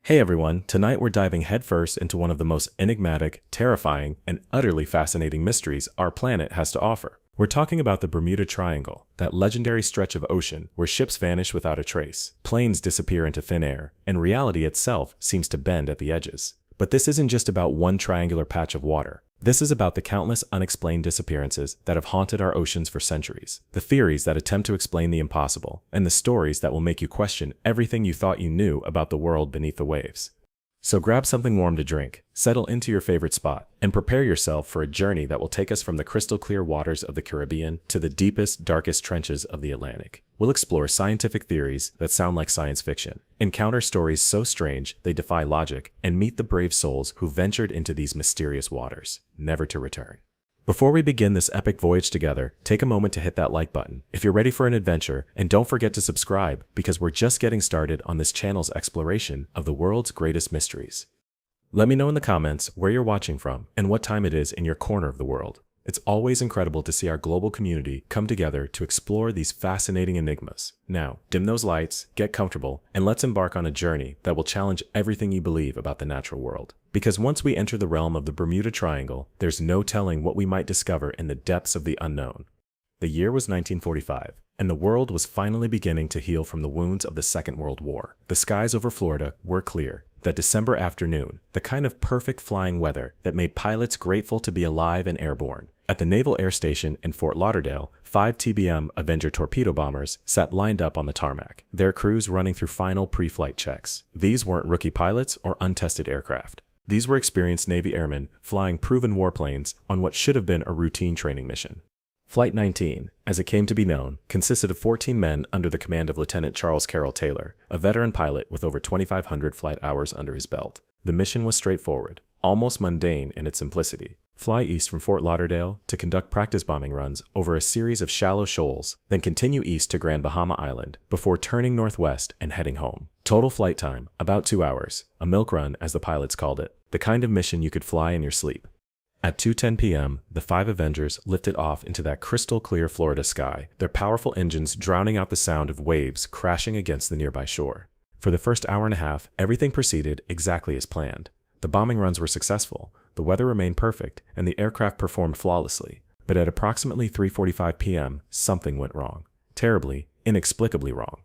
Hey everyone, tonight we're diving headfirst into one of the most enigmatic, terrifying, and utterly fascinating mysteries our planet has to offer. We're talking about the Bermuda Triangle, that legendary stretch of ocean where ships vanish without a trace, planes disappear into thin air, and reality itself seems to bend at the edges. But this isn't just about one triangular patch of water. This is about the countless unexplained disappearances that have haunted our oceans for centuries, the theories that attempt to explain the impossible, and the stories that will make you question everything you thought you knew about the world beneath the waves. So grab something warm to drink, settle into your favorite spot, and prepare yourself for a journey that will take us from the crystal clear waters of the Caribbean to the deepest, darkest trenches of the Atlantic. We'll explore scientific theories that sound like science fiction, encounter stories so strange they defy logic, and meet the brave souls who ventured into these mysterious waters, never to return. Before we begin this epic voyage together, take a moment to hit that like button if you're ready for an adventure, and don't forget to subscribe because we're just getting started on this channel's exploration of the world's greatest mysteries. Let me know in the comments where you're watching from and what time it is in your corner of the world. It's always incredible to see our global community come together to explore these fascinating enigmas. Now, dim those lights, get comfortable, and let's embark on a journey that will challenge everything you believe about the natural world. Because once we enter the realm of the Bermuda Triangle, there's no telling what we might discover in the depths of the unknown. The year was 1945, and the world was finally beginning to heal from the wounds of the Second World War. The skies over Florida were clear. That December afternoon, the kind of perfect flying weather that made pilots grateful to be alive and airborne. At the Naval Air Station in Fort Lauderdale, 5 TBM Avenger torpedo bombers sat lined up on the tarmac, their crews running through final pre-flight checks. These weren't rookie pilots or untested aircraft. These were experienced Navy airmen flying proven warplanes on what should have been a routine training mission. Flight 19, as it came to be known, consisted of 14 men under the command of Lieutenant Charles Carroll Taylor, a veteran pilot with over 2,500 flight hours under his belt. The mission was straightforward, almost mundane in its simplicity. Fly east from Fort Lauderdale to conduct practice bombing runs over a series of shallow shoals, then continue east to Grand Bahama Island, before turning northwest and heading home. Total flight time, about 2 hours, a milk run as the pilots called it, the kind of mission you could fly in your sleep. At 2:10 p.m., the 5 Avengers lifted off into that crystal-clear Florida sky, their powerful engines drowning out the sound of waves crashing against the nearby shore. For the first hour and a half, everything proceeded exactly as planned. The bombing runs were successful, the weather remained perfect, and the aircraft performed flawlessly. But at approximately 3:45 p.m., something went wrong. Terribly, inexplicably wrong.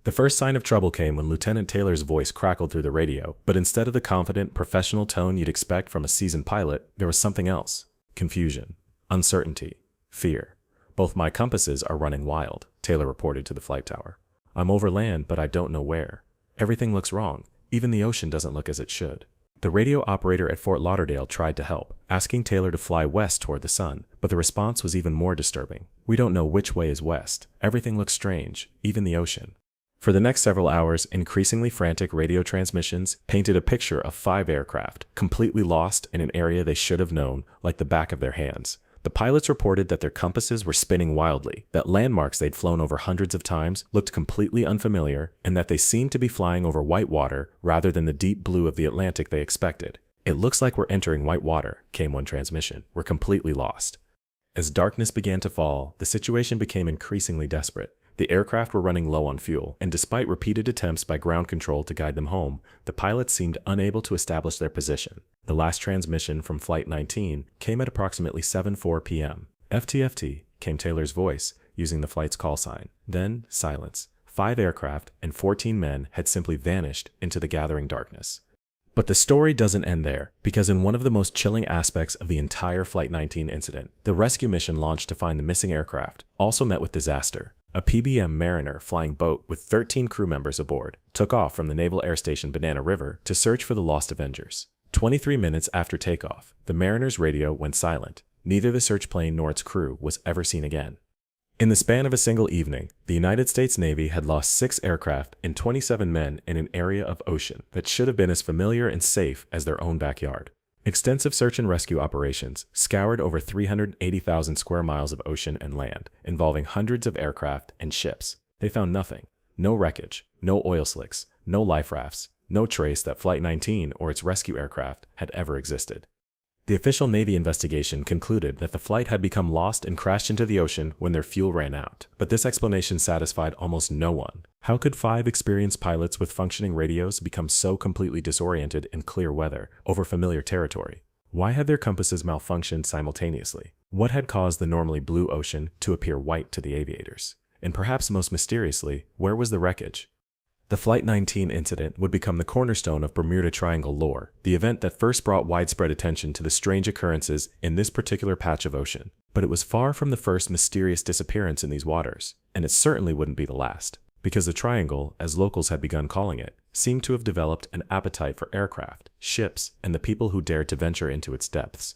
The first sign of trouble came when Lieutenant Taylor's voice crackled through the radio, but instead of the confident, professional tone you'd expect from a seasoned pilot, there was something else. Confusion, uncertainty, fear. "Both my compasses are running wild," Taylor reported to the flight tower. "I'm over land, but I don't know where. Everything looks wrong. Even the ocean doesn't look as it should." The radio operator at Fort Lauderdale tried to help, asking Taylor to fly west toward the sun, but the response was even more disturbing. "We don't know which way is west. Everything looks strange, even the ocean." For the next several hours, increasingly frantic radio transmissions painted a picture of 5 aircraft, completely lost in an area they should have known like the back of their hands. The pilots reported that their compasses were spinning wildly, that landmarks they'd flown over hundreds of times looked completely unfamiliar, and that they seemed to be flying over white water rather than the deep blue of the Atlantic they expected. "It looks like we're entering white water," came one transmission. "We're completely lost." As darkness began to fall, the situation became increasingly desperate. The aircraft were running low on fuel, and despite repeated attempts by ground control to guide them home, the pilots seemed unable to establish their position. The last transmission from Flight 19 came at approximately 7:04 p.m. "FTFT," came Taylor's voice, using the flight's call sign. Then, silence. 5 aircraft and 14 men had simply vanished into the gathering darkness. But the story doesn't end there, because in one of the most chilling aspects of the entire Flight 19 incident, the rescue mission launched to find the missing aircraft also met with disaster. A PBM Mariner flying boat with 13 crew members aboard took off from the Naval Air Station Banana River to search for the lost Avengers. 23 minutes after takeoff, the Mariner's radio went silent. Neither the search plane nor its crew was ever seen again. In the span of a single evening, the United States Navy had lost 6 aircraft and 27 men in an area of ocean that should have been as familiar and safe as their own backyard. Extensive search and rescue operations scoured over 380,000 square miles of ocean and land, involving hundreds of aircraft and ships. They found nothing. No wreckage, no oil slicks, no life rafts, no trace that Flight 19 or its rescue aircraft had ever existed. The official Navy investigation concluded that the flight had become lost and crashed into the ocean when their fuel ran out, but this explanation satisfied almost no one. How could 5 experienced pilots with functioning radios become so completely disoriented in clear weather over familiar territory? Why had their compasses malfunctioned simultaneously? What had caused the normally blue ocean to appear white to the aviators? And perhaps most mysteriously, where was the wreckage? The Flight 19 incident would become the cornerstone of Bermuda Triangle lore, the event that first brought widespread attention to the strange occurrences in this particular patch of ocean. But it was far from the first mysterious disappearance in these waters, and it certainly wouldn't be the last, because the Triangle, as locals had begun calling it, seemed to have developed an appetite for aircraft, ships, and the people who dared to venture into its depths.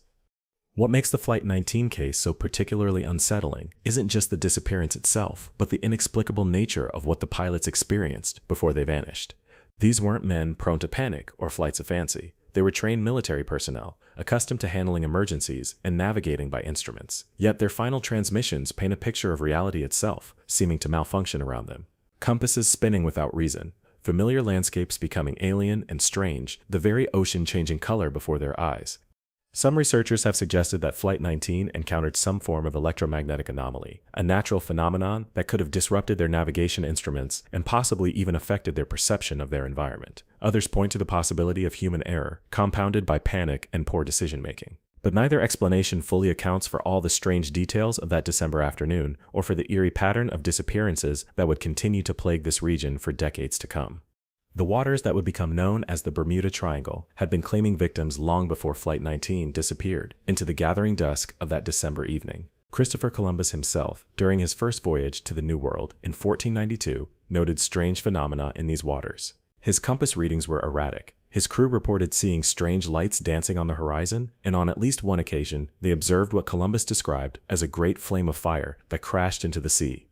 What makes the Flight 19 case so particularly unsettling isn't just the disappearance itself, but the inexplicable nature of what the pilots experienced before they vanished. These weren't men prone to panic or flights of fancy. They were trained military personnel, accustomed to handling emergencies and navigating by instruments. Yet their final transmissions paint a picture of reality itself, seeming to malfunction around them. Compasses spinning without reason, familiar landscapes becoming alien and strange, the very ocean changing color before their eyes. Some researchers have suggested that Flight 19 encountered some form of electromagnetic anomaly, a natural phenomenon that could have disrupted their navigation instruments and possibly even affected their perception of their environment. Others point to the possibility of human error, compounded by panic and poor decision-making. But neither explanation fully accounts for all the strange details of that December afternoon or for the eerie pattern of disappearances that would continue to plague this region for decades to come. The waters that would become known as the Bermuda Triangle had been claiming victims long before Flight 19 disappeared into the gathering dusk of that December evening. Christopher Columbus himself, during his first voyage to the New World in 1492, noted strange phenomena in these waters. His compass readings were erratic. His crew reported seeing strange lights dancing on the horizon, and on at least one occasion, they observed what Columbus described as a great flame of fire that crashed into the sea.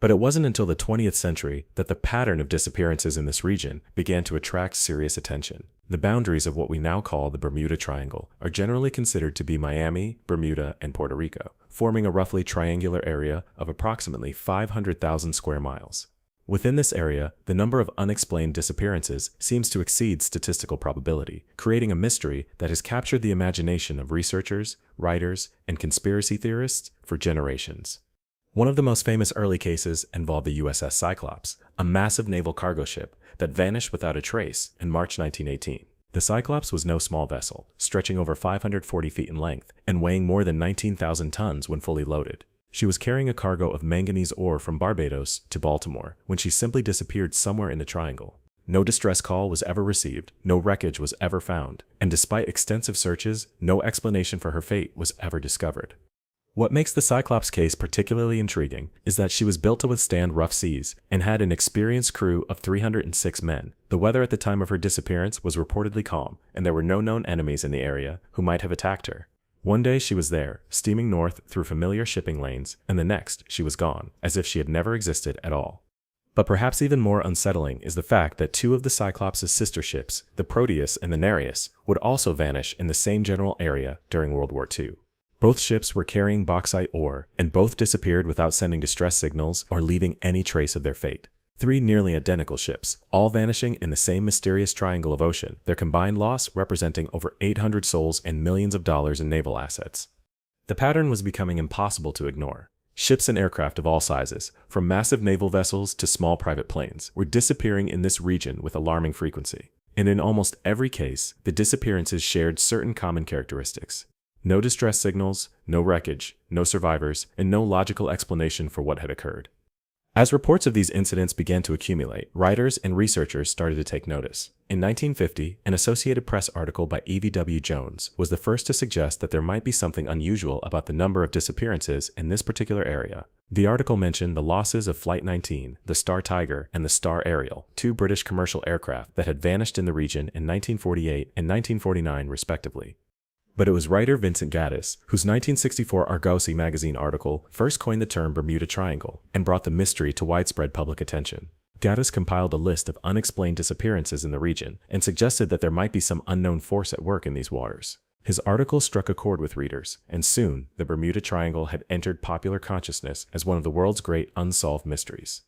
But it wasn't until the 20th century that the pattern of disappearances in this region began to attract serious attention. The boundaries of what we now call the Bermuda Triangle are generally considered to be Miami, Bermuda, and Puerto Rico, forming a roughly triangular area of approximately 500,000 square miles. Within this area, the number of unexplained disappearances seems to exceed statistical probability, creating a mystery that has captured the imagination of researchers, writers, and conspiracy theorists for generations. One of the most famous early cases involved the USS Cyclops, a massive naval cargo ship that vanished without a trace in March 1918. The Cyclops was no small vessel, stretching over 540 feet in length and weighing more than 19,000 tons when fully loaded. She was carrying a cargo of manganese ore from Barbados to Baltimore when she simply disappeared somewhere in the triangle. No distress call was ever received, no wreckage was ever found, and despite extensive searches, no explanation for her fate was ever discovered. What makes the Cyclops case particularly intriguing is that she was built to withstand rough seas and had an experienced crew of 306 men. The weather at the time of her disappearance was reportedly calm, and there were no known enemies in the area who might have attacked her. One day she was there, steaming north through familiar shipping lanes, and the next she was gone, as if she had never existed at all. But perhaps even more unsettling is the fact that 2 of the Cyclops' sister ships, the Proteus and the Nereus, would also vanish in the same general area during World War II. Both ships were carrying bauxite ore, and both disappeared without sending distress signals or leaving any trace of their fate. 3 nearly identical ships, all vanishing in the same mysterious triangle of ocean, their combined loss representing over 800 souls and millions of dollars in naval assets. The pattern was becoming impossible to ignore. Ships and aircraft of all sizes, from massive naval vessels to small private planes, were disappearing in this region with alarming frequency. And in almost every case, the disappearances shared certain common characteristics. No distress signals, no wreckage, no survivors, and no logical explanation for what had occurred. As reports of these incidents began to accumulate, writers and researchers started to take notice. In 1950, an Associated Press article by E.V.W. Jones was the first to suggest that there might be something unusual about the number of disappearances in this particular area. The article mentioned the losses of Flight 19, the Star Tiger, and the Star Ariel, 2 British commercial aircraft that had vanished in the region in 1948 and 1949 respectively. But it was writer Vincent Gaddis, whose 1964 Argosy magazine article first coined the term Bermuda Triangle and brought the mystery to widespread public attention. Gaddis compiled a list of unexplained disappearances in the region and suggested that there might be some unknown force at work in these waters. His article struck a chord with readers, and soon the Bermuda Triangle had entered popular consciousness as one of the world's great unsolved mysteries.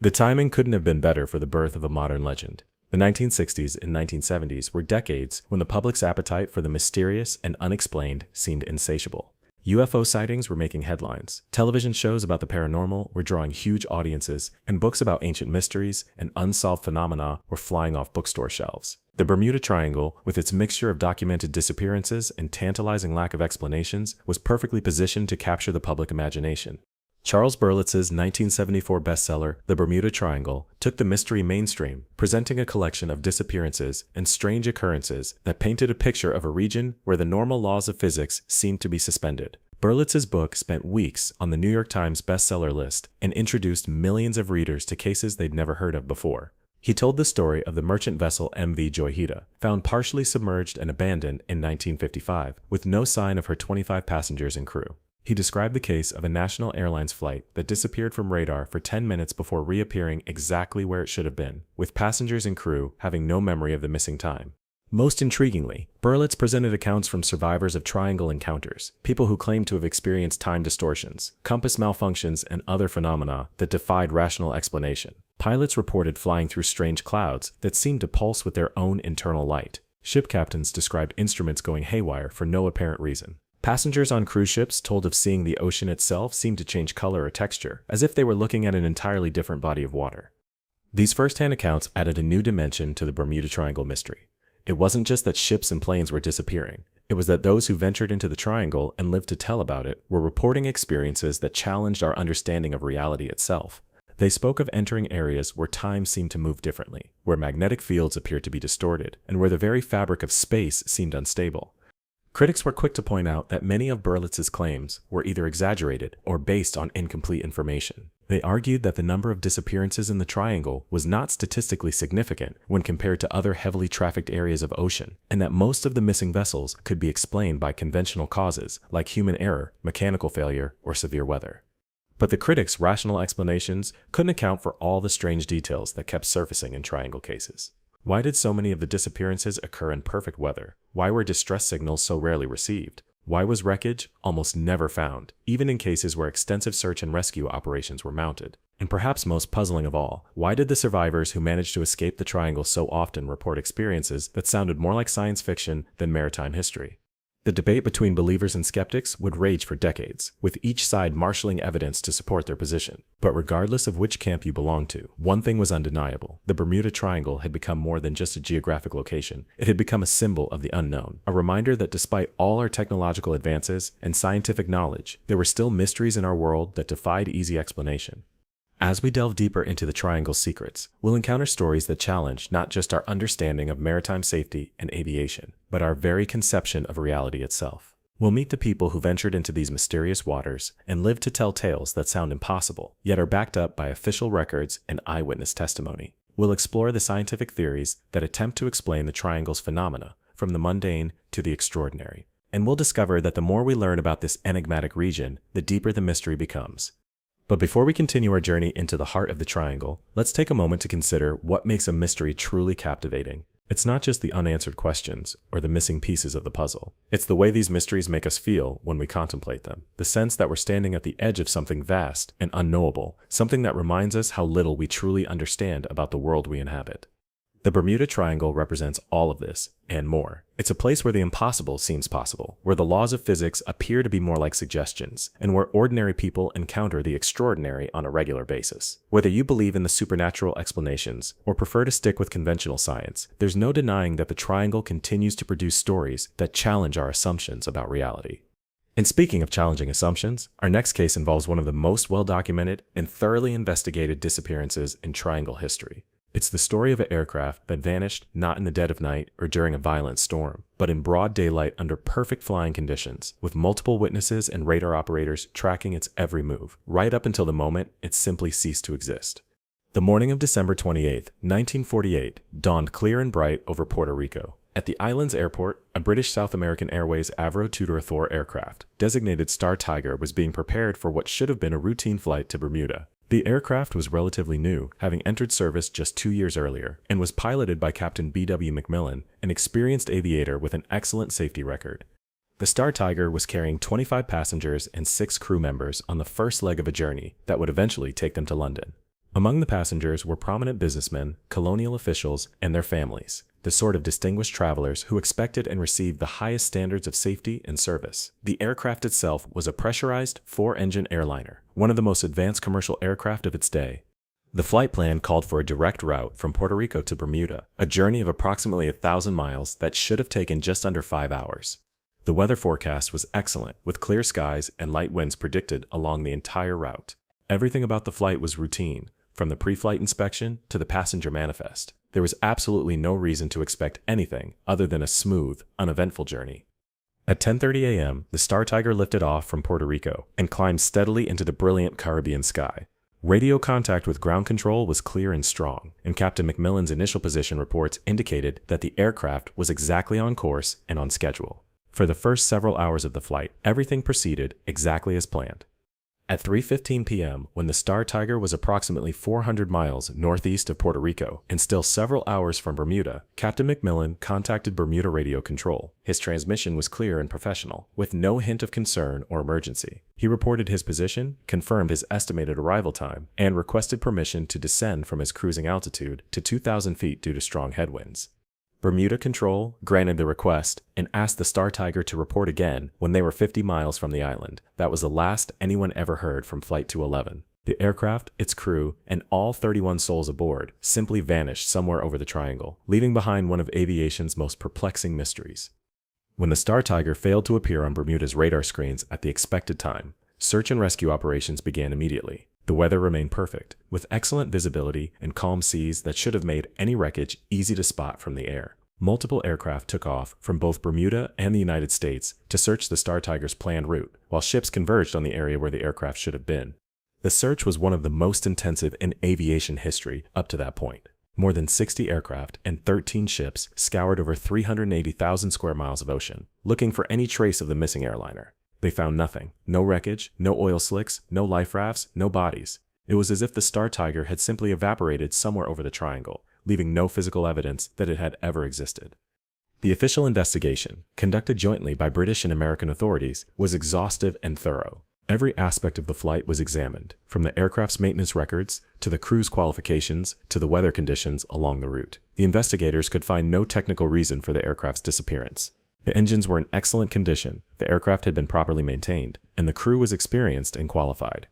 The timing couldn't have been better for the birth of a modern legend. The 1960s and 1970s were decades when the public's appetite for the mysterious and unexplained seemed insatiable. UFO sightings were making headlines, television shows about the paranormal were drawing huge audiences, and books about ancient mysteries and unsolved phenomena were flying off bookstore shelves. The Bermuda Triangle, with its mixture of documented disappearances and tantalizing lack of explanations, was perfectly positioned to capture the public imagination. Charles Berlitz's 1974 bestseller, The Bermuda Triangle, took the mystery mainstream, presenting a collection of disappearances and strange occurrences that painted a picture of a region where the normal laws of physics seemed to be suspended. Berlitz's book spent weeks on the New York Times bestseller list and introduced millions of readers to cases they'd never heard of before. He told the story of the merchant vessel MV Joyita, found partially submerged and abandoned in 1955, with no sign of her 25 passengers and crew. He described the case of a national airlines flight that disappeared from radar for 10 minutes before reappearing exactly where it should have been, with passengers and crew having no memory of the missing time. Most intriguingly, Berlitz presented accounts from survivors of triangle encounters, people who claimed to have experienced time distortions, compass malfunctions, and other phenomena that defied rational explanation. Pilots reported flying through strange clouds that seemed to pulse with their own internal light. Ship captains described instruments going haywire for no apparent reason. Passengers on cruise ships told of seeing the ocean itself seem to change color or texture, as if they were looking at an entirely different body of water. These first-hand accounts added a new dimension to the Bermuda Triangle mystery. It wasn't just that ships and planes were disappearing. It was that those who ventured into the triangle and lived to tell about it were reporting experiences that challenged our understanding of reality itself. They spoke of entering areas where time seemed to move differently, where magnetic fields appeared to be distorted, and where the very fabric of space seemed unstable. Critics were quick to point out that many of Berlitz's claims were either exaggerated or based on incomplete information. They argued that the number of disappearances in the triangle was not statistically significant when compared to other heavily trafficked areas of ocean, and that most of the missing vessels could be explained by conventional causes like human error, mechanical failure, or severe weather. But the critics' rational explanations couldn't account for all the strange details that kept surfacing in triangle cases. Why did so many of the disappearances occur in perfect weather? Why were distress signals so rarely received? Why was wreckage almost never found, even in cases where extensive search and rescue operations were mounted? And perhaps most puzzling of all, why did the survivors who managed to escape the triangle so often report experiences that sounded more like science fiction than maritime history? The debate between believers and skeptics would rage for decades, with each side marshaling evidence to support their position. But regardless of which camp you belonged to, one thing was undeniable. The Bermuda Triangle had become more than just a geographic location. It had become a symbol of the unknown, a reminder that despite all our technological advances and scientific knowledge, there were still mysteries in our world that defied easy explanation. As we delve deeper into the Triangle's secrets, we'll encounter stories that challenge not just our understanding of maritime safety and aviation, but our very conception of reality itself. We'll meet the people who ventured into these mysterious waters and lived to tell tales that sound impossible, yet are backed up by official records and eyewitness testimony. We'll explore the scientific theories that attempt to explain the Triangle's phenomena, from the mundane to the extraordinary. And we'll discover that the more we learn about this enigmatic region, the deeper the mystery becomes. But before we continue our journey into the heart of the Triangle, let's take a moment to consider what makes a mystery truly captivating. It's not just the unanswered questions or the missing pieces of the puzzle. It's the way these mysteries make us feel when we contemplate them. The sense that we're standing at the edge of something vast and unknowable, something that reminds us how little we truly understand about the world we inhabit. The Bermuda Triangle represents all of this, and more. It's a place where the impossible seems possible, where the laws of physics appear to be more like suggestions, and where ordinary people encounter the extraordinary on a regular basis. Whether you believe in the supernatural explanations, or prefer to stick with conventional science, there's no denying that the Triangle continues to produce stories that challenge our assumptions about reality. And speaking of challenging assumptions, our next case involves one of the most well-documented and thoroughly investigated disappearances in Triangle history. It's the story of an aircraft that vanished not in the dead of night or during a violent storm, but in broad daylight under perfect flying conditions, with multiple witnesses and radar operators tracking its every move, right up until the moment it simply ceased to exist. The morning of December 28, 1948, dawned clear and bright over Puerto Rico. At the island's airport, a British South American Airways Avro Tudor Thor aircraft, designated Star Tiger, was being prepared for what should have been a routine flight to Bermuda. The aircraft was relatively new, having entered service just 2 years earlier, and was piloted by Captain B.W. McMillan, an experienced aviator with an excellent safety record. The Star Tiger was carrying 25 passengers and 6 crew members on the first leg of a journey that would eventually take them to London. Among the passengers were prominent businessmen, colonial officials, and their families, the sort of distinguished travelers who expected and received the highest standards of safety and service. The aircraft itself was a pressurized, four-engine airliner, one of the most advanced commercial aircraft of its day. The flight plan called for a direct route from Puerto Rico to Bermuda, a journey of approximately 1,000 miles that should have taken just under 5 hours. The weather forecast was excellent, with clear skies and light winds predicted along the entire route. Everything about the flight was routine, from the pre-flight inspection to the passenger manifest. There was absolutely no reason to expect anything other than a smooth, uneventful journey. At 10:30 a.m., the Star Tiger lifted off from Puerto Rico and climbed steadily into the brilliant Caribbean sky. Radio contact with ground control was clear and strong, and Captain McMillan's initial position reports indicated that the aircraft was exactly on course and on schedule. For the first several hours of the flight, everything proceeded exactly as planned. At 3:15 p.m., when the Star Tiger was approximately 400 miles northeast of Puerto Rico and still several hours from Bermuda, Captain McMillan contacted Bermuda Radio Control. His transmission was clear and professional, with no hint of concern or emergency. He reported his position, confirmed his estimated arrival time, and requested permission to descend from his cruising altitude to 2,000 feet due to strong headwinds. Bermuda Control granted the request and asked the Star Tiger to report again when they were 50 miles from the island. That was the last anyone ever heard from Flight 211. The aircraft, its crew, and all 31 souls aboard simply vanished somewhere over the triangle, leaving behind one of aviation's most perplexing mysteries. When the Star Tiger failed to appear on Bermuda's radar screens at the expected time, search and rescue operations began immediately. The weather remained perfect, with excellent visibility and calm seas that should have made any wreckage easy to spot from the air. Multiple aircraft took off from both Bermuda and the United States to search the Star Tiger's planned route, while ships converged on the area where the aircraft should have been. The search was one of the most intensive in aviation history up to that point. More than 60 aircraft and 13 ships scoured over 380,000 square miles of ocean, looking for any trace of the missing airliner. They found nothing. No wreckage, no oil slicks, no life rafts, no bodies. It was as if the Star Tiger had simply evaporated somewhere over the triangle, leaving no physical evidence that it had ever existed. The official investigation, conducted jointly by British and American authorities, was exhaustive and thorough. Every aspect of the flight was examined, from the aircraft's maintenance records, to the crew's qualifications, to the weather conditions along the route. The investigators could find no technical reason for the aircraft's disappearance. The engines were in excellent condition, the aircraft had been properly maintained, and the crew was experienced and qualified.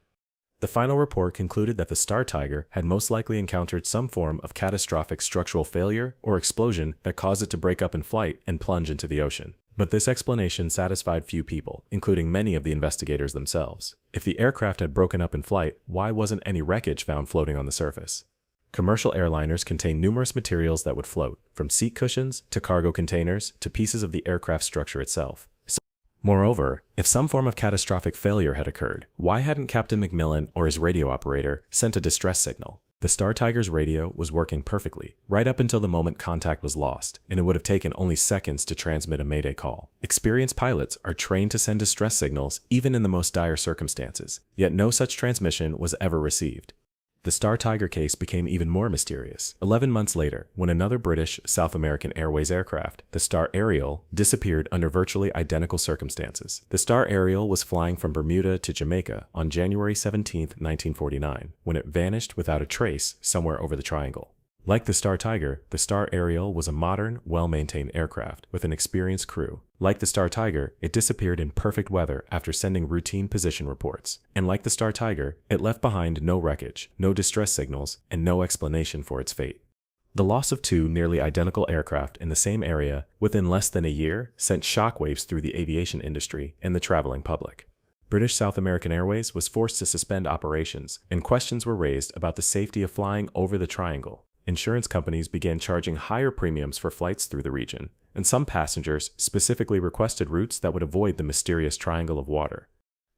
The final report concluded that the Star Tiger had most likely encountered some form of catastrophic structural failure or explosion that caused it to break up in flight and plunge into the ocean. But this explanation satisfied few people, including many of the investigators themselves. If the aircraft had broken up in flight, why wasn't any wreckage found floating on the surface? Commercial airliners contain numerous materials that would float, from seat cushions to cargo containers to pieces of the aircraft structure itself. Moreover, if some form of catastrophic failure had occurred, why hadn't Captain McMillan or his radio operator sent a distress signal? The Star Tiger's radio was working perfectly, right up until the moment contact was lost, and it would have taken only seconds to transmit a mayday call. Experienced pilots are trained to send distress signals even in the most dire circumstances, yet no such transmission was ever received. The Star Tiger case became even more mysterious 11 months later when another British South American Airways aircraft, the Star Ariel, disappeared under virtually identical circumstances. The Star Ariel was flying from Bermuda to Jamaica on January 17, 1949, when it vanished without a trace somewhere over the triangle. Like the Star Tiger, the Star Ariel was a modern, well-maintained aircraft with an experienced crew. Like the Star Tiger, it disappeared in perfect weather after sending routine position reports. And like the Star Tiger, it left behind no wreckage, no distress signals, and no explanation for its fate. The loss of two nearly identical aircraft in the same area within less than a year sent shockwaves through the aviation industry and the traveling public. British South American Airways was forced to suspend operations, and questions were raised about the safety of flying over the triangle. Insurance companies began charging higher premiums for flights through the region, and some passengers specifically requested routes that would avoid the mysterious triangle of water.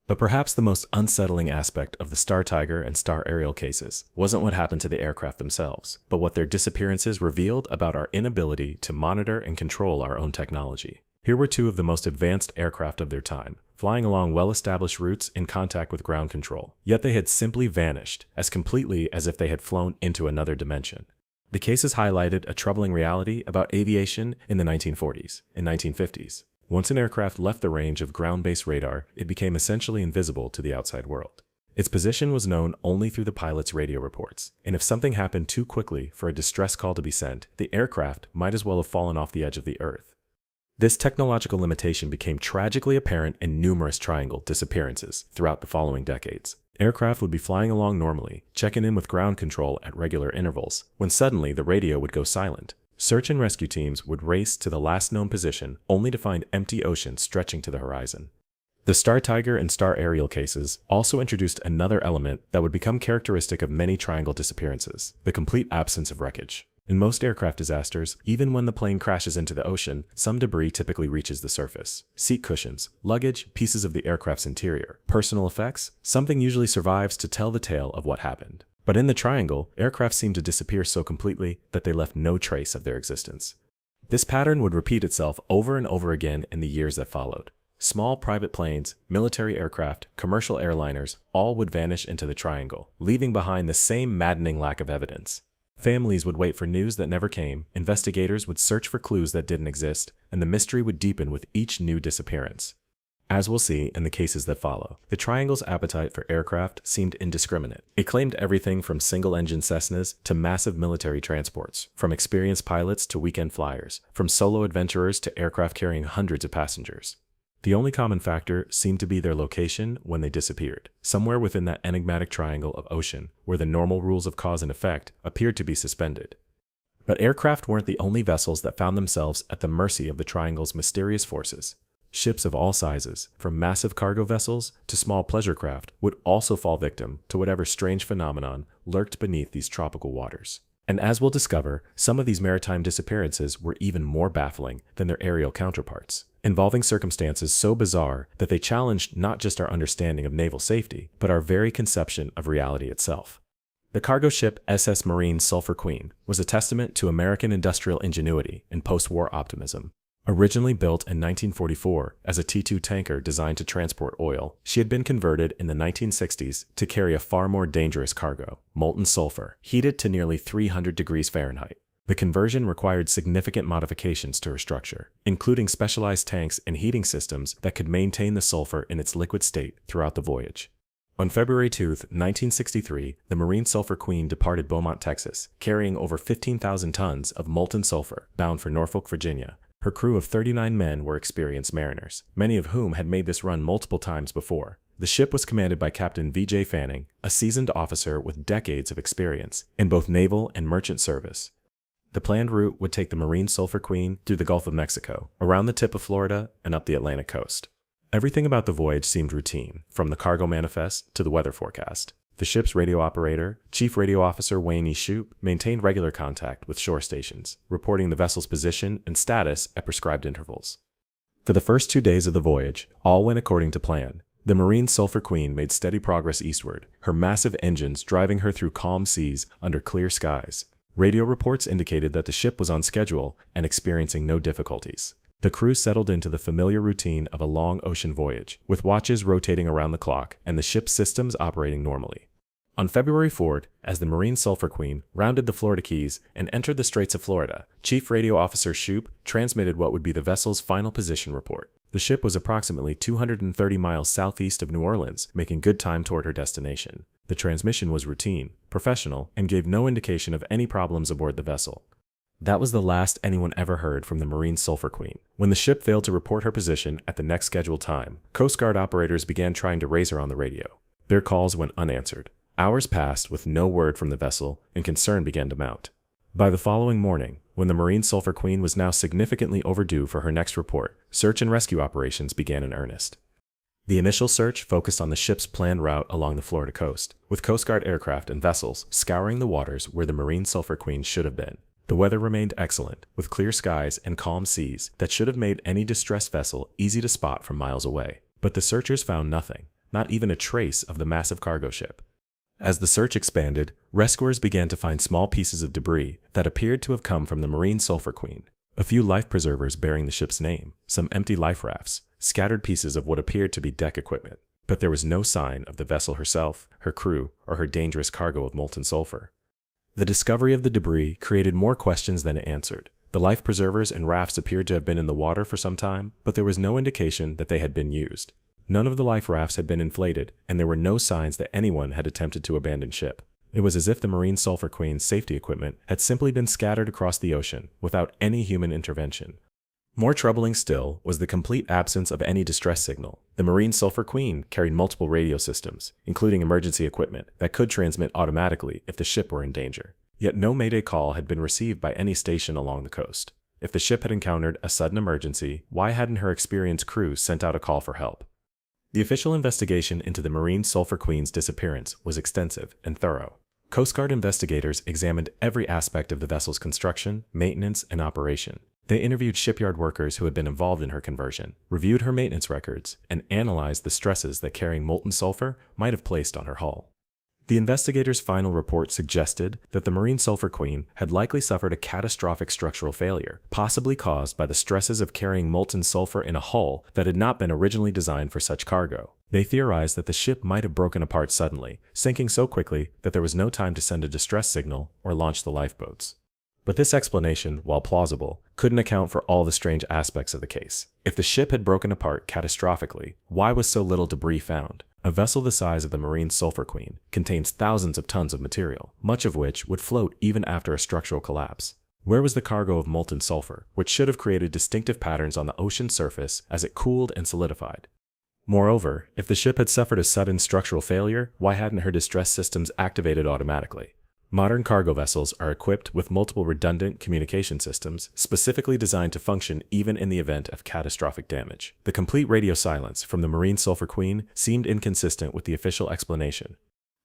But perhaps the most unsettling aspect of the Star Tiger and Star Ariel cases wasn't what happened to the aircraft themselves, but what their disappearances revealed about our inability to monitor and control our own technology. Here were two of the most advanced aircraft of their time, flying along well-established routes in contact with ground control, yet they had simply vanished, as completely as if they had flown into another dimension. The cases highlighted a troubling reality about aviation in the 1940s and 1950s. Once an aircraft left the range of ground-based radar, it became essentially invisible to the outside world. Its position was known only through the pilot's radio reports, and if something happened too quickly for a distress call to be sent, the aircraft might as well have fallen off the edge of the Earth. This technological limitation became tragically apparent in numerous triangle disappearances throughout the following decades. Aircraft would be flying along normally, checking in with ground control at regular intervals, when suddenly the radio would go silent. Search and rescue teams would race to the last known position, only to find empty ocean stretching to the horizon. The Star Tiger and Star Ariel cases also introduced another element that would become characteristic of many triangle disappearances: the complete absence of wreckage. In most aircraft disasters, even when the plane crashes into the ocean, some debris typically reaches the surface. Seat cushions, luggage, pieces of the aircraft's interior, personal effects, something usually survives to tell the tale of what happened. But in the triangle, aircraft seemed to disappear so completely that they left no trace of their existence. This pattern would repeat itself over and over again in the years that followed. Small private planes, military aircraft, commercial airliners, all would vanish into the triangle, leaving behind the same maddening lack of evidence. Families would wait for news that never came, investigators would search for clues that didn't exist, and the mystery would deepen with each new disappearance. As we'll see in the cases that follow, the triangle's appetite for aircraft seemed indiscriminate. It claimed everything from single-engine Cessnas to massive military transports, from experienced pilots to weekend flyers, from solo adventurers to aircraft carrying hundreds of passengers. The only common factor seemed to be their location when they disappeared, somewhere within that enigmatic triangle of ocean where the normal rules of cause and effect appeared to be suspended. But aircraft weren't the only vessels that found themselves at the mercy of the triangle's mysterious forces. Ships of all sizes, from massive cargo vessels to small pleasure craft, would also fall victim to whatever strange phenomenon lurked beneath these tropical waters. And as we'll discover, some of these maritime disappearances were even more baffling than their aerial counterparts, involving circumstances so bizarre that they challenged not just our understanding of naval safety, but our very conception of reality itself. The cargo ship SS Marine Sulphur Queen was a testament to American industrial ingenuity and post-war optimism. Originally built in 1944 as a T2 tanker designed to transport oil, she had been converted in the 1960s to carry a far more dangerous cargo, molten sulfur, heated to nearly 300 degrees Fahrenheit. The conversion required significant modifications to her structure, including specialized tanks and heating systems that could maintain the sulfur in its liquid state throughout the voyage. On February 2, 1963, the Marine Sulphur Queen departed Beaumont, Texas, carrying over 15,000 tons of molten sulfur, bound for Norfolk, Virginia. Her crew of 39 men were experienced mariners, many of whom had made this run multiple times before. The ship was commanded by Captain V.J. Fanning, a seasoned officer with decades of experience in both naval and merchant service. The planned route would take the Marine Sulphur Queen through the Gulf of Mexico, around the tip of Florida, and up the Atlantic coast. Everything about the voyage seemed routine, from the cargo manifest to the weather forecast. The ship's radio operator, Chief Radio Officer Wayne E. Shoup, maintained regular contact with shore stations, reporting the vessel's position and status at prescribed intervals. For the first 2 days of the voyage, all went according to plan. The Marine Sulphur Queen made steady progress eastward, her massive engines driving her through calm seas under clear skies. Radio reports indicated that the ship was on schedule and experiencing no difficulties. The crew settled into the familiar routine of a long ocean voyage, with watches rotating around the clock and the ship's systems operating normally. On February 4th, as the Marine Sulphur Queen rounded the Florida Keys and entered the Straits of Florida, Chief Radio Officer Shoup transmitted what would be the vessel's final position report. The ship was approximately 230 miles southeast of New Orleans, making good time toward her destination. The transmission was routine, professional, and gave no indication of any problems aboard the vessel. That was the last anyone ever heard from the Marine Sulphur Queen. When the ship failed to report her position at the next scheduled time, Coast Guard operators began trying to raise her on the radio. Their calls went unanswered. Hours passed with no word from the vessel, and concern began to mount. By the following morning, when the Marine Sulphur Queen was now significantly overdue for her next report, search and rescue operations began in earnest. The initial search focused on the ship's planned route along the Florida coast, with Coast Guard aircraft and vessels scouring the waters where the Marine Sulphur Queen should have been. The weather remained excellent, with clear skies and calm seas that should have made any distressed vessel easy to spot from miles away. But the searchers found nothing, not even a trace of the massive cargo ship. As the search expanded, rescuers began to find small pieces of debris that appeared to have come from the Marine Sulphur Queen. A few life preservers bearing the ship's name, some empty life rafts, scattered pieces of what appeared to be deck equipment. But there was no sign of the vessel herself, her crew, or her dangerous cargo of molten sulfur. The discovery of the debris created more questions than it answered. The life preservers and rafts appeared to have been in the water for some time, but there was no indication that they had been used. None of the life rafts had been inflated, and there were no signs that anyone had attempted to abandon ship. It was as if the Marine Sulphur Queen's safety equipment had simply been scattered across the ocean without any human intervention. More troubling still was the complete absence of any distress signal. The Marine Sulphur Queen carried multiple radio systems, including emergency equipment, that could transmit automatically if the ship were in danger. Yet no mayday call had been received by any station along the coast. If the ship had encountered a sudden emergency, why hadn't her experienced crew sent out a call for help? The official investigation into the Marine Sulphur Queen's disappearance was extensive and thorough. Coast Guard investigators examined every aspect of the vessel's construction, maintenance, and operation. They interviewed shipyard workers who had been involved in her conversion, reviewed her maintenance records, and analyzed the stresses that carrying molten sulfur might have placed on her hull. The investigators' final report suggested that the Marine Sulphur Queen had likely suffered a catastrophic structural failure, possibly caused by the stresses of carrying molten sulfur in a hull that had not been originally designed for such cargo. They theorized that the ship might have broken apart suddenly, sinking so quickly that there was no time to send a distress signal or launch the lifeboats. But this explanation, while plausible, couldn't account for all the strange aspects of the case. If the ship had broken apart catastrophically, why was so little debris found? A vessel the size of the Marine Sulphur Queen contains thousands of tons of material, much of which would float even after a structural collapse. Where was the cargo of molten sulfur, which should have created distinctive patterns on the ocean's surface as it cooled and solidified? Moreover, if the ship had suffered a sudden structural failure, why hadn't her distress systems activated automatically? Modern cargo vessels are equipped with multiple redundant communication systems specifically designed to function even in the event of catastrophic damage. The complete radio silence from the Marine Sulphur Queen seemed inconsistent with the official explanation.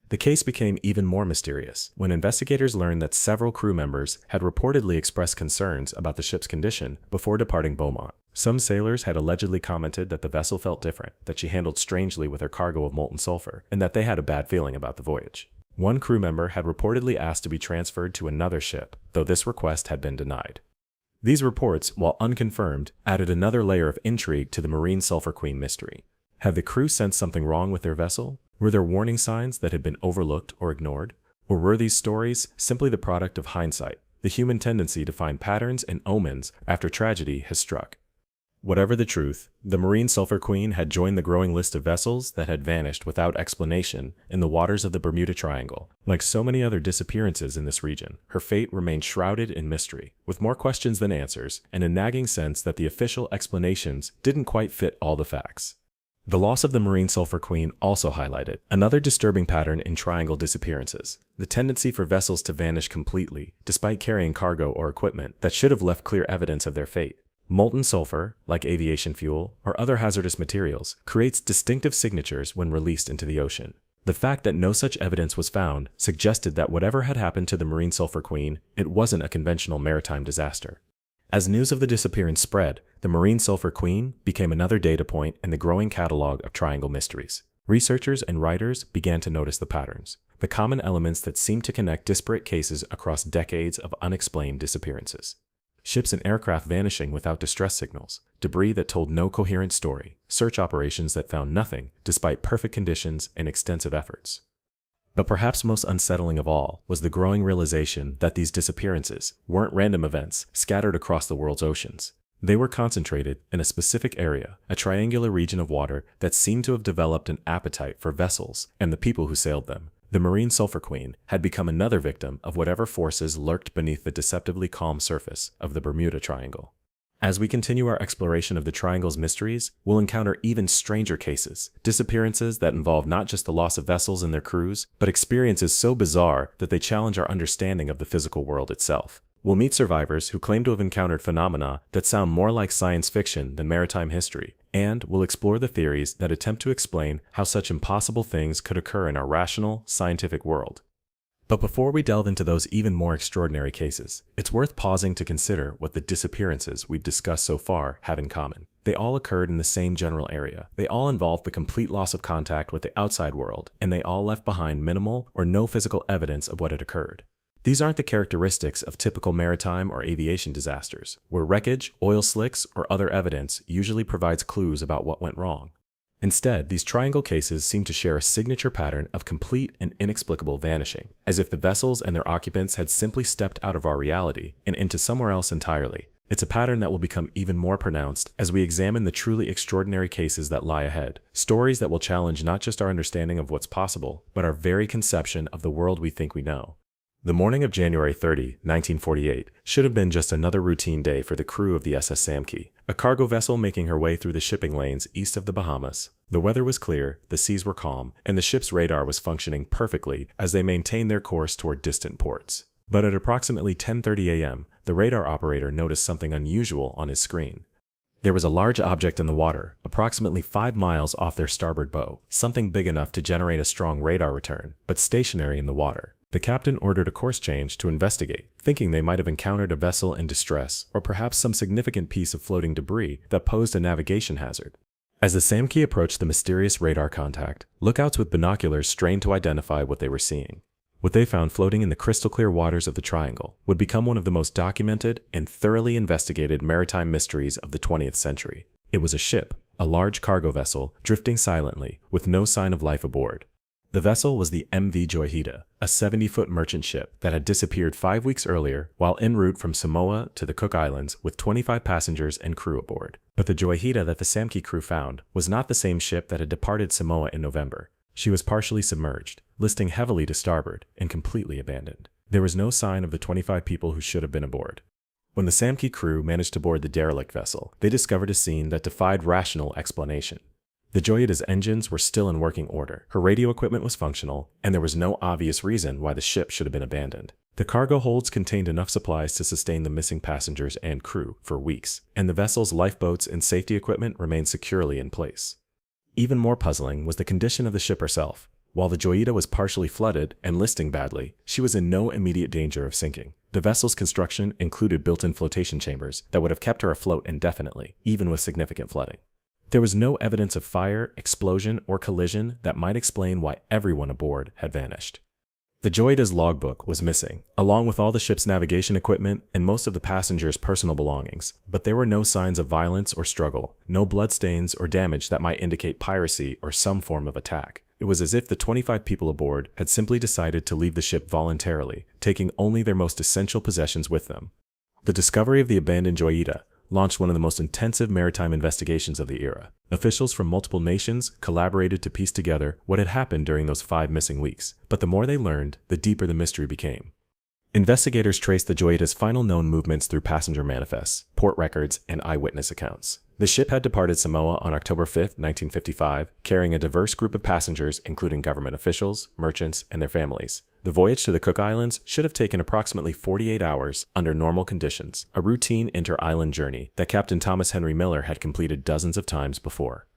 The case became even more mysterious when investigators learned that several crew members had reportedly expressed concerns about the ship's condition before departing Beaumont. Some sailors had allegedly commented that the vessel felt different, that she handled strangely with her cargo of molten sulfur, and that they had a bad feeling about the voyage. One crew member had reportedly asked to be transferred to another ship, though this request had been denied. These reports, while unconfirmed, added another layer of intrigue to the Marine Sulphur Queen mystery. Had the crew sensed something wrong with their vessel? Were there warning signs that had been overlooked or ignored? Or were these stories simply the product of hindsight, the human tendency to find patterns and omens after tragedy has struck? Whatever the truth, the Marine Sulphur Queen had joined the growing list of vessels that had vanished without explanation in the waters of the Bermuda Triangle. Like so many other disappearances in this region, her fate remained shrouded in mystery, with more questions than answers, and a nagging sense that the official explanations didn't quite fit all the facts. The loss of the Marine Sulphur Queen also highlighted another disturbing pattern in triangle disappearances: the tendency for vessels to vanish completely, despite carrying cargo or equipment that should have left clear evidence of their fate. Molten sulfur, like aviation fuel or other hazardous materials, creates distinctive signatures when released into the ocean. The fact that no such evidence was found suggested that whatever had happened to the Marine Sulphur Queen, it wasn't a conventional maritime disaster. As news of the disappearance spread, the Marine Sulphur Queen became another data point in the growing catalog of triangle mysteries. Researchers and writers began to notice the patterns, the common elements that seemed to connect disparate cases across decades of unexplained disappearances. Ships and aircraft vanishing without distress signals, debris that told no coherent story, search operations that found nothing despite perfect conditions and extensive efforts. But perhaps most unsettling of all was the growing realization that these disappearances weren't random events scattered across the world's oceans. They were concentrated in a specific area, a triangular region of water that seemed to have developed an appetite for vessels and the people who sailed them. The Marine Sulphur Queen had become another victim of whatever forces lurked beneath the deceptively calm surface of the Bermuda Triangle. As we continue our exploration of the Triangle's mysteries, we'll encounter even stranger cases, disappearances that involve not just the loss of vessels and their crews, but experiences so bizarre that they challenge our understanding of the physical world itself. We'll meet survivors who claim to have encountered phenomena that sound more like science fiction than maritime history, and we'll explore the theories that attempt to explain how such impossible things could occur in our rational, scientific world. But before we delve into those even more extraordinary cases, it's worth pausing to consider what the disappearances we've discussed so far have in common. They all occurred in the same general area. They all involved the complete loss of contact with the outside world, and they all left behind minimal or no physical evidence of what had occurred. These aren't the characteristics of typical maritime or aviation disasters, where wreckage, oil slicks, or other evidence usually provides clues about what went wrong. Instead, these triangle cases seem to share a signature pattern of complete and inexplicable vanishing, as if the vessels and their occupants had simply stepped out of our reality and into somewhere else entirely. It's a pattern that will become even more pronounced as we examine the truly extraordinary cases that lie ahead, stories that will challenge not just our understanding of what's possible, but our very conception of the world we think we know. The morning of January 30, 1948, should have been just another routine day for the crew of the SS Samke, a cargo vessel making her way through the shipping lanes east of the Bahamas. The weather was clear, the seas were calm, and the ship's radar was functioning perfectly as they maintained their course toward distant ports. But at approximately 10:30 a.m., the radar operator noticed something unusual on his screen. There was a large object in the water, approximately 5 miles off their starboard bow, something big enough to generate a strong radar return, but stationary in the water. The captain ordered a course change to investigate, thinking they might have encountered a vessel in distress, or perhaps some significant piece of floating debris that posed a navigation hazard. As the Samke approached the mysterious radar contact, lookouts with binoculars strained to identify what they were seeing. What they found floating in the crystal-clear waters of the Triangle would become one of the most documented and thoroughly investigated maritime mysteries of the 20th century. It was a ship, a large cargo vessel, drifting silently, with no sign of life aboard. The vessel was the MV Joyita, a 70-foot merchant ship that had disappeared 5 weeks earlier while en route from Samoa to the Cook Islands with 25 passengers and crew aboard. But the Joyita that the Samke crew found was not the same ship that had departed Samoa in November. She was partially submerged, listing heavily to starboard, and completely abandoned. There was no sign of the 25 people who should have been aboard. When the Samke crew managed to board the derelict vessel, they discovered a scene that defied rational explanation. The Joyita's engines were still in working order, her radio equipment was functional, and there was no obvious reason why the ship should have been abandoned. The cargo holds contained enough supplies to sustain the missing passengers and crew for weeks, and the vessel's lifeboats and safety equipment remained securely in place. Even more puzzling was the condition of the ship herself. While the Joyita was partially flooded and listing badly, she was in no immediate danger of sinking. The vessel's construction included built-in flotation chambers that would have kept her afloat indefinitely, even with significant flooding. There was no evidence of fire, explosion, or collision that might explain why everyone aboard had vanished. The Joyita's logbook was missing, along with all the ship's navigation equipment and most of the passengers' personal belongings, but there were no signs of violence or struggle, no bloodstains or damage that might indicate piracy or some form of attack. It was as if the 25 people aboard had simply decided to leave the ship voluntarily, taking only their most essential possessions with them. The discovery of the abandoned Joyita launched one of the most intensive maritime investigations of the era. Officials from multiple nations collaborated to piece together what had happened during those 5 missing weeks, but the more they learned, the deeper the mystery became. Investigators traced the Joyita's final known movements through passenger manifests, port records, and eyewitness accounts. The ship had departed Samoa on October 5, 1955, carrying a diverse group of passengers including government officials, merchants, and their families. The voyage to the Cook Islands should have taken approximately 48 hours under normal conditions, a routine inter-island journey that Captain Thomas Henry Miller had completed dozens of times before.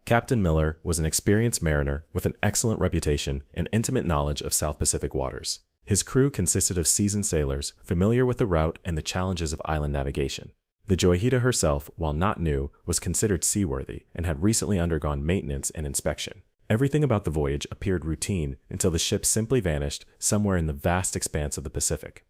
Captain Miller was an experienced mariner with an excellent reputation and intimate knowledge of South Pacific waters. His crew consisted of seasoned sailors familiar with the route and the challenges of island navigation. The Joyita herself, while not new, was considered seaworthy and had recently undergone maintenance and inspection. Everything about the voyage appeared routine until the ship simply vanished somewhere in the vast expanse of the Pacific.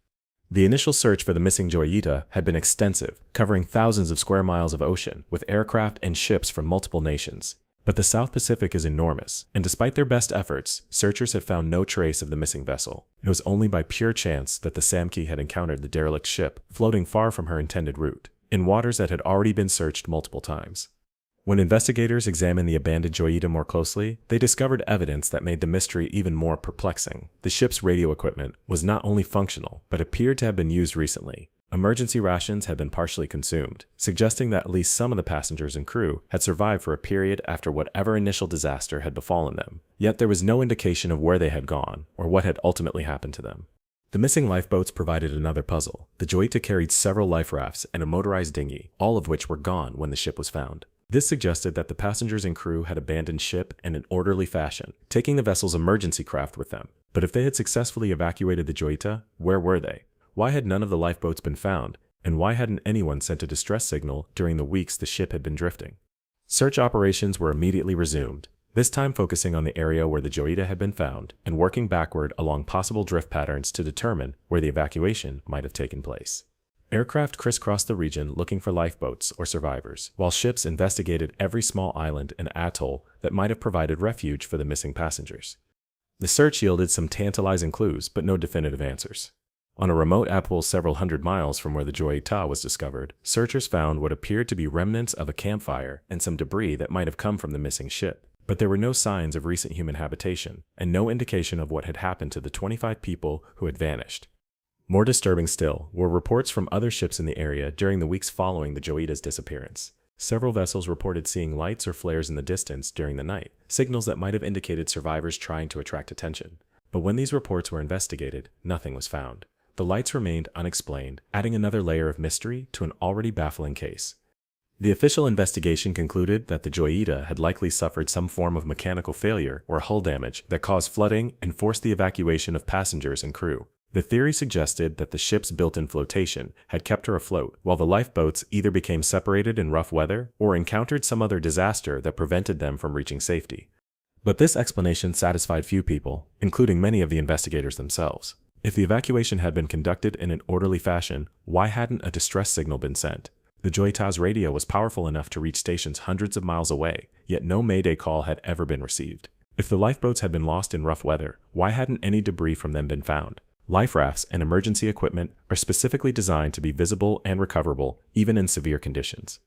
The initial search for the missing Joyita had been extensive, covering thousands of square miles of ocean, with aircraft and ships from multiple nations. But the South Pacific is enormous, and despite their best efforts, searchers had found no trace of the missing vessel. It was only by pure chance that the Samke had encountered the derelict ship, floating far from her intended route, in waters that had already been searched multiple times. When investigators examined the abandoned Joyita more closely, they discovered evidence that made the mystery even more perplexing. The ship's radio equipment was not only functional, but appeared to have been used recently. Emergency rations had been partially consumed, suggesting that at least some of the passengers and crew had survived for a period after whatever initial disaster had befallen them. Yet there was no indication of where they had gone, or what had ultimately happened to them. The missing lifeboats provided another puzzle. The Joyita carried several life rafts and a motorized dinghy, all of which were gone when the ship was found. This suggested that the passengers and crew had abandoned ship in an orderly fashion, taking the vessel's emergency craft with them. But if they had successfully evacuated the Joyita, where were they? Why had none of the lifeboats been found, and why hadn't anyone sent a distress signal during the weeks the ship had been drifting? Search operations were immediately resumed, this time focusing on the area where the Joyita had been found and working backward along possible drift patterns to determine where the evacuation might have taken place. Aircraft crisscrossed the region looking for lifeboats or survivors, while ships investigated every small island and atoll that might have provided refuge for the missing passengers. The search yielded some tantalizing clues, but no definitive answers. On a remote atoll several hundred miles from where the Joyita was discovered, searchers found what appeared to be remnants of a campfire and some debris that might have come from the missing ship. But there were no signs of recent human habitation, and no indication of what had happened to the 25 people who had vanished. More disturbing still were reports from other ships in the area during the weeks following the Joyita's disappearance. Several vessels reported seeing lights or flares in the distance during the night, signals that might have indicated survivors trying to attract attention. But when these reports were investigated, nothing was found. The lights remained unexplained, adding another layer of mystery to an already baffling case. The official investigation concluded that the Joyita had likely suffered some form of mechanical failure or hull damage that caused flooding and forced the evacuation of passengers and crew. The theory suggested that the ship's built-in flotation had kept her afloat, while the lifeboats either became separated in rough weather or encountered some other disaster that prevented them from reaching safety. But this explanation satisfied few people, including many of the investigators themselves. If the evacuation had been conducted in an orderly fashion, why hadn't a distress signal been sent? The Joyita's radio was powerful enough to reach stations hundreds of miles away, yet no mayday call had ever been received. If the lifeboats had been lost in rough weather, why hadn't any debris from them been found? Life rafts and emergency equipment are specifically designed to be visible and recoverable, even in severe conditions.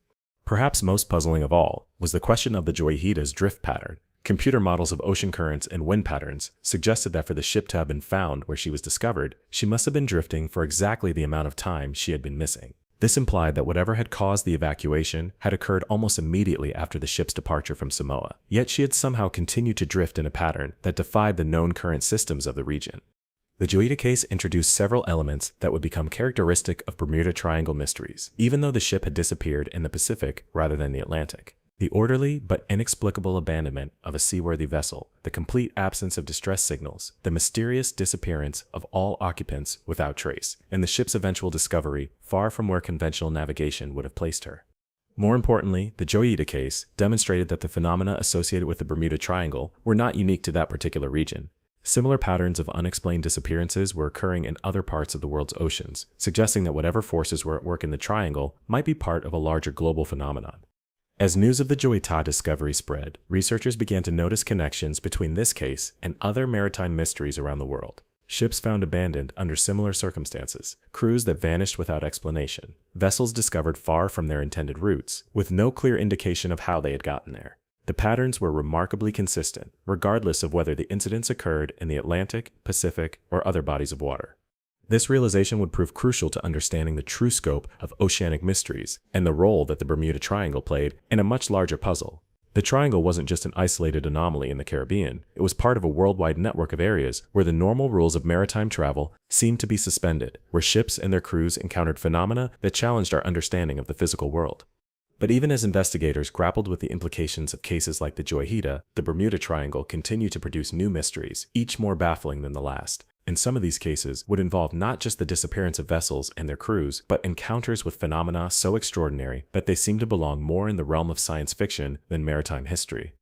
Perhaps most puzzling of all was the question of the Joyita's drift pattern. Computer models of ocean currents and wind patterns suggested that for the ship to have been found where she was discovered, she must have been drifting for exactly the amount of time she had been missing. This implied that whatever had caused the evacuation had occurred almost immediately after the ship's departure from Samoa, yet she had somehow continued to drift in a pattern that defied the known current systems of the region. The Joyita case introduced several elements that would become characteristic of Bermuda Triangle mysteries, even though the ship had disappeared in the Pacific rather than the Atlantic. The orderly but inexplicable abandonment of a seaworthy vessel, the complete absence of distress signals, the mysterious disappearance of all occupants without trace, and the ship's eventual discovery far from where conventional navigation would have placed her. More importantly, the Joyita case demonstrated that the phenomena associated with the Bermuda Triangle were not unique to that particular region. Similar patterns of unexplained disappearances were occurring in other parts of the world's oceans, suggesting that whatever forces were at work in the triangle might be part of a larger global phenomenon. As news of the Joyita discovery spread, researchers began to notice connections between this case and other maritime mysteries around the world. Ships found abandoned under similar circumstances, crews that vanished without explanation, vessels discovered far from their intended routes, with no clear indication of how they had gotten there. The patterns were remarkably consistent, regardless of whether the incidents occurred in the Atlantic, Pacific, or other bodies of water. This realization would prove crucial to understanding the true scope of oceanic mysteries and the role that the Bermuda Triangle played in a much larger puzzle. The triangle wasn't just an isolated anomaly in the Caribbean, it was part of a worldwide network of areas where the normal rules of maritime travel seemed to be suspended, where ships and their crews encountered phenomena that challenged our understanding of the physical world. But even as investigators grappled with the implications of cases like the Joyita, the Bermuda Triangle continued to produce new mysteries, each more baffling than the last. And some of these cases would involve not just the disappearance of vessels and their crews, but encounters with phenomena so extraordinary that they seemed to belong more in the realm of science fiction than maritime history.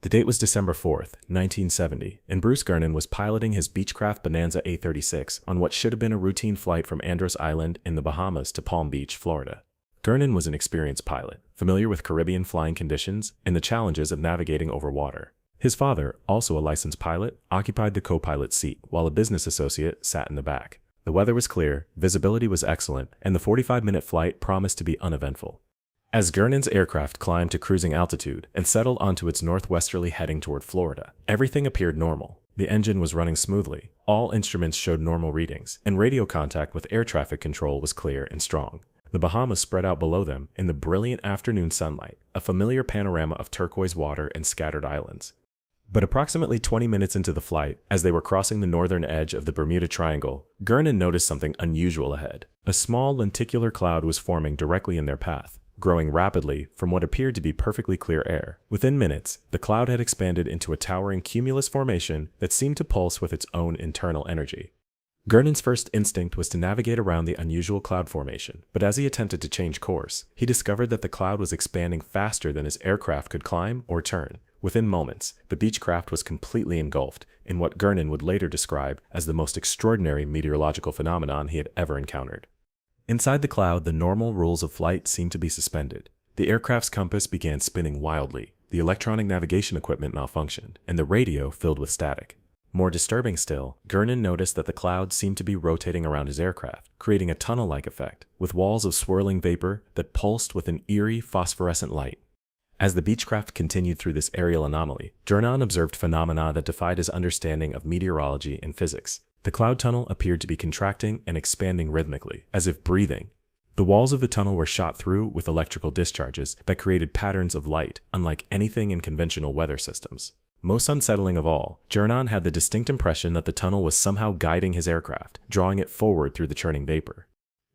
The date was December 4th, 1970, and Bruce Gernon was piloting his Beechcraft Bonanza A36 on what should have been a routine flight from Andros Island in the Bahamas to Palm Beach, Florida. Gernon was an experienced pilot, familiar with Caribbean flying conditions and the challenges of navigating over water. His father, also a licensed pilot, occupied the co-pilot seat, while a business associate sat in the back. The weather was clear, visibility was excellent, and the 45-minute flight promised to be uneventful. As Gernon's aircraft climbed to cruising altitude and settled onto its northwesterly heading toward Florida, everything appeared normal. The engine was running smoothly, all instruments showed normal readings, and radio contact with air traffic control was clear and strong. The Bahamas spread out below them in the brilliant afternoon sunlight, a familiar panorama of turquoise water and scattered islands. But approximately 20 minutes into the flight, as they were crossing the northern edge of the Bermuda Triangle, Gernon noticed something unusual ahead. A small lenticular cloud was forming directly in their path, growing rapidly from what appeared to be perfectly clear air. Within minutes, the cloud had expanded into a towering cumulus formation that seemed to pulse with its own internal energy. Gernon's first instinct was to navigate around the unusual cloud formation, but as he attempted to change course, he discovered that the cloud was expanding faster than his aircraft could climb or turn. Within moments, the Beechcraft was completely engulfed in what Gernon would later describe as the most extraordinary meteorological phenomenon he had ever encountered. Inside the cloud, the normal rules of flight seemed to be suspended. The aircraft's compass began spinning wildly, the electronic navigation equipment malfunctioned, and the radio filled with static. More disturbing still, Gernon noticed that the clouds seemed to be rotating around his aircraft, creating a tunnel-like effect, with walls of swirling vapor that pulsed with an eerie phosphorescent light. As the Beechcraft continued through this aerial anomaly, Gernon observed phenomena that defied his understanding of meteorology and physics. The cloud tunnel appeared to be contracting and expanding rhythmically, as if breathing. The walls of the tunnel were shot through with electrical discharges that created patterns of light, unlike anything in conventional weather systems. Most unsettling of all, Gernon had the distinct impression that the tunnel was somehow guiding his aircraft, drawing it forward through the churning vapor.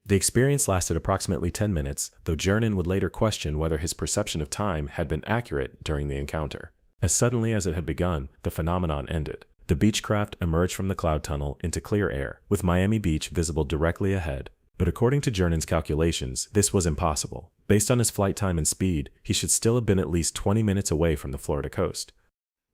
The experience lasted approximately 10 minutes, though Gernon would later question whether his perception of time had been accurate during the encounter. As suddenly as it had begun, the phenomenon ended. The Beechcraft emerged from the cloud tunnel into clear air, with Miami Beach visible directly ahead. But according to Gernon's calculations, this was impossible. Based on his flight time and speed, he should still have been at least 20 minutes away from the Florida coast.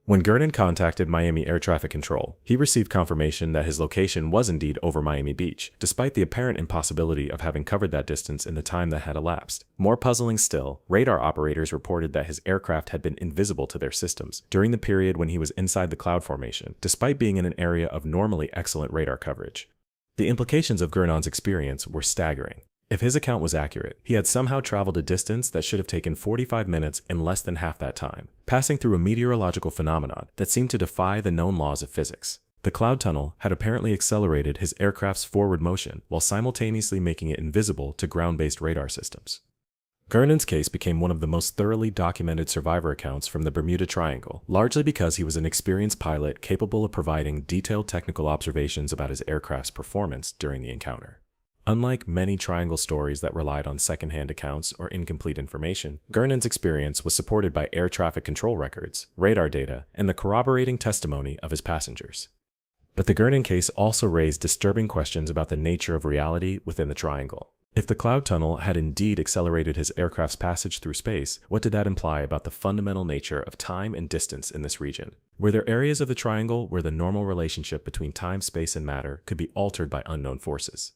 When Gernon contacted Miami Air Traffic Control, he received confirmation that his location was indeed over Miami Beach, despite the apparent impossibility of having covered that distance in the time that had elapsed. More puzzling still, radar operators reported that his aircraft had been invisible to their systems during the period when he was inside the cloud formation, despite being in an area of normally excellent radar coverage. The implications of Gernon's experience were staggering. If his account was accurate, he had somehow traveled a distance that should have taken 45 minutes in less than half that time, passing through a meteorological phenomenon that seemed to defy the known laws of physics. The cloud tunnel had apparently accelerated his aircraft's forward motion while simultaneously making it invisible to ground-based radar systems. Gernon's case became one of the most thoroughly documented survivor accounts from the Bermuda Triangle, largely because he was an experienced pilot capable of providing detailed technical observations about his aircraft's performance during the encounter. Unlike many Triangle stories that relied on secondhand accounts or incomplete information, Gernon's experience was supported by air traffic control records, radar data, and the corroborating testimony of his passengers. But the Gernon case also raised disturbing questions about the nature of reality within the Triangle. If the cloud tunnel had indeed accelerated his aircraft's passage through space, what did that imply about the fundamental nature of time and distance in this region? Were there areas of the Triangle where the normal relationship between time, space, and matter could be altered by unknown forces?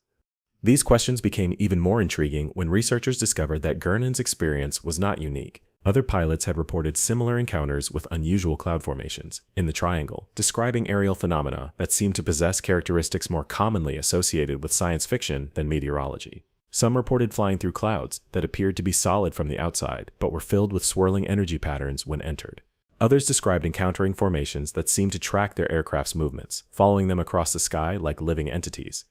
These questions became even more intriguing when researchers discovered that Gernon's experience was not unique. Other pilots had reported similar encounters with unusual cloud formations in the Triangle, describing aerial phenomena that seemed to possess characteristics more commonly associated with science fiction than meteorology. Some reported flying through clouds that appeared to be solid from the outside, but were filled with swirling energy patterns when entered. Others described encountering formations that seemed to track their aircraft's movements, following them across the sky like living entities.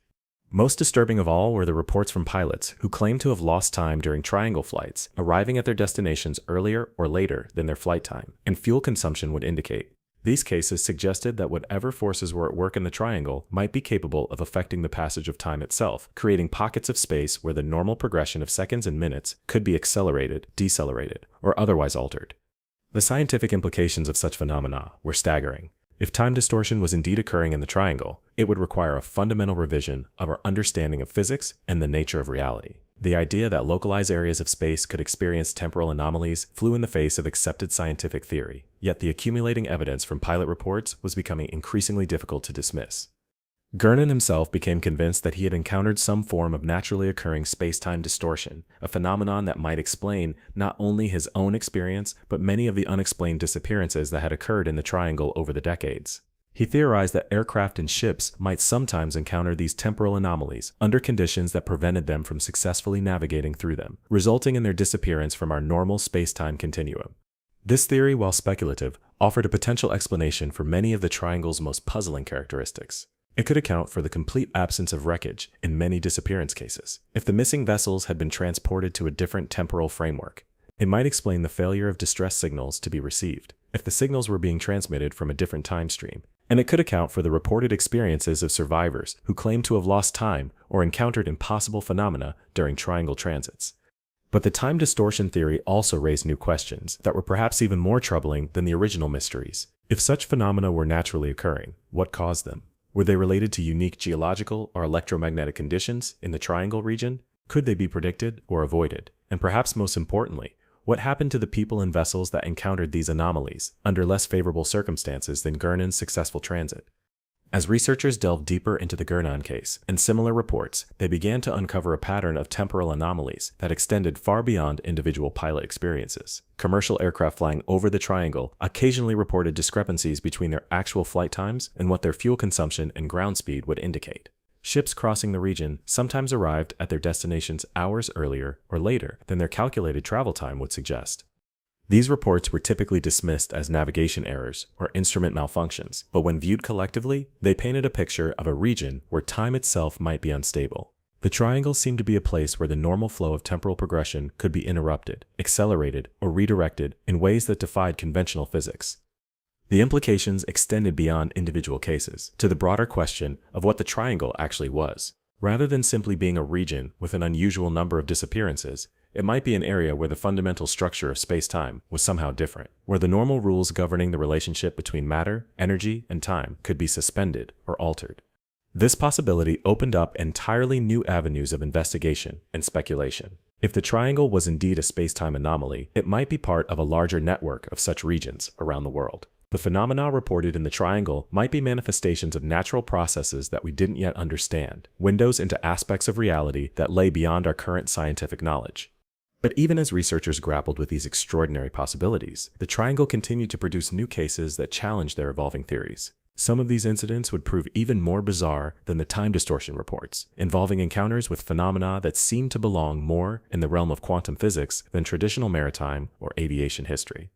Most disturbing of all were the reports from pilots who claimed to have lost time during Triangle flights, arriving at their destinations earlier or later than their flight time, and fuel consumption would indicate. These cases suggested that whatever forces were at work in the Triangle might be capable of affecting the passage of time itself, creating pockets of space where the normal progression of seconds and minutes could be accelerated, decelerated, or otherwise altered. The scientific implications of such phenomena were staggering. If time distortion was indeed occurring in the Triangle, it would require a fundamental revision of our understanding of physics and the nature of reality. The idea that localized areas of space could experience temporal anomalies flew in the face of accepted scientific theory, yet the accumulating evidence from pilot reports was becoming increasingly difficult to dismiss. Gernon himself became convinced that he had encountered some form of naturally occurring space-time distortion, a phenomenon that might explain not only his own experience, but many of the unexplained disappearances that had occurred in the Triangle over the decades. He theorized that aircraft and ships might sometimes encounter these temporal anomalies under conditions that prevented them from successfully navigating through them, resulting in their disappearance from our normal space-time continuum. This theory, while speculative, offered a potential explanation for many of the Triangle's most puzzling characteristics. It could account for the complete absence of wreckage in many disappearance cases. If the missing vessels had been transported to a different temporal framework, it might explain the failure of distress signals to be received, if the signals were being transmitted from a different time stream. And it could account for the reported experiences of survivors who claimed to have lost time or encountered impossible phenomena during Triangle transits. But the time distortion theory also raised new questions that were perhaps even more troubling than the original mysteries. If such phenomena were naturally occurring, what caused them? Were they related to unique geological or electromagnetic conditions in the Triangle region? Could they be predicted or avoided? And perhaps most importantly, what happened to the people and vessels that encountered these anomalies under less favorable circumstances than Gernon's successful transit? As researchers delved deeper into the Gurnan case and similar reports, they began to uncover a pattern of temporal anomalies that extended far beyond individual pilot experiences. Commercial aircraft flying over the triangle occasionally reported discrepancies between their actual flight times and what their fuel consumption and ground speed would indicate. Ships crossing the region sometimes arrived at their destinations hours earlier or later than their calculated travel time would suggest. These reports were typically dismissed as navigation errors or instrument malfunctions, but when viewed collectively, they painted a picture of a region where time itself might be unstable. The triangle seemed to be a place where the normal flow of temporal progression could be interrupted, accelerated, or redirected in ways that defied conventional physics. The implications extended beyond individual cases to the broader question of what the triangle actually was. Rather than simply being a region with an unusual number of disappearances, it might be an area where the fundamental structure of space-time was somehow different, where the normal rules governing the relationship between matter, energy, and time could be suspended or altered. This possibility opened up entirely new avenues of investigation and speculation. If the triangle was indeed a space-time anomaly, it might be part of a larger network of such regions around the world. The phenomena reported in the triangle might be manifestations of natural processes that we didn't yet understand, windows into aspects of reality that lay beyond our current scientific knowledge. But even as researchers grappled with these extraordinary possibilities, the triangle continued to produce new cases that challenged their evolving theories. Some of these incidents would prove even more bizarre than the time distortion reports, involving encounters with phenomena that seemed to belong more in the realm of quantum physics than traditional maritime or aviation history.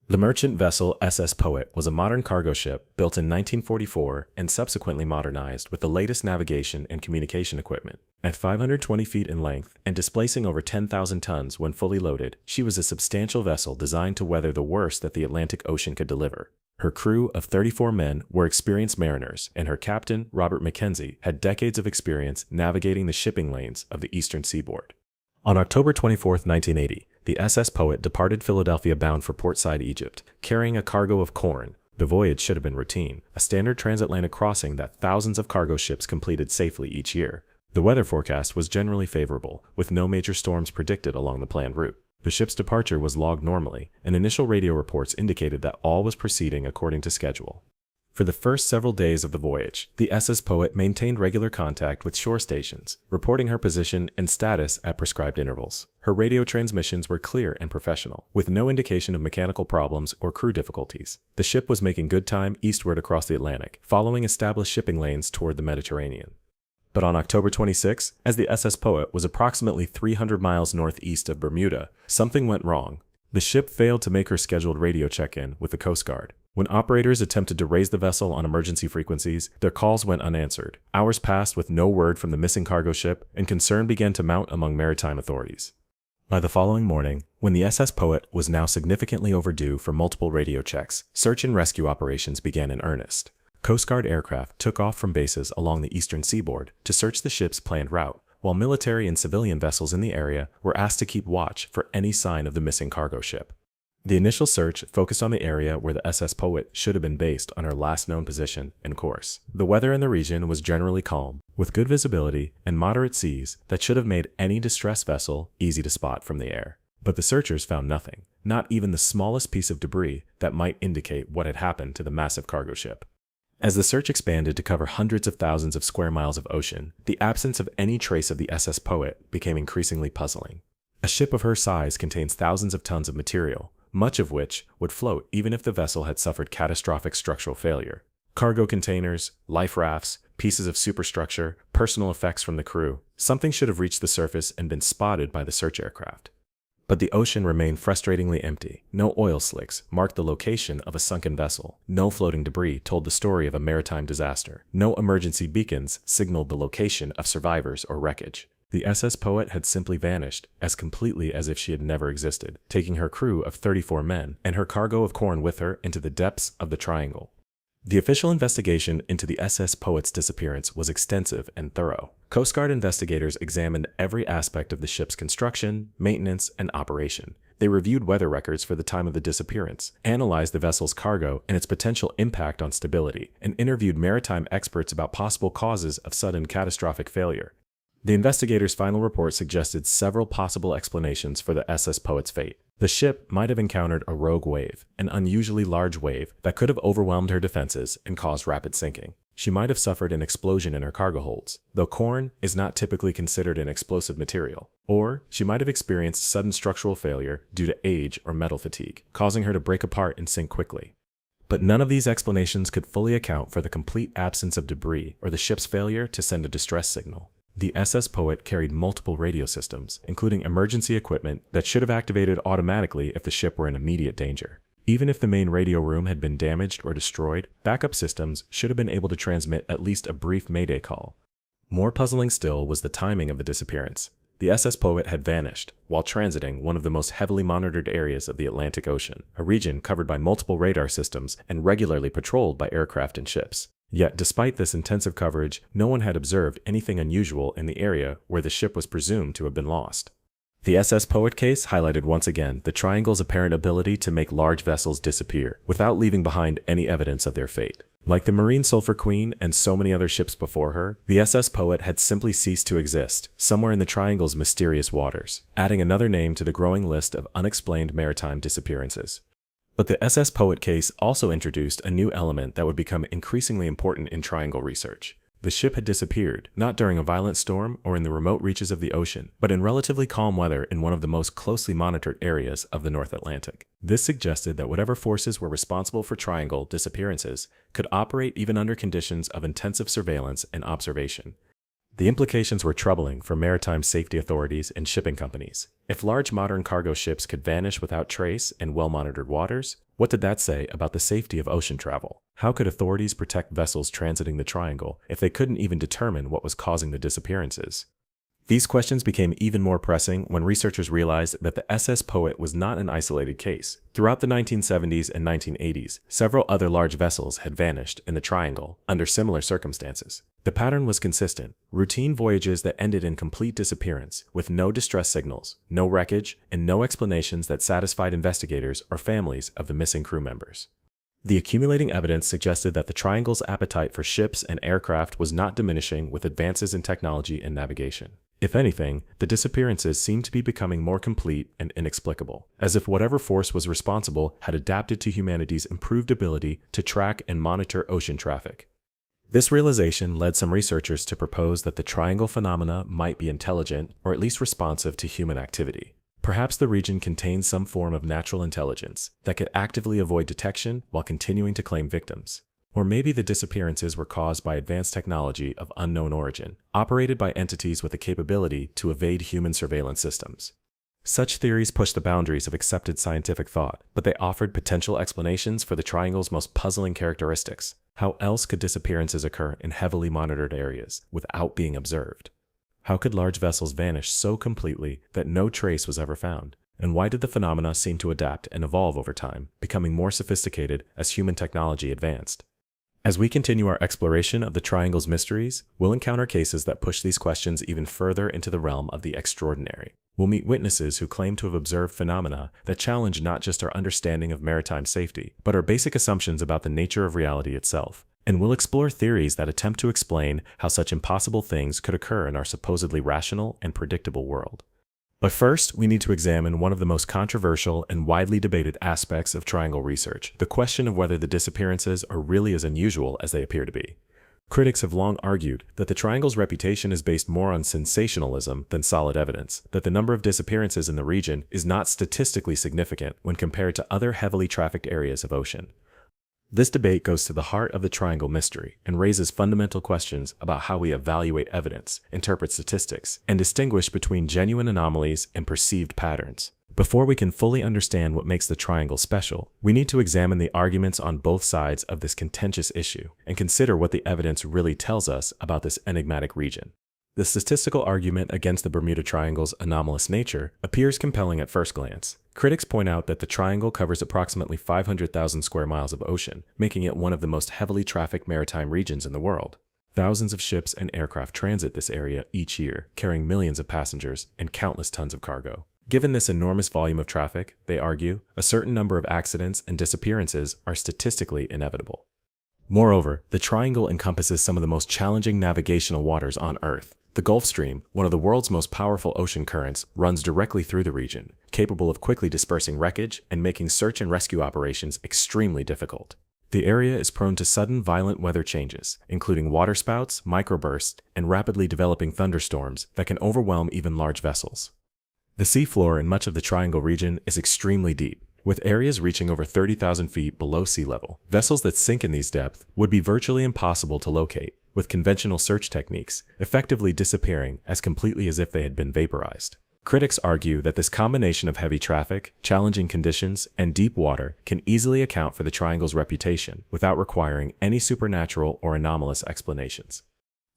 The merchant vessel SS Poet was a modern cargo ship built in 1944 and subsequently modernized with the latest navigation and communication equipment. At 520 feet in length and displacing over 10,000 tons when fully loaded, she was a substantial vessel designed to weather the worst that the Atlantic Ocean could deliver. Her crew of 34 men were experienced mariners, and her captain, Robert Mackenzie, had decades of experience navigating the shipping lanes of the eastern seaboard. On October 24, 1980, the SS Poet departed Philadelphia bound for Port Said, Egypt, carrying a cargo of corn. The voyage should have been routine, a standard transatlantic crossing that thousands of cargo ships completed safely each year. The weather forecast was generally favorable, with no major storms predicted along the planned route. The ship's departure was logged normally, and initial radio reports indicated that all was proceeding according to schedule. For the first several days of the voyage, the SS Poet maintained regular contact with shore stations, reporting her position and status at prescribed intervals. Her radio transmissions were clear and professional, with no indication of mechanical problems or crew difficulties. The ship was making good time eastward across the Atlantic, following established shipping lanes toward the Mediterranean. But on October 26, as the SS Poet was approximately 300 miles northeast of Bermuda, something went wrong. The ship failed to make her scheduled radio check-in with the Coast Guard. When operators attempted to raise the vessel on emergency frequencies, their calls went unanswered. Hours passed with no word from the missing cargo ship, and concern began to mount among maritime authorities. By the following morning, when the SS Poet was now significantly overdue for multiple radio checks, search and rescue operations began in earnest. Coast Guard aircraft took off from bases along the eastern seaboard to search the ship's planned route, while military and civilian vessels in the area were asked to keep watch for any sign of the missing cargo ship. The initial search focused on the area where the SS Poet should have been based on her last known position and course. The weather in the region was generally calm, with good visibility and moderate seas that should have made any distressed vessel easy to spot from the air. But the searchers found nothing, not even the smallest piece of debris that might indicate what had happened to the massive cargo ship. As the search expanded to cover hundreds of thousands of square miles of ocean, the absence of any trace of the SS Poet became increasingly puzzling. A ship of her size contains thousands of tons of material, much of which would float even if the vessel had suffered catastrophic structural failure. Cargo containers, life rafts, pieces of superstructure, personal effects from the crew. Something should have reached the surface and been spotted by the search aircraft. But the ocean remained frustratingly empty. No oil slicks marked the location of a sunken vessel. No floating debris told the story of a maritime disaster. No emergency beacons signaled the location of survivors or wreckage. The SS Poet had simply vanished, as completely as if she had never existed, taking her crew of 34 men and her cargo of corn with her into the depths of the triangle. The official investigation into the SS Poet's disappearance was extensive and thorough. Coast Guard investigators examined every aspect of the ship's construction, maintenance, and operation. They reviewed weather records for the time of the disappearance, analyzed the vessel's cargo and its potential impact on stability, and interviewed maritime experts about possible causes of sudden catastrophic failure. The investigators' final report suggested several possible explanations for the SS Poet's fate. The ship might have encountered a rogue wave, an unusually large wave that could have overwhelmed her defenses and caused rapid sinking. She might have suffered an explosion in her cargo holds, though corn is not typically considered an explosive material. Or she might have experienced sudden structural failure due to age or metal fatigue, causing her to break apart and sink quickly. But none of these explanations could fully account for the complete absence of debris or the ship's failure to send a distress signal. The SS Poet carried multiple radio systems, including emergency equipment that should have activated automatically if the ship were in immediate danger. Even if the main radio room had been damaged or destroyed, backup systems should have been able to transmit at least a brief mayday call. More puzzling still was the timing of the disappearance. The SS Poet had vanished while transiting one of the most heavily monitored areas of the Atlantic Ocean, a region covered by multiple radar systems and regularly patrolled by aircraft and ships. Yet, despite this intensive coverage, no one had observed anything unusual in the area where the ship was presumed to have been lost. The SS Poet case highlighted once again the Triangle's apparent ability to make large vessels disappear without leaving behind any evidence of their fate. Like the Marine Sulphur Queen and so many other ships before her, the SS Poet had simply ceased to exist somewhere in the Triangle's mysterious waters, adding another name to the growing list of unexplained maritime disappearances. But the SS Poet case also introduced a new element that would become increasingly important in Triangle research. The ship had disappeared, not during a violent storm or in the remote reaches of the ocean, but in relatively calm weather in one of the most closely monitored areas of the North Atlantic. This suggested that whatever forces were responsible for Triangle disappearances could operate even under conditions of intensive surveillance and observation. The implications were troubling for maritime safety authorities and shipping companies. If large modern cargo ships could vanish without trace in well-monitored waters, what did that say about the safety of ocean travel? How could authorities protect vessels transiting the Triangle if they couldn't even determine what was causing the disappearances? These questions became even more pressing when researchers realized that the SS Poet was not an isolated case. Throughout the 1970s and 1980s, several other large vessels had vanished in the Triangle under similar circumstances. The pattern was consistent: routine voyages that ended in complete disappearance, with no distress signals, no wreckage, and no explanations that satisfied investigators or families of the missing crew members. The accumulating evidence suggested that the Triangle's appetite for ships and aircraft was not diminishing with advances in technology and navigation. If anything, the disappearances seemed to be becoming more complete and inexplicable, as if whatever force was responsible had adapted to humanity's improved ability to track and monitor ocean traffic. This realization led some researchers to propose that the Triangle phenomena might be intelligent or at least responsive to human activity. Perhaps the region contained some form of natural intelligence that could actively avoid detection while continuing to claim victims. Or maybe the disappearances were caused by advanced technology of unknown origin, operated by entities with the capability to evade human surveillance systems. Such theories pushed the boundaries of accepted scientific thought, but they offered potential explanations for the Triangle's most puzzling characteristics. How else could disappearances occur in heavily monitored areas without being observed? How could large vessels vanish so completely that no trace was ever found? And why did the phenomena seem to adapt and evolve over time, becoming more sophisticated as human technology advanced? As we continue our exploration of the Triangle's mysteries, we'll encounter cases that push these questions even further into the realm of the extraordinary. We'll meet witnesses who claim to have observed phenomena that challenge not just our understanding of maritime safety, but our basic assumptions about the nature of reality itself. And we'll explore theories that attempt to explain how such impossible things could occur in our supposedly rational and predictable world. But first, we need to examine one of the most controversial and widely debated aspects of Triangle research: the question of whether the disappearances are really as unusual as they appear to be. Critics have long argued that the Triangle's reputation is based more on sensationalism than solid evidence, that the number of disappearances in the region is not statistically significant when compared to other heavily trafficked areas of ocean. This debate goes to the heart of the Triangle mystery and raises fundamental questions about how we evaluate evidence, interpret statistics, and distinguish between genuine anomalies and perceived patterns. Before we can fully understand what makes the Triangle special, we need to examine the arguments on both sides of this contentious issue and consider what the evidence really tells us about this enigmatic region. The statistical argument against the Bermuda Triangle's anomalous nature appears compelling at first glance. Critics point out that the Triangle covers approximately 500,000 square miles of ocean, making it one of the most heavily trafficked maritime regions in the world. Thousands of ships and aircraft transit this area each year, carrying millions of passengers and countless tons of cargo. Given this enormous volume of traffic, they argue, a certain number of accidents and disappearances are statistically inevitable. Moreover, the Triangle encompasses some of the most challenging navigational waters on Earth. The Gulf Stream, one of the world's most powerful ocean currents, runs directly through the region, capable of quickly dispersing wreckage and making search and rescue operations extremely difficult. The area is prone to sudden violent weather changes, including waterspouts, microbursts, and rapidly developing thunderstorms that can overwhelm even large vessels. The seafloor in much of the Triangle region is extremely deep, with areas reaching over 30,000 feet below sea level. Vessels that sink in these depths would be virtually impossible to locate, with conventional search techniques effectively disappearing as completely as if they had been vaporized. Critics argue that this combination of heavy traffic, challenging conditions, and deep water can easily account for the Triangle's reputation without requiring any supernatural or anomalous explanations.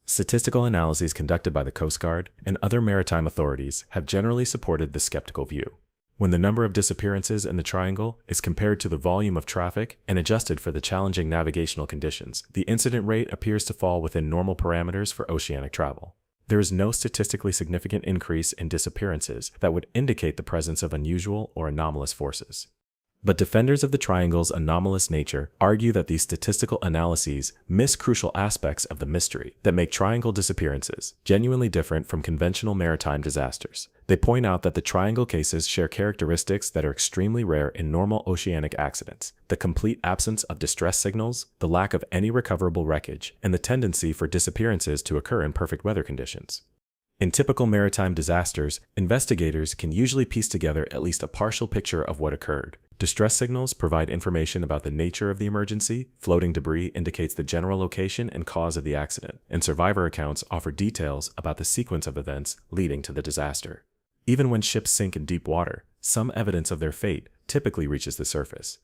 Statistical analyses conducted by the Coast Guard and other maritime authorities have generally supported this skeptical view. When the number of disappearances in the Triangle is compared to the volume of traffic and adjusted for the challenging navigational conditions, the incident rate appears to fall within normal parameters for oceanic travel. There is no statistically significant increase in disappearances that would indicate the presence of unusual or anomalous forces. But defenders of the Triangle's anomalous nature argue that these statistical analyses miss crucial aspects of the mystery that make Triangle disappearances genuinely different from conventional maritime disasters. They point out that the Triangle cases share characteristics that are extremely rare in normal oceanic accidents: the complete absence of distress signals, the lack of any recoverable wreckage, and the tendency for disappearances to occur in perfect weather conditions. In typical maritime disasters, investigators can usually piece together at least a partial picture of what occurred. Distress signals provide information about the nature of the emergency, floating debris indicates the general location and cause of the accident, and survivor accounts offer details about the sequence of events leading to the disaster. Even when ships sink in deep water, some evidence of their fate typically reaches the surface.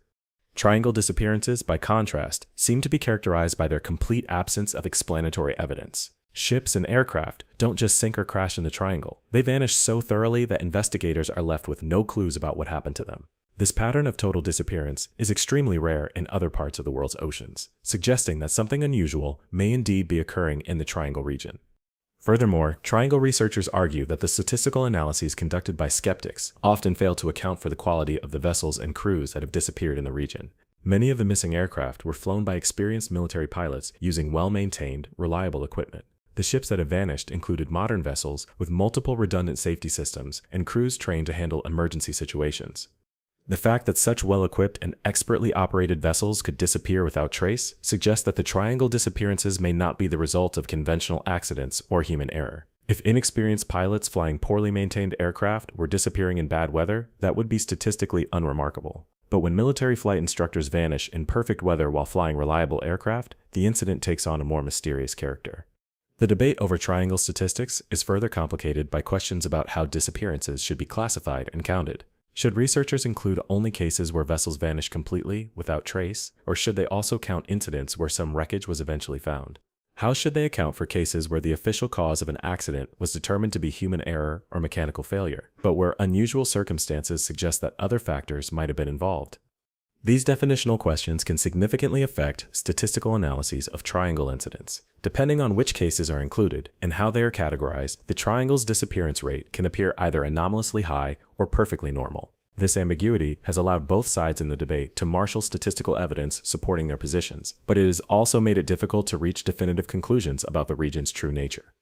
Triangle disappearances, by contrast, seem to be characterized by their complete absence of explanatory evidence. Ships and aircraft don't just sink or crash in the Triangle. They vanish so thoroughly that investigators are left with no clues about what happened to them. This pattern of total disappearance is extremely rare in other parts of the world's oceans, suggesting that something unusual may indeed be occurring in the Triangle region. Furthermore, Triangle researchers argue that the statistical analyses conducted by skeptics often fail to account for the quality of the vessels and crews that have disappeared in the region. Many of the missing aircraft were flown by experienced military pilots using well-maintained, reliable equipment. The ships that have vanished included modern vessels with multiple redundant safety systems and crews trained to handle emergency situations. The fact that such well-equipped and expertly operated vessels could disappear without trace suggests that the Triangle disappearances may not be the result of conventional accidents or human error. If inexperienced pilots flying poorly maintained aircraft were disappearing in bad weather, that would be statistically unremarkable. But when military flight instructors vanish in perfect weather while flying reliable aircraft, the incident takes on a more mysterious character. The debate over Triangle statistics is further complicated by questions about how disappearances should be classified and counted. Should researchers include only cases where vessels vanish completely without trace, or should they also count incidents where some wreckage was eventually found? How should they account for cases where the official cause of an accident was determined to be human error or mechanical failure, but where unusual circumstances suggest that other factors might have been involved? These definitional questions can significantly affect statistical analyses of Triangle incidents. Depending on which cases are included and how they are categorized, the Triangle's disappearance rate can appear either anomalously high or perfectly normal. This ambiguity has allowed both sides in the debate to marshal statistical evidence supporting their positions, but it has also made it difficult to reach definitive conclusions about the region's true nature.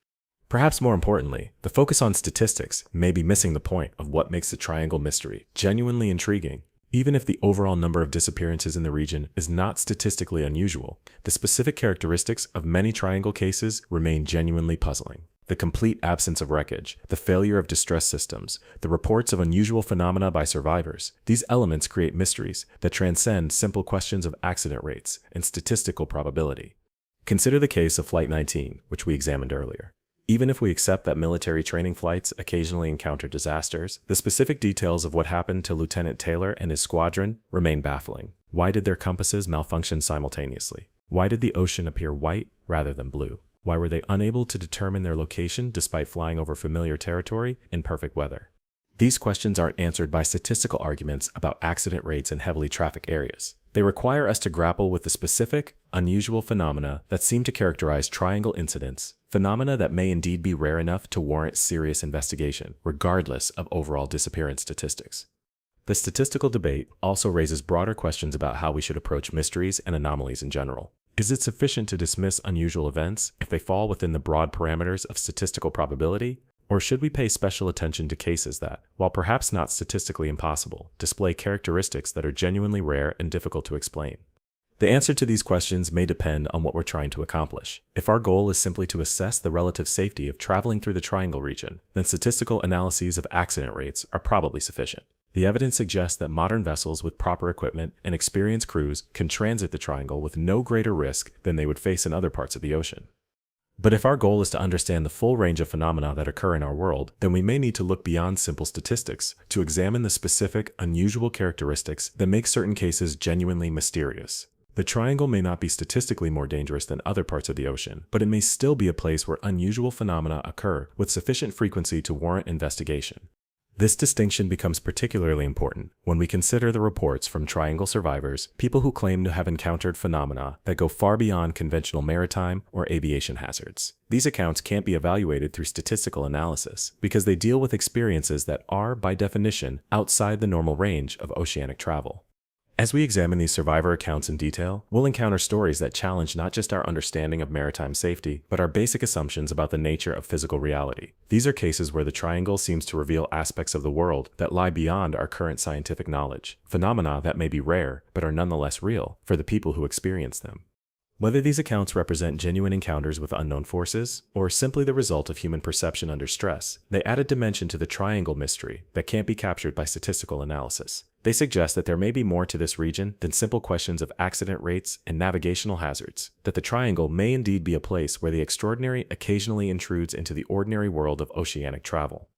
Perhaps more importantly, the focus on statistics may be missing the point of what makes the Triangle mystery genuinely intriguing. Even if the overall number of disappearances in the region is not statistically unusual, the specific characteristics of many Triangle cases remain genuinely puzzling. The complete absence of wreckage, the failure of distress systems, the reports of unusual phenomena by survivors, these elements create mysteries that transcend simple questions of accident rates and statistical probability. Consider the case of Flight 19, which we examined earlier. Even if we accept that military training flights occasionally encounter disasters, the specific details of what happened to Lieutenant Taylor and his squadron remain baffling. Why did their compasses malfunction simultaneously? Why did the ocean appear white rather than blue? Why were they unable to determine their location despite flying over familiar territory in perfect weather? These questions aren't answered by statistical arguments about accident rates in heavily trafficked areas. They require us to grapple with the specific, unusual phenomena that seem to characterize Triangle incidents, phenomena that may indeed be rare enough to warrant serious investigation, regardless of overall disappearance statistics. The statistical debate also raises broader questions about how we should approach mysteries and anomalies in general. Is it sufficient to dismiss unusual events if they fall within the broad parameters of statistical probability? Or should we pay special attention to cases that, while perhaps not statistically impossible, display characteristics that are genuinely rare and difficult to explain? The answer to these questions may depend on what we're trying to accomplish. If our goal is simply to assess the relative safety of traveling through the triangle region, then statistical analyses of accident rates are probably sufficient. The evidence suggests that modern vessels with proper equipment and experienced crews can transit the triangle with no greater risk than they would face in other parts of the ocean. But if our goal is to understand the full range of phenomena that occur in our world, then we may need to look beyond simple statistics to examine the specific, unusual characteristics that make certain cases genuinely mysterious. The triangle may not be statistically more dangerous than other parts of the ocean, but it may still be a place where unusual phenomena occur with sufficient frequency to warrant investigation. This distinction becomes particularly important when we consider the reports from triangle survivors, people who claim to have encountered phenomena that go far beyond conventional maritime or aviation hazards. These accounts can't be evaluated through statistical analysis because they deal with experiences that are, by definition, outside the normal range of oceanic travel. As we examine these survivor accounts in detail, we'll encounter stories that challenge not just our understanding of maritime safety, but our basic assumptions about the nature of physical reality. These are cases where the triangle seems to reveal aspects of the world that lie beyond our current scientific knowledge, phenomena that may be rare, but are nonetheless real for the people who experience them. Whether these accounts represent genuine encounters with unknown forces, or simply the result of human perception under stress, they add a dimension to the triangle mystery that can't be captured by statistical analysis. They suggest that there may be more to this region than simple questions of accident rates and navigational hazards, that the triangle may indeed be a place where the extraordinary occasionally intrudes into the ordinary world of oceanic travel.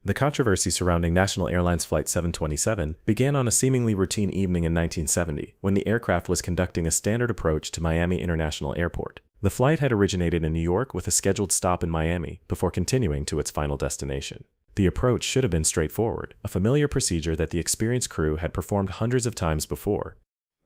The controversy surrounding National Airlines Flight 727 began on a seemingly routine evening in 1970, when the aircraft was conducting a standard approach to Miami International Airport. The flight had originated in New York with a scheduled stop in Miami before continuing to its final destination. The approach should have been straightforward, a familiar procedure that the experienced crew had performed hundreds of times before.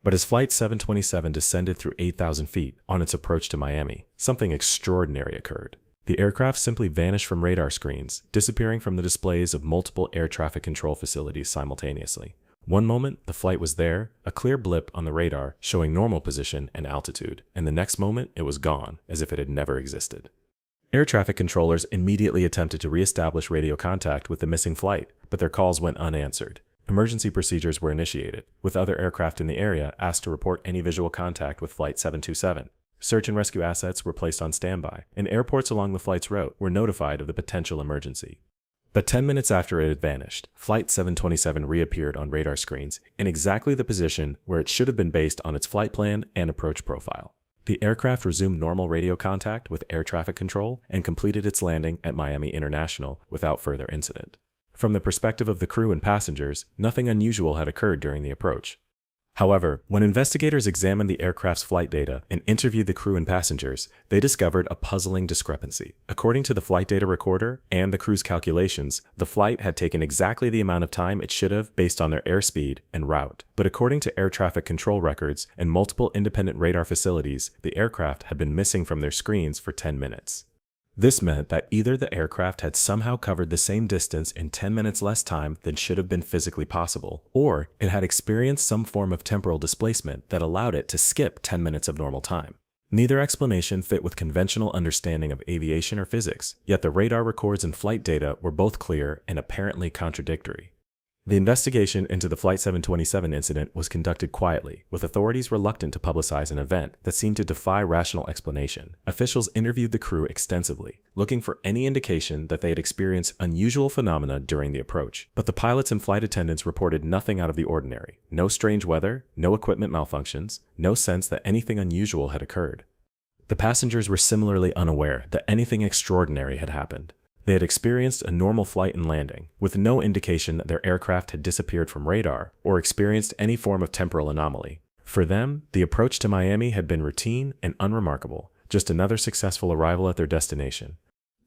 But as Flight 727 descended through 8,000 feet on its approach to Miami, something extraordinary occurred. The aircraft simply vanished from radar screens, disappearing from the displays of multiple air traffic control facilities simultaneously. One moment, the flight was there, a clear blip on the radar showing normal position and altitude, and the next moment it was gone, as if it had never existed. Air traffic controllers immediately attempted to re-establish radio contact with the missing flight, but their calls went unanswered. Emergency procedures were initiated, with other aircraft in the area asked to report any visual contact with Flight 727. Search and rescue assets were placed on standby, and airports along the flight's route were notified of the potential emergency. But 10 minutes after it had vanished, Flight 727 reappeared on radar screens in exactly the position where it should have been based on its flight plan and approach profile. The aircraft resumed normal radio contact with air traffic control and completed its landing at Miami International without further incident. From the perspective of the crew and passengers, nothing unusual had occurred during the approach. However, when investigators examined the aircraft's flight data and interviewed the crew and passengers, they discovered a puzzling discrepancy. According to the flight data recorder and the crew's calculations, the flight had taken exactly the amount of time it should have based on their airspeed and route. But according to air traffic control records and multiple independent radar facilities, the aircraft had been missing from their screens for 10 minutes. This meant that either the aircraft had somehow covered the same distance in 10 minutes less time than should have been physically possible, or it had experienced some form of temporal displacement that allowed it to skip 10 minutes of normal time. Neither explanation fit with conventional understanding of aviation or physics, yet the radar records and flight data were both clear and apparently contradictory. The investigation into the Flight 727 incident was conducted quietly, with authorities reluctant to publicize an event that seemed to defy rational explanation. Officials interviewed the crew extensively, looking for any indication that they had experienced unusual phenomena during the approach. But the pilots and flight attendants reported nothing out of the ordinary. No strange weather, no equipment malfunctions, no sense that anything unusual had occurred. The passengers were similarly unaware that anything extraordinary had happened. They had experienced a normal flight and landing, with no indication that their aircraft had disappeared from radar or experienced any form of temporal anomaly. For them, the approach to Miami had been routine and unremarkable, just another successful arrival at their destination.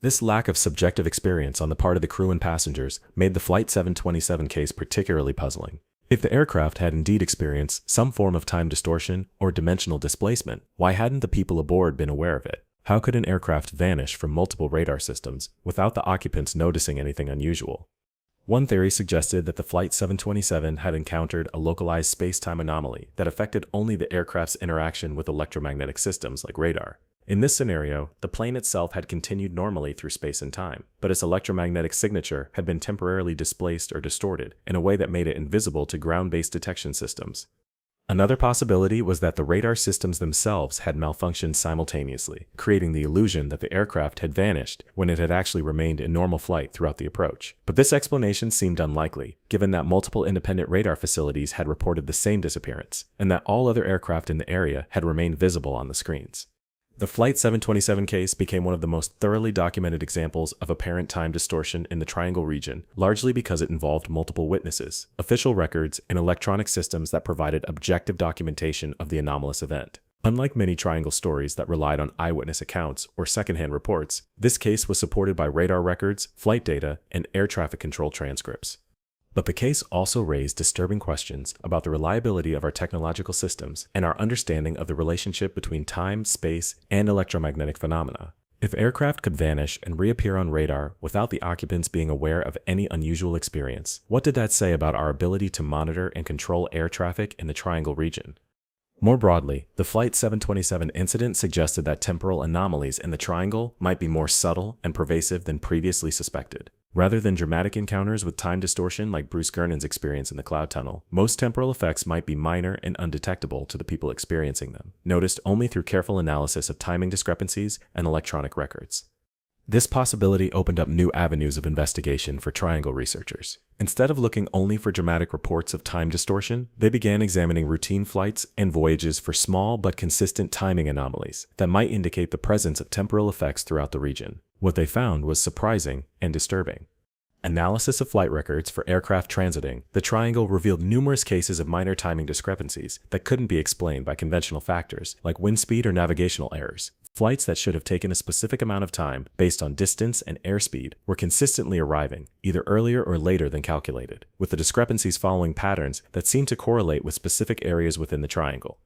This lack of subjective experience on the part of the crew and passengers made the Flight 727 case particularly puzzling. If the aircraft had indeed experienced some form of time distortion or dimensional displacement, why hadn't the people aboard been aware of it? How could an aircraft vanish from multiple radar systems without the occupants noticing anything unusual? One theory suggested that the Flight 727 had encountered a localized space-time anomaly that affected only the aircraft's interaction with electromagnetic systems like radar. In this scenario, the plane itself had continued normally through space and time, but its electromagnetic signature had been temporarily displaced or distorted in a way that made it invisible to ground-based detection systems. Another possibility was that the radar systems themselves had malfunctioned simultaneously, creating the illusion that the aircraft had vanished when it had actually remained in normal flight throughout the approach. But this explanation seemed unlikely, given that multiple independent radar facilities had reported the same disappearance, and that all other aircraft in the area had remained visible on the screens. The Flight 727 case became one of the most thoroughly documented examples of apparent time distortion in the Triangle region, largely because it involved multiple witnesses, official records, and electronic systems that provided objective documentation of the anomalous event. Unlike many Triangle stories that relied on eyewitness accounts or secondhand reports, this case was supported by radar records, flight data, and air traffic control transcripts. But the case also raised disturbing questions about the reliability of our technological systems and our understanding of the relationship between time, space, and electromagnetic phenomena. If aircraft could vanish and reappear on radar without the occupants being aware of any unusual experience, what did that say about our ability to monitor and control air traffic in the Triangle region? More broadly, the Flight 727 incident suggested that temporal anomalies in the Triangle might be more subtle and pervasive than previously suspected. Rather than dramatic encounters with time distortion like Bruce Gernon's experience in the Cloud Tunnel, most temporal effects might be minor and undetectable to the people experiencing them, noticed only through careful analysis of timing discrepancies and electronic records. This possibility opened up new avenues of investigation for Triangle researchers. Instead of looking only for dramatic reports of time distortion, they began examining routine flights and voyages for small but consistent timing anomalies that might indicate the presence of temporal effects throughout the region. What they found was surprising and disturbing. Analysis of flight records for aircraft transiting the Triangle revealed numerous cases of minor timing discrepancies that couldn't be explained by conventional factors like wind speed or navigational errors. Flights that should have taken a specific amount of time based on distance and airspeed were consistently arriving, either earlier or later than calculated, with the discrepancies following patterns that seemed to correlate with specific areas within the Triangle.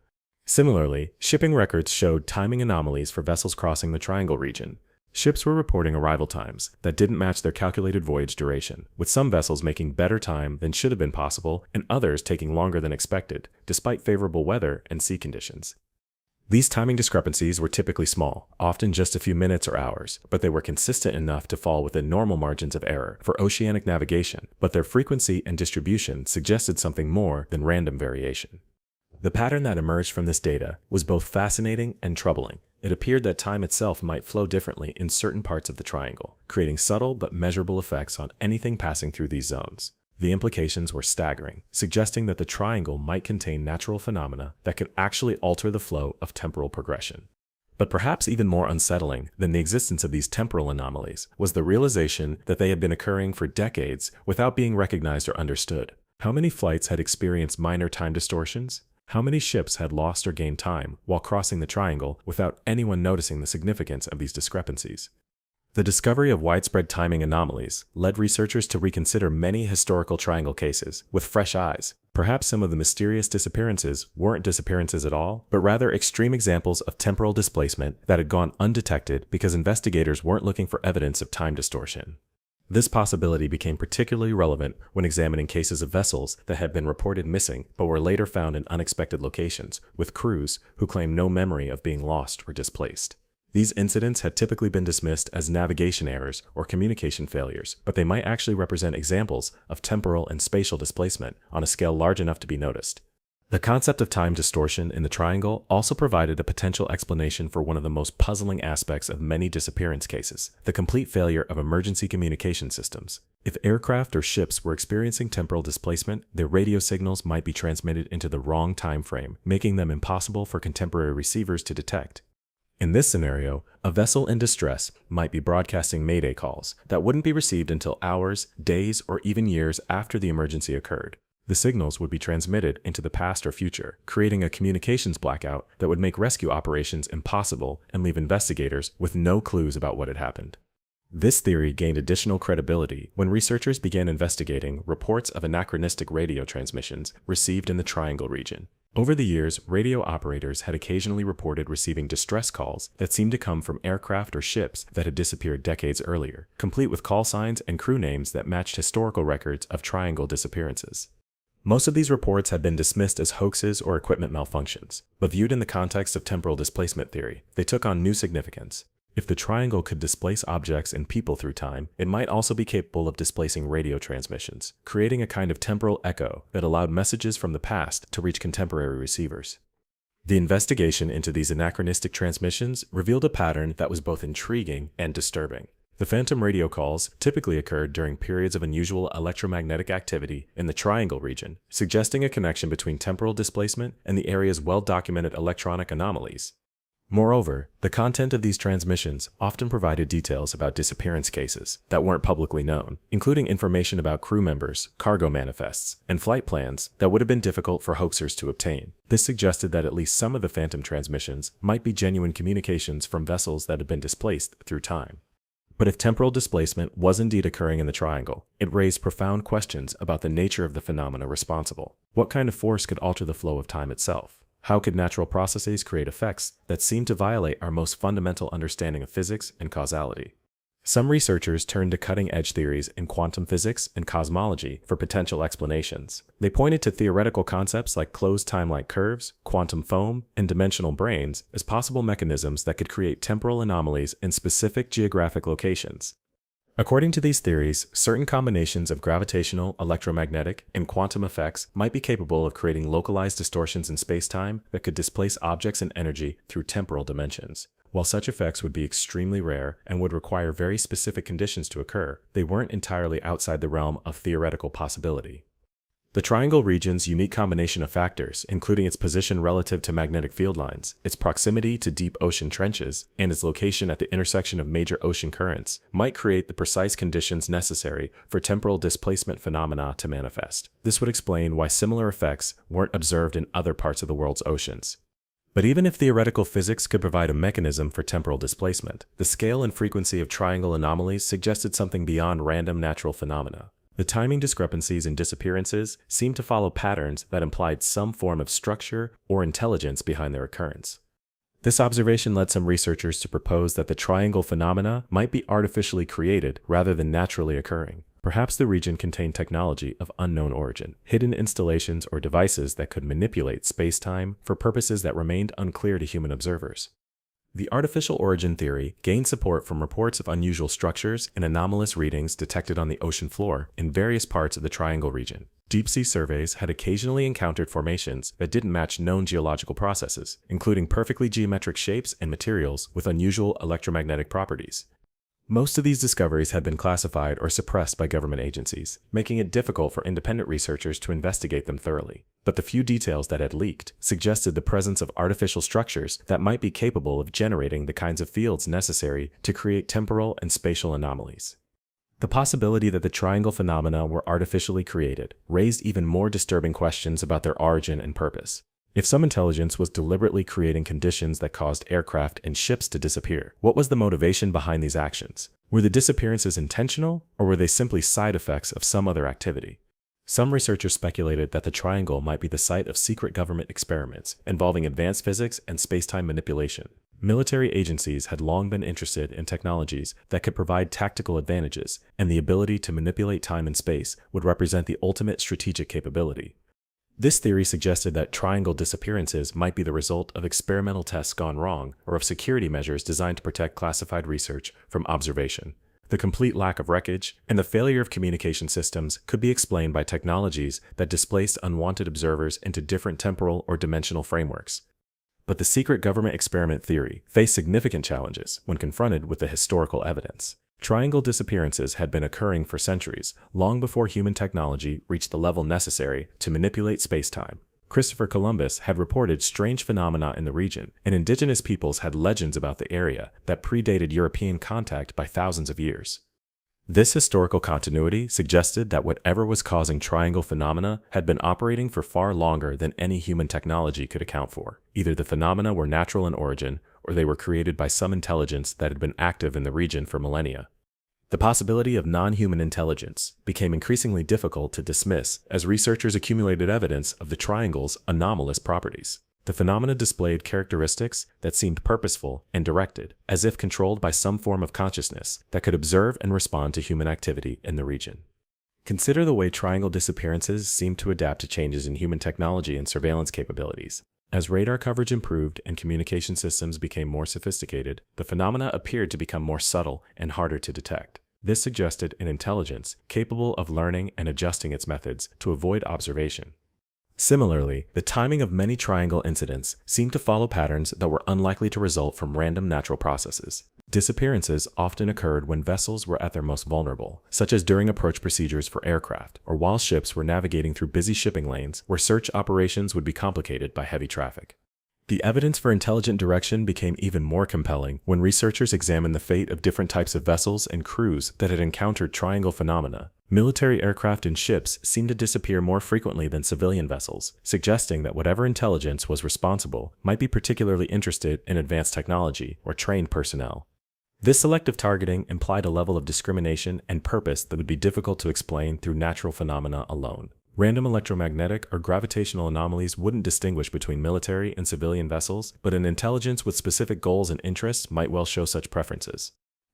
Similarly, shipping records showed timing anomalies for vessels crossing the Triangle region. Ships were reporting arrival times that didn't match their calculated voyage duration, with some vessels making better time than should have been possible and others taking longer than expected, despite favorable weather and sea conditions. These timing discrepancies were typically small, often just a few minutes or hours, but they were consistent enough to fall within normal margins of error for oceanic navigation, but their frequency and distribution suggested something more than random variation. The pattern that emerged from this data was both fascinating and troubling. It appeared that time itself might flow differently in certain parts of the Triangle, creating subtle but measurable effects on anything passing through these zones. The implications were staggering, suggesting that the Triangle might contain natural phenomena that could actually alter the flow of temporal progression. But perhaps even more unsettling than the existence of these temporal anomalies was the realization that they had been occurring for decades without being recognized or understood. How many flights had experienced minor time distortions? How many ships had lost or gained time while crossing the Triangle without anyone noticing the significance of these discrepancies? The discovery of widespread timing anomalies led researchers to reconsider many historical Triangle cases with fresh eyes. Perhaps some of the mysterious disappearances weren't disappearances at all, but rather extreme examples of temporal displacement that had gone undetected because investigators weren't looking for evidence of time distortion. This possibility became particularly relevant when examining cases of vessels that had been reported missing but were later found in unexpected locations, with crews who claimed no memory of being lost or displaced. These incidents had typically been dismissed as navigation errors or communication failures, but they might actually represent examples of temporal and spatial displacement on a scale large enough to be noticed. The concept of time distortion in the Triangle also provided a potential explanation for one of the most puzzling aspects of many disappearance cases, the complete failure of emergency communication systems. If aircraft or ships were experiencing temporal displacement, their radio signals might be transmitted into the wrong time frame, making them impossible for contemporary receivers to detect. In this scenario, a vessel in distress might be broadcasting mayday calls that wouldn't be received until hours, days, or even years after the emergency occurred. The signals would be transmitted into the past or future, creating a communications blackout that would make rescue operations impossible and leave investigators with no clues about what had happened. This theory gained additional credibility when researchers began investigating reports of anachronistic radio transmissions received in the Triangle region. Over the years, radio operators had occasionally reported receiving distress calls that seemed to come from aircraft or ships that had disappeared decades earlier, complete with call signs and crew names that matched historical records of Triangle disappearances. Most of these reports had been dismissed as hoaxes or equipment malfunctions, but viewed in the context of temporal displacement theory, they took on new significance. If the triangle could displace objects and people through time, it might also be capable of displacing radio transmissions, creating a kind of temporal echo that allowed messages from the past to reach contemporary receivers. The investigation into these anachronistic transmissions revealed a pattern that was both intriguing and disturbing. The phantom radio calls typically occurred during periods of unusual electromagnetic activity in the triangle region, suggesting a connection between temporal displacement and the area's well-documented electronic anomalies. Moreover, the content of these transmissions often provided details about disappearance cases that weren't publicly known, including information about crew members, cargo manifests, and flight plans that would have been difficult for hoaxers to obtain. This suggested that at least some of the phantom transmissions might be genuine communications from vessels that had been displaced through time. But if temporal displacement was indeed occurring in the triangle, it raised profound questions about the nature of the phenomena responsible. What kind of force could alter the flow of time itself? How could natural processes create effects that seem to violate our most fundamental understanding of physics and causality? Some researchers turned to cutting-edge theories in quantum physics and cosmology for potential explanations. They pointed to theoretical concepts like closed time-like curves, quantum foam, and dimensional brains as possible mechanisms that could create temporal anomalies in specific geographic locations. According to these theories, certain combinations of gravitational, electromagnetic, and quantum effects might be capable of creating localized distortions in space-time that could displace objects and energy through temporal dimensions. While such effects would be extremely rare and would require very specific conditions to occur, they weren't entirely outside the realm of theoretical possibility. The triangle region's unique combination of factors, including its position relative to magnetic field lines, its proximity to deep ocean trenches, and its location at the intersection of major ocean currents, might create the precise conditions necessary for temporal displacement phenomena to manifest. This would explain why similar effects weren't observed in other parts of the world's oceans. But even if theoretical physics could provide a mechanism for temporal displacement, the scale and frequency of triangle anomalies suggested something beyond random natural phenomena. The timing discrepancies in disappearances seemed to follow patterns that implied some form of structure or intelligence behind their occurrence. This observation led some researchers to propose that the triangle phenomena might be artificially created rather than naturally occurring. Perhaps the region contained technology of unknown origin, hidden installations or devices that could manipulate space-time for purposes that remained unclear to human observers. The artificial origin theory gained support from reports of unusual structures and anomalous readings detected on the ocean floor in various parts of the triangle region. Deep-sea surveys had occasionally encountered formations that didn't match known geological processes, including perfectly geometric shapes and materials with unusual electromagnetic properties. Most of these discoveries had been classified or suppressed by government agencies, making it difficult for independent researchers to investigate them thoroughly. But the few details that had leaked suggested the presence of artificial structures that might be capable of generating the kinds of fields necessary to create temporal and spatial anomalies. The possibility that the triangle phenomena were artificially created raised even more disturbing questions about their origin and purpose. If some intelligence was deliberately creating conditions that caused aircraft and ships to disappear, what was the motivation behind these actions? Were the disappearances intentional, or were they simply side effects of some other activity? Some researchers speculated that the triangle might be the site of secret government experiments involving advanced physics and space-time manipulation. Military agencies had long been interested in technologies that could provide tactical advantages, and the ability to manipulate time and space would represent the ultimate strategic capability. This theory suggested that triangle disappearances might be the result of experimental tests gone wrong or of security measures designed to protect classified research from observation. The complete lack of wreckage and the failure of communication systems could be explained by technologies that displaced unwanted observers into different temporal or dimensional frameworks. But the secret government experiment theory faced significant challenges when confronted with the historical evidence. Triangle disappearances had been occurring for centuries, long before human technology reached the level necessary to manipulate space-time. Christopher Columbus had reported strange phenomena in the region, and indigenous peoples had legends about the area that predated European contact by thousands of years. This historical continuity suggested that whatever was causing triangle phenomena had been operating for far longer than any human technology could account for. Either the phenomena were natural in origin, or they were created by some intelligence that had been active in the region for millennia. The possibility of non-human intelligence became increasingly difficult to dismiss as researchers accumulated evidence of the triangle's anomalous properties. The phenomena displayed characteristics that seemed purposeful and directed, as if controlled by some form of consciousness that could observe and respond to human activity in the region. Consider the way triangle disappearances seem to adapt to changes in human technology and surveillance capabilities. As radar coverage improved and communication systems became more sophisticated, the phenomena appeared to become more subtle and harder to detect. This suggested an intelligence capable of learning and adjusting its methods to avoid observation. Similarly, the timing of many triangle incidents seemed to follow patterns that were unlikely to result from random natural processes. Disappearances often occurred when vessels were at their most vulnerable, such as during approach procedures for aircraft, or while ships were navigating through busy shipping lanes where search operations would be complicated by heavy traffic. The evidence for intelligent direction became even more compelling when researchers examined the fate of different types of vessels and crews that had encountered triangle phenomena. Military aircraft and ships seemed to disappear more frequently than civilian vessels, suggesting that whatever intelligence was responsible might be particularly interested in advanced technology or trained personnel. This selective targeting implied a level of discrimination and purpose that would be difficult to explain through natural phenomena alone. Random electromagnetic or gravitational anomalies wouldn't distinguish between military and civilian vessels, but an intelligence with specific goals and interests might well show such preferences.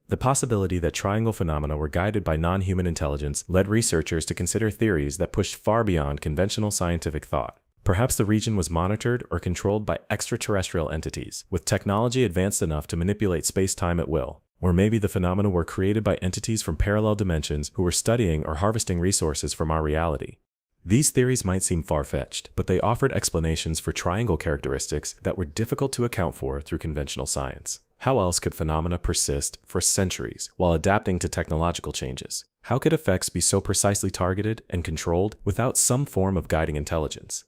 The possibility that triangle phenomena were guided by non-human intelligence led researchers to consider theories that pushed far beyond conventional scientific thought. Perhaps the region was monitored or controlled by extraterrestrial entities, with technology advanced enough to manipulate space-time at will. Or maybe the phenomena were created by entities from parallel dimensions who were studying or harvesting resources from our reality. These theories might seem far-fetched, but they offered explanations for triangle characteristics that were difficult to account for through conventional science. How else could phenomena persist for centuries while adapting to technological changes? How could effects be so precisely targeted and controlled without some form of guiding intelligence?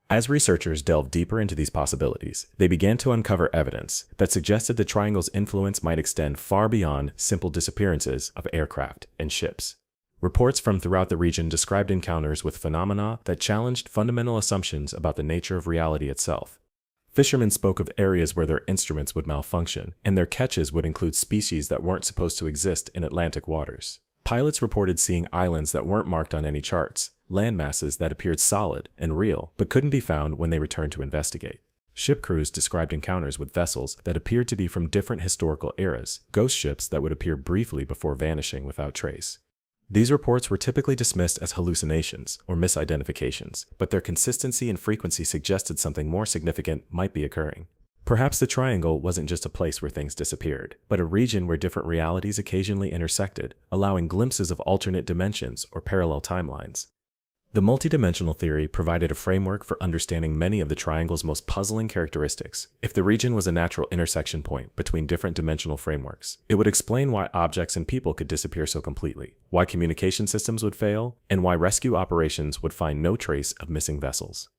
As researchers delved deeper into these possibilities, they began to uncover evidence that suggested the triangle's influence might extend far beyond simple disappearances of aircraft and ships. Reports from throughout the region described encounters with phenomena that challenged fundamental assumptions about the nature of reality itself. Fishermen spoke of areas where their instruments would malfunction, and their catches would include species that weren't supposed to exist in Atlantic waters. Pilots reported seeing islands that weren't marked on any charts, land masses that appeared solid and real but couldn't be found when they returned to investigate. Ship crews described encounters with vessels that appeared to be from different historical eras, ghost ships that would appear briefly before vanishing without trace. These reports were typically dismissed as hallucinations or misidentifications, but their consistency and frequency suggested something more significant might be occurring. Perhaps the triangle wasn't just a place where things disappeared, but a region where different realities occasionally intersected, allowing glimpses of alternate dimensions or parallel timelines. The multidimensional theory provided a framework for understanding many of the triangle's most puzzling characteristics. If the region was a natural intersection point between different dimensional frameworks, it would explain why objects and people could disappear so completely, why communication systems would fail, and why rescue operations would find no trace of missing vessels.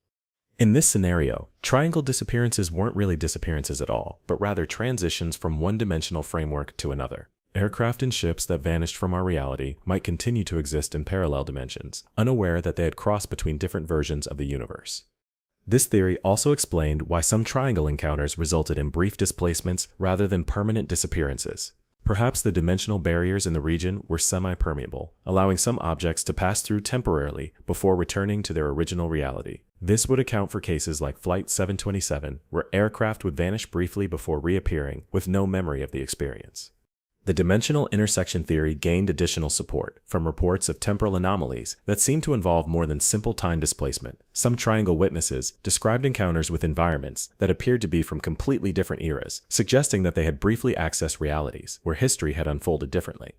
In this scenario, triangle disappearances weren't really disappearances at all, but rather transitions from one-dimensional framework to another. Aircraft and ships that vanished from our reality might continue to exist in parallel dimensions, unaware that they had crossed between different versions of the universe. This theory also explained why some triangle encounters resulted in brief displacements rather than permanent disappearances. Perhaps the dimensional barriers in the region were semi-permeable, allowing some objects to pass through temporarily before returning to their original reality. This would account for cases like Flight 727, where aircraft would vanish briefly before reappearing with no memory of the experience. The dimensional intersection theory gained additional support from reports of temporal anomalies that seemed to involve more than simple time displacement. Some triangle witnesses described encounters with environments that appeared to be from completely different eras, suggesting that they had briefly accessed realities where history had unfolded differently.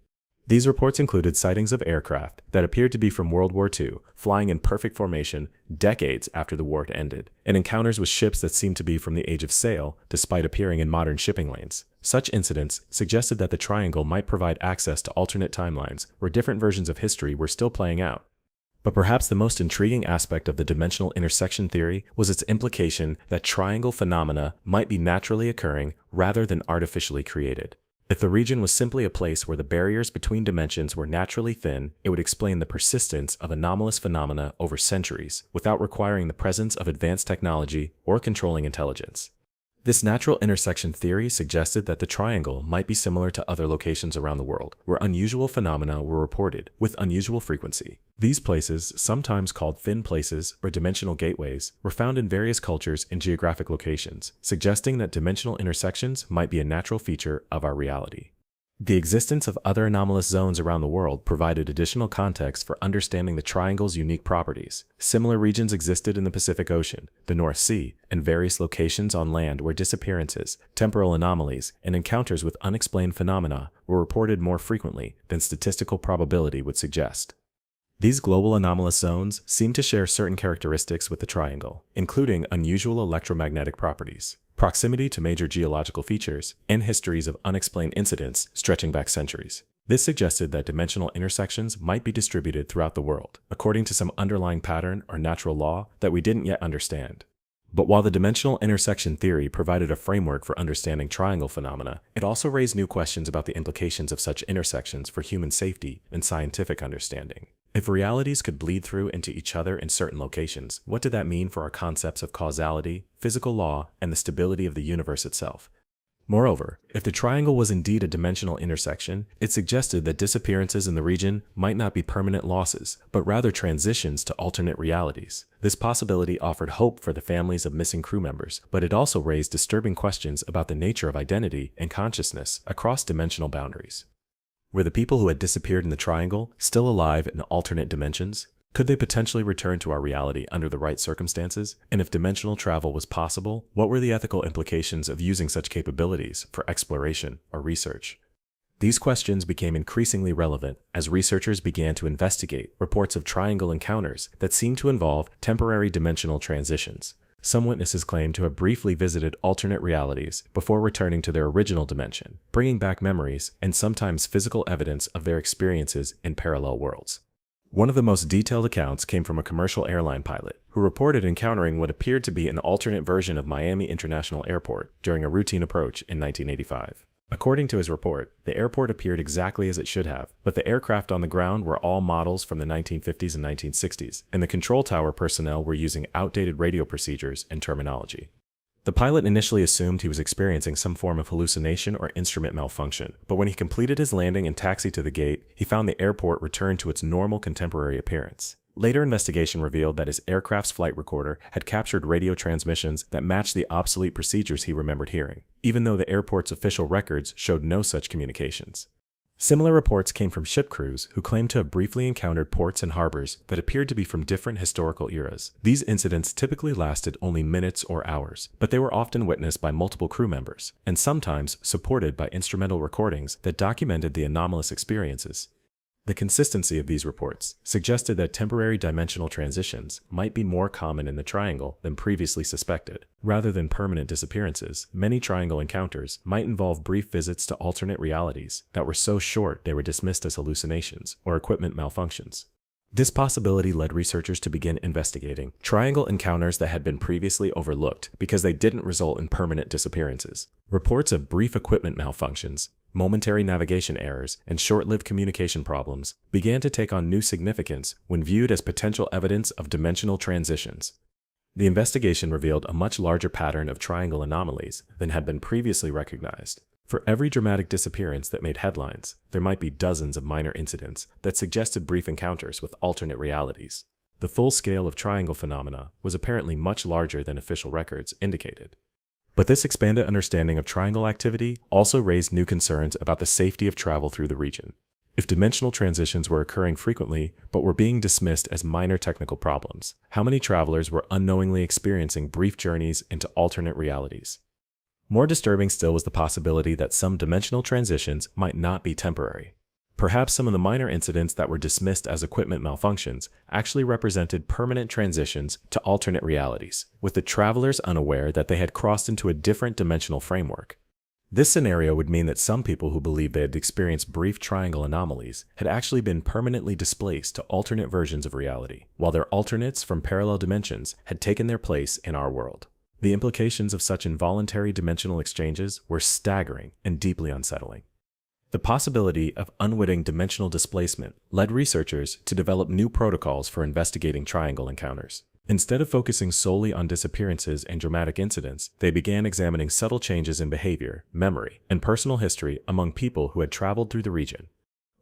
These reports included sightings of aircraft that appeared to be from World War II, flying in perfect formation decades after the war had ended, and encounters with ships that seemed to be from the age of sail despite appearing in modern shipping lanes. Such incidents suggested that the triangle might provide access to alternate timelines where different versions of history were still playing out. But perhaps the most intriguing aspect of the dimensional intersection theory was its implication that triangle phenomena might be naturally occurring rather than artificially created. If the region was simply a place where the barriers between dimensions were naturally thin, it would explain the persistence of anomalous phenomena over centuries without requiring the presence of advanced technology or controlling intelligence. This natural intersection theory suggested that the triangle might be similar to other locations around the world, where unusual phenomena were reported with unusual frequency. These places, sometimes called thin places or dimensional gateways, were found in various cultures and geographic locations, suggesting that dimensional intersections might be a natural feature of our reality. The existence of other anomalous zones around the world provided additional context for understanding the triangle's unique properties. Similar regions existed in the Pacific Ocean, the North Sea, and various locations on land where disappearances, temporal anomalies, and encounters with unexplained phenomena were reported more frequently than statistical probability would suggest. These global anomalous zones seem to share certain characteristics with the triangle, including unusual electromagnetic properties, proximity to major geological features, and histories of unexplained incidents stretching back centuries. This suggested that dimensional intersections might be distributed throughout the world, according to some underlying pattern or natural law that we didn't yet understand. But while the dimensional intersection theory provided a framework for understanding triangle phenomena, it also raised new questions about the implications of such intersections for human safety and scientific understanding. If realities could bleed through into each other in certain locations, what did that mean for our concepts of causality, physical law, and the stability of the universe itself? Moreover, if the triangle was indeed a dimensional intersection, it suggested that disappearances in the region might not be permanent losses, but rather transitions to alternate realities. This possibility offered hope for the families of missing crew members, but it also raised disturbing questions about the nature of identity and consciousness across dimensional boundaries. Were the people who had disappeared in the triangle still alive in alternate dimensions? Could they potentially return to our reality under the right circumstances? And if dimensional travel was possible, what were the ethical implications of using such capabilities for exploration or research? These questions became increasingly relevant as researchers began to investigate reports of triangle encounters that seemed to involve temporary dimensional transitions. Some witnesses claimed to have briefly visited alternate realities before returning to their original dimension, bringing back memories and sometimes physical evidence of their experiences in parallel worlds. One of the most detailed accounts came from a commercial airline pilot who reported encountering what appeared to be an alternate version of Miami International Airport during a routine approach in 1985. According to his report, the airport appeared exactly as it should have, but the aircraft on the ground were all models from the 1950s and 1960s, and the control tower personnel were using outdated radio procedures and terminology. The pilot initially assumed he was experiencing some form of hallucination or instrument malfunction, but when he completed his landing and taxied to the gate, he found the airport returned to its normal contemporary appearance. Later investigation revealed that his aircraft's flight recorder had captured radio transmissions that matched the obsolete procedures he remembered hearing, even though the airport's official records showed no such communications. Similar reports came from ship crews who claimed to have briefly encountered ports and harbors that appeared to be from different historical eras. These incidents typically lasted only minutes or hours, but they were often witnessed by multiple crew members, and sometimes supported by instrumental recordings that documented the anomalous experiences. The consistency of these reports suggested that temporary dimensional transitions might be more common in the triangle than previously suspected. Rather than permanent disappearances, many triangle encounters might involve brief visits to alternate realities that were so short they were dismissed as hallucinations or equipment malfunctions. This possibility led researchers to begin investigating triangle encounters that had been previously overlooked because they didn't result in permanent disappearances. Reports of brief equipment malfunctions, momentary navigation errors, and short-lived communication problems began to take on new significance when viewed as potential evidence of dimensional transitions. The investigation revealed a much larger pattern of triangle anomalies than had been previously recognized. For every dramatic disappearance that made headlines, there might be dozens of minor incidents that suggested brief encounters with alternate realities. The full scale of triangle phenomena was apparently much larger than official records indicated. But this expanded understanding of triangle activity also raised new concerns about the safety of travel through the region. If dimensional transitions were occurring frequently but were being dismissed as minor technical problems, how many travelers were unknowingly experiencing brief journeys into alternate realities? More disturbing still was the possibility that some dimensional transitions might not be temporary. Perhaps some of the minor incidents that were dismissed as equipment malfunctions actually represented permanent transitions to alternate realities, with the travelers unaware that they had crossed into a different dimensional framework. This scenario would mean that some people who believed they had experienced brief triangle anomalies had actually been permanently displaced to alternate versions of reality, while their alternates from parallel dimensions had taken their place in our world. The implications of such involuntary dimensional exchanges were staggering and deeply unsettling. The possibility of unwitting dimensional displacement led researchers to develop new protocols for investigating triangle encounters. Instead of focusing solely on disappearances and dramatic incidents, they began examining subtle changes in behavior, memory, and personal history among people who had traveled through the region.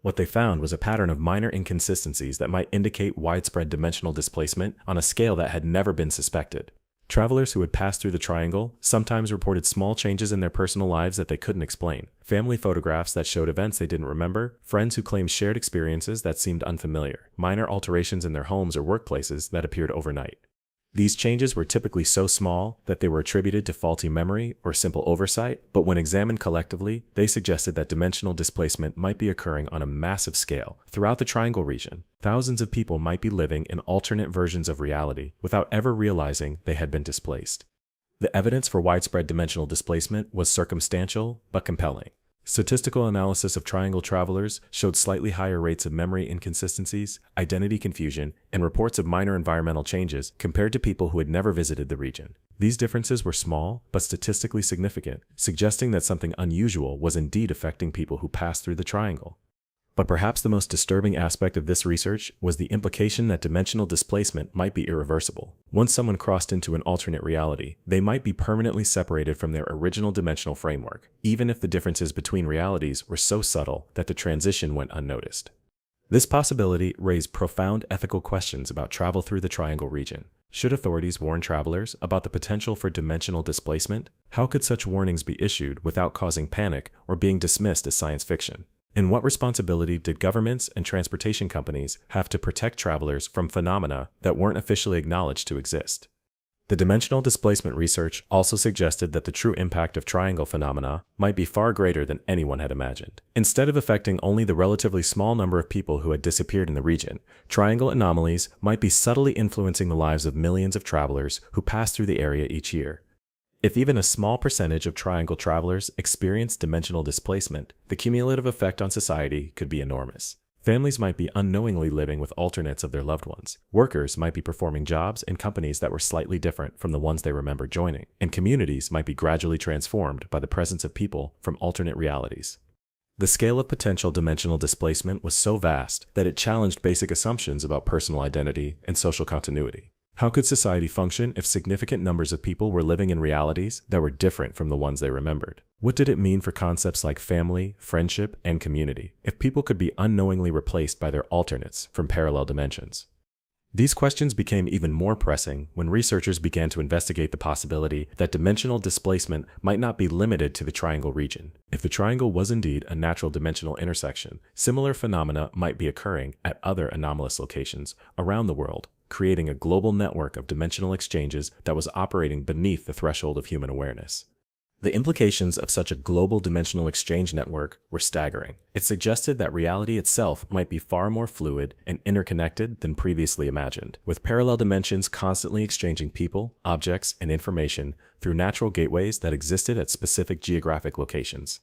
What they found was a pattern of minor inconsistencies that might indicate widespread dimensional displacement on a scale that had never been suspected. Travelers who had passed through the triangle sometimes reported small changes in their personal lives that they couldn't explain, family photographs that showed events they didn't remember, friends who claimed shared experiences that seemed unfamiliar, minor alterations in their homes or workplaces that appeared overnight. These changes were typically so small that they were attributed to faulty memory or simple oversight, but when examined collectively, they suggested that dimensional displacement might be occurring on a massive scale. Throughout the Triangle region, thousands of people might be living in alternate versions of reality without ever realizing they had been displaced. The evidence for widespread dimensional displacement was circumstantial but compelling. Statistical analysis of triangle travelers showed slightly higher rates of memory inconsistencies, identity confusion, and reports of minor environmental changes compared to people who had never visited the region. These differences were small, but statistically significant, suggesting that something unusual was indeed affecting people who passed through the triangle. But perhaps the most disturbing aspect of this research was the implication that dimensional displacement might be irreversible. Once someone crossed into an alternate reality, they might be permanently separated from their original dimensional framework, even if the differences between realities were so subtle that the transition went unnoticed. This possibility raised profound ethical questions about travel through the Triangle region. Should authorities warn travelers about the potential for dimensional displacement? How could such warnings be issued without causing panic or being dismissed as science fiction? And what responsibility did governments and transportation companies have to protect travelers from phenomena that weren't officially acknowledged to exist? The dimensional displacement research also suggested that the true impact of triangle phenomena might be far greater than anyone had imagined. Instead of affecting only the relatively small number of people who had disappeared in the region, triangle anomalies might be subtly influencing the lives of millions of travelers who pass through the area each year. If even a small percentage of triangle travelers experience dimensional displacement, the cumulative effect on society could be enormous. Families might be unknowingly living with alternates of their loved ones. Workers might be performing jobs in companies that were slightly different from the ones they remember joining, and communities might be gradually transformed by the presence of people from alternate realities. The scale of potential dimensional displacement was so vast that it challenged basic assumptions about personal identity and social continuity. How could society function if significant numbers of people were living in realities that were different from the ones they remembered? What did it mean for concepts like family, friendship, and community if people could be unknowingly replaced by their alternates from parallel dimensions? These questions became even more pressing when researchers began to investigate the possibility that dimensional displacement might not be limited to the Triangle region. If the Triangle was indeed a natural dimensional intersection, similar phenomena might be occurring at other anomalous locations around the world, creating a global network of dimensional exchanges that was operating beneath the threshold of human awareness. The implications of such a global dimensional exchange network were staggering. It suggested that reality itself might be far more fluid and interconnected than previously imagined, with parallel dimensions constantly exchanging people, objects, and information through natural gateways that existed at specific geographic locations.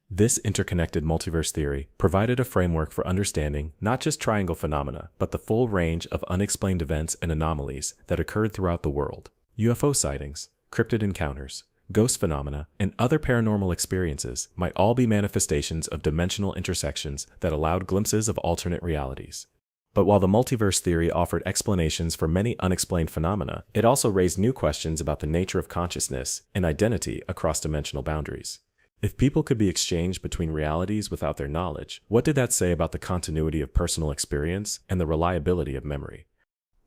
This interconnected multiverse theory provided a framework for understanding not just triangle phenomena, but the full range of unexplained events and anomalies that occurred throughout the world. UFO sightings, cryptid encounters, ghost phenomena, and other paranormal experiences might all be manifestations of dimensional intersections that allowed glimpses of alternate realities. But while the multiverse theory offered explanations for many unexplained phenomena, it also raised new questions about the nature of consciousness and identity across dimensional boundaries. If people could be exchanged between realities without their knowledge, what did that say about the continuity of personal experience and the reliability of memory?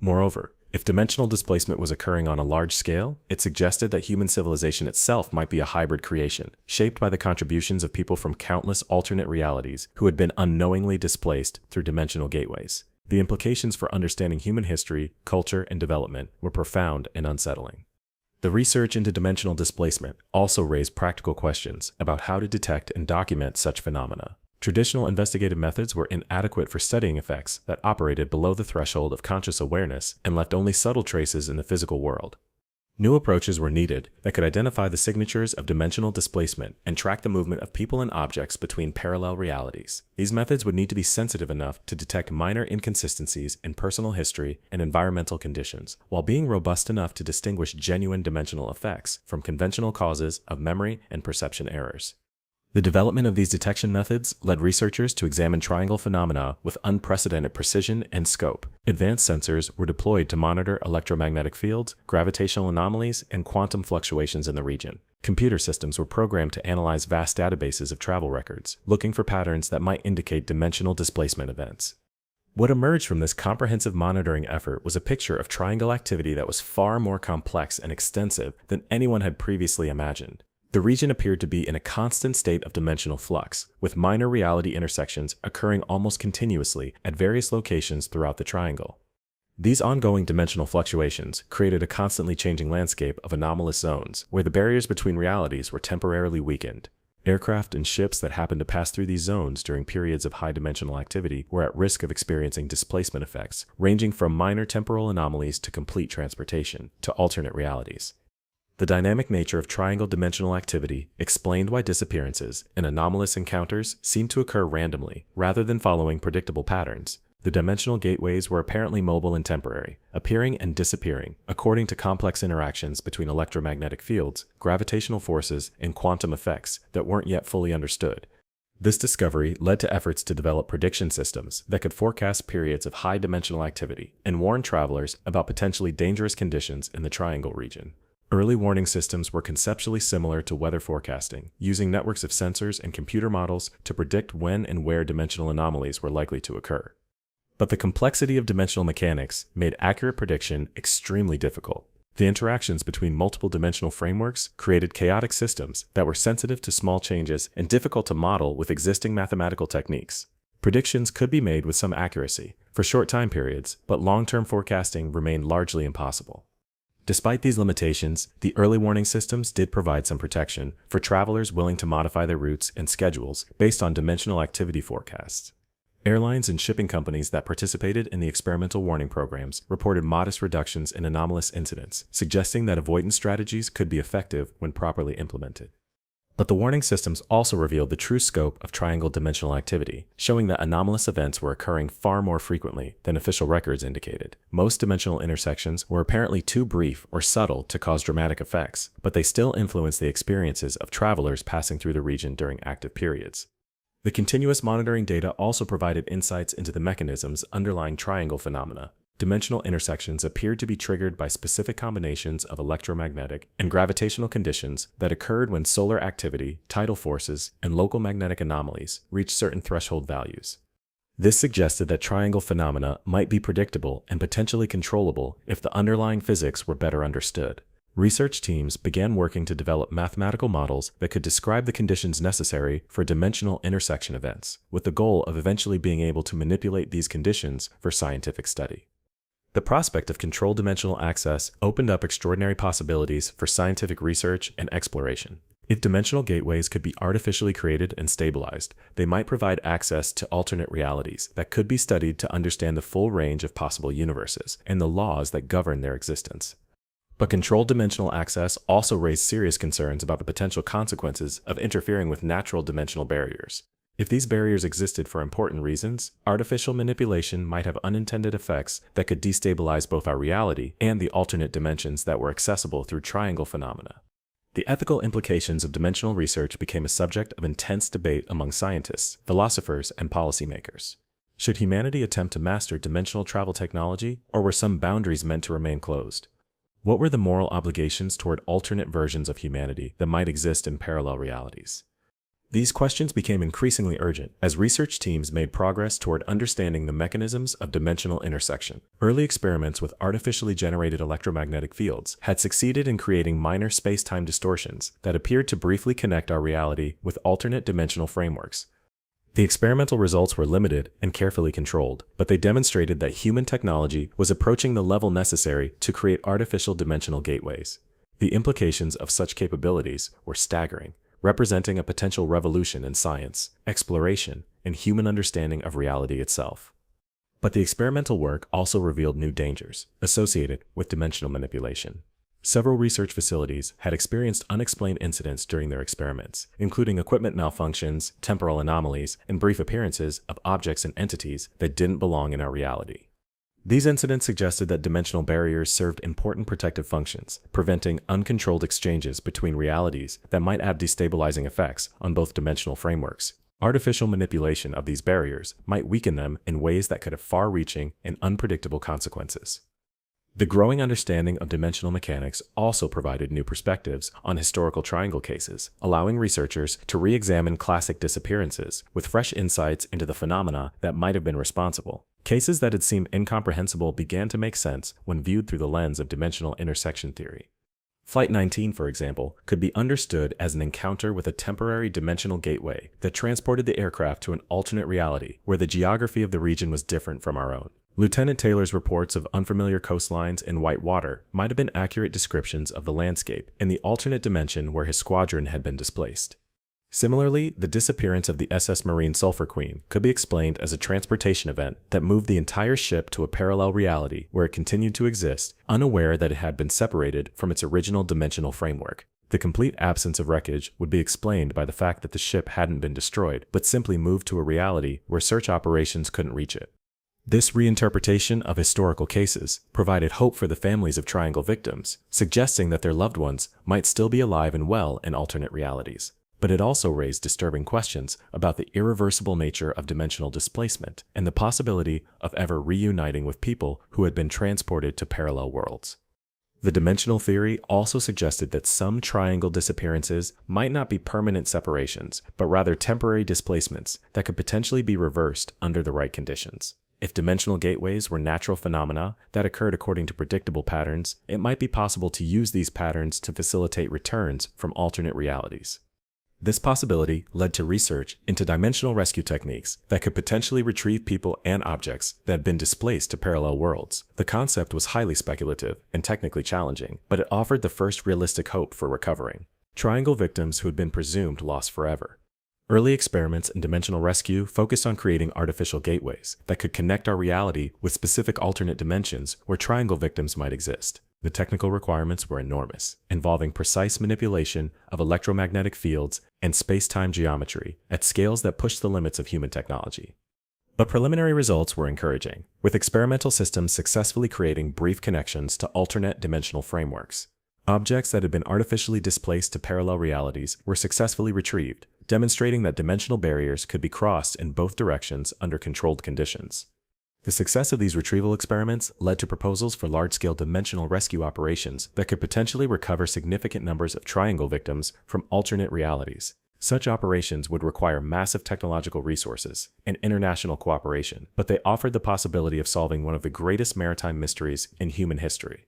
Moreover, if dimensional displacement was occurring on a large scale, it suggested that human civilization itself might be a hybrid creation, shaped by the contributions of people from countless alternate realities who had been unknowingly displaced through dimensional gateways. The implications for understanding human history, culture, and development were profound and unsettling. The research into dimensional displacement also raised practical questions about how to detect and document such phenomena. Traditional investigative methods were inadequate for studying effects that operated below the threshold of conscious awareness and left only subtle traces in the physical world. New approaches were needed that could identify the signatures of dimensional displacement and track the movement of people and objects between parallel realities. These methods would need to be sensitive enough to detect minor inconsistencies in personal history and environmental conditions, while being robust enough to distinguish genuine dimensional effects from conventional causes of memory and perception errors. The development of these detection methods led researchers to examine triangle phenomena with unprecedented precision and scope. Advanced sensors were deployed to monitor electromagnetic fields, gravitational anomalies, and quantum fluctuations in the region. Computer systems were programmed to analyze vast databases of travel records, looking for patterns that might indicate dimensional displacement events. What emerged from this comprehensive monitoring effort was a picture of triangle activity that was far more complex and extensive than anyone had previously imagined. The region appeared to be in a constant state of dimensional flux, with minor reality intersections occurring almost continuously at various locations throughout the triangle. These ongoing dimensional fluctuations created a constantly changing landscape of anomalous zones, where the barriers between realities were temporarily weakened. Aircraft and ships that happened to pass through these zones during periods of high dimensional activity were at risk of experiencing displacement effects, ranging from minor temporal anomalies to complete transportation to alternate realities. The dynamic nature of triangle dimensional activity explained why disappearances and anomalous encounters seemed to occur randomly, rather than following predictable patterns. The dimensional gateways were apparently mobile and temporary, appearing and disappearing according to complex interactions between electromagnetic fields, gravitational forces, and quantum effects that weren't yet fully understood. This discovery led to efforts to develop prediction systems that could forecast periods of high dimensional activity and warn travelers about potentially dangerous conditions in the triangle region. Early warning systems were conceptually similar to weather forecasting, using networks of sensors and computer models to predict when and where dimensional anomalies were likely to occur. But the complexity of dimensional mechanics made accurate prediction extremely difficult. The interactions between multiple dimensional frameworks created chaotic systems that were sensitive to small changes and difficult to model with existing mathematical techniques. Predictions could be made with some accuracy for short time periods, but long-term forecasting remained largely impossible. Despite these limitations, the early warning systems did provide some protection for travelers willing to modify their routes and schedules based on dimensional activity forecasts. Airlines and shipping companies that participated in the experimental warning programs reported modest reductions in anomalous incidents, suggesting that avoidance strategies could be effective when properly implemented. But the warning systems also revealed the true scope of triangle dimensional activity, showing that anomalous events were occurring far more frequently than official records indicated. Most dimensional intersections were apparently too brief or subtle to cause dramatic effects, but they still influenced the experiences of travelers passing through the region during active periods. The continuous monitoring data also provided insights into the mechanisms underlying triangle phenomena. Dimensional intersections appeared to be triggered by specific combinations of electromagnetic and gravitational conditions that occurred when solar activity, tidal forces, and local magnetic anomalies reached certain threshold values. This suggested that triangle phenomena might be predictable and potentially controllable if the underlying physics were better understood. Research teams began working to develop mathematical models that could describe the conditions necessary for dimensional intersection events, with the goal of eventually being able to manipulate these conditions for scientific study. The prospect of controlled dimensional access opened up extraordinary possibilities for scientific research and exploration. If dimensional gateways could be artificially created and stabilized, they might provide access to alternate realities that could be studied to understand the full range of possible universes and the laws that govern their existence. But controlled dimensional access also raised serious concerns about the potential consequences of interfering with natural dimensional barriers. If these barriers existed for important reasons, artificial manipulation might have unintended effects that could destabilize both our reality and the alternate dimensions that were accessible through triangle phenomena. The ethical implications of dimensional research became a subject of intense debate among scientists, philosophers, and policymakers. Should humanity attempt to master dimensional travel technology, or were some boundaries meant to remain closed? What were the moral obligations toward alternate versions of humanity that might exist in parallel realities? These questions became increasingly urgent as research teams made progress toward understanding the mechanisms of dimensional intersection. Early experiments with artificially generated electromagnetic fields had succeeded in creating minor space-time distortions that appeared to briefly connect our reality with alternate dimensional frameworks. The experimental results were limited and carefully controlled, but they demonstrated that human technology was approaching the level necessary to create artificial dimensional gateways. The implications of such capabilities were staggering, representing a potential revolution in science, exploration, and human understanding of reality itself. But the experimental work also revealed new dangers associated with dimensional manipulation. Several research facilities had experienced unexplained incidents during their experiments, including equipment malfunctions, temporal anomalies, and brief appearances of objects and entities that didn't belong in our reality. These incidents suggested that dimensional barriers served important protective functions, preventing uncontrolled exchanges between realities that might have destabilizing effects on both dimensional frameworks. Artificial manipulation of these barriers might weaken them in ways that could have far-reaching and unpredictable consequences. The growing understanding of dimensional mechanics also provided new perspectives on historical triangle cases, allowing researchers to re-examine classic disappearances with fresh insights into the phenomena that might have been responsible. Cases that had seemed incomprehensible began to make sense when viewed through the lens of dimensional intersection theory. Flight 19, for example, could be understood as an encounter with a temporary dimensional gateway that transported the aircraft to an alternate reality where the geography of the region was different from our own. Lieutenant Taylor's reports of unfamiliar coastlines and white water might have been accurate descriptions of the landscape in the alternate dimension where his squadron had been displaced. Similarly, the disappearance of the SS Marine Sulphur Queen could be explained as a transportation event that moved the entire ship to a parallel reality where it continued to exist, unaware that it had been separated from its original dimensional framework. The complete absence of wreckage would be explained by the fact that the ship hadn't been destroyed, but simply moved to a reality where search operations couldn't reach it. This reinterpretation of historical cases provided hope for the families of triangle victims, suggesting that their loved ones might still be alive and well in alternate realities. But it also raised disturbing questions about the irreversible nature of dimensional displacement and the possibility of ever reuniting with people who had been transported to parallel worlds. The dimensional theory also suggested that some triangle disappearances might not be permanent separations, but rather temporary displacements that could potentially be reversed under the right conditions. If dimensional gateways were natural phenomena that occurred according to predictable patterns, it might be possible to use these patterns to facilitate returns from alternate realities. This possibility led to research into dimensional rescue techniques that could potentially retrieve people and objects that had been displaced to parallel worlds. The concept was highly speculative and technically challenging, but it offered the first realistic hope for recovering triangle victims who had been presumed lost forever. Early experiments in dimensional rescue focused on creating artificial gateways that could connect our reality with specific alternate dimensions where triangle victims might exist. The technical requirements were enormous, involving precise manipulation of electromagnetic fields and space-time geometry at scales that pushed the limits of human technology. But preliminary results were encouraging, with experimental systems successfully creating brief connections to alternate dimensional frameworks. Objects that had been artificially displaced to parallel realities were successfully retrieved, demonstrating that dimensional barriers could be crossed in both directions under controlled conditions. The success of these retrieval experiments led to proposals for large-scale dimensional rescue operations that could potentially recover significant numbers of triangle victims from alternate realities. Such operations would require massive technological resources and international cooperation, but they offered the possibility of solving one of the greatest maritime mysteries in human history.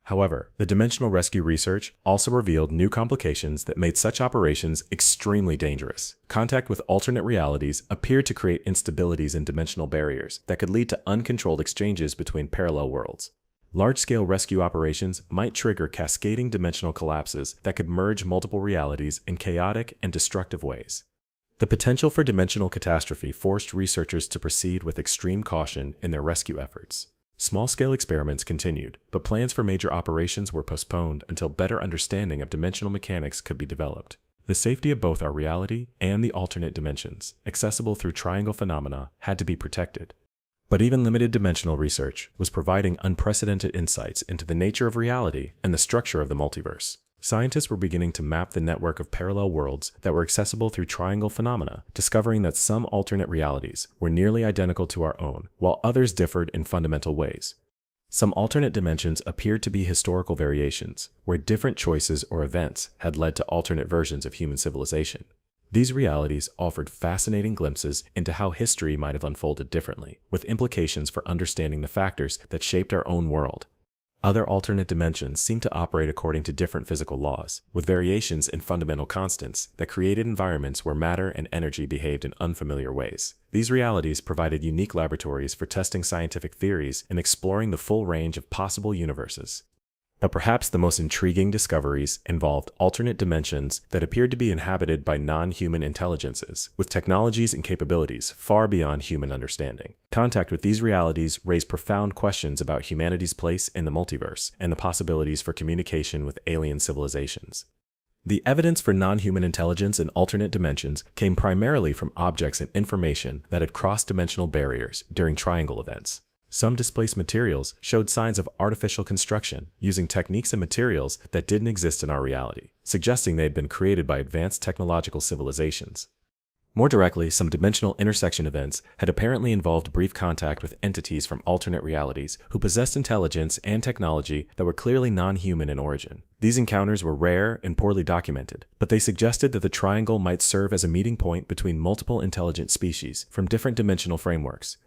However, the dimensional rescue research also revealed new complications that made such operations extremely dangerous. Contact with alternate realities appeared to create instabilities in dimensional barriers that could lead to uncontrolled exchanges between parallel worlds. Large-scale rescue operations might trigger cascading dimensional collapses that could merge multiple realities in chaotic and destructive ways. The potential for dimensional catastrophe forced researchers to proceed with extreme caution in their rescue efforts. Small-scale experiments continued, but plans for major operations were postponed until better understanding of dimensional mechanics could be developed. The safety of both our reality and the alternate dimensions, accessible through triangle phenomena, had to be protected. But even limited dimensional research was providing unprecedented insights into the nature of reality and the structure of the multiverse. Scientists were beginning to map the network of parallel worlds that were accessible through triangle phenomena, discovering that some alternate realities were nearly identical to our own, while others differed in fundamental ways. Some alternate dimensions appeared to be historical variations, where different choices or events had led to alternate versions of human civilization. These realities offered fascinating glimpses into how history might have unfolded differently, with implications for understanding the factors that shaped our own world. Other alternate dimensions seemed to operate according to different physical laws, with variations in fundamental constants that created environments where matter and energy behaved in unfamiliar ways. These realities provided unique laboratories for testing scientific theories and exploring the full range of possible universes. But perhaps the most intriguing discoveries involved alternate dimensions that appeared to be inhabited by non-human intelligences, with technologies and capabilities far beyond human understanding. Contact with these realities raised profound questions about humanity's place in the multiverse and the possibilities for communication with alien civilizations. The evidence for non-human intelligence in alternate dimensions came primarily from objects and information that had crossed dimensional barriers during triangle events. Some displaced materials showed signs of artificial construction using techniques and materials that didn't exist in our reality, suggesting they had been created by advanced technological civilizations. More directly, some dimensional intersection events had apparently involved brief contact with entities from alternate realities who possessed intelligence and technology that were clearly non-human in origin. These encounters were rare and poorly documented, but they suggested that the triangle might serve as a meeting point between multiple intelligent species from different dimensional frameworks.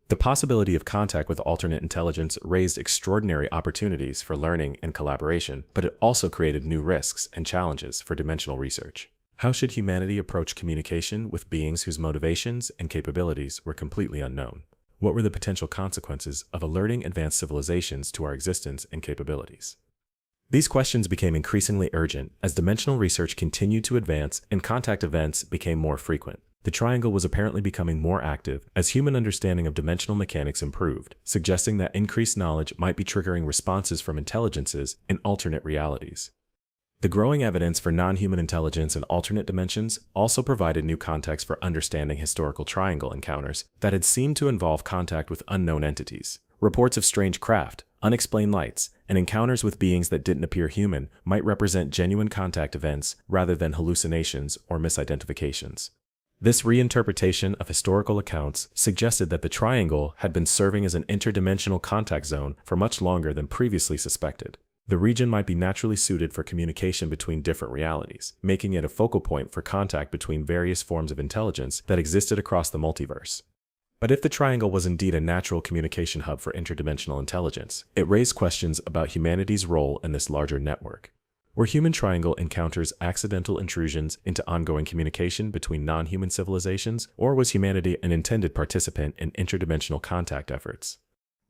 The possibility of contact with alternate intelligence raised extraordinary opportunities for learning and collaboration, but it also created new risks and challenges for dimensional research. How should humanity approach communication with beings whose motivations and capabilities were completely unknown? What were the potential consequences of alerting advanced civilizations to our existence and capabilities? These questions became increasingly urgent as dimensional research continued to advance and contact events became more frequent. The triangle was apparently becoming more active as human understanding of dimensional mechanics improved, suggesting that increased knowledge might be triggering responses from intelligences in alternate realities. The growing evidence for non-human intelligence in alternate dimensions also provided new context for understanding historical triangle encounters that had seemed to involve contact with unknown entities. Reports of strange craft, unexplained lights, and encounters with beings that didn't appear human might represent genuine contact events rather than hallucinations or misidentifications. This reinterpretation of historical accounts suggested that the triangle had been serving as an interdimensional contact zone for much longer than previously suspected. The region might be naturally suited for communication between different realities, making it a focal point for contact between various forms of intelligence that existed across the multiverse. But if the triangle was indeed a natural communication hub for interdimensional intelligence, it raised questions about humanity's role in this larger network. Were human triangle encounters accidental intrusions into ongoing communication between non-human civilizations, or was humanity an intended participant in interdimensional contact efforts?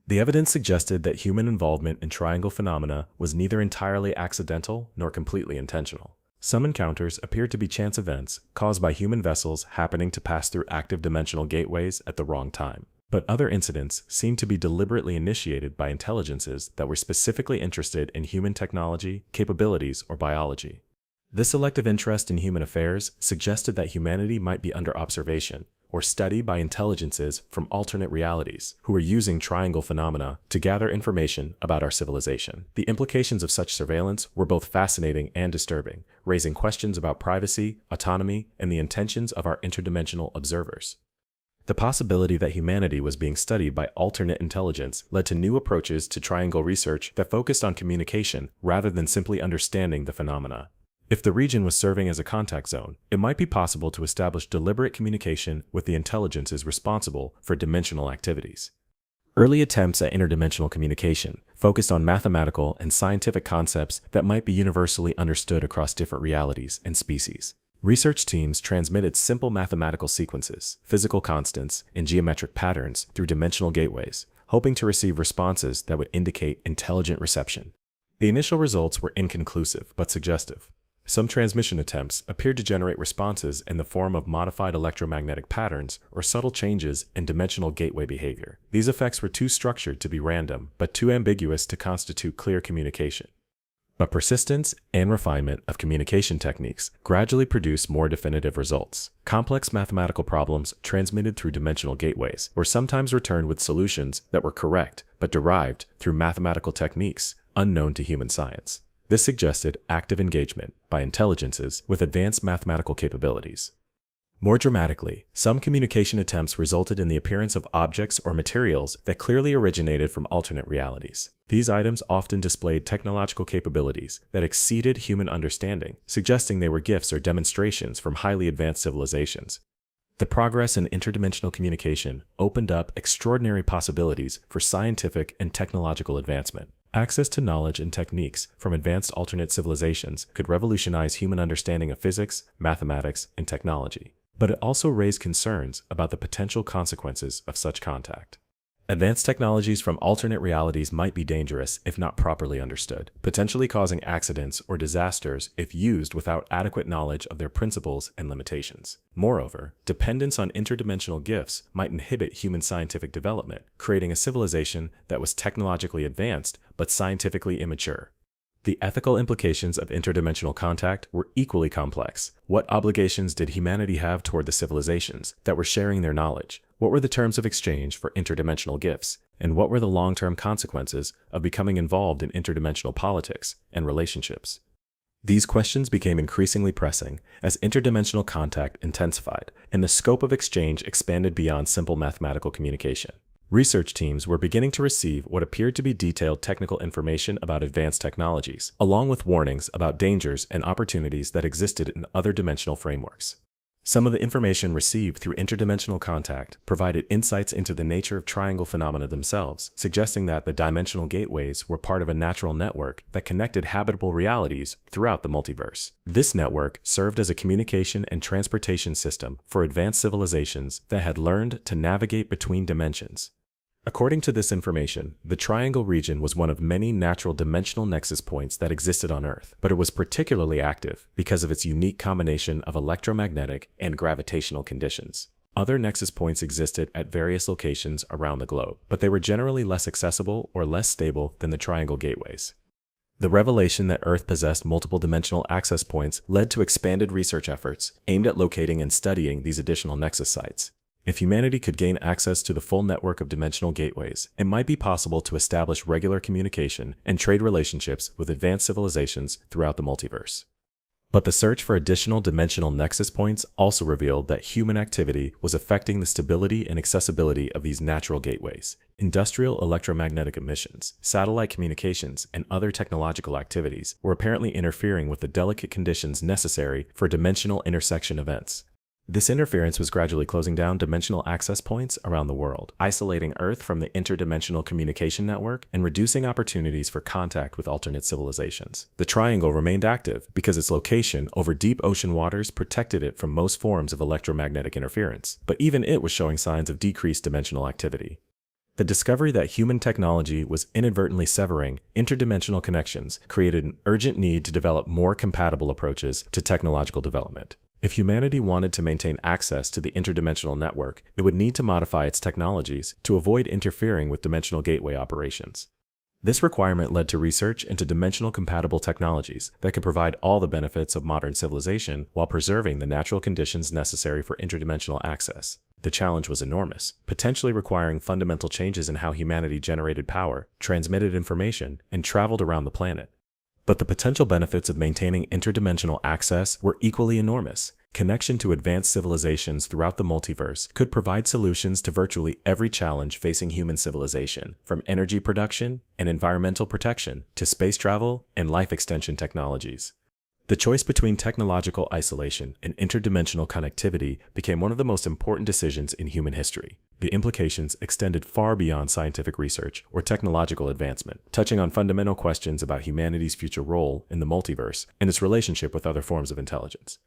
The evidence suggested that human involvement in triangle phenomena was neither entirely accidental nor completely intentional. Some encounters appeared to be chance events caused by human vessels happening to pass through active dimensional gateways at the wrong time. But other incidents seemed to be deliberately initiated by intelligences that were specifically interested in human technology, capabilities, or biology. This selective interest in human affairs suggested that humanity might be under observation or study by intelligences from alternate realities who were using triangle phenomena to gather information about our civilization. The implications of such surveillance were both fascinating and disturbing, raising questions about privacy, autonomy, and the intentions of our interdimensional observers. The possibility that humanity was being studied by alternate intelligence led to new approaches to triangle research that focused on communication rather than simply understanding the phenomena. If the region was serving as a contact zone, it might be possible to establish deliberate communication with the intelligences responsible for dimensional activities. Early attempts at interdimensional communication focused on mathematical and scientific concepts that might be universally understood across different realities and species. Research teams transmitted simple mathematical sequences, physical constants, and geometric patterns through dimensional gateways, hoping to receive responses that would indicate intelligent reception. The initial results were inconclusive but suggestive. Some transmission attempts appeared to generate responses in the form of modified electromagnetic patterns or subtle changes in dimensional gateway behavior. These effects were too structured to be random, but too ambiguous to constitute clear communication. But persistence and refinement of communication techniques gradually produced more definitive results. Complex mathematical problems transmitted through dimensional gateways were sometimes returned with solutions that were correct but derived through mathematical techniques unknown to human science. This suggested active engagement by intelligences with advanced mathematical capabilities. More dramatically, some communication attempts resulted in the appearance of objects or materials that clearly originated from alternate realities. These items often displayed technological capabilities that exceeded human understanding, suggesting they were gifts or demonstrations from highly advanced civilizations. The progress in interdimensional communication opened up extraordinary possibilities for scientific and technological advancement. Access to knowledge and techniques from advanced alternate civilizations could revolutionize human understanding of physics, mathematics, and technology. But it also raised concerns about the potential consequences of such contact. Advanced technologies from alternate realities might be dangerous if not properly understood, potentially causing accidents or disasters if used without adequate knowledge of their principles and limitations. Moreover, dependence on interdimensional gifts might inhibit human scientific development, creating a civilization that was technologically advanced but scientifically immature. The ethical implications of interdimensional contact were equally complex. What obligations did humanity have toward the civilizations that were sharing their knowledge? What were the terms of exchange for interdimensional gifts? And what were the long-term consequences of becoming involved in interdimensional politics and relationships? These questions became increasingly pressing as interdimensional contact intensified and the scope of exchange expanded beyond simple mathematical communication. Research teams were beginning to receive what appeared to be detailed technical information about advanced technologies, along with warnings about dangers and opportunities that existed in other dimensional frameworks. Some of the information received through interdimensional contact provided insights into the nature of triangle phenomena themselves, suggesting that the dimensional gateways were part of a natural network that connected habitable realities throughout the multiverse. This network served as a communication and transportation system for advanced civilizations that had learned to navigate between dimensions. According to this information, the Triangle region was one of many natural dimensional nexus points that existed on Earth, but it was particularly active because of its unique combination of electromagnetic and gravitational conditions. Other nexus points existed at various locations around the globe, but they were generally less accessible or less stable than the Triangle gateways. The revelation that Earth possessed multiple dimensional access points led to expanded research efforts aimed at locating and studying these additional nexus sites. If humanity could gain access to the full network of dimensional gateways, it might be possible to establish regular communication and trade relationships with advanced civilizations throughout the multiverse. But the search for additional dimensional nexus points also revealed that human activity was affecting the stability and accessibility of these natural gateways. Industrial electromagnetic emissions, satellite communications, and other technological activities were apparently interfering with the delicate conditions necessary for dimensional intersection events. This interference was gradually closing down dimensional access points around the world, isolating Earth from the interdimensional communication network and reducing opportunities for contact with alternate civilizations. The Triangle remained active because its location over deep ocean waters protected it from most forms of electromagnetic interference, but even it was showing signs of decreased dimensional activity. The discovery that human technology was inadvertently severing interdimensional connections created an urgent need to develop more compatible approaches to technological development. If humanity wanted to maintain access to the interdimensional network, it would need to modify its technologies to avoid interfering with dimensional gateway operations. This requirement led to research into dimensional compatible technologies that could provide all the benefits of modern civilization while preserving the natural conditions necessary for interdimensional access. The challenge was enormous, potentially requiring fundamental changes in how humanity generated power, transmitted information, and traveled around the planet. But the potential benefits of maintaining interdimensional access were equally enormous. Connection to advanced civilizations throughout the multiverse could provide solutions to virtually every challenge facing human civilization, from energy production and environmental protection to space travel and life extension technologies. The choice between technological isolation and interdimensional connectivity became one of the most important decisions in human history. The implications extended far beyond scientific research or technological advancement, touching on fundamental questions about humanity's future role in the multiverse and its relationship with other forms of intelligence.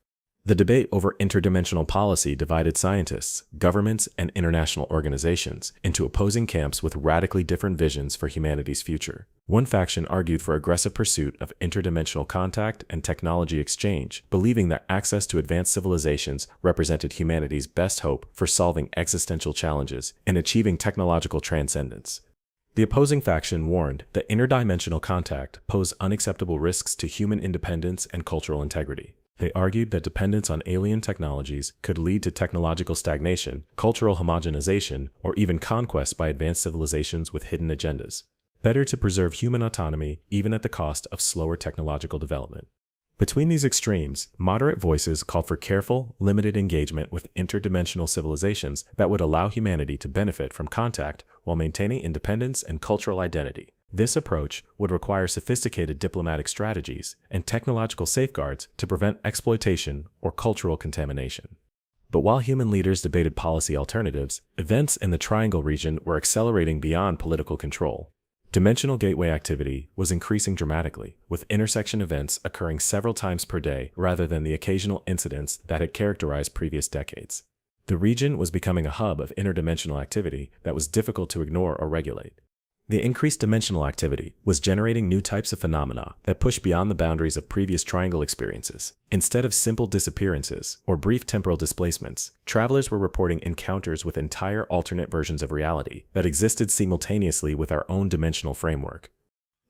The debate over interdimensional policy divided scientists, governments, and international organizations into opposing camps with radically different visions for humanity's future. One faction argued for aggressive pursuit of interdimensional contact and technology exchange, believing that access to advanced civilizations represented humanity's best hope for solving existential challenges and achieving technological transcendence. The opposing faction warned that interdimensional contact posed unacceptable risks to human independence and cultural integrity. They argued that dependence on alien technologies could lead to technological stagnation, cultural homogenization, or even conquest by advanced civilizations with hidden agendas. Better to preserve human autonomy even at the cost of slower technological development. Between these extremes, moderate voices called for careful, limited engagement with interdimensional civilizations that would allow humanity to benefit from contact while maintaining independence and cultural identity. This approach would require sophisticated diplomatic strategies and technological safeguards to prevent exploitation or cultural contamination. But while human leaders debated policy alternatives, events in the Triangle region were accelerating beyond political control. Dimensional gateway activity was increasing dramatically, with intersection events occurring several times per day rather than the occasional incidents that had characterized previous decades. The region was becoming a hub of interdimensional activity that was difficult to ignore or regulate. The increased dimensional activity was generating new types of phenomena that pushed beyond the boundaries of previous Triangle experiences. Instead of simple disappearances or brief temporal displacements, travelers were reporting encounters with entire alternate versions of reality that existed simultaneously with our own dimensional framework.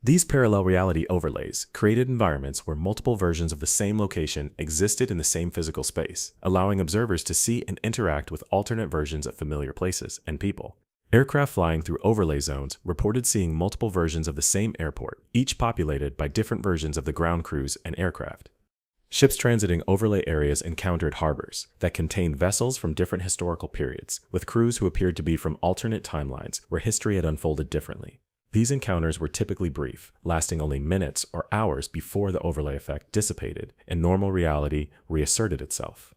These parallel reality overlays created environments where multiple versions of the same location existed in the same physical space, allowing observers to see and interact with alternate versions of familiar places and people. Aircraft flying through overlay zones reported seeing multiple versions of the same airport, each populated by different versions of the ground crews and aircraft. Ships transiting overlay areas encountered harbors that contained vessels from different historical periods, with crews who appeared to be from alternate timelines where history had unfolded differently. These encounters were typically brief, lasting only minutes or hours before the overlay effect dissipated and normal reality reasserted itself.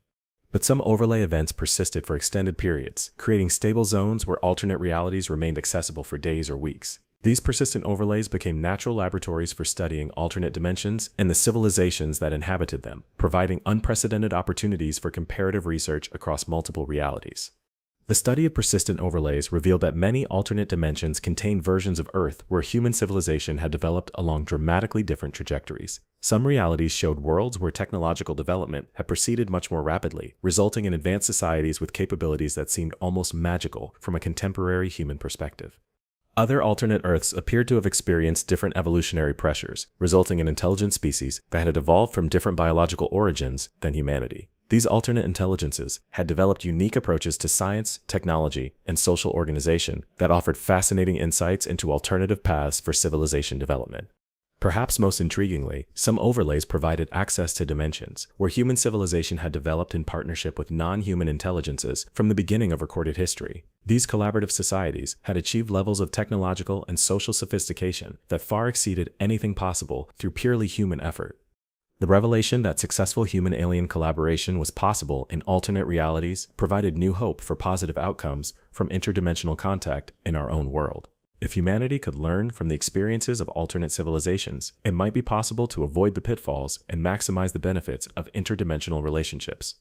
But some overlay events persisted for extended periods, creating stable zones where alternate realities remained accessible for days or weeks. These persistent overlays became natural laboratories for studying alternate dimensions and the civilizations that inhabited them, providing unprecedented opportunities for comparative research across multiple realities. The study of persistent overlays revealed that many alternate dimensions contained versions of Earth where human civilization had developed along dramatically different trajectories. Some realities showed worlds where technological development had proceeded much more rapidly, resulting in advanced societies with capabilities that seemed almost magical from a contemporary human perspective. Other alternate Earths appeared to have experienced different evolutionary pressures, resulting in intelligent species that had evolved from different biological origins than humanity. These alternate intelligences had developed unique approaches to science, technology, and social organization that offered fascinating insights into alternative paths for civilization development. Perhaps most intriguingly, some overlays provided access to dimensions where human civilization had developed in partnership with non-human intelligences from the beginning of recorded history. These collaborative societies had achieved levels of technological and social sophistication that far exceeded anything possible through purely human effort. The revelation that successful human-alien collaboration was possible in alternate realities provided new hope for positive outcomes from interdimensional contact in our own world. If humanity could learn from the experiences of alternate civilizations, it might be possible to avoid the pitfalls and maximize the benefits of interdimensional relationships.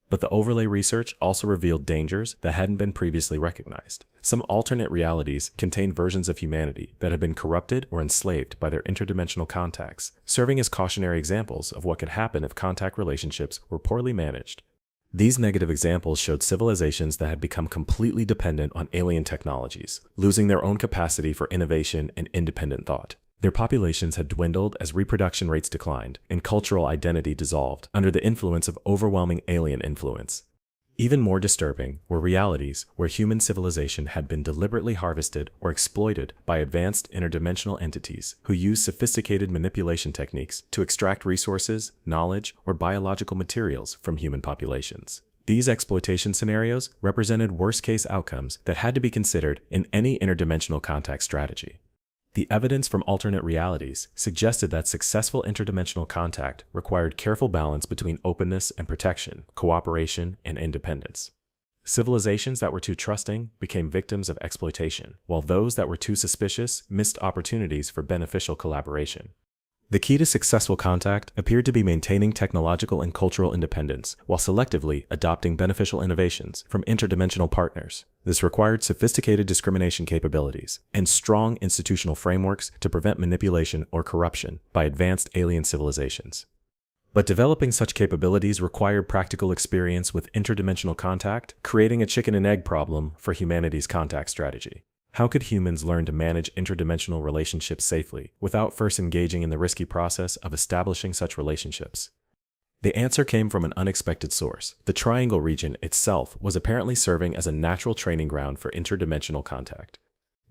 But the overlay research also revealed dangers that hadn't been previously recognized. Some alternate realities contained versions of humanity that had been corrupted or enslaved by their interdimensional contacts, serving as cautionary examples of what could happen if contact relationships were poorly managed. These negative examples showed civilizations that had become completely dependent on alien technologies, losing their own capacity for innovation and independent thought. Their populations had dwindled as reproduction rates declined and cultural identity dissolved under the influence of overwhelming alien influence. Even more disturbing were realities where human civilization had been deliberately harvested or exploited by advanced interdimensional entities who used sophisticated manipulation techniques to extract resources, knowledge, or biological materials from human populations. These exploitation scenarios represented worst-case outcomes that had to be considered in any interdimensional contact strategy. The evidence from alternate realities suggested that successful interdimensional contact required careful balance between openness and protection, cooperation and independence. Civilizations that were too trusting became victims of exploitation, while those that were too suspicious missed opportunities for beneficial collaboration. The key to successful contact appeared to be maintaining technological and cultural independence while selectively adopting beneficial innovations from interdimensional partners. This required sophisticated discrimination capabilities and strong institutional frameworks to prevent manipulation or corruption by advanced alien civilizations. But developing such capabilities required practical experience with interdimensional contact, creating a chicken and egg problem for humanity's contact strategy. How could humans learn to manage interdimensional relationships safely without first engaging in the risky process of establishing such relationships? The answer came from an unexpected source. The Triangle region itself was apparently serving as a natural training ground for interdimensional contact.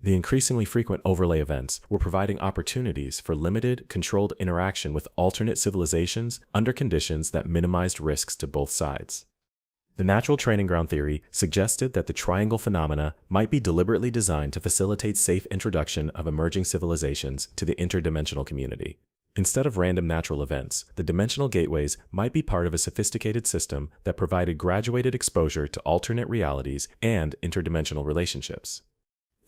The increasingly frequent overlay events were providing opportunities for limited, controlled interaction with alternate civilizations under conditions that minimized risks to both sides. The natural training ground theory suggested that the triangle phenomena might be deliberately designed to facilitate safe introduction of emerging civilizations to the interdimensional community. Instead of random natural events, the dimensional gateways might be part of a sophisticated system that provided graduated exposure to alternate realities and interdimensional relationships.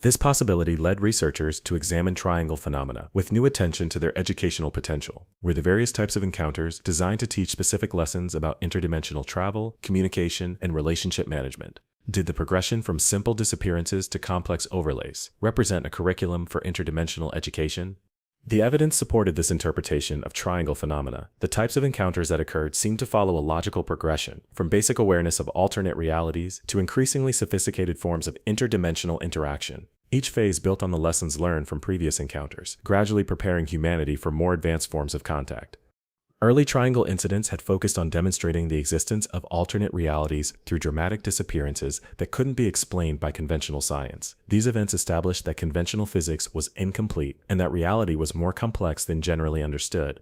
This possibility led researchers to examine triangle phenomena with new attention to their educational potential. Were the various types of encounters designed to teach specific lessons about interdimensional travel, communication, and relationship management? Did the progression from simple disappearances to complex overlays represent a curriculum for interdimensional education? The evidence supported this interpretation of triangle phenomena. The types of encounters that occurred seemed to follow a logical progression, from basic awareness of alternate realities to increasingly sophisticated forms of interdimensional interaction. Each phase built on the lessons learned from previous encounters, gradually preparing humanity for more advanced forms of contact. Early Triangle incidents had focused on demonstrating the existence of alternate realities through dramatic disappearances that couldn't be explained by conventional science. These events established that conventional physics was incomplete and that reality was more complex than generally understood.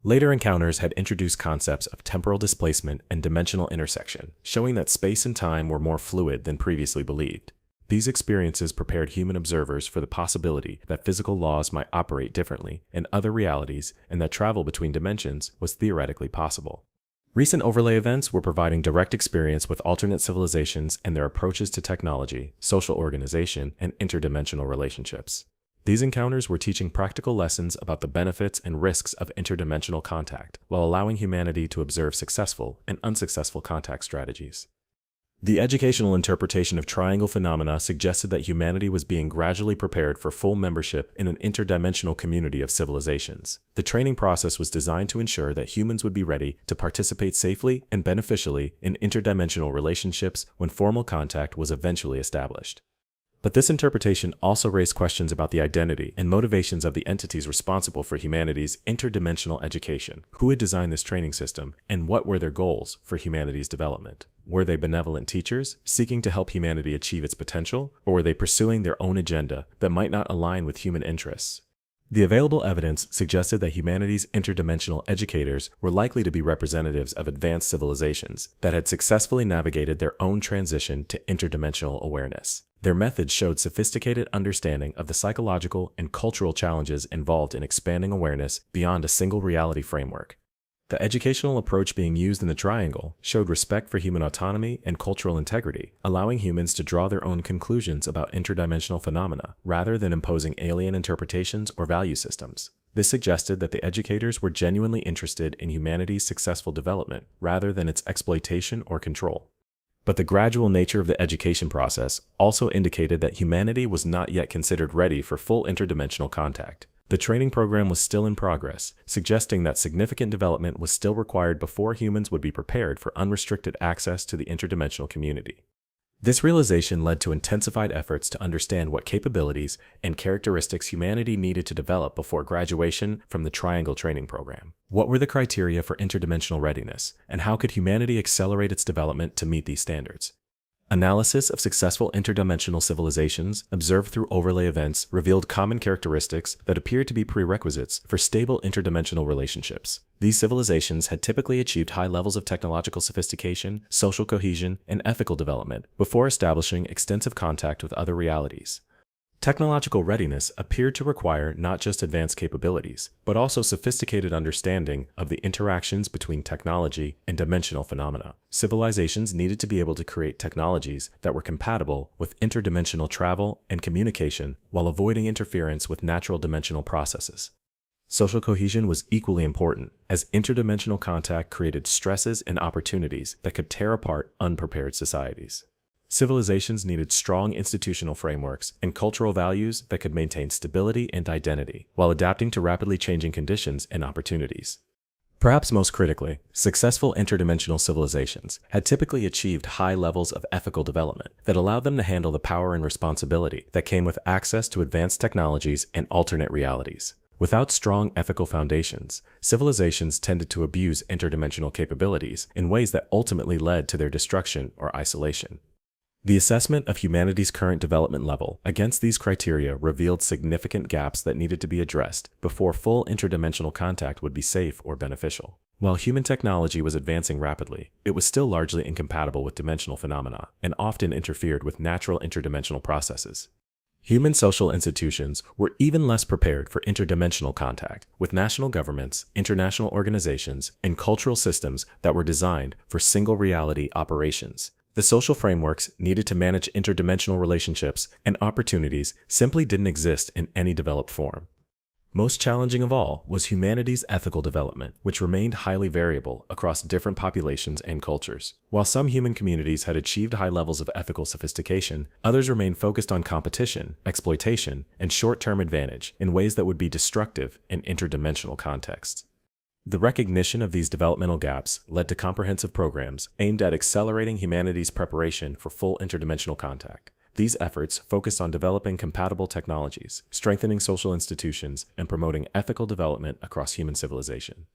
Later encounters had introduced concepts of temporal displacement and dimensional intersection, showing that space and time were more fluid than previously believed. These experiences prepared human observers for the possibility that physical laws might operate differently in other realities and that travel between dimensions was theoretically possible. Recent overlay events were providing direct experience with alternate civilizations and their approaches to technology, social organization, and interdimensional relationships. These encounters were teaching practical lessons about the benefits and risks of interdimensional contact, while allowing humanity to observe successful and unsuccessful contact strategies. The educational interpretation of triangle phenomena suggested that humanity was being gradually prepared for full membership in an interdimensional community of civilizations. The training process was designed to ensure that humans would be ready to participate safely and beneficially in interdimensional relationships when formal contact was eventually established. But this interpretation also raised questions about the identity and motivations of the entities responsible for humanity's interdimensional education. Who had designed this training system, and what were their goals for humanity's development? Were they benevolent teachers, seeking to help humanity achieve its potential, or were they pursuing their own agenda that might not align with human interests? The available evidence suggested that humanity's interdimensional educators were likely to be representatives of advanced civilizations that had successfully navigated their own transition to interdimensional awareness. Their methods showed sophisticated understanding of the psychological and cultural challenges involved in expanding awareness beyond a single reality framework. The educational approach being used in the triangle showed respect for human autonomy and cultural integrity, allowing humans to draw their own conclusions about interdimensional phenomena, rather than imposing alien interpretations or value systems. This suggested that the educators were genuinely interested in humanity's successful development, rather than its exploitation or control. But the gradual nature of the education process also indicated that humanity was not yet considered ready for full interdimensional contact. The training program was still in progress, suggesting that significant development was still required before humans would be prepared for unrestricted access to the interdimensional community. This realization led to intensified efforts to understand what capabilities and characteristics humanity needed to develop before graduation from the Triangle training program. What were the criteria for interdimensional readiness, and how could humanity accelerate its development to meet these standards? Analysis of successful interdimensional civilizations observed through overlay events revealed common characteristics that appeared to be prerequisites for stable interdimensional relationships. These civilizations had typically achieved high levels of technological sophistication, social cohesion, and ethical development before establishing extensive contact with other realities. Technological readiness appeared to require not just advanced capabilities, but also sophisticated understanding of the interactions between technology and dimensional phenomena. Civilizations needed to be able to create technologies that were compatible with interdimensional travel and communication while avoiding interference with natural dimensional processes. Social cohesion was equally important, as interdimensional contact created stresses and opportunities that could tear apart unprepared societies. Civilizations needed strong institutional frameworks and cultural values that could maintain stability and identity, while adapting to rapidly changing conditions and opportunities. Perhaps most critically, successful interdimensional civilizations had typically achieved high levels of ethical development that allowed them to handle the power and responsibility that came with access to advanced technologies and alternate realities. Without strong ethical foundations, civilizations tended to abuse interdimensional capabilities in ways that ultimately led to their destruction or isolation. The assessment of humanity's current development level against these criteria revealed significant gaps that needed to be addressed before full interdimensional contact would be safe or beneficial. While human technology was advancing rapidly, it was still largely incompatible with dimensional phenomena and often interfered with natural interdimensional processes. Human social institutions were even less prepared for interdimensional contact, with national governments, international organizations, and cultural systems that were designed for single reality operations. The social frameworks needed to manage interdimensional relationships and opportunities simply didn't exist in any developed form. Most challenging of all was humanity's ethical development, which remained highly variable across different populations and cultures. While some human communities had achieved high levels of ethical sophistication, others remained focused on competition, exploitation, and short-term advantage in ways that would be destructive in interdimensional contexts. The recognition of these developmental gaps led to comprehensive programs aimed at accelerating humanity's preparation for full interdimensional contact. These efforts focused on developing compatible technologies, strengthening social institutions, and promoting ethical development across human civilization.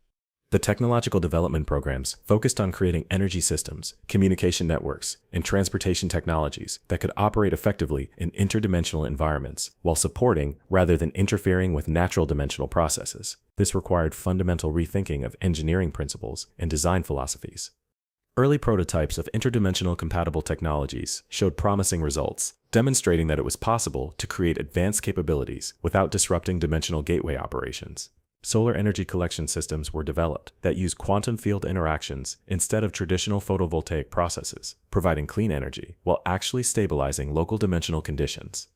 The technological development programs focused on creating energy systems, communication networks, and transportation technologies that could operate effectively in interdimensional environments while supporting rather than interfering with natural dimensional processes. This required fundamental rethinking of engineering principles and design philosophies. Early prototypes of interdimensional compatible technologies showed promising results, demonstrating that it was possible to create advanced capabilities without disrupting dimensional gateway operations. Solar energy collection systems were developed that use quantum field interactions instead of traditional photovoltaic processes, providing clean energy while actually stabilizing local dimensional conditions.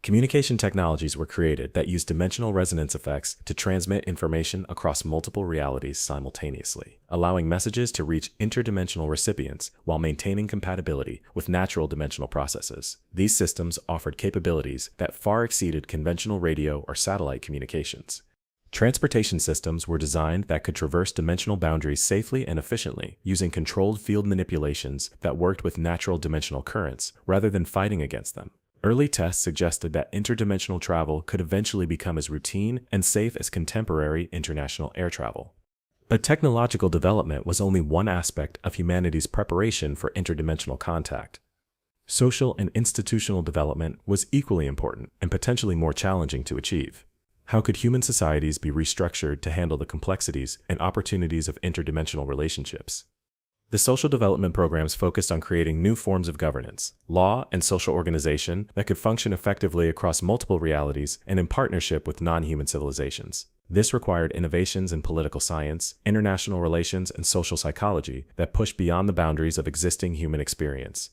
Communication technologies were created that use dimensional resonance effects to transmit information across multiple realities simultaneously, allowing messages to reach interdimensional recipients while maintaining compatibility with natural dimensional processes. These systems offered capabilities that far exceeded conventional radio or satellite communications. Transportation systems were designed that could traverse dimensional boundaries safely and efficiently, using controlled field manipulations that worked with natural dimensional currents rather than fighting against them. Early tests suggested that interdimensional travel could eventually become as routine and safe as contemporary international air travel. But technological development was only one aspect of humanity's preparation for interdimensional contact. Social and institutional development was equally important and potentially more challenging to achieve. How could human societies be restructured to handle the complexities and opportunities of interdimensional relationships? The social development programs focused on creating new forms of governance, law, and social organization that could function effectively across multiple realities and in partnership with non-human civilizations. This required innovations in political science, international relations, and social psychology that pushed beyond the boundaries of existing human experience.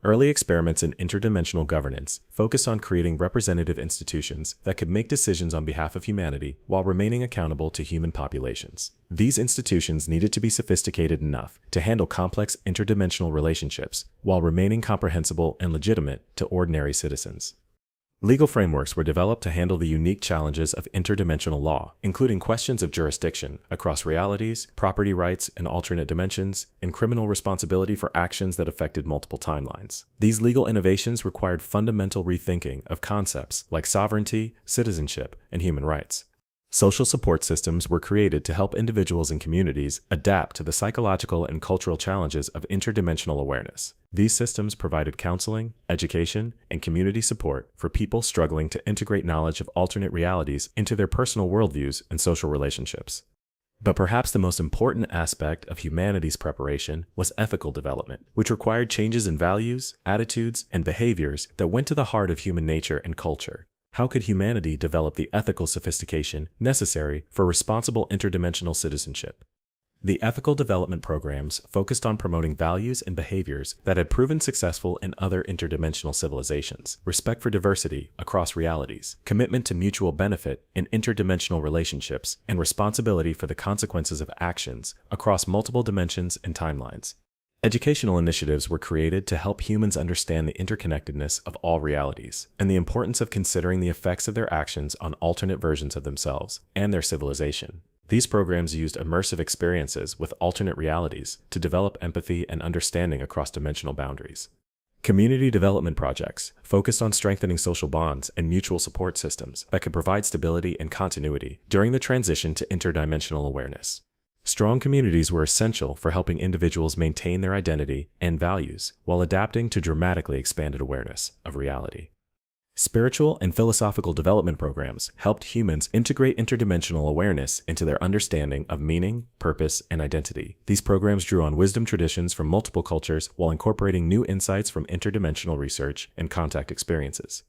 Early experiments in interdimensional governance focused on creating representative institutions that could make decisions on behalf of humanity while remaining accountable to human populations. These institutions needed to be sophisticated enough to handle complex interdimensional relationships while remaining comprehensible and legitimate to ordinary citizens. Legal frameworks were developed to handle the unique challenges of interdimensional law, including questions of jurisdiction across realities, property rights in alternate dimensions, and criminal responsibility for actions that affected multiple timelines. These legal innovations required fundamental rethinking of concepts like sovereignty, citizenship, and human rights. Social support systems were created to help individuals and communities adapt to the psychological and cultural challenges of interdimensional awareness. These systems provided counseling, education, and community support for people struggling to integrate knowledge of alternate realities into their personal worldviews and social relationships. But perhaps the most important aspect of humanity's preparation was ethical development, which required changes in values, attitudes, and behaviors that went to the heart of human nature and culture. How could humanity develop the ethical sophistication necessary for responsible interdimensional citizenship? The ethical development programs focused on promoting values and behaviors that had proven successful in other interdimensional civilizations: respect for diversity across realities, commitment to mutual benefit in interdimensional relationships, and responsibility for the consequences of actions across multiple dimensions and timelines. Educational initiatives were created to help humans understand the interconnectedness of all realities and the importance of considering the effects of their actions on alternate versions of themselves and their civilization. These programs used immersive experiences with alternate realities to develop empathy and understanding across dimensional boundaries. Community development projects focused on strengthening social bonds and mutual support systems that could provide stability and continuity during the transition to interdimensional awareness. Strong communities were essential for helping individuals maintain their identity and values while adapting to dramatically expanded awareness of reality. Spiritual and philosophical development programs helped humans integrate interdimensional awareness into their understanding of meaning, purpose, and identity. These programs drew on wisdom traditions from multiple cultures while incorporating new insights from interdimensional research and contact experiences.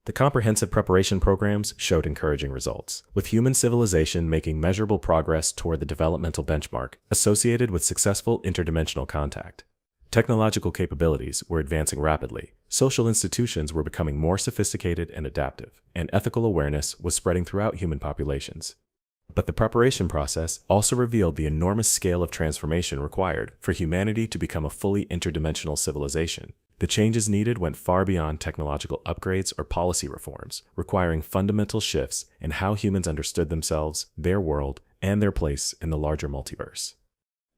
The comprehensive preparation programs showed encouraging results, with human civilization making measurable progress toward the developmental benchmark associated with successful interdimensional contact. Technological capabilities were advancing rapidly, social institutions were becoming more sophisticated and adaptive, and ethical awareness was spreading throughout human populations. But the preparation process also revealed the enormous scale of transformation required for humanity to become a fully interdimensional civilization. The changes needed went far beyond technological upgrades or policy reforms, requiring fundamental shifts in how humans understood themselves, their world, and their place in the larger multiverse.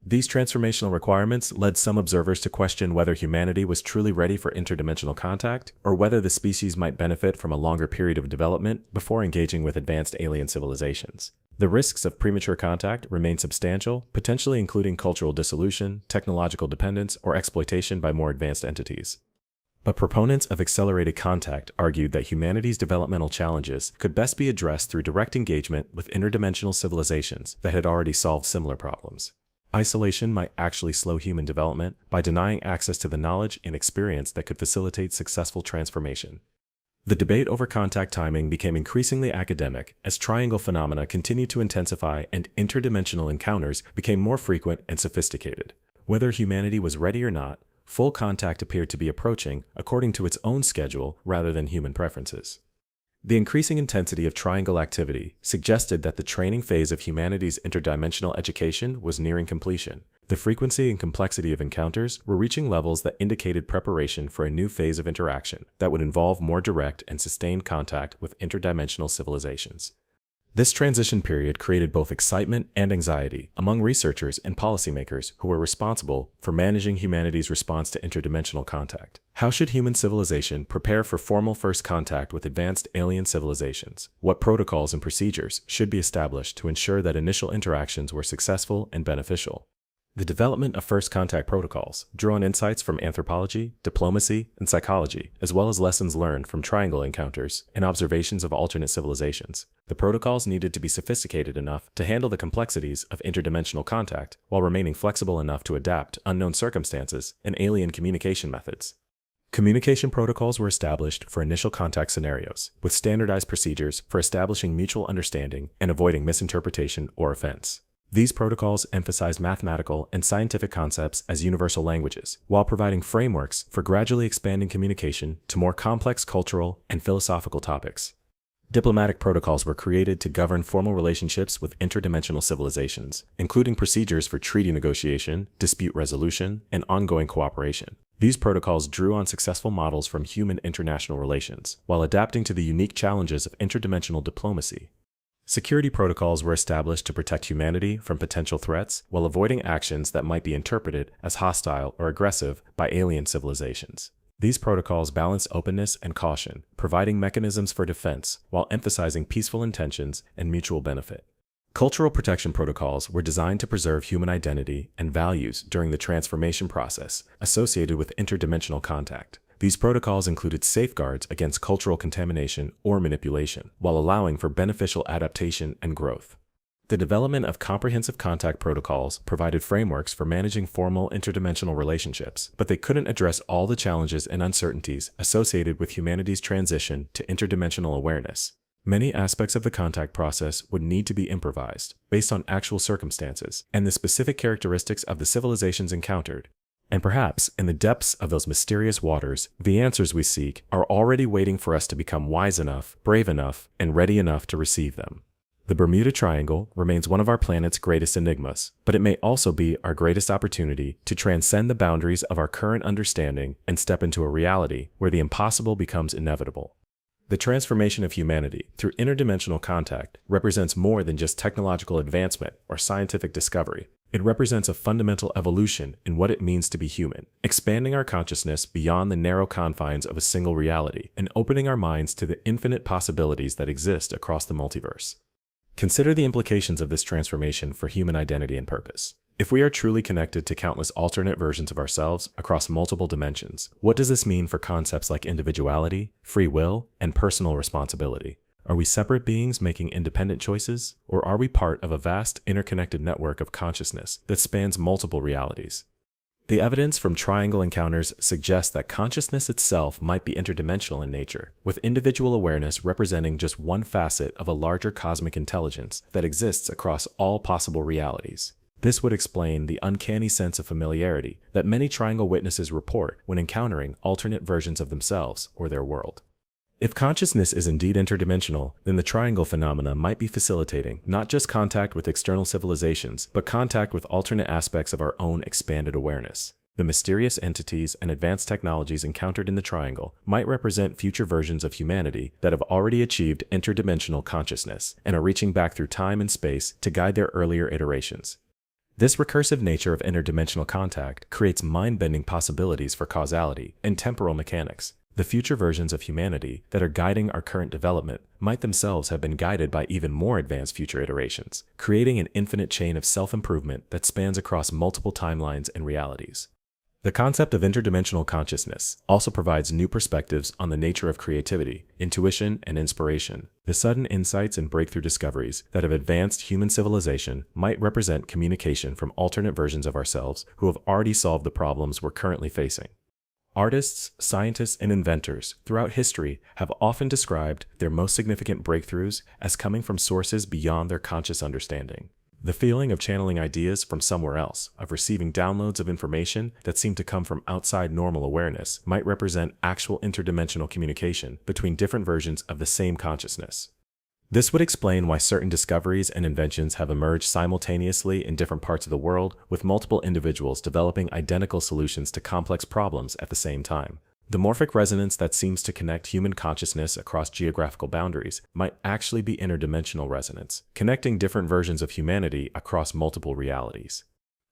These transformational requirements led some observers to question whether humanity was truly ready for interdimensional contact, or whether the species might benefit from a longer period of development before engaging with advanced alien civilizations. The risks of premature contact remain substantial, potentially including cultural dissolution, technological dependence, or exploitation by more advanced entities. But proponents of accelerated contact argued that humanity's developmental challenges could best be addressed through direct engagement with interdimensional civilizations that had already solved similar problems. Isolation might actually slow human development by denying access to the knowledge and experience that could facilitate successful transformation. The debate over contact timing became increasingly academic as triangle phenomena continued to intensify and interdimensional encounters became more frequent and sophisticated. Whether humanity was ready or not, full contact appeared to be approaching according to its own schedule rather than human preferences. The increasing intensity of triangle activity suggested that the training phase of humanity's interdimensional education was nearing completion. The frequency and complexity of encounters were reaching levels that indicated preparation for a new phase of interaction that would involve more direct and sustained contact with interdimensional civilizations. This transition period created both excitement and anxiety among researchers and policymakers who were responsible for managing humanity's response to interdimensional contact. How should human civilization prepare for formal first contact with advanced alien civilizations? What protocols and procedures should be established to ensure that initial interactions were successful and beneficial? The development of first contact protocols drew on insights from anthropology, diplomacy, and psychology, as well as lessons learned from triangle encounters and observations of alternate civilizations. The protocols needed to be sophisticated enough to handle the complexities of interdimensional contact while remaining flexible enough to adapt to unknown circumstances and alien communication methods. Communication protocols were established for initial contact scenarios, with standardized procedures for establishing mutual understanding and avoiding misinterpretation or offense. These protocols emphasize mathematical and scientific concepts as universal languages, while providing frameworks for gradually expanding communication to more complex cultural and philosophical topics. Diplomatic protocols were created to govern formal relationships with interdimensional civilizations, including procedures for treaty negotiation, dispute resolution, and ongoing cooperation. These protocols drew on successful models from human international relations, while adapting to the unique challenges of interdimensional diplomacy. Security protocols were established to protect humanity from potential threats while avoiding actions that might be interpreted as hostile or aggressive by alien civilizations. These protocols balanced openness and caution, providing mechanisms for defense while emphasizing peaceful intentions and mutual benefit. Cultural protection protocols were designed to preserve human identity and values during the transformation process associated with interdimensional contact. These protocols included safeguards against cultural contamination or manipulation, while allowing for beneficial adaptation and growth. The development of comprehensive contact protocols provided frameworks for managing formal interdimensional relationships, but they couldn't address all the challenges and uncertainties associated with humanity's transition to interdimensional awareness. Many aspects of the contact process would need to be improvised, based on actual circumstances and the specific characteristics of the civilizations encountered. And perhaps, in the depths of those mysterious waters, the answers we seek are already waiting for us to become wise enough, brave enough, and ready enough to receive them. The Bermuda Triangle remains one of our planet's greatest enigmas, but it may also be our greatest opportunity to transcend the boundaries of our current understanding and step into a reality where the impossible becomes inevitable. The transformation of humanity through interdimensional contact represents more than just technological advancement or scientific discovery. It represents a fundamental evolution in what it means to be human, expanding our consciousness beyond the narrow confines of a single reality and opening our minds to the infinite possibilities that exist across the multiverse. Consider the implications of this transformation for human identity and purpose. If we are truly connected to countless alternate versions of ourselves across multiple dimensions, what does this mean for concepts like individuality, free will, and personal responsibility? Are we separate beings making independent choices, or are we part of a vast interconnected network of consciousness that spans multiple realities? The evidence from triangle encounters suggests that consciousness itself might be interdimensional in nature, with individual awareness representing just one facet of a larger cosmic intelligence that exists across all possible realities. This would explain the uncanny sense of familiarity that many triangle witnesses report when encountering alternate versions of themselves or their world. If consciousness is indeed interdimensional, then the triangle phenomena might be facilitating not just contact with external civilizations, but contact with alternate aspects of our own expanded awareness. The mysterious entities and advanced technologies encountered in the triangle might represent future versions of humanity that have already achieved interdimensional consciousness and are reaching back through time and space to guide their earlier iterations. This recursive nature of interdimensional contact creates mind-bending possibilities for causality and temporal mechanics. The future versions of humanity that are guiding our current development might themselves have been guided by even more advanced future iterations, creating an infinite chain of self-improvement that spans across multiple timelines and realities. The concept of interdimensional consciousness also provides new perspectives on the nature of creativity, intuition, and inspiration. The sudden insights and breakthrough discoveries that have advanced human civilization might represent communication from alternate versions of ourselves who have already solved the problems we're currently facing. Artists, scientists, and inventors throughout history have often described their most significant breakthroughs as coming from sources beyond their conscious understanding. The feeling of channeling ideas from somewhere else, of receiving downloads of information that seem to come from outside normal awareness, might represent actual interdimensional communication between different versions of the same consciousness. This would explain why certain discoveries and inventions have emerged simultaneously in different parts of the world, with multiple individuals developing identical solutions to complex problems at the same time. The morphic resonance that seems to connect human consciousness across geographical boundaries might actually be interdimensional resonance, connecting different versions of humanity across multiple realities.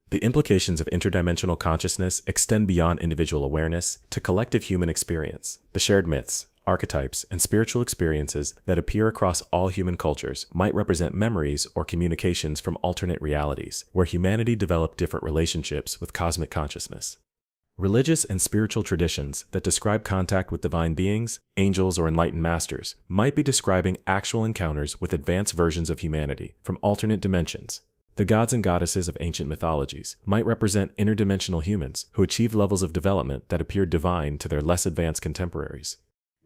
The implications of interdimensional consciousness extend beyond individual awareness to collective human experience. The shared myths, archetypes, and spiritual experiences that appear across all human cultures might represent memories or communications from alternate realities, where humanity developed different relationships with cosmic consciousness. Religious and spiritual traditions that describe contact with divine beings, angels, or enlightened masters might be describing actual encounters with advanced versions of humanity from alternate dimensions. The gods and goddesses of ancient mythologies might represent interdimensional humans who achieved levels of development that appeared divine to their less advanced contemporaries.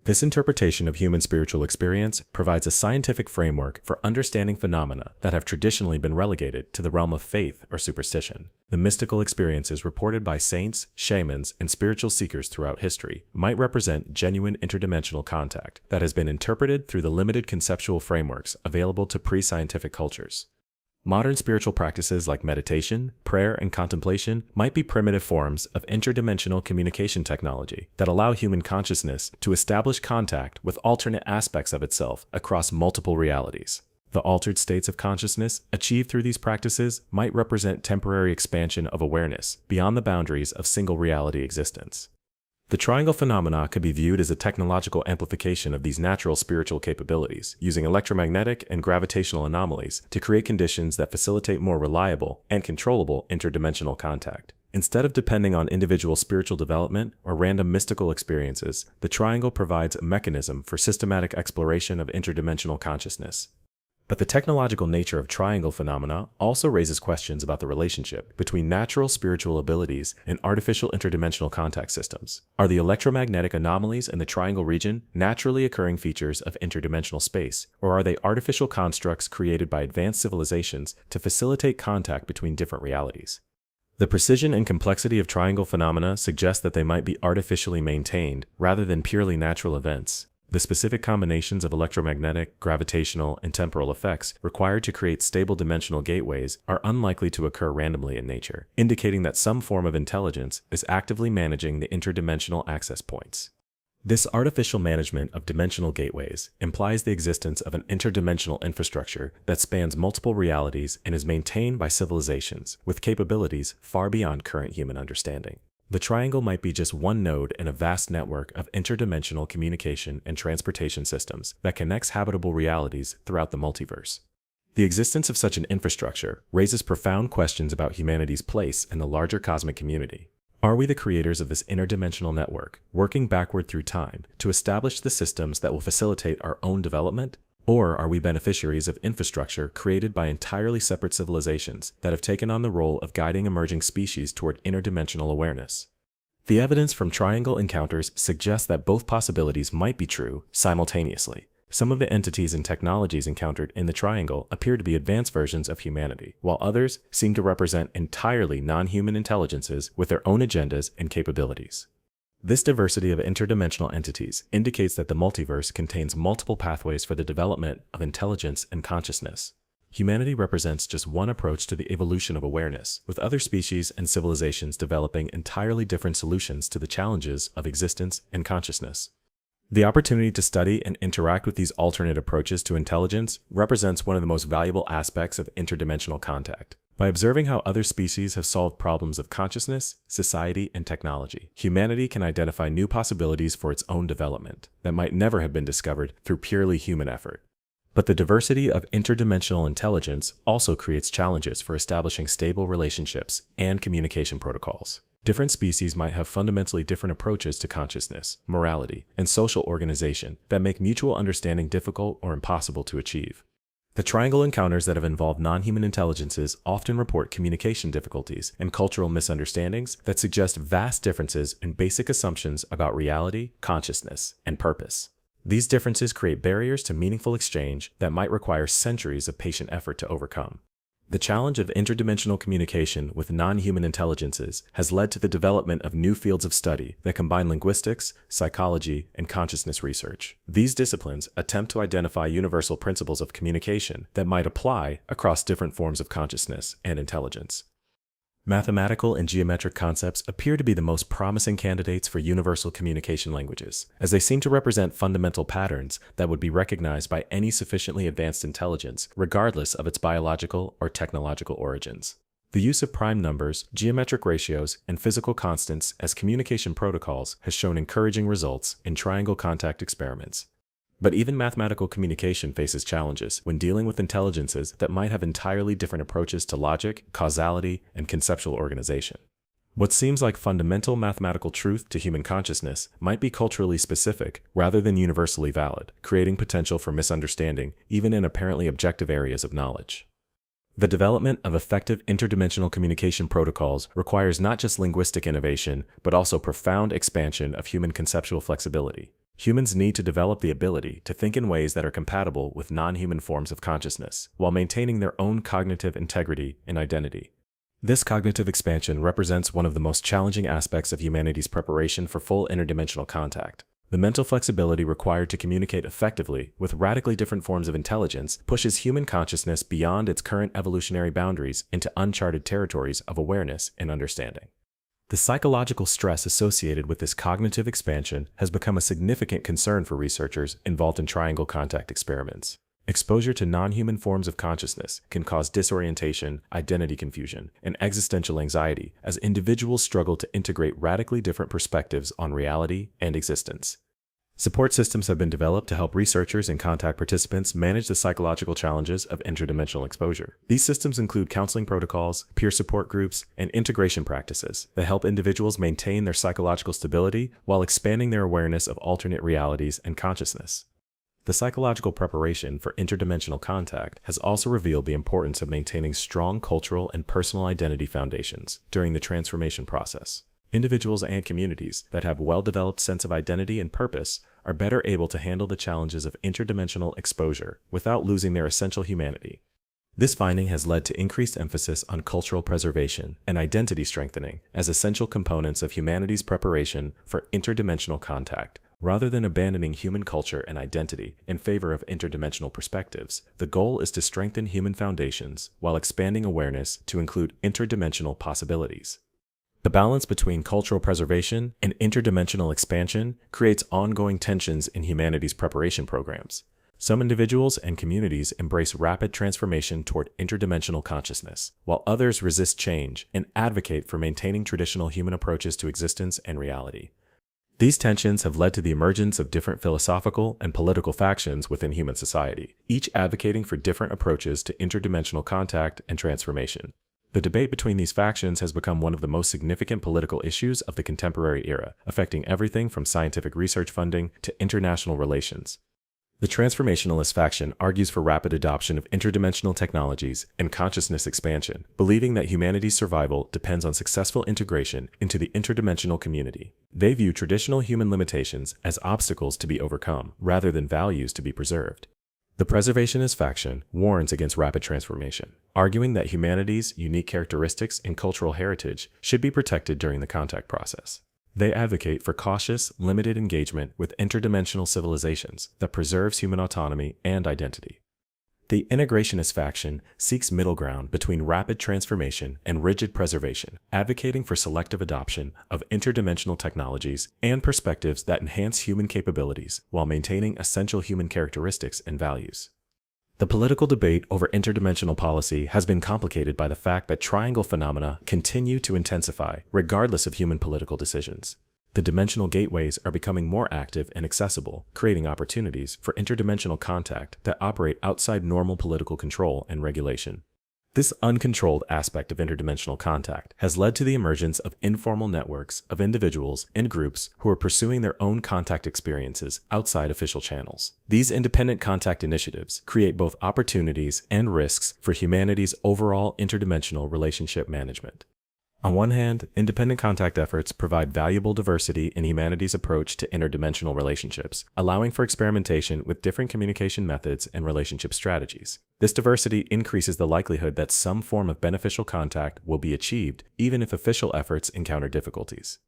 This interpretation of human spiritual experience provides a scientific framework for understanding phenomena that have traditionally been relegated to the realm of faith or superstition. The mystical experiences reported by saints, shamans, and spiritual seekers throughout history might represent genuine interdimensional contact that has been interpreted through the limited conceptual frameworks available to pre-scientific cultures. Modern spiritual practices like meditation, prayer, and contemplation might be primitive forms of interdimensional communication technology that allow human consciousness to establish contact with alternate aspects of itself across multiple realities. The altered states of consciousness achieved through these practices might represent temporary expansion of awareness beyond the boundaries of single reality existence. The triangle phenomena could be viewed as a technological amplification of these natural spiritual capabilities, using electromagnetic and gravitational anomalies to create conditions that facilitate more reliable and controllable interdimensional contact. Instead of depending on individual spiritual development or random mystical experiences, the triangle provides a mechanism for systematic exploration of interdimensional consciousness. But the technological nature of triangle phenomena also raises questions about the relationship between natural spiritual abilities and artificial interdimensional contact systems. Are the electromagnetic anomalies in the triangle region naturally occurring features of interdimensional space, or are they artificial constructs created by advanced civilizations to facilitate contact between different realities? The precision and complexity of triangle phenomena suggest that they might be artificially maintained rather than purely natural events. The specific combinations of electromagnetic, gravitational, and temporal effects required to create stable dimensional gateways are unlikely to occur randomly in nature, indicating that some form of intelligence is actively managing the interdimensional access points. This artificial management of dimensional gateways implies the existence of an interdimensional infrastructure that spans multiple realities and is maintained by civilizations with capabilities far beyond current human understanding. The triangle might be just one node in a vast network of interdimensional communication and transportation systems that connects habitable realities throughout the multiverse. The existence of such an infrastructure raises profound questions about humanity's place in the larger cosmic community. Are we the creators of this interdimensional network, working backward through time to establish the systems that will facilitate our own development? Or are we beneficiaries of infrastructure created by entirely separate civilizations that have taken on the role of guiding emerging species toward interdimensional awareness? The evidence from triangle encounters suggests that both possibilities might be true simultaneously. Some of the entities and technologies encountered in the triangle appear to be advanced versions of humanity, while others seem to represent entirely non-human intelligences with their own agendas and capabilities. This diversity of interdimensional entities indicates that the multiverse contains multiple pathways for the development of intelligence and consciousness. Humanity represents just one approach to the evolution of awareness, with other species and civilizations developing entirely different solutions to the challenges of existence and consciousness. The opportunity to study and interact with these alternate approaches to intelligence represents one of the most valuable aspects of interdimensional contact. By observing how other species have solved problems of consciousness, society, and technology, humanity can identify new possibilities for its own development that might never have been discovered through purely human effort. But the diversity of interdimensional intelligence also creates challenges for establishing stable relationships and communication protocols. Different species might have fundamentally different approaches to consciousness, morality, and social organization that make mutual understanding difficult or impossible to achieve. The triangle encounters that have involved non-human intelligences often report communication difficulties and cultural misunderstandings that suggest vast differences in basic assumptions about reality, consciousness, and purpose. These differences create barriers to meaningful exchange that might require centuries of patient effort to overcome. The challenge of interdimensional communication with non-human intelligences has led to the development of new fields of study that combine linguistics, psychology, and consciousness research. These disciplines attempt to identify universal principles of communication that might apply across different forms of consciousness and intelligence. Mathematical and geometric concepts appear to be the most promising candidates for universal communication languages, as they seem to represent fundamental patterns that would be recognized by any sufficiently advanced intelligence, regardless of its biological or technological origins. The use of prime numbers, geometric ratios, and physical constants as communication protocols has shown encouraging results in triangle contact experiments. But even mathematical communication faces challenges when dealing with intelligences that might have entirely different approaches to logic, causality, and conceptual organization. What seems like fundamental mathematical truth to human consciousness might be culturally specific rather than universally valid, creating potential for misunderstanding even in apparently objective areas of knowledge. The development of effective interdimensional communication protocols requires not just linguistic innovation, but also profound expansion of human conceptual flexibility. Humans need to develop the ability to think in ways that are compatible with non-human forms of consciousness, while maintaining their own cognitive integrity and identity. This cognitive expansion represents one of the most challenging aspects of humanity's preparation for full interdimensional contact. The mental flexibility required to communicate effectively with radically different forms of intelligence pushes human consciousness beyond its current evolutionary boundaries into uncharted territories of awareness and understanding. The psychological stress associated with this cognitive expansion has become a significant concern for researchers involved in triangle contact experiments. Exposure to non-human forms of consciousness can cause disorientation, identity confusion, and existential anxiety as individuals struggle to integrate radically different perspectives on reality and existence. Support systems have been developed to help researchers and contact participants manage the psychological challenges of interdimensional exposure. These systems include counseling protocols, peer support groups, and integration practices that help individuals maintain their psychological stability while expanding their awareness of alternate realities and consciousness. The psychological preparation for interdimensional contact has also revealed the importance of maintaining strong cultural and personal identity foundations during the transformation process. Individuals and communities that have a well-developed sense of identity and purpose are better able to handle the challenges of interdimensional exposure without losing their essential humanity. This finding has led to increased emphasis on cultural preservation and identity strengthening as essential components of humanity's preparation for interdimensional contact. Rather than abandoning human culture and identity in favor of interdimensional perspectives, the goal is to strengthen human foundations while expanding awareness to include interdimensional possibilities. The balance between cultural preservation and interdimensional expansion creates ongoing tensions in humanity's preparation programs. Some individuals and communities embrace rapid transformation toward interdimensional consciousness, while others resist change and advocate for maintaining traditional human approaches to existence and reality. These tensions have led to the emergence of different philosophical and political factions within human society, each advocating for different approaches to interdimensional contact and transformation. The debate between these factions has become one of the most significant political issues of the contemporary era, affecting everything from scientific research funding to international relations. The transformationalist faction argues for rapid adoption of interdimensional technologies and consciousness expansion, believing that humanity's survival depends on successful integration into the interdimensional community. They view traditional human limitations as obstacles to be overcome, rather than values to be preserved. The preservationist faction warns against rapid transformation, arguing that humanity's unique characteristics and cultural heritage should be protected during the contact process. They advocate for cautious, limited engagement with interdimensional civilizations that preserves human autonomy and identity. The integrationist faction seeks middle ground between rapid transformation and rigid preservation, advocating for selective adoption of interdimensional technologies and perspectives that enhance human capabilities while maintaining essential human characteristics and values. The political debate over interdimensional policy has been complicated by the fact that triangle phenomena continue to intensify regardless of human political decisions. The dimensional gateways are becoming more active and accessible, creating opportunities for interdimensional contact that operate outside normal political control and regulation. This uncontrolled aspect of interdimensional contact has led to the emergence of informal networks of individuals and groups who are pursuing their own contact experiences outside official channels. These independent contact initiatives create both opportunities and risks for humanity's overall interdimensional relationship management. On one hand, independent contact efforts provide valuable diversity in humanity's approach to interdimensional relationships, allowing for experimentation with different communication methods and relationship strategies. This diversity increases the likelihood that some form of beneficial contact will be achieved, even if official efforts encounter difficulties.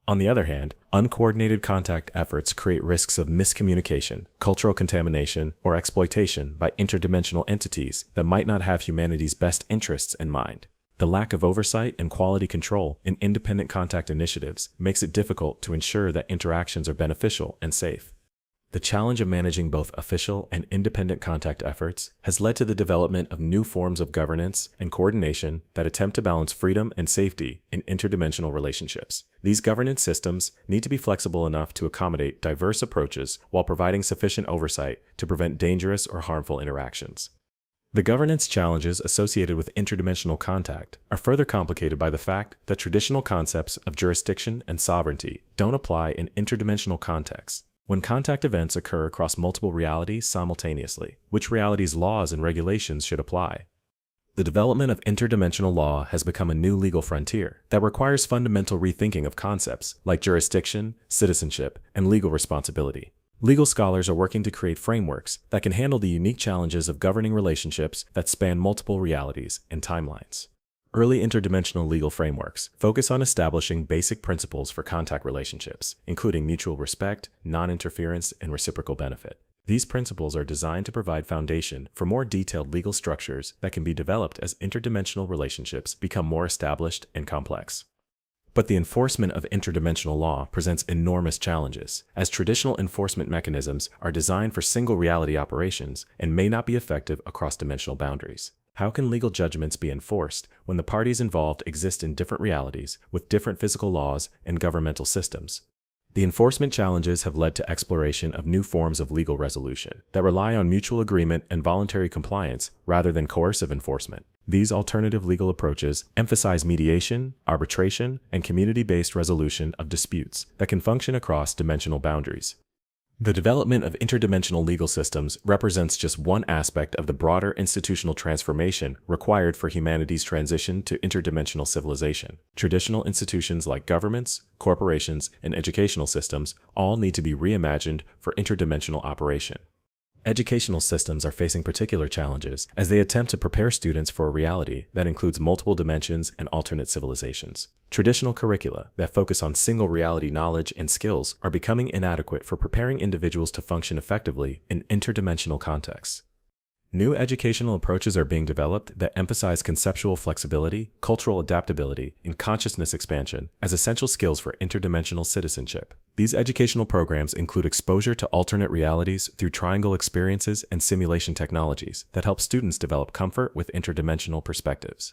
On the other hand, uncoordinated contact efforts create risks of miscommunication, cultural contamination, or exploitation by interdimensional entities that might not have humanity's best interests in mind. The lack of oversight and quality control in independent contact initiatives makes it difficult to ensure that interactions are beneficial and safe. The challenge of managing both official and independent contact efforts has led to the development of new forms of governance and coordination that attempt to balance freedom and safety in interdimensional relationships. These governance systems need to be flexible enough to accommodate diverse approaches while providing sufficient oversight to prevent dangerous or harmful interactions. The governance challenges associated with interdimensional contact are further complicated by the fact that traditional concepts of jurisdiction and sovereignty don't apply in interdimensional contexts. When contact events occur across multiple realities simultaneously, which realities' laws and regulations should apply? The development of interdimensional law has become a new legal frontier that requires fundamental rethinking of concepts like jurisdiction, citizenship, and legal responsibility. Legal scholars are working to create frameworks that can handle the unique challenges of governing relationships that span multiple realities and timelines. Early interdimensional legal frameworks focus on establishing basic principles for contact relationships, including mutual respect, non-interference, and reciprocal benefit. These principles are designed to provide foundation for more detailed legal structures that can be developed as interdimensional relationships become more established and complex. But the enforcement of interdimensional law presents enormous challenges, as traditional enforcement mechanisms are designed for single reality operations and may not be effective across dimensional boundaries. How can legal judgments be enforced when the parties involved exist in different realities with different physical laws and governmental systems? The enforcement challenges have led to exploration of new forms of legal resolution that rely on mutual agreement and voluntary compliance rather than coercive enforcement. These alternative legal approaches emphasize mediation, arbitration, and community-based resolution of disputes that can function across dimensional boundaries. The development of interdimensional legal systems represents just one aspect of the broader institutional transformation required for humanity's transition to interdimensional civilization. Traditional institutions like governments, corporations, and educational systems all need to be reimagined for interdimensional operation. Educational systems are facing particular challenges as they attempt to prepare students for a reality that includes multiple dimensions and alternate civilizations. Traditional curricula that focus on single reality knowledge and skills are becoming inadequate for preparing individuals to function effectively in interdimensional contexts. New educational approaches are being developed that emphasize conceptual flexibility, cultural adaptability, and consciousness expansion as essential skills for interdimensional citizenship. These educational programs include exposure to alternate realities through triangle experiences and simulation technologies that help students develop comfort with interdimensional perspectives.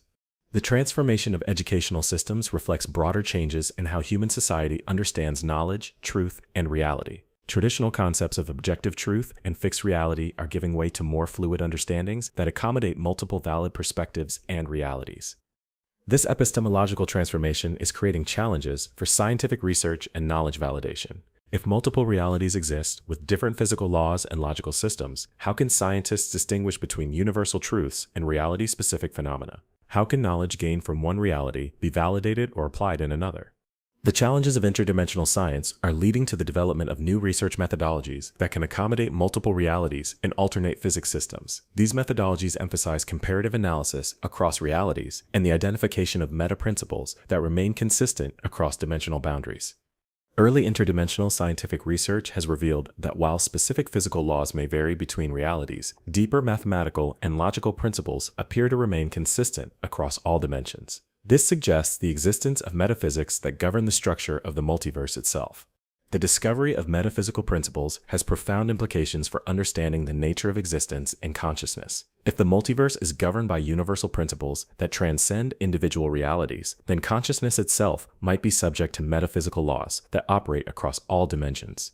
The transformation of educational systems reflects broader changes in how human society understands knowledge, truth, and reality. Traditional concepts of objective truth and fixed reality are giving way to more fluid understandings that accommodate multiple valid perspectives and realities. This epistemological transformation is creating challenges for scientific research and knowledge validation. If multiple realities exist with different physical laws and logical systems, how can scientists distinguish between universal truths and reality-specific phenomena? How can knowledge gained from one reality be validated or applied in another? The challenges of interdimensional science are leading to the development of new research methodologies that can accommodate multiple realities and alternate physics systems. These methodologies emphasize comparative analysis across realities and the identification of meta-principles that remain consistent across dimensional boundaries. Early interdimensional scientific research has revealed that while specific physical laws may vary between realities, deeper mathematical and logical principles appear to remain consistent across all dimensions. This suggests the existence of metaphysics that govern the structure of the multiverse itself. The discovery of metaphysical principles has profound implications for understanding the nature of existence and consciousness. If the multiverse is governed by universal principles that transcend individual realities, then consciousness itself might be subject to metaphysical laws that operate across all dimensions.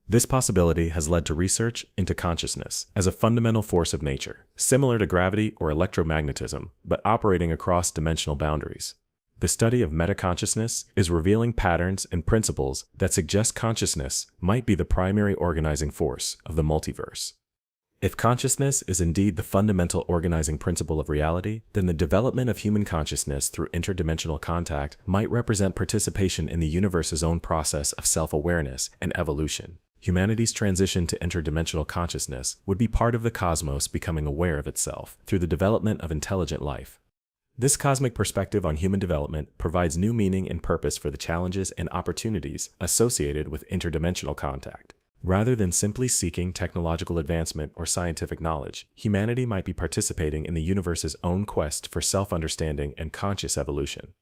This possibility has led to research into consciousness as a fundamental force of nature, similar to gravity or electromagnetism, but operating across dimensional boundaries. The study of metaconsciousness is revealing patterns and principles that suggest consciousness might be the primary organizing force of the multiverse. If consciousness is indeed the fundamental organizing principle of reality, then the development of human consciousness through interdimensional contact might represent participation in the universe's own process of self-awareness and evolution. Humanity's transition to interdimensional consciousness would be part of the cosmos becoming aware of itself through the development of intelligent life. This cosmic perspective on human development provides new meaning and purpose for the challenges and opportunities associated with interdimensional contact. Rather than simply seeking technological advancement or scientific knowledge, humanity might be participating in the universe's own quest for self-understanding and conscious evolution.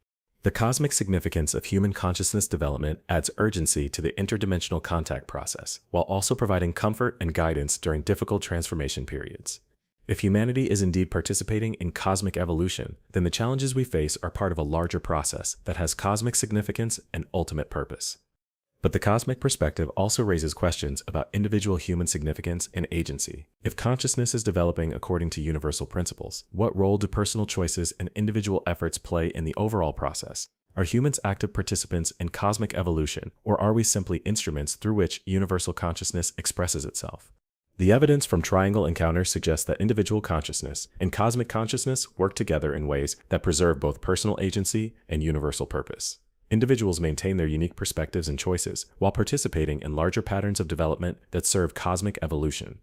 The cosmic significance of human consciousness development adds urgency to the interdimensional contact process, while also providing comfort and guidance during difficult transformation periods. If humanity is indeed participating in cosmic evolution, then the challenges we face are part of a larger process that has cosmic significance and ultimate purpose. But the cosmic perspective also raises questions about individual human significance and agency. If consciousness is developing according to universal principles, what role do personal choices and individual efforts play in the overall process? Are humans active participants in cosmic evolution, or are we simply instruments through which universal consciousness expresses itself? The evidence from triangle encounters suggests that individual consciousness and cosmic consciousness work together in ways that preserve both personal agency and universal purpose. Individuals maintain their unique perspectives and choices while participating in larger patterns of development that serve cosmic evolution.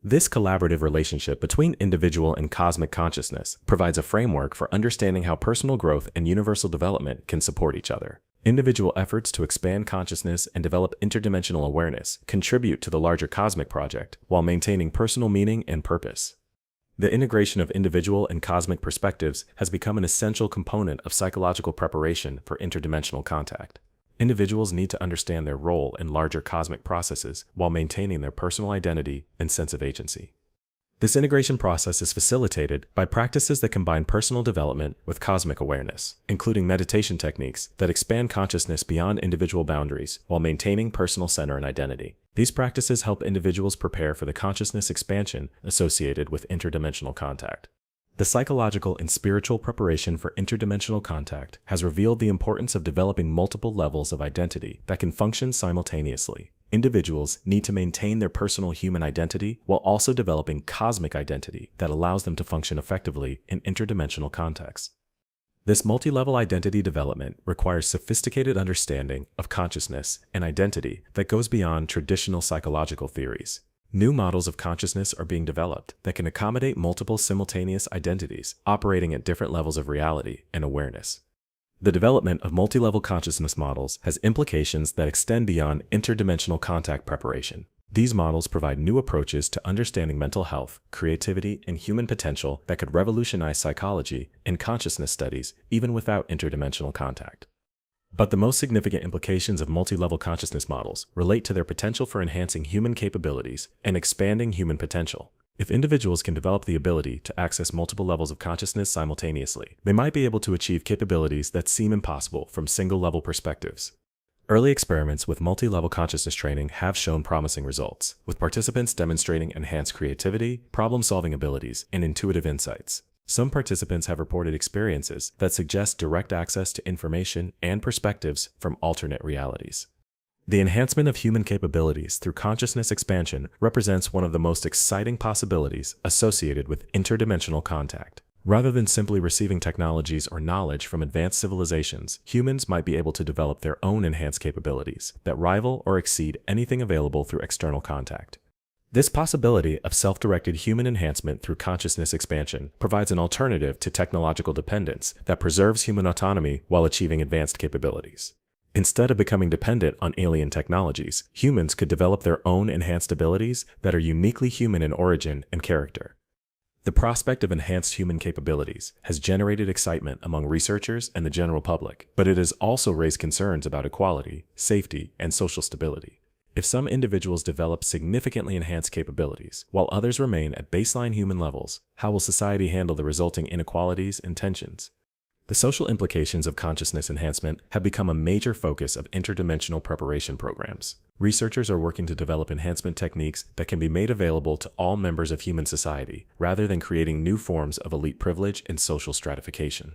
This collaborative relationship between individual and cosmic consciousness provides a framework for understanding how personal growth and universal development can support each other. Individual efforts to expand consciousness and develop interdimensional awareness contribute to the larger cosmic project while maintaining personal meaning and purpose. The integration of individual and cosmic perspectives has become an essential component of psychological preparation for interdimensional contact. Individuals need to understand their role in larger cosmic processes while maintaining their personal identity and sense of agency. This integration process is facilitated by practices that combine personal development with cosmic awareness, including meditation techniques that expand consciousness beyond individual boundaries while maintaining personal center and identity. These practices help individuals prepare for the consciousness expansion associated with interdimensional contact. The psychological and spiritual preparation for interdimensional contact has revealed the importance of developing multiple levels of identity that can function simultaneously. Individuals need to maintain their personal human identity while also developing cosmic identity that allows them to function effectively in interdimensional contexts. This multi-level identity development requires sophisticated understanding of consciousness and identity that goes beyond traditional psychological theories. New models of consciousness are being developed that can accommodate multiple simultaneous identities operating at different levels of reality and awareness. The development of multi-level consciousness models has implications that extend beyond interdimensional contact preparation. These models provide new approaches to understanding mental health, creativity, and human potential that could revolutionize psychology and consciousness studies even without interdimensional contact. But the most significant implications of multi-level consciousness models relate to their potential for enhancing human capabilities and expanding human potential. If individuals can develop the ability to access multiple levels of consciousness simultaneously, they might be able to achieve capabilities that seem impossible from single-level perspectives. Early experiments with multi-level consciousness training have shown promising results, with participants demonstrating enhanced creativity, problem-solving abilities, and intuitive insights. Some participants have reported experiences that suggest direct access to information and perspectives from alternate realities. The enhancement of human capabilities through consciousness expansion represents one of the most exciting possibilities associated with interdimensional contact. Rather than simply receiving technologies or knowledge from advanced civilizations, humans might be able to develop their own enhanced capabilities that rival or exceed anything available through external contact. This possibility of self-directed human enhancement through consciousness expansion provides an alternative to technological dependence that preserves human autonomy while achieving advanced capabilities. Instead of becoming dependent on alien technologies, humans could develop their own enhanced abilities that are uniquely human in origin and character. The prospect of enhanced human capabilities has generated excitement among researchers and the general public, but it has also raised concerns about equality, safety, and social stability. If some individuals develop significantly enhanced capabilities, while others remain at baseline human levels, how will society handle the resulting inequalities and tensions? The social implications of consciousness enhancement have become a major focus of interdimensional preparation programs. Researchers are working to develop enhancement techniques that can be made available to all members of human society, rather than creating new forms of elite privilege and social stratification.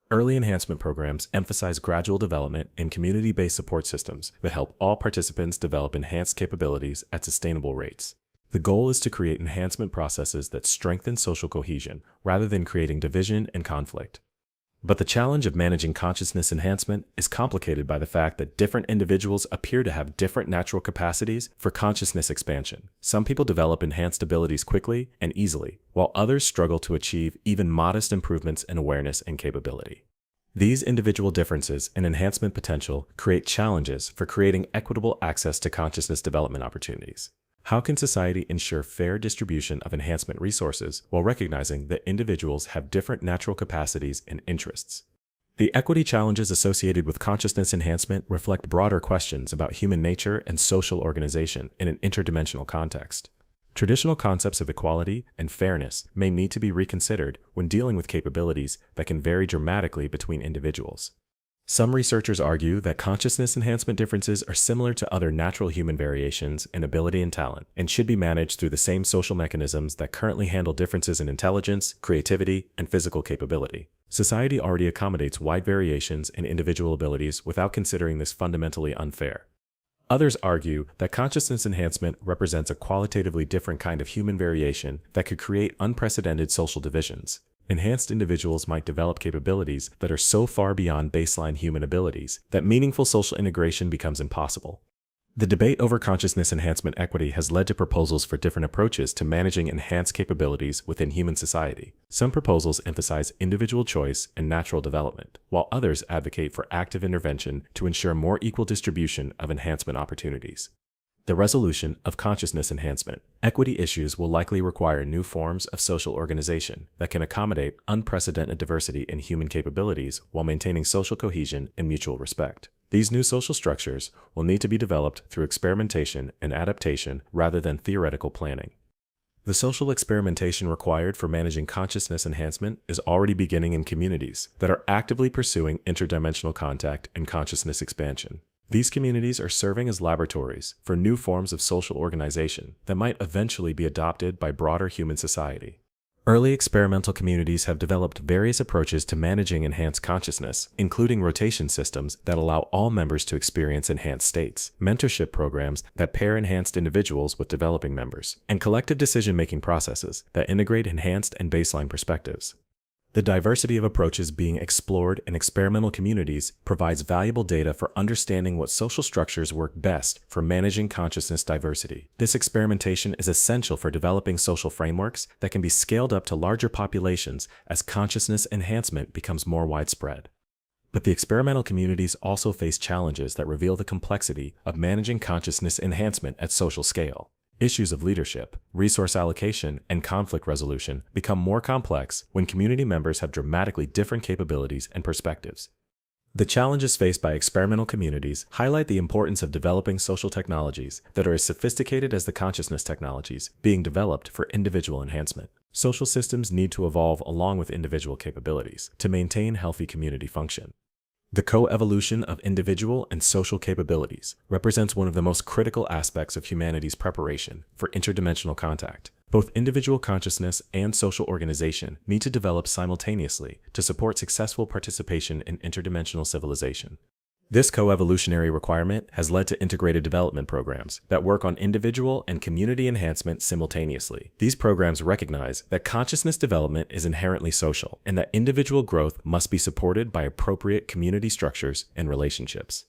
Early enhancement programs emphasize gradual development and community-based support systems that help all participants develop enhanced capabilities at sustainable rates. The goal is to create enhancement processes that strengthen social cohesion, rather than creating division and conflict. But the challenge of managing consciousness enhancement is complicated by the fact that different individuals appear to have different natural capacities for consciousness expansion. Some people develop enhanced abilities quickly and easily, while others struggle to achieve even modest improvements in awareness and capability. These individual differences in enhancement potential create challenges for creating equitable access to consciousness development opportunities. How can society ensure fair distribution of enhancement resources while recognizing that individuals have different natural capacities and interests? The equity challenges associated with consciousness enhancement reflect broader questions about human nature and social organization in an interdimensional context. Traditional concepts of equality and fairness may need to be reconsidered when dealing with capabilities that can vary dramatically between individuals. Some researchers argue that consciousness enhancement differences are similar to other natural human variations in ability and talent, and should be managed through the same social mechanisms that currently handle differences in intelligence, creativity, and physical capability. Society already accommodates wide variations in individual abilities without considering this fundamentally unfair. Others argue that consciousness enhancement represents a qualitatively different kind of human variation that could create unprecedented social divisions. Enhanced individuals might develop capabilities that are so far beyond baseline human abilities that meaningful social integration becomes impossible. The debate over consciousness enhancement equity has led to proposals for different approaches to managing enhanced capabilities within human society. Some proposals emphasize individual choice and natural development, while others advocate for active intervention to ensure more equal distribution of enhancement opportunities. The resolution of consciousness enhancement equity issues will likely require new forms of social organization that can accommodate unprecedented diversity in human capabilities while maintaining social cohesion and mutual respect. These new social structures will need to be developed through experimentation and adaptation rather than theoretical planning. The social experimentation required for managing consciousness enhancement is already beginning in communities that are actively pursuing interdimensional contact and consciousness expansion. These communities are serving as laboratories for new forms of social organization that might eventually be adopted by broader human society. Early experimental communities have developed various approaches to managing enhanced consciousness, including rotation systems that allow all members to experience enhanced states, mentorship programs that pair enhanced individuals with developing members, and collective decision-making processes that integrate enhanced and baseline perspectives. The diversity of approaches being explored in experimental communities provides valuable data for understanding what social structures work best for managing consciousness diversity. This experimentation is essential for developing social frameworks that can be scaled up to larger populations as consciousness enhancement becomes more widespread. But the experimental communities also face challenges that reveal the complexity of managing consciousness enhancement at social scale. Issues of leadership, resource allocation, and conflict resolution become more complex when community members have dramatically different capabilities and perspectives. The challenges faced by experimental communities highlight the importance of developing social technologies that are as sophisticated as the consciousness technologies being developed for individual enhancement. Social systems need to evolve along with individual capabilities to maintain healthy community function. The co-evolution of individual and social capabilities represents one of the most critical aspects of humanity's preparation for interdimensional contact. Both individual consciousness and social organization need to develop simultaneously to support successful participation in interdimensional civilization. This co-evolutionary requirement has led to integrated development programs that work on individual and community enhancement simultaneously. These programs recognize that consciousness development is inherently social and that individual growth must be supported by appropriate community structures and relationships.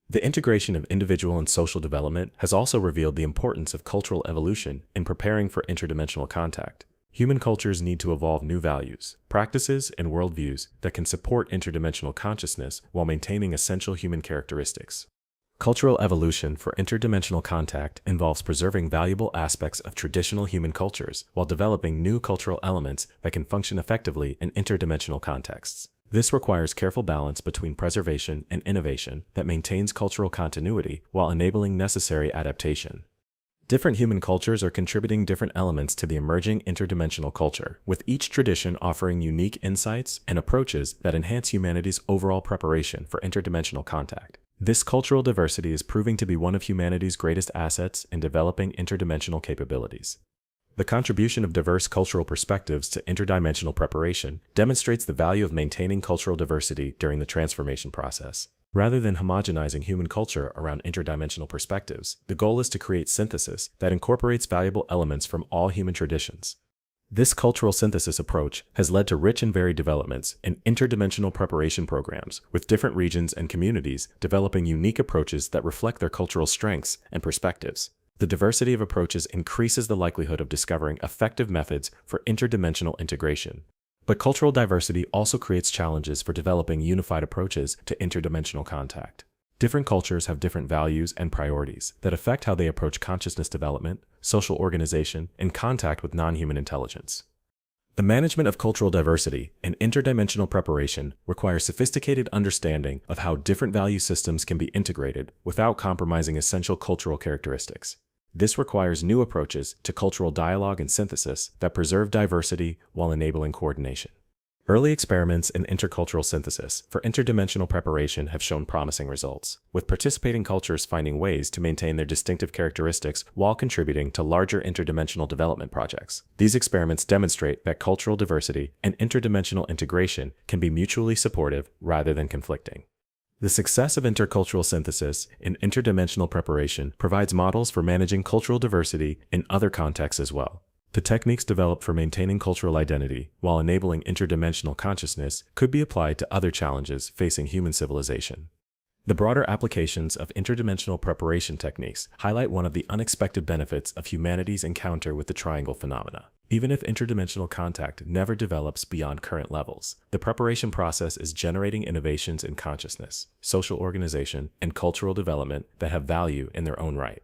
The integration of individual and social development has also revealed the importance of cultural evolution in preparing for interdimensional contact. Human cultures need to evolve new values, practices, and worldviews that can support interdimensional consciousness while maintaining essential human characteristics. Cultural evolution for interdimensional contact involves preserving valuable aspects of traditional human cultures while developing new cultural elements that can function effectively in interdimensional contexts. This requires careful balance between preservation and innovation that maintains cultural continuity while enabling necessary adaptation. Different human cultures are contributing different elements to the emerging interdimensional culture, with each tradition offering unique insights and approaches that enhance humanity's overall preparation for interdimensional contact. This cultural diversity is proving to be one of humanity's greatest assets in developing interdimensional capabilities. The contribution of diverse cultural perspectives to interdimensional preparation demonstrates the value of maintaining cultural diversity during the transformation process. Rather than homogenizing human culture around interdimensional perspectives, the goal is to create synthesis that incorporates valuable elements from all human traditions. This cultural synthesis approach has led to rich and varied developments in interdimensional preparation programs, with different regions and communities developing unique approaches that reflect their cultural strengths and perspectives. The diversity of approaches increases the likelihood of discovering effective methods for interdimensional integration. But cultural diversity also creates challenges for developing unified approaches to interdimensional contact. Different cultures have different values and priorities that affect how they approach consciousness development, social organization, and contact with non-human intelligence. The management of cultural diversity in interdimensional preparation requires sophisticated understanding of how different value systems can be integrated without compromising essential cultural characteristics. This requires new approaches to cultural dialogue and synthesis that preserve diversity while enabling coordination. Early experiments in intercultural synthesis for interdimensional preparation have shown promising results, with participating cultures finding ways to maintain their distinctive characteristics while contributing to larger interdimensional development projects. These experiments demonstrate that cultural diversity and interdimensional integration can be mutually supportive rather than conflicting. The success of intercultural synthesis in interdimensional preparation provides models for managing cultural diversity in other contexts as well. The techniques developed for maintaining cultural identity while enabling interdimensional consciousness could be applied to other challenges facing human civilization. The broader applications of interdimensional preparation techniques highlight one of the unexpected benefits of humanity's encounter with the triangle phenomena. Even if interdimensional contact never develops beyond current levels, the preparation process is generating innovations in consciousness, social organization, and cultural development that have value in their own right.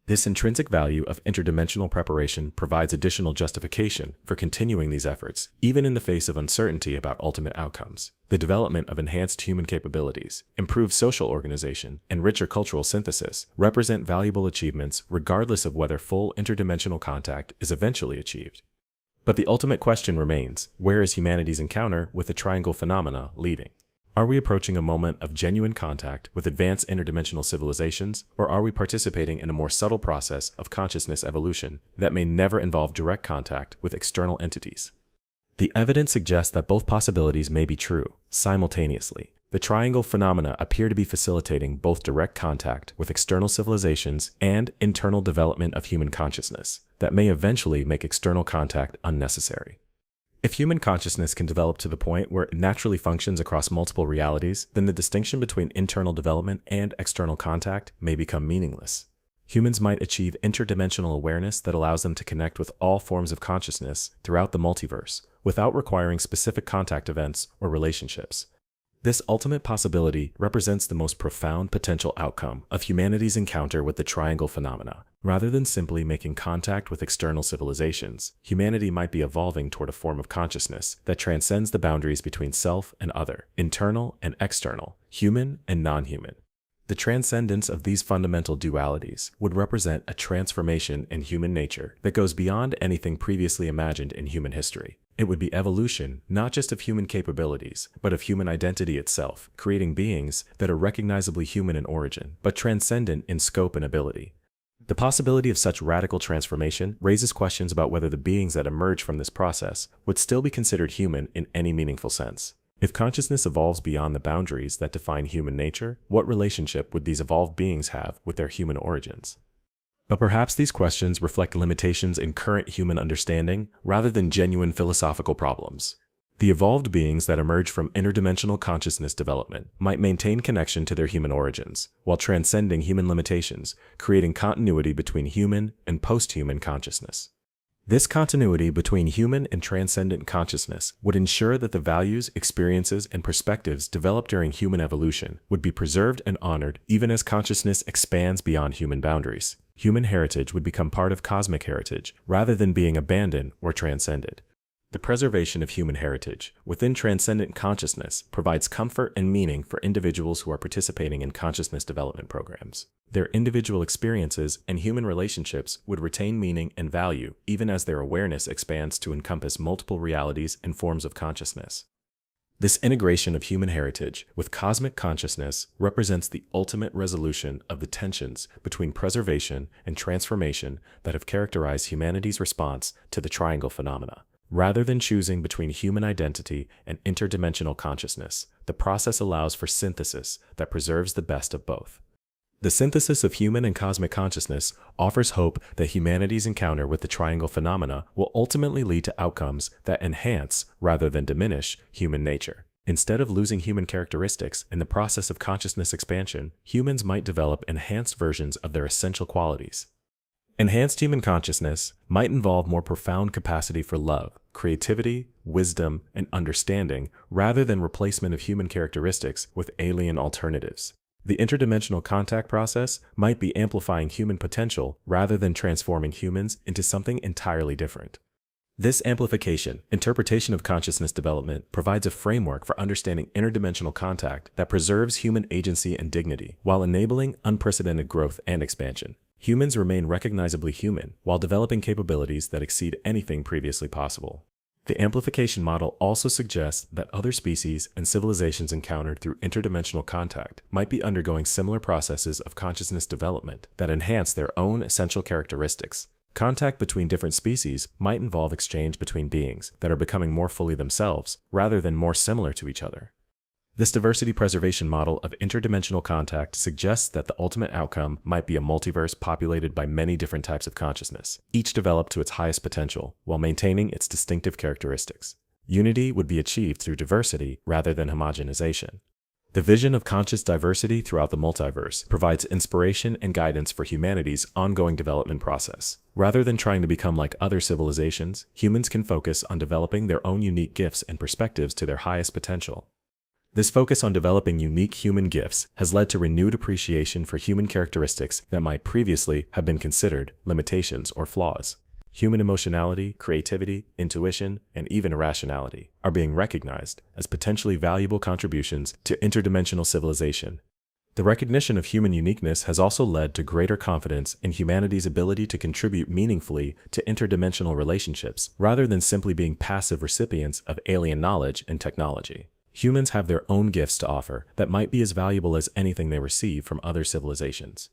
This intrinsic value of interdimensional preparation provides additional justification for continuing these efforts, even in the face of uncertainty about ultimate outcomes. The development of enhanced human capabilities, improved social organization, and richer cultural synthesis represent valuable achievements regardless of whether full interdimensional contact is eventually achieved. But the ultimate question remains, where is humanity's encounter with the triangle phenomena leading? Are we approaching a moment of genuine contact with advanced interdimensional civilizations, or are we participating in a more subtle process of consciousness evolution that may never involve direct contact with external entities? The evidence suggests that both possibilities may be true simultaneously. The triangle phenomena appear to be facilitating both direct contact with external civilizations and internal development of human consciousness that may eventually make external contact unnecessary. If human consciousness can develop to the point where it naturally functions across multiple realities, then the distinction between internal development and external contact may become meaningless. Humans might achieve interdimensional awareness that allows them to connect with all forms of consciousness throughout the multiverse, without requiring specific contact events or relationships. This ultimate possibility represents the most profound potential outcome of humanity's encounter with the triangle phenomena. Rather than simply making contact with external civilizations, humanity might be evolving toward a form of consciousness that transcends the boundaries between self and other, internal and external, human and non-human. The transcendence of these fundamental dualities would represent a transformation in human nature that goes beyond anything previously imagined in human history. It would be evolution, not just of human capabilities, but of human identity itself, creating beings that are recognizably human in origin, but transcendent in scope and ability. The possibility of such radical transformation raises questions about whether the beings that emerge from this process would still be considered human in any meaningful sense. If consciousness evolves beyond the boundaries that define human nature, what relationship would these evolved beings have with their human origins? But perhaps these questions reflect limitations in current human understanding rather than genuine philosophical problems. The evolved beings that emerge from interdimensional consciousness development might maintain connection to their human origins, while transcending human limitations, creating continuity between human and post-human consciousness. This continuity between human and transcendent consciousness would ensure that the values, experiences, and perspectives developed during human evolution would be preserved and honored even as consciousness expands beyond human boundaries. Human heritage would become part of cosmic heritage rather than being abandoned or transcended. The preservation of human heritage within transcendent consciousness provides comfort and meaning for individuals who are participating in consciousness development programs. Their individual experiences and human relationships would retain meaning and value even as their awareness expands to encompass multiple realities and forms of consciousness. This integration of human heritage with cosmic consciousness represents the ultimate resolution of the tensions between preservation and transformation that have characterized humanity's response to the triangle phenomena. Rather than choosing between human identity and interdimensional consciousness, the process allows for synthesis that preserves the best of both. The synthesis of human and cosmic consciousness offers hope that humanity's encounter with the triangle phenomena will ultimately lead to outcomes that enhance, rather than diminish, human nature. Instead of losing human characteristics in the process of consciousness expansion, humans might develop enhanced versions of their essential qualities. Enhanced human consciousness might involve more profound capacity for love, creativity, wisdom, and understanding rather than replacement of human characteristics with alien alternatives. The interdimensional contact process might be amplifying human potential rather than transforming humans into something entirely different. This amplification, interpretation of consciousness development, provides a framework for understanding interdimensional contact that preserves human agency and dignity while enabling unprecedented growth and expansion. Humans remain recognizably human while developing capabilities that exceed anything previously possible. The amplification model also suggests that other species and civilizations encountered through interdimensional contact might be undergoing similar processes of consciousness development that enhance their own essential characteristics. Contact between different species might involve exchange between beings that are becoming more fully themselves rather than more similar to each other. This diversity preservation model of interdimensional contact suggests that the ultimate outcome might be a multiverse populated by many different types of consciousness, each developed to its highest potential while maintaining its distinctive characteristics. Unity would be achieved through diversity rather than homogenization. The vision of conscious diversity throughout the multiverse provides inspiration and guidance for humanity's ongoing development process. Rather than trying to become like other civilizations, humans can focus on developing their own unique gifts and perspectives to their highest potential. This focus on developing unique human gifts has led to renewed appreciation for human characteristics that might previously have been considered limitations or flaws. Human emotionality, creativity, intuition, and even irrationality are being recognized as potentially valuable contributions to interdimensional civilization. The recognition of human uniqueness has also led to greater confidence in humanity's ability to contribute meaningfully to interdimensional relationships, rather than simply being passive recipients of alien knowledge and technology. Humans have their own gifts to offer that might be as valuable as anything they receive from other civilizations.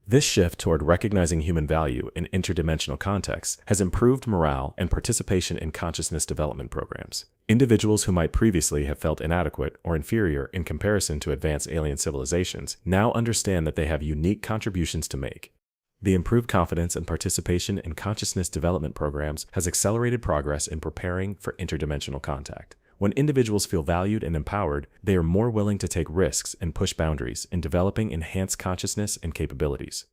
This shift toward recognizing human value in interdimensional contexts has improved morale and participation in consciousness development programs. Individuals who might previously have felt inadequate or inferior in comparison to advanced alien civilizations now understand that they have unique contributions to make. The improved confidence and participation in consciousness development programs has accelerated progress in preparing for interdimensional contact. When individuals feel valued and empowered, they are more willing to take risks and push boundaries in developing enhanced consciousness and capabilities.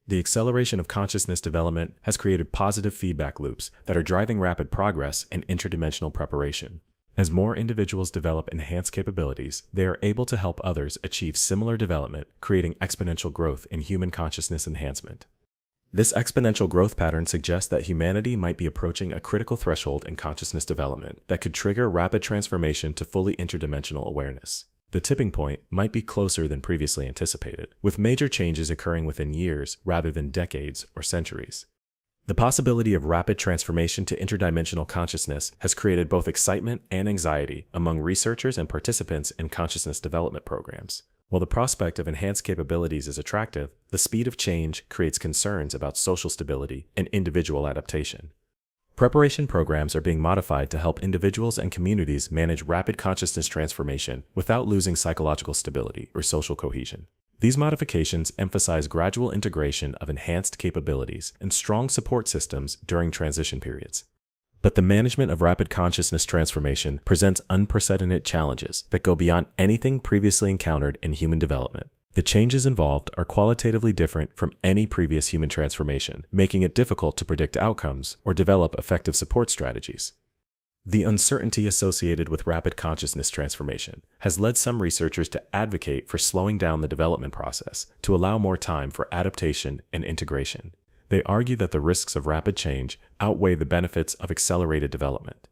The acceleration of consciousness development has created positive feedback loops that are driving rapid progress in interdimensional preparation. As more individuals develop enhanced capabilities, they are able to help others achieve similar development, creating exponential growth in human consciousness enhancement. This exponential growth pattern suggests that humanity might be approaching a critical threshold in consciousness development that could trigger rapid transformation to fully interdimensional awareness. The tipping point might be closer than previously anticipated, with major changes occurring within years rather than decades or centuries. The possibility of rapid transformation to interdimensional consciousness has created both excitement and anxiety among researchers and participants in consciousness development programs. While the prospect of enhanced capabilities is attractive, the speed of change creates concerns about social stability and individual adaptation. Preparation programs are being modified to help individuals and communities manage rapid consciousness transformation without losing psychological stability or social cohesion. These modifications emphasize gradual integration of enhanced capabilities and strong support systems during transition periods. But the management of rapid consciousness transformation presents unprecedented challenges that go beyond anything previously encountered in human development. The changes involved are qualitatively different from any previous human transformation, making it difficult to predict outcomes or develop effective support strategies. The uncertainty associated with rapid consciousness transformation has led some researchers to advocate for slowing down the development process to allow more time for adaptation and integration. They argue that the risks of rapid change outweigh the benefits of accelerated development.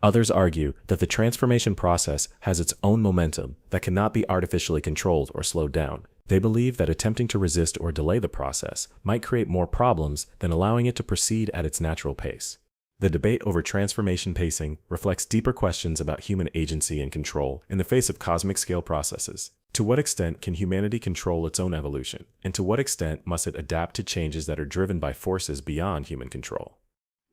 Others argue that the transformation process has its own momentum that cannot be artificially controlled or slowed down. They believe that attempting to resist or delay the process might create more problems than allowing it to proceed at its natural pace. The debate over transformation pacing reflects deeper questions about human agency and control in the face of cosmic scale processes. To what extent can humanity control its own evolution, and to what extent must it adapt to changes that are driven by forces beyond human control?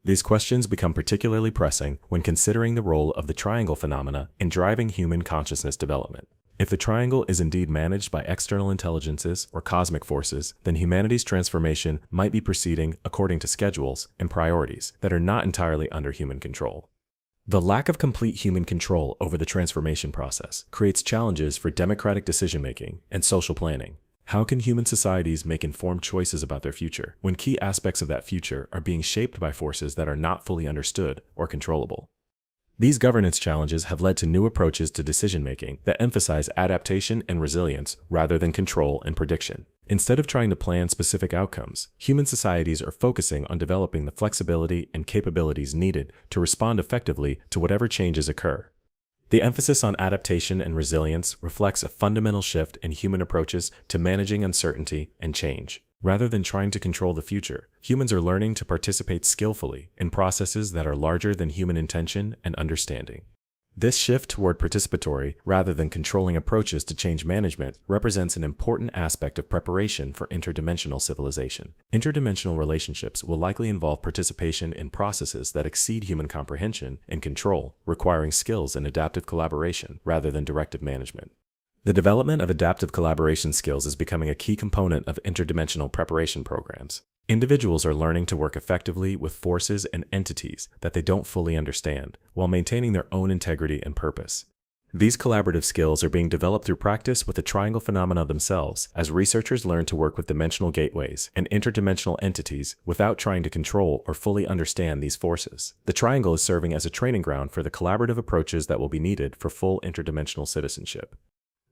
These questions become particularly pressing when considering the role of the triangle phenomena in driving human consciousness development. If the triangle is indeed managed by external intelligences or cosmic forces, then humanity's transformation might be proceeding according to schedules and priorities that are not entirely under human control. The lack of complete human control over the transformation process creates challenges for democratic decision-making and social planning. How can human societies make informed choices about their future when key aspects of that future are being shaped by forces that are not fully understood or controllable? These governance challenges have led to new approaches to decision-making that emphasize adaptation and resilience rather than control and prediction. Instead of trying to plan specific outcomes, human societies are focusing on developing the flexibility and capabilities needed to respond effectively to whatever changes occur. The emphasis on adaptation and resilience reflects a fundamental shift in human approaches to managing uncertainty and change. Rather than trying to control the future, humans are learning to participate skillfully in processes that are larger than human intention and understanding. This shift toward participatory rather than controlling approaches to change management represents an important aspect of preparation for interdimensional civilization. Interdimensional relationships will likely involve participation in processes that exceed human comprehension and control, requiring skills in adaptive collaboration rather than directive management. The development of adaptive collaboration skills is becoming a key component of interdimensional preparation programs. Individuals are learning to work effectively with forces and entities that they don't fully understand, while maintaining their own integrity and purpose. These collaborative skills are being developed through practice with the triangle phenomena themselves, as researchers learn to work with dimensional gateways and interdimensional entities without trying to control or fully understand these forces. The triangle is serving as a training ground for the collaborative approaches that will be needed for full interdimensional citizenship.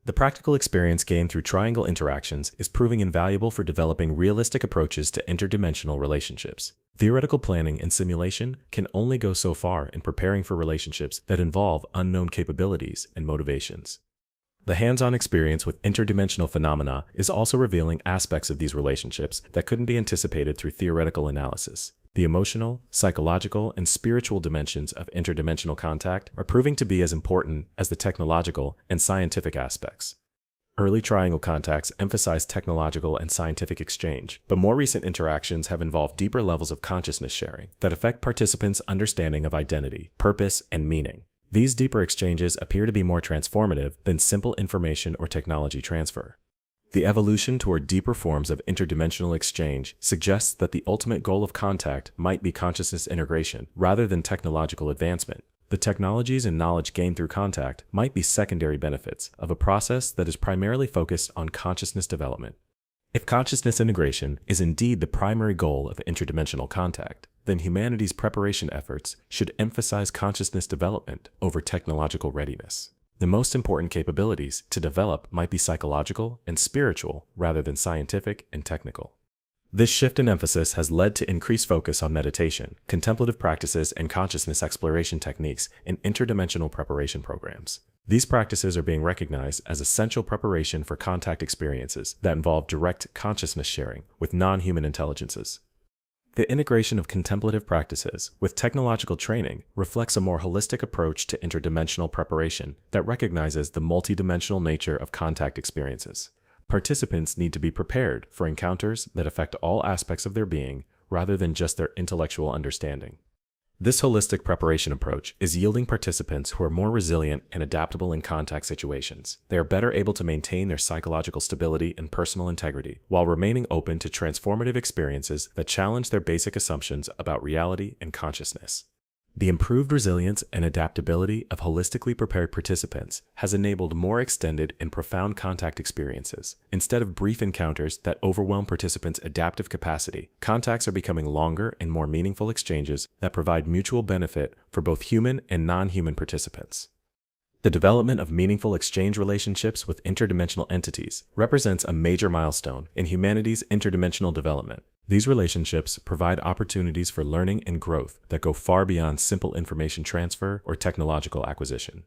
The practical experience gained through triangle interactions is proving invaluable for developing realistic approaches to interdimensional relationships. Theoretical planning and simulation can only go so far in preparing for relationships that involve unknown capabilities and motivations. The hands-on experience with interdimensional phenomena is also revealing aspects of these relationships that couldn't be anticipated through theoretical analysis. The emotional, psychological, and spiritual dimensions of interdimensional contact are proving to be as important as the technological and scientific aspects. Early triangle contacts emphasized technological and scientific exchange, but more recent interactions have involved deeper levels of consciousness sharing that affect participants' understanding of identity, purpose, and meaning. These deeper exchanges appear to be more transformative than simple information or technology transfer. The evolution toward deeper forms of interdimensional exchange suggests that the ultimate goal of contact might be consciousness integration rather than technological advancement. The technologies and knowledge gained through contact might be secondary benefits of a process that is primarily focused on consciousness development. If consciousness integration is indeed the primary goal of interdimensional contact, then humanity's preparation efforts should emphasize consciousness development over technological readiness. The most important capabilities to develop might be psychological and spiritual rather than scientific and technical. This shift in emphasis has led to increased focus on meditation, contemplative practices, and consciousness exploration techniques in interdimensional preparation programs. These practices are being recognized as essential preparation for contact experiences that involve direct consciousness sharing with non-human intelligences. The integration of contemplative practices with technological training reflects a more holistic approach to interdimensional preparation that recognizes the multidimensional nature of contact experiences. Participants need to be prepared for encounters that affect all aspects of their being rather than just their intellectual understanding. This holistic preparation approach is yielding participants who are more resilient and adaptable in contact situations. They are better able to maintain their psychological stability and personal integrity while remaining open to transformative experiences that challenge their basic assumptions about reality and consciousness. The improved resilience and adaptability of holistically prepared participants has enabled more extended and profound contact experiences. Instead of brief encounters that overwhelm participants' adaptive capacity, contacts are becoming longer and more meaningful exchanges that provide mutual benefit for both human and non-human participants. The development of meaningful exchange relationships with interdimensional entities represents a major milestone in humanity's interdimensional development. These relationships provide opportunities for learning and growth that go far beyond simple information transfer or technological acquisition.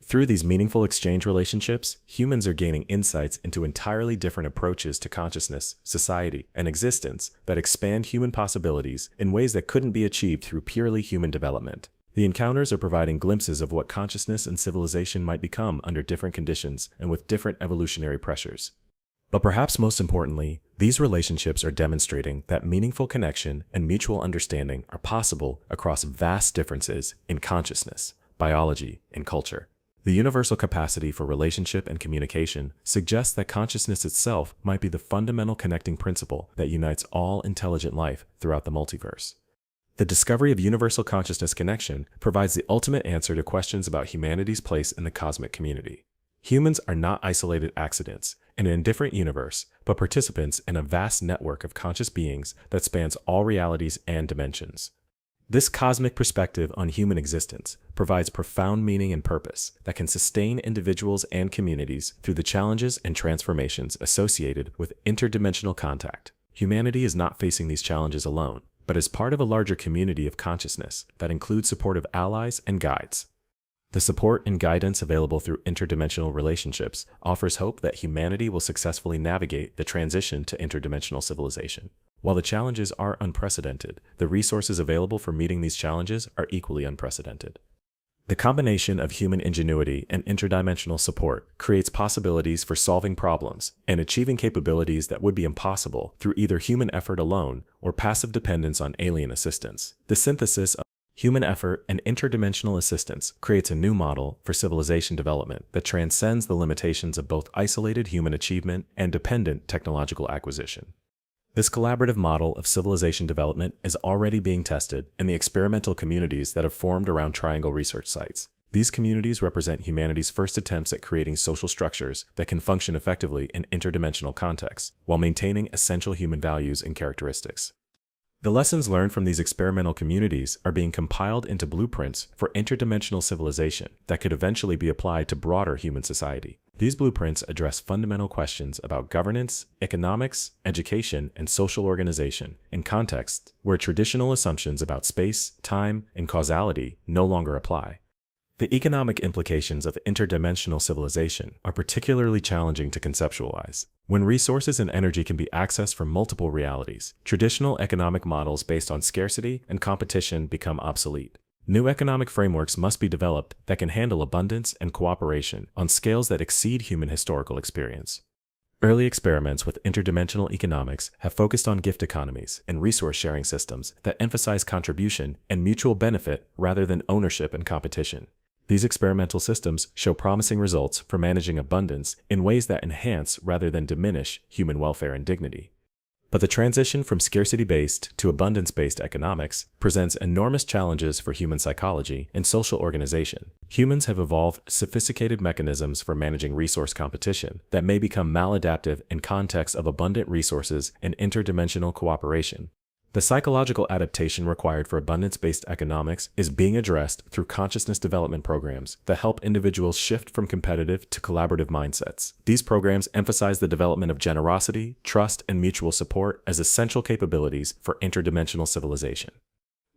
Through these meaningful exchange relationships, humans are gaining insights into entirely different approaches to consciousness, society, and existence that expand human possibilities in ways that couldn't be achieved through purely human development. The encounters are providing glimpses of what consciousness and civilization might become under different conditions and with different evolutionary pressures. But perhaps most importantly, these relationships are demonstrating that meaningful connection and mutual understanding are possible across vast differences in consciousness, biology, and culture. The universal capacity for relationship and communication suggests that consciousness itself might be the fundamental connecting principle that unites all intelligent life throughout the multiverse. The discovery of universal consciousness connection provides the ultimate answer to questions about humanity's place in the cosmic community. Humans are not isolated accidents in an indifferent universe, but participants in a vast network of conscious beings that spans all realities and dimensions. This cosmic perspective on human existence provides profound meaning and purpose that can sustain individuals and communities through the challenges and transformations associated with interdimensional contact. Humanity is not facing these challenges alone, but as part of a larger community of consciousness that includes supportive allies and guides. The support and guidance available through interdimensional relationships offers hope that humanity will successfully navigate the transition to interdimensional civilization. While the challenges are unprecedented, the resources available for meeting these challenges are equally unprecedented. The combination of human ingenuity and interdimensional support creates possibilities for solving problems and achieving capabilities that would be impossible through either human effort alone or passive dependence on alien assistance. The synthesis of human effort and interdimensional assistance creates a new model for civilization development that transcends the limitations of both isolated human achievement and dependent technological acquisition. This collaborative model of civilization development is already being tested in the experimental communities that have formed around Triangle research sites. These communities represent humanity's first attempts at creating social structures that can function effectively in interdimensional contexts while maintaining essential human values and characteristics. The lessons learned from these experimental communities are being compiled into blueprints for interdimensional civilization that could eventually be applied to broader human society. These blueprints address fundamental questions about governance, economics, education, and social organization in contexts where traditional assumptions about space, time, and causality no longer apply. The economic implications of interdimensional civilization are particularly challenging to conceptualize. When resources and energy can be accessed from multiple realities, traditional economic models based on scarcity and competition become obsolete. New economic frameworks must be developed that can handle abundance and cooperation on scales that exceed human historical experience. Early experiments with interdimensional economics have focused on gift economies and resource-sharing systems that emphasize contribution and mutual benefit rather than ownership and competition. These experimental systems show promising results for managing abundance in ways that enhance rather than diminish human welfare and dignity. But the transition from scarcity-based to abundance-based economics presents enormous challenges for human psychology and social organization. Humans have evolved sophisticated mechanisms for managing resource competition that may become maladaptive in contexts of abundant resources and interdimensional cooperation. The psychological adaptation required for abundance-based economics is being addressed through consciousness development programs that help individuals shift from competitive to collaborative mindsets. These programs emphasize the development of generosity, trust, and mutual support as essential capabilities for interdimensional civilization.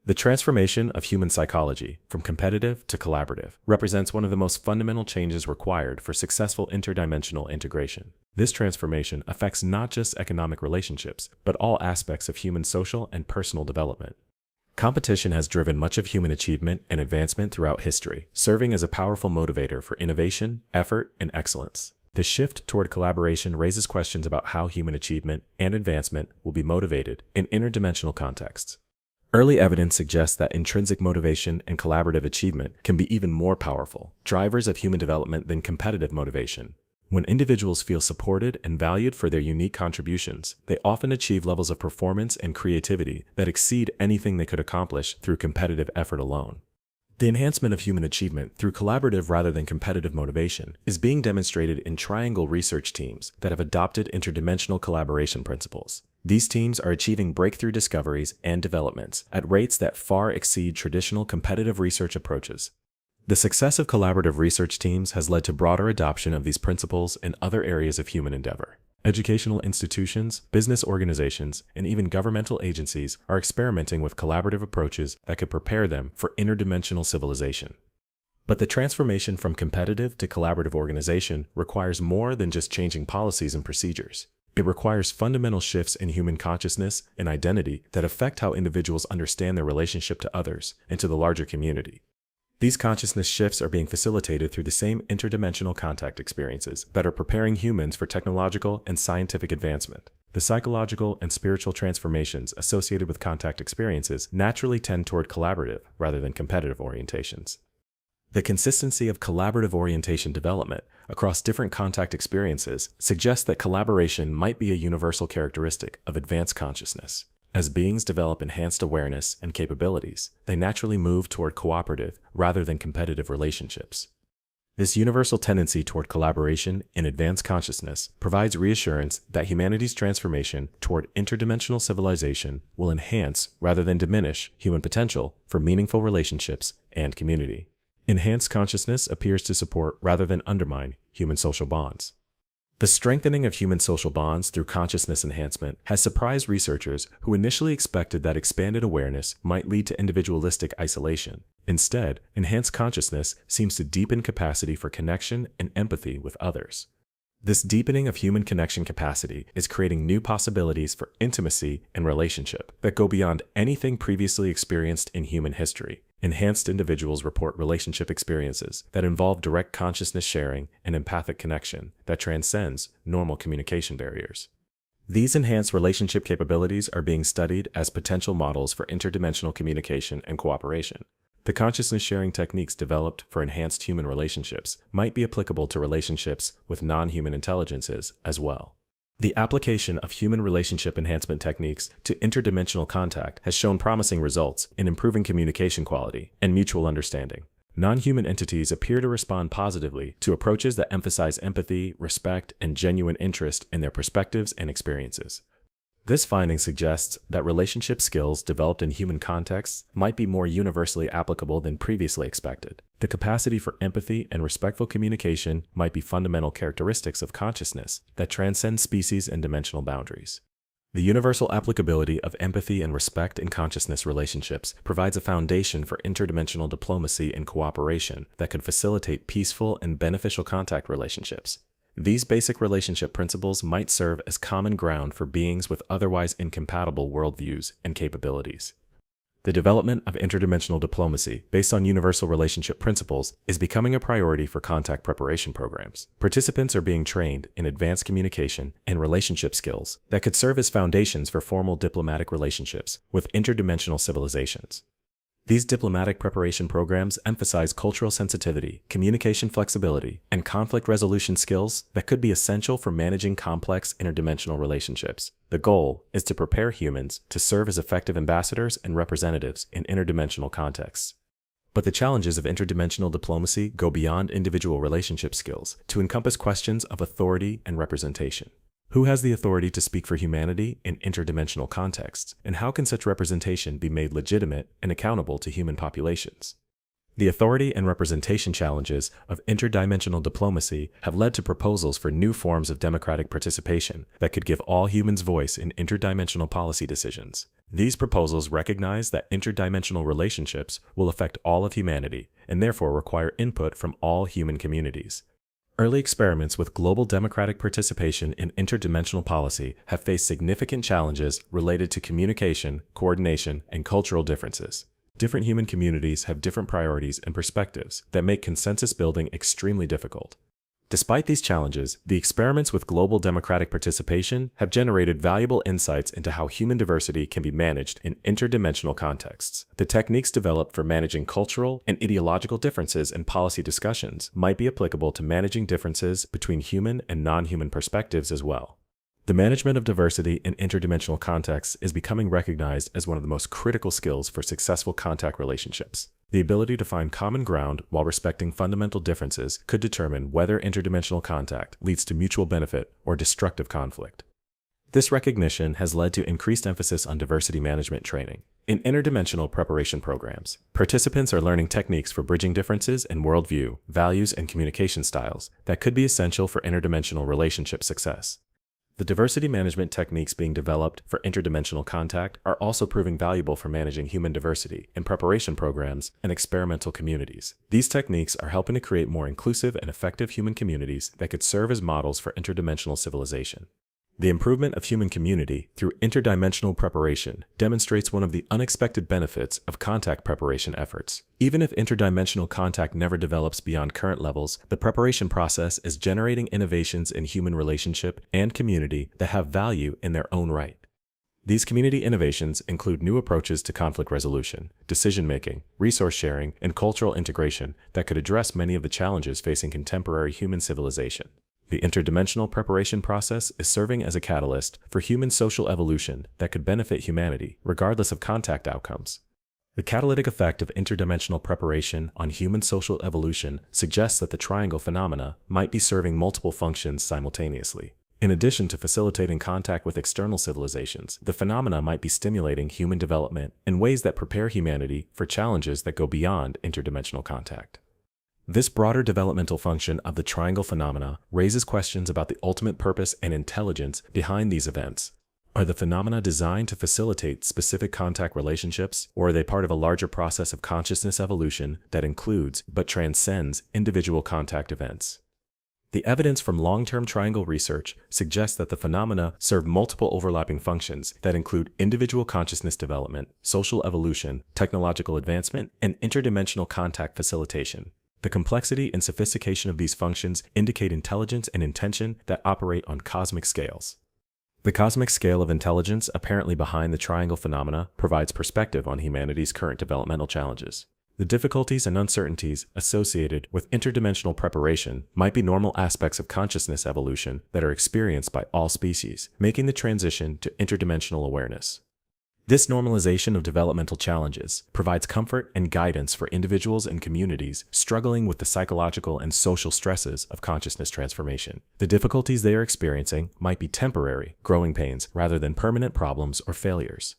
The transformation of human psychology from competitive to collaborative represents one of the most fundamental changes required for successful interdimensional integration. This transformation affects not just economic relationships, but all aspects of human social and personal development. Competition has driven much of human achievement and advancement throughout history, serving as a powerful motivator for innovation, effort, and excellence. The shift toward collaboration raises questions about how human achievement and advancement will be motivated in interdimensional contexts. Early evidence suggests that intrinsic motivation and collaborative achievement can be even more powerful drivers of human development than competitive motivation. When individuals feel supported and valued for their unique contributions, they often achieve levels of performance and creativity that exceed anything they could accomplish through competitive effort alone. The enhancement of human achievement through collaborative rather than competitive motivation is being demonstrated in triangle research teams that have adopted interdimensional collaboration principles. These teams are achieving breakthrough discoveries and developments at rates that far exceed traditional competitive research approaches. The success of collaborative research teams has led to broader adoption of these principles in other areas of human endeavor. Educational institutions, business organizations, and even governmental agencies are experimenting with collaborative approaches that could prepare them for interdimensional civilization. But the transformation from competitive to collaborative organization requires more than just changing policies and procedures. It requires fundamental shifts in human consciousness and identity that affect how individuals understand their relationship to others and to the larger community. These consciousness shifts are being facilitated through the same interdimensional contact experiences that are preparing humans for technological and scientific advancement. The psychological and spiritual transformations associated with contact experiences naturally tend toward collaborative rather than competitive orientations. The consistency of collaborative orientation development across different contact experiences suggests that collaboration might be a universal characteristic of advanced consciousness. As beings develop enhanced awareness and capabilities, they naturally move toward cooperative rather than competitive relationships. This universal tendency toward collaboration in advanced consciousness provides reassurance that humanity's transformation toward interdimensional civilization will enhance rather than diminish human potential for meaningful relationships and community. Enhanced consciousness appears to support rather than undermine human social bonds. The strengthening of human social bonds through consciousness enhancement has surprised researchers who initially expected that expanded awareness might lead to individualistic isolation. Instead, enhanced consciousness seems to deepen capacity for connection and empathy with others. This deepening of human connection capacity is creating new possibilities for intimacy and relationship that go beyond anything previously experienced in human history. Enhanced individuals report relationship experiences that involve direct consciousness sharing and empathic connection that transcends normal communication barriers. These enhanced relationship capabilities are being studied as potential models for interdimensional communication and cooperation. The consciousness sharing techniques developed for enhanced human relationships might be applicable to relationships with non-human intelligences as well. The application of human relationship enhancement techniques to interdimensional contact has shown promising results in improving communication quality and mutual understanding. Non-human entities appear to respond positively to approaches that emphasize empathy, respect, and genuine interest in their perspectives and experiences. This finding suggests that relationship skills developed in human contexts might be more universally applicable than previously expected. The capacity for empathy and respectful communication might be fundamental characteristics of consciousness that transcend species and dimensional boundaries. The universal applicability of empathy and respect in consciousness relationships provides a foundation for interdimensional diplomacy and cooperation that could facilitate peaceful and beneficial contact relationships. These basic relationship principles might serve as common ground for beings with otherwise incompatible worldviews and capabilities. The development of interdimensional diplomacy based on universal relationship principles is becoming a priority for contact preparation programs. Participants are being trained in advanced communication and relationship skills that could serve as foundations for formal diplomatic relationships with interdimensional civilizations. These diplomatic preparation programs emphasize cultural sensitivity, communication flexibility, and conflict resolution skills that could be essential for managing complex interdimensional relationships. The goal is to prepare humans to serve as effective ambassadors and representatives in interdimensional contexts. But the challenges of interdimensional diplomacy go beyond individual relationship skills to encompass questions of authority and representation. Who has the authority to speak for humanity in interdimensional contexts, and how can such representation be made legitimate and accountable to human populations? The authority and representation challenges of interdimensional diplomacy have led to proposals for new forms of democratic participation that could give all humans voice in interdimensional policy decisions. These proposals recognize that interdimensional relationships will affect all of humanity and therefore require input from all human communities. Early experiments with global democratic participation in interdimensional policy have faced significant challenges related to communication, coordination, and cultural differences. Different human communities have different priorities and perspectives that make consensus building extremely difficult. Despite these challenges, the experiments with global democratic participation have generated valuable insights into how human diversity can be managed in interdimensional contexts. The techniques developed for managing cultural and ideological differences in policy discussions might be applicable to managing differences between human and non-human perspectives as well. The management of diversity in interdimensional contexts is becoming recognized as one of the most critical skills for successful contact relationships. The ability to find common ground while respecting fundamental differences could determine whether interdimensional contact leads to mutual benefit or destructive conflict. This recognition has led to increased emphasis on diversity management training. In interdimensional preparation programs, participants are learning techniques for bridging differences in worldview, values, and communication styles that could be essential for interdimensional relationship success. The diversity management techniques being developed for interdimensional contact are also proving valuable for managing human diversity in preparation programs and experimental communities. These techniques are helping to create more inclusive and effective human communities that could serve as models for interdimensional civilization. The improvement of human community through interdimensional preparation demonstrates one of the unexpected benefits of contact preparation efforts. Even if interdimensional contact never develops beyond current levels, the preparation process is generating innovations in human relationship and community that have value in their own right. These community innovations include new approaches to conflict resolution, decision-making, resource sharing, and cultural integration that could address many of the challenges facing contemporary human civilization. The interdimensional preparation process is serving as a catalyst for human social evolution that could benefit humanity, regardless of contact outcomes. The catalytic effect of interdimensional preparation on human social evolution suggests that the triangle phenomena might be serving multiple functions simultaneously. In addition to facilitating contact with external civilizations, the phenomena might be stimulating human development in ways that prepare humanity for challenges that go beyond interdimensional contact. This broader developmental function of the triangle phenomena raises questions about the ultimate purpose and intelligence behind these events. Are the phenomena designed to facilitate specific contact relationships, or are they part of a larger process of consciousness evolution that includes but transcends individual contact events? The evidence from long-term triangle research suggests that the phenomena serve multiple overlapping functions that include individual consciousness development, social evolution, technological advancement, and interdimensional contact facilitation. The complexity and sophistication of these functions indicate intelligence and intention that operate on cosmic scales. The cosmic scale of intelligence apparently behind the triangle phenomena provides perspective on humanity's current developmental challenges. The difficulties and uncertainties associated with interdimensional preparation might be normal aspects of consciousness evolution that are experienced by all species, making the transition to interdimensional awareness. This normalization of developmental challenges provides comfort and guidance for individuals and communities struggling with the psychological and social stresses of consciousness transformation. The difficulties they are experiencing might be temporary, growing pains, rather than permanent problems or failures.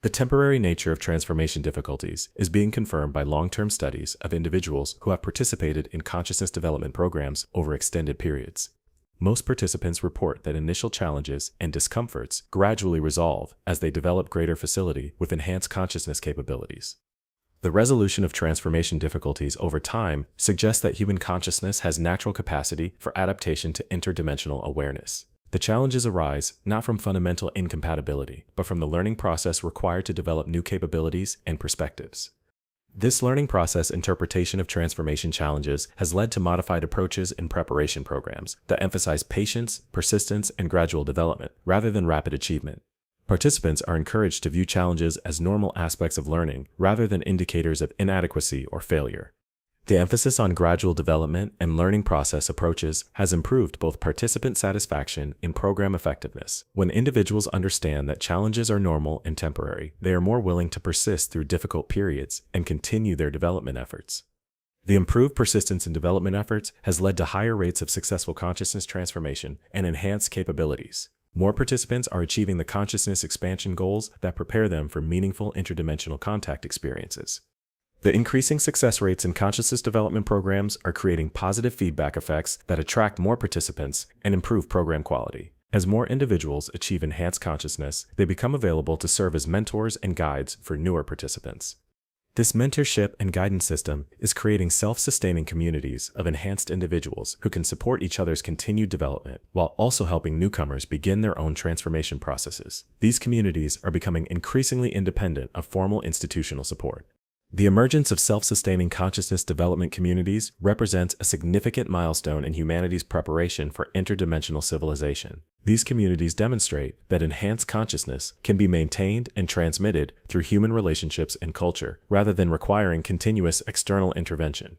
The temporary nature of transformation difficulties is being confirmed by long-term studies of individuals who have participated in consciousness development programs over extended periods. Most participants report that initial challenges and discomforts gradually resolve as they develop greater facility with enhanced consciousness capabilities. The resolution of transformation difficulties over time suggests that human consciousness has natural capacity for adaptation to interdimensional awareness. The challenges arise not from fundamental incompatibility, but from the learning process required to develop new capabilities and perspectives. This learning process interpretation of transformation challenges has led to modified approaches in preparation programs that emphasize patience, persistence, and gradual development, rather than rapid achievement. Participants are encouraged to view challenges as normal aspects of learning, rather than indicators of inadequacy or failure. The emphasis on gradual development and learning process approaches has improved both participant satisfaction and program effectiveness. When individuals understand that challenges are normal and temporary, they are more willing to persist through difficult periods and continue their development efforts. The improved persistence in development efforts has led to higher rates of successful consciousness transformation and enhanced capabilities. More participants are achieving the consciousness expansion goals that prepare them for meaningful interdimensional contact experiences. The increasing success rates in consciousness development programs are creating positive feedback effects that attract more participants and improve program quality. As more individuals achieve enhanced consciousness, they become available to serve as mentors and guides for newer participants. This mentorship and guidance system is creating self-sustaining communities of enhanced individuals who can support each other's continued development while also helping newcomers begin their own transformation processes. These communities are becoming increasingly independent of formal institutional support. The emergence of self-sustaining consciousness development communities represents a significant milestone in humanity's preparation for interdimensional civilization. These communities demonstrate that enhanced consciousness can be maintained and transmitted through human relationships and culture, rather than requiring continuous external intervention.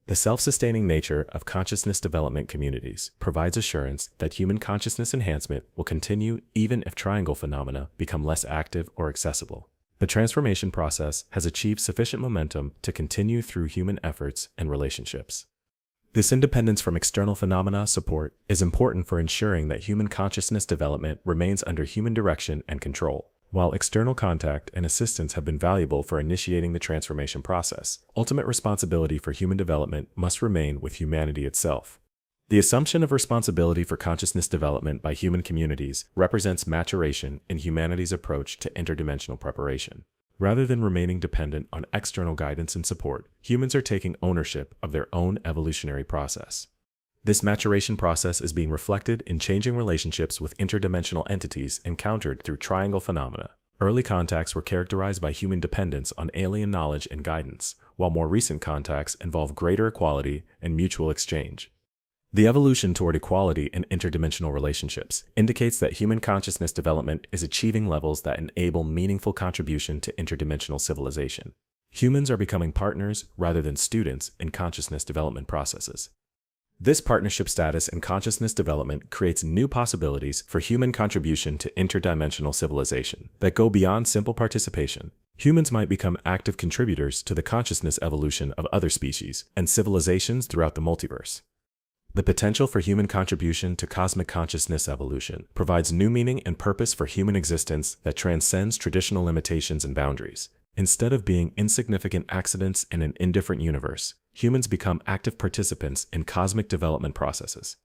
The self-sustaining nature of consciousness development communities provides assurance that human consciousness enhancement will continue even if triangle phenomena become less active or accessible. The transformation process has achieved sufficient momentum to continue through human efforts and relationships. This independence from external phenomena support is important for ensuring that human consciousness development remains under human direction and control. While external contact and assistance have been valuable for initiating the transformation process, ultimate responsibility for human development must remain with humanity itself. The assumption of responsibility for consciousness development by human communities represents maturation in humanity's approach to interdimensional preparation. Rather than remaining dependent on external guidance and support, humans are taking ownership of their own evolutionary process. This maturation process is being reflected in changing relationships with interdimensional entities encountered through triangle phenomena. Early contacts were characterized by human dependence on alien knowledge and guidance, while more recent contacts involve greater equality and mutual exchange. The evolution toward equality in interdimensional relationships indicates that human consciousness development is achieving levels that enable meaningful contribution to interdimensional civilization. Humans are becoming partners rather than students in consciousness development processes. This partnership status in consciousness development creates new possibilities for human contribution to interdimensional civilization that go beyond simple participation. Humans might become active contributors to the consciousness evolution of other species and civilizations throughout the multiverse. The potential for human contribution to cosmic consciousness evolution provides new meaning and purpose for human existence that transcends traditional limitations and boundaries. Instead of being insignificant accidents in an indifferent universe, humans become active participants in cosmic development processes.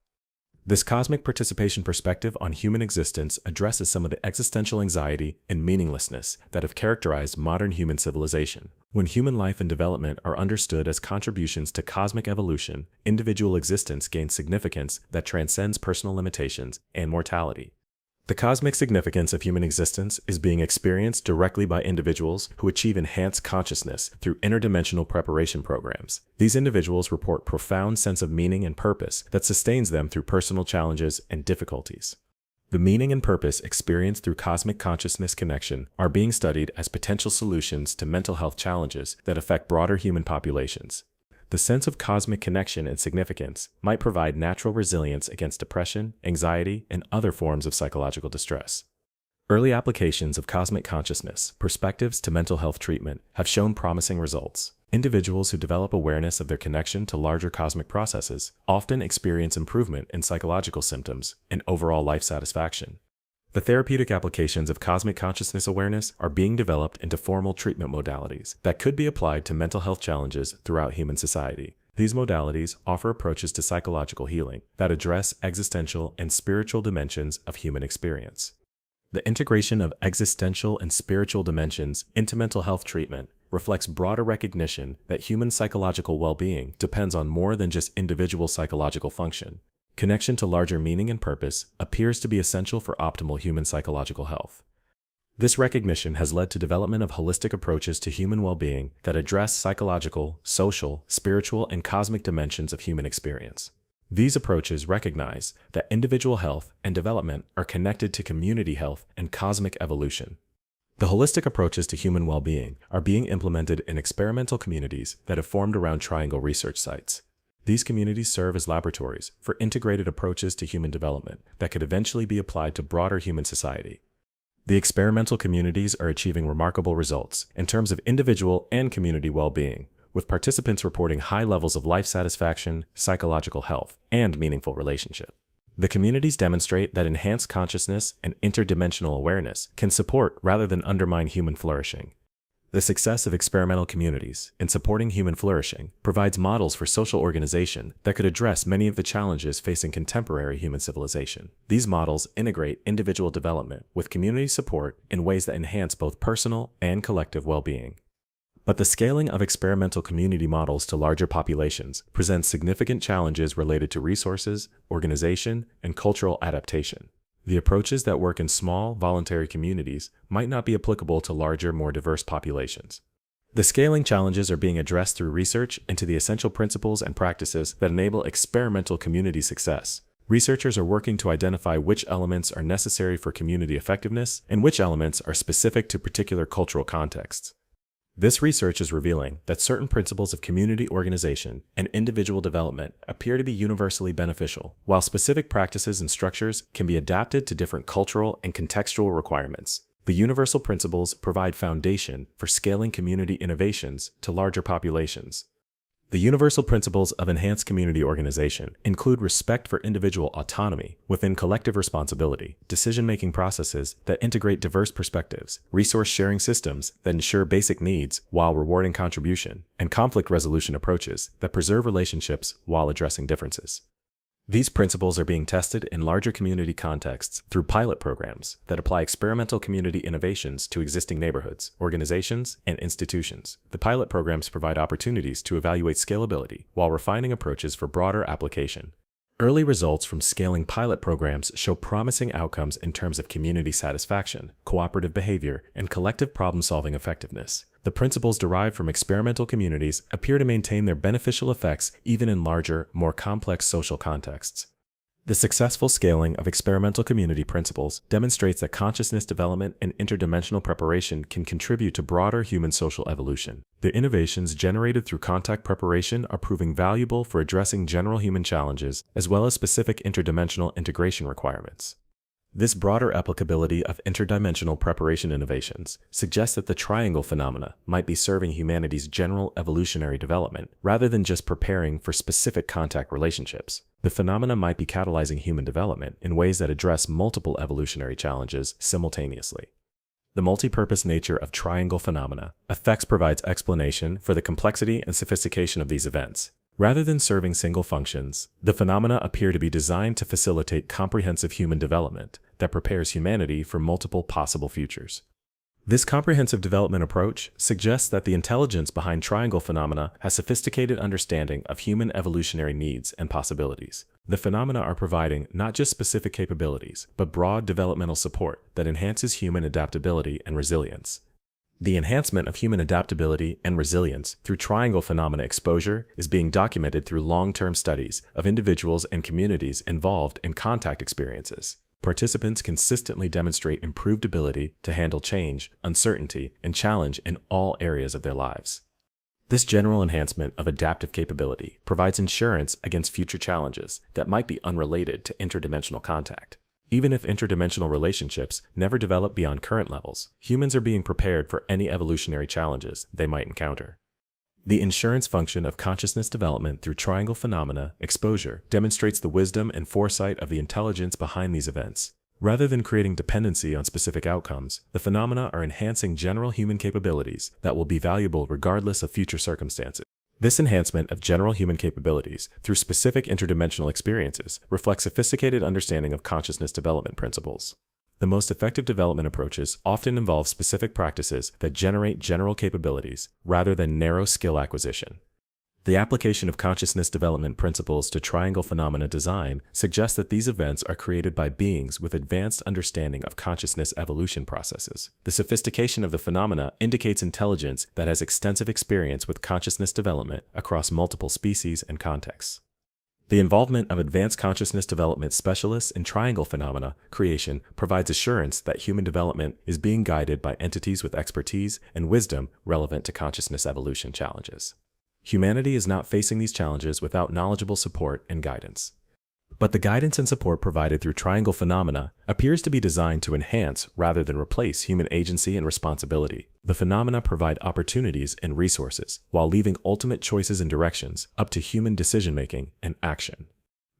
This cosmic participation perspective on human existence addresses some of the existential anxiety and meaninglessness that have characterized modern human civilization. When human life and development are understood as contributions to cosmic evolution, individual existence gains significance that transcends personal limitations and mortality. The cosmic significance of human existence is being experienced directly by individuals who achieve enhanced consciousness through interdimensional preparation programs. These individuals report profound sense of meaning and purpose that sustains them through personal challenges and difficulties. The meaning and purpose experienced through cosmic consciousness connection are being studied as potential solutions to mental health challenges that affect broader human populations. The sense of cosmic connection and significance might provide natural resilience against depression, anxiety, and other forms of psychological distress. Early applications of cosmic consciousness perspectives to mental health treatment have shown promising results. Individuals who develop awareness of their connection to larger cosmic processes often experience improvement in psychological symptoms and overall life satisfaction. The therapeutic applications of cosmic consciousness awareness are being developed into formal treatment modalities that could be applied to mental health challenges throughout human society. These modalities offer approaches to psychological healing that address existential and spiritual dimensions of human experience. The integration of existential and spiritual dimensions into mental health treatment reflects broader recognition that human psychological well-being depends on more than just individual psychological function. Connection to larger meaning and purpose appears to be essential for optimal human psychological health. This recognition has led to development of holistic approaches to human well-being that address psychological, social, spiritual, and cosmic dimensions of human experience. These approaches recognize that individual health and development are connected to community health and cosmic evolution. The holistic approaches to human well-being are being implemented in experimental communities that have formed around triangle research sites. These communities serve as laboratories for integrated approaches to human development that could eventually be applied to broader human society. The experimental communities are achieving remarkable results in terms of individual and community well-being, with participants reporting high levels of life satisfaction, psychological health, and meaningful relationship. The communities demonstrate that enhanced consciousness and interdimensional awareness can support rather than undermine human flourishing. The success of experimental communities in supporting human flourishing provides models for social organization that could address many of the challenges facing contemporary human civilization. These models integrate individual development with community support in ways that enhance both personal and collective well-being. But the scaling of experimental community models to larger populations presents significant challenges related to resources, organization, and cultural adaptation. The approaches that work in small, voluntary communities might not be applicable to larger, more diverse populations. The scaling challenges are being addressed through research into the essential principles and practices that enable experimental community success. Researchers are working to identify which elements are necessary for community effectiveness and which elements are specific to particular cultural contexts. This research is revealing that certain principles of community organization and individual development appear to be universally beneficial, while specific practices and structures can be adapted to different cultural and contextual requirements. The universal principles provide foundation for scaling community innovations to larger populations. The universal principles of enhanced community organization include respect for individual autonomy within collective responsibility, decision-making processes that integrate diverse perspectives, resource-sharing systems that ensure basic needs while rewarding contribution, and conflict resolution approaches that preserve relationships while addressing differences. These principles are being tested in larger community contexts through pilot programs that apply experimental community innovations to existing neighborhoods, organizations, and institutions. The pilot programs provide opportunities to evaluate scalability while refining approaches for broader application. Early results from scaling pilot programs show promising outcomes in terms of community satisfaction, cooperative behavior, and collective problem-solving effectiveness. The principles derived from experimental communities appear to maintain their beneficial effects even in larger, more complex social contexts. The successful scaling of experimental community principles demonstrates that consciousness development and interdimensional preparation can contribute to broader human social evolution. The innovations generated through contact preparation are proving valuable for addressing general human challenges as well as specific interdimensional integration requirements. This broader applicability of interdimensional preparation innovations suggests that the triangle phenomena might be serving humanity's general evolutionary development rather than just preparing for specific contact relationships. The phenomena might be catalyzing human development in ways that address multiple evolutionary challenges simultaneously. The multi-purpose nature of triangle phenomena effects provides explanation for the complexity and sophistication of these events. Rather than serving single functions, the phenomena appear to be designed to facilitate comprehensive human development that prepares humanity for multiple possible futures. This comprehensive development approach suggests that the intelligence behind triangle phenomena has sophisticated understanding of human evolutionary needs and possibilities. The phenomena are providing not just specific capabilities, but broad developmental support that enhances human adaptability and resilience. The enhancement of human adaptability and resilience through triangle phenomena exposure is being documented through long-term studies of individuals and communities involved in contact experiences. Participants consistently demonstrate improved ability to handle change, uncertainty, and challenge in all areas of their lives. This general enhancement of adaptive capability provides insurance against future challenges that might be unrelated to interdimensional contact. Even if interdimensional relationships never develop beyond current levels, humans are being prepared for any evolutionary challenges they might encounter. The insurance function of consciousness development through triangle phenomena exposure demonstrates the wisdom and foresight of the intelligence behind these events. Rather than creating dependency on specific outcomes, the phenomena are enhancing general human capabilities that will be valuable regardless of future circumstances. This enhancement of general human capabilities through specific interdimensional experiences reflects sophisticated understanding of consciousness development principles. The most effective development approaches often involve specific practices that generate general capabilities rather than narrow skill acquisition. The application of consciousness development principles to triangle phenomena design suggests that these events are created by beings with advanced understanding of consciousness evolution processes. The sophistication of the phenomena indicates intelligence that has extensive experience with consciousness development across multiple species and contexts. The involvement of advanced consciousness development specialists in triangle phenomena creation provides assurance that human development is being guided by entities with expertise and wisdom relevant to consciousness evolution challenges. Humanity is not facing these challenges without knowledgeable support and guidance. But the guidance and support provided through triangle phenomena appears to be designed to enhance rather than replace human agency and responsibility. The phenomena provide opportunities and resources, while leaving ultimate choices and directions up to human decision-making and action.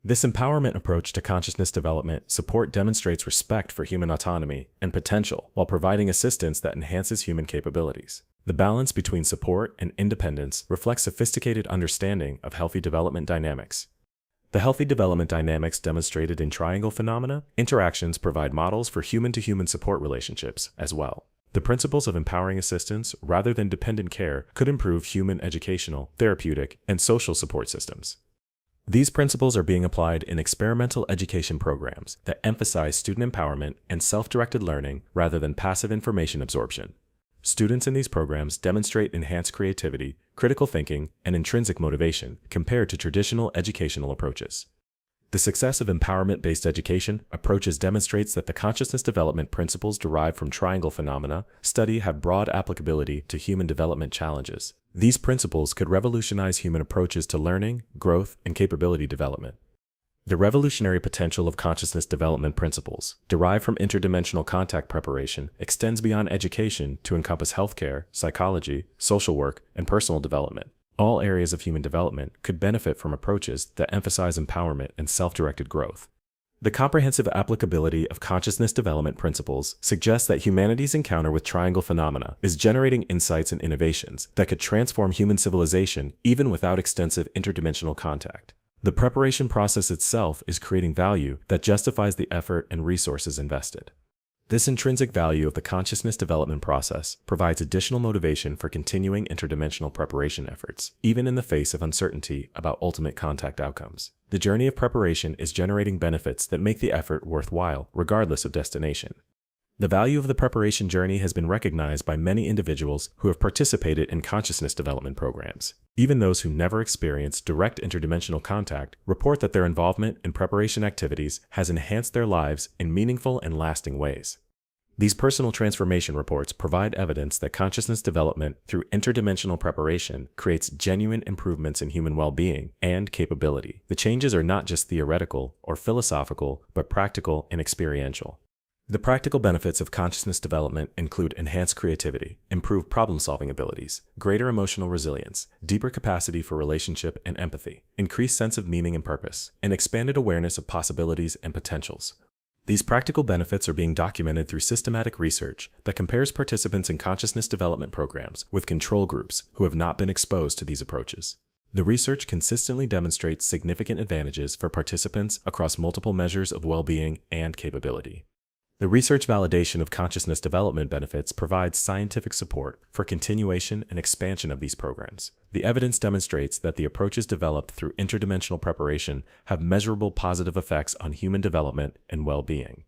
This empowerment approach to consciousness development support demonstrates respect for human autonomy and potential while providing assistance that enhances human capabilities. The balance between support and independence reflects sophisticated understanding of healthy development dynamics. The healthy development dynamics demonstrated in triangle phenomena interactions provide models for human-to-human support relationships as well. The principles of empowering assistance rather than dependent care could improve human educational, therapeutic, and social support systems. These principles are being applied in experimental education programs that emphasize student empowerment and self-directed learning rather than passive information absorption. Students in these programs demonstrate enhanced creativity, critical thinking, and intrinsic motivation compared to traditional educational approaches. The success of empowerment-based education approaches demonstrates that the consciousness development principles derived from triangle phenomena study have broad applicability to human development challenges. These principles could revolutionize human approaches to learning, growth, and capability development. The revolutionary potential of consciousness development principles, derived from interdimensional contact preparation, extends beyond education to encompass healthcare, psychology, social work, and personal development. All areas of human development could benefit from approaches that emphasize empowerment and self-directed growth. The comprehensive applicability of consciousness development principles suggests that humanity's encounter with triangle phenomena is generating insights and innovations that could transform human civilization even without extensive interdimensional contact. The preparation process itself is creating value that justifies the effort and resources invested. This intrinsic value of the consciousness development process provides additional motivation for continuing interdimensional preparation efforts, even in the face of uncertainty about ultimate contact outcomes. The journey of preparation is generating benefits that make the effort worthwhile, regardless of destination. The value of the preparation journey has been recognized by many individuals who have participated in consciousness development programs. Even those who never experienced direct interdimensional contact report that their involvement in preparation activities has enhanced their lives in meaningful and lasting ways. These personal transformation reports provide evidence that consciousness development through interdimensional preparation creates genuine improvements in human well-being and capability. The changes are not just theoretical or philosophical, but practical and experiential. The practical benefits of consciousness development include enhanced creativity, improved problem-solving abilities, greater emotional resilience, deeper capacity for relationship and empathy, increased sense of meaning and purpose, and expanded awareness of possibilities and potentials. These practical benefits are being documented through systematic research that compares participants in consciousness development programs with control groups who have not been exposed to these approaches. The research consistently demonstrates significant advantages for participants across multiple measures of well-being and capability. The research validation of consciousness development benefits provides scientific support for continuation and expansion of these programs. The evidence demonstrates that the approaches developed through interdimensional preparation have measurable positive effects on human development and well-being.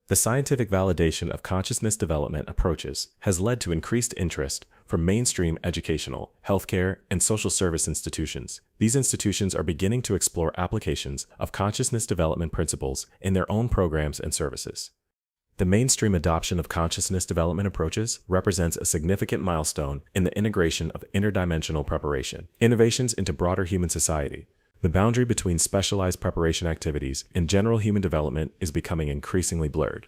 The scientific validation of consciousness development approaches has led to increased interest from mainstream educational, healthcare, and social service institutions. These institutions are beginning to explore applications of consciousness development principles in their own programs and services. The mainstream adoption of consciousness development approaches represents a significant milestone in the integration of interdimensional preparation, innovations into broader human society. The boundary between specialized preparation activities and general human development is becoming increasingly blurred.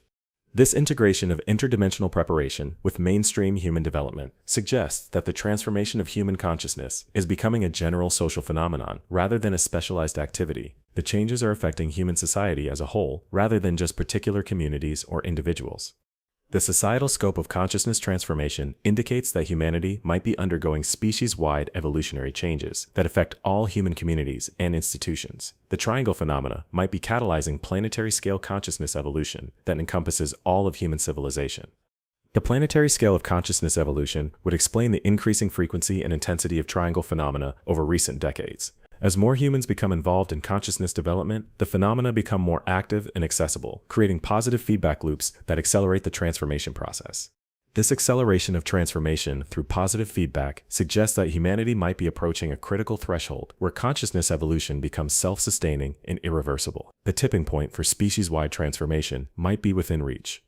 This integration of interdimensional preparation with mainstream human development suggests that the transformation of human consciousness is becoming a general social phenomenon rather than a specialized activity. The changes are affecting human society as a whole rather than just particular communities or individuals. The societal scope of consciousness transformation indicates that humanity might be undergoing species-wide evolutionary changes that affect all human communities and institutions. The triangle phenomena might be catalyzing planetary-scale consciousness evolution that encompasses all of human civilization. The planetary scale of consciousness evolution would explain the increasing frequency and intensity of triangle phenomena over recent decades. As more humans become involved in consciousness development, the phenomena become more active and accessible, creating positive feedback loops that accelerate the transformation process. This acceleration of transformation through positive feedback suggests that humanity might be approaching a critical threshold where consciousness evolution becomes self-sustaining and irreversible. The tipping point for species-wide transformation might be within reach.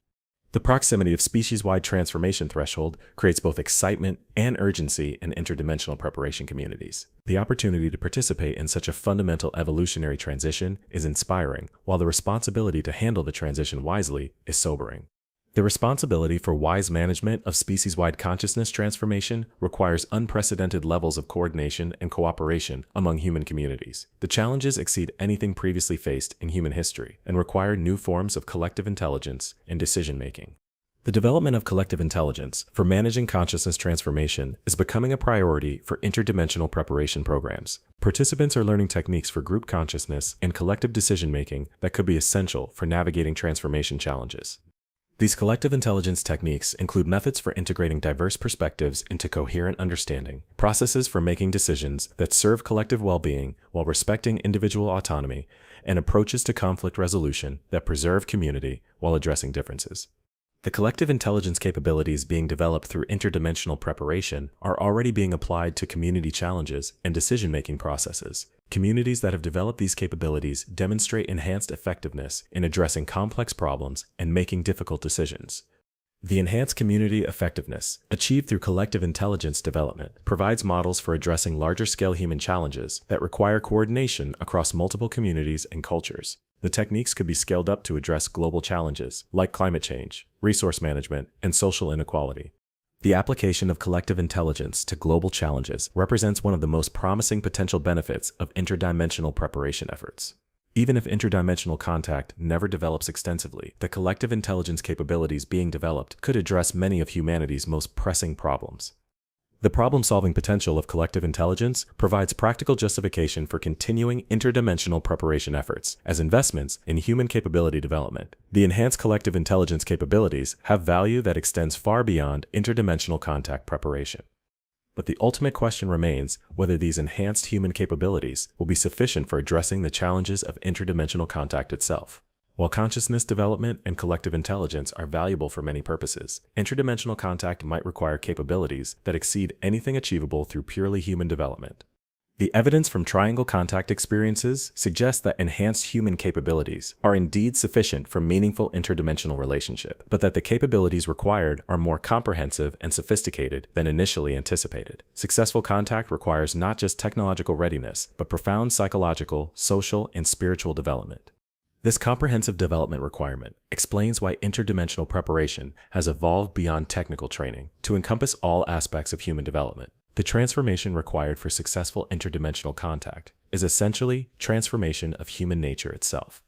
The proximity of species-wide transformation threshold creates both excitement and urgency in interdimensional preparation communities. The opportunity to participate in such a fundamental evolutionary transition is inspiring, while the responsibility to handle the transition wisely is sobering. The responsibility for wise management of species-wide consciousness transformation requires unprecedented levels of coordination and cooperation among human communities. The challenges exceed anything previously faced in human history and require new forms of collective intelligence and decision-making. The development of collective intelligence for managing consciousness transformation is becoming a priority for interdimensional preparation programs. Participants are learning techniques for group consciousness and collective decision-making that could be essential for navigating transformation challenges. These collective intelligence techniques include methods for integrating diverse perspectives into coherent understanding, processes for making decisions that serve collective well-being while respecting individual autonomy, and approaches to conflict resolution that preserve community while addressing differences. The collective intelligence capabilities being developed through interdimensional preparation are already being applied to community challenges and decision-making processes. Communities that have developed these capabilities demonstrate enhanced effectiveness in addressing complex problems and making difficult decisions. The enhanced community effectiveness, achieved through collective intelligence development, provides models for addressing larger-scale human challenges that require coordination across multiple communities and cultures. The techniques could be scaled up to address global challenges like climate change, resource management, and social inequality. The application of collective intelligence to global challenges represents one of the most promising potential benefits of interdimensional preparation efforts. Even if interdimensional contact never develops extensively, the collective intelligence capabilities being developed could address many of humanity's most pressing problems. The problem-solving potential of collective intelligence provides practical justification for continuing interdimensional preparation efforts as investments in human capability development. The enhanced collective intelligence capabilities have value that extends far beyond interdimensional contact preparation. But the ultimate question remains whether these enhanced human capabilities will be sufficient for addressing the challenges of interdimensional contact itself. While consciousness development and collective intelligence are valuable for many purposes, interdimensional contact might require capabilities that exceed anything achievable through purely human development. The evidence from triangle contact experiences suggests that enhanced human capabilities are indeed sufficient for meaningful interdimensional relationship, but that the capabilities required are more comprehensive and sophisticated than initially anticipated. Successful contact requires not just technological readiness, but profound psychological, social, and spiritual development. This comprehensive development requirement explains why interdimensional preparation has evolved beyond technical training to encompass all aspects of human development. The transformation required for successful interdimensional contact is essentially transformation of human nature itself.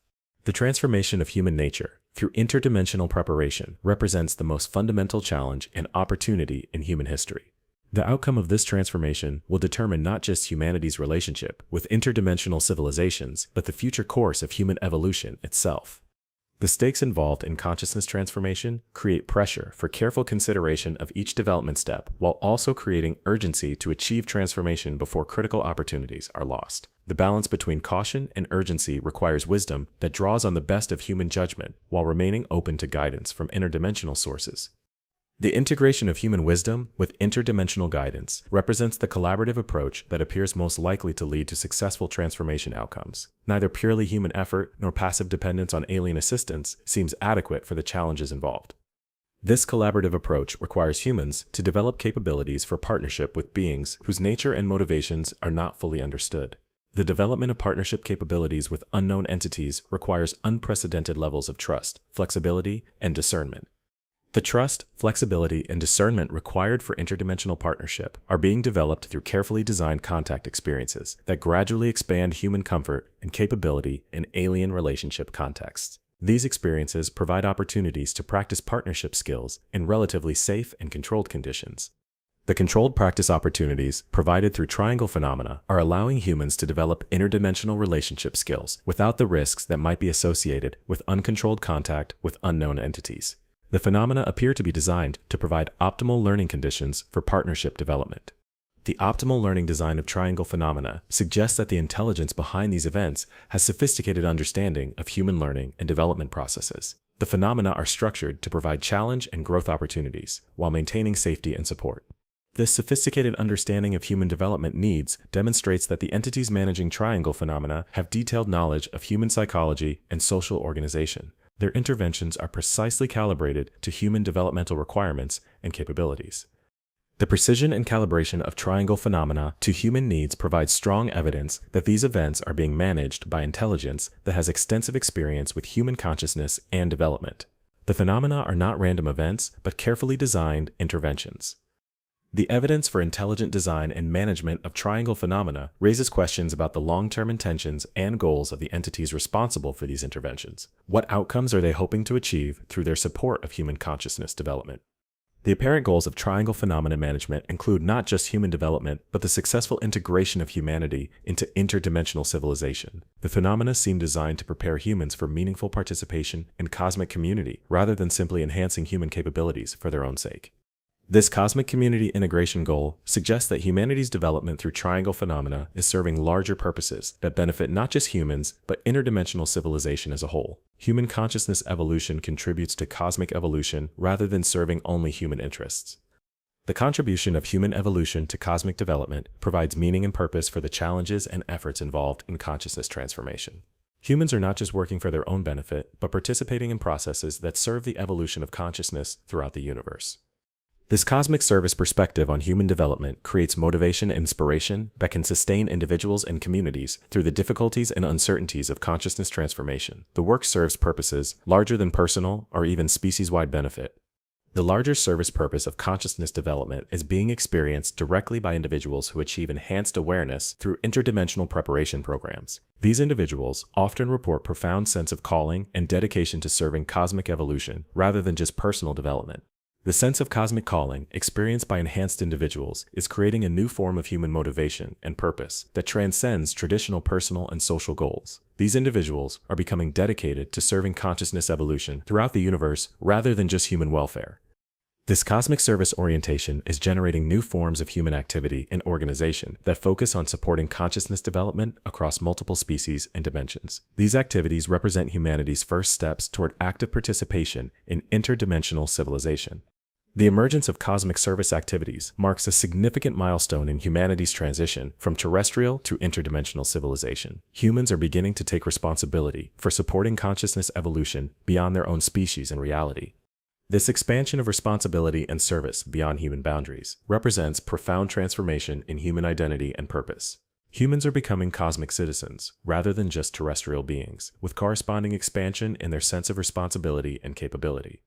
The transformation of human nature through interdimensional preparation represents the most fundamental challenge and opportunity in human history. The outcome of this transformation will determine not just humanity's relationship with interdimensional civilizations, but the future course of human evolution itself. The stakes involved in consciousness transformation create pressure for careful consideration of each development step, while also creating urgency to achieve transformation before critical opportunities are lost. The balance between caution and urgency requires wisdom that draws on the best of human judgment while remaining open to guidance from interdimensional sources. The integration of human wisdom with interdimensional guidance represents the collaborative approach that appears most likely to lead to successful transformation outcomes. Neither purely human effort nor passive dependence on alien assistance seems adequate for the challenges involved. This collaborative approach requires humans to develop capabilities for partnership with beings whose nature and motivations are not fully understood. The development of partnership capabilities with unknown entities requires unprecedented levels of trust, flexibility, and discernment. The trust, flexibility, and discernment required for interdimensional partnership are being developed through carefully designed contact experiences that gradually expand human comfort and capability in alien relationship contexts. These experiences provide opportunities to practice partnership skills in relatively safe and controlled conditions. The controlled practice opportunities provided through triangle phenomena are allowing humans to develop interdimensional relationship skills without the risks that might be associated with uncontrolled contact with unknown entities. The phenomena appear to be designed to provide optimal learning conditions for partnership development. The optimal learning design of triangle phenomena suggests that the intelligence behind these events has sophisticated understanding of human learning and development processes. The phenomena are structured to provide challenge and growth opportunities while maintaining safety and support. This sophisticated understanding of human development needs demonstrates that the entities managing triangle phenomena have detailed knowledge of human psychology and social organization. Their interventions are precisely calibrated to human developmental requirements and capabilities. The precision and calibration of triangle phenomena to human needs provides strong evidence that these events are being managed by intelligence that has extensive experience with human consciousness and development. The phenomena are not random events, but carefully designed interventions. The evidence for intelligent design and management of triangle phenomena raises questions about the long-term intentions and goals of the entities responsible for these interventions. What outcomes are they hoping to achieve through their support of human consciousness development? The apparent goals of triangle phenomena management include not just human development, but the successful integration of humanity into interdimensional civilization. The phenomena seem designed to prepare humans for meaningful participation in cosmic community, rather than simply enhancing human capabilities for their own sake. This cosmic community integration goal suggests that humanity's development through triangle phenomena is serving larger purposes that benefit not just humans, but interdimensional civilization as a whole. Human consciousness evolution contributes to cosmic evolution rather than serving only human interests. The contribution of human evolution to cosmic development provides meaning and purpose for the challenges and efforts involved in consciousness transformation. Humans are not just working for their own benefit, but participating in processes that serve the evolution of consciousness throughout the universe. This cosmic service perspective on human development creates motivation and inspiration that can sustain individuals and communities through the difficulties and uncertainties of consciousness transformation. The work serves purposes larger than personal or even species-wide benefit. The larger service purpose of consciousness development is being experienced directly by individuals who achieve enhanced awareness through interdimensional preparation programs. These individuals often report profound sense of calling and dedication to serving cosmic evolution rather than just personal development. The sense of cosmic calling experienced by enhanced individuals is creating a new form of human motivation and purpose that transcends traditional personal and social goals. These individuals are becoming dedicated to serving consciousness evolution throughout the universe rather than just human welfare. This cosmic service orientation is generating new forms of human activity and organization that focus on supporting consciousness development across multiple species and dimensions. These activities represent humanity's first steps toward active participation in interdimensional civilization. The emergence of cosmic service activities marks a significant milestone in humanity's transition from terrestrial to interdimensional civilization. Humans are beginning to take responsibility for supporting consciousness evolution beyond their own species and reality. This expansion of responsibility and service beyond human boundaries represents profound transformation in human identity and purpose. Humans are becoming cosmic citizens rather than just terrestrial beings, with corresponding expansion in their sense of responsibility and capability.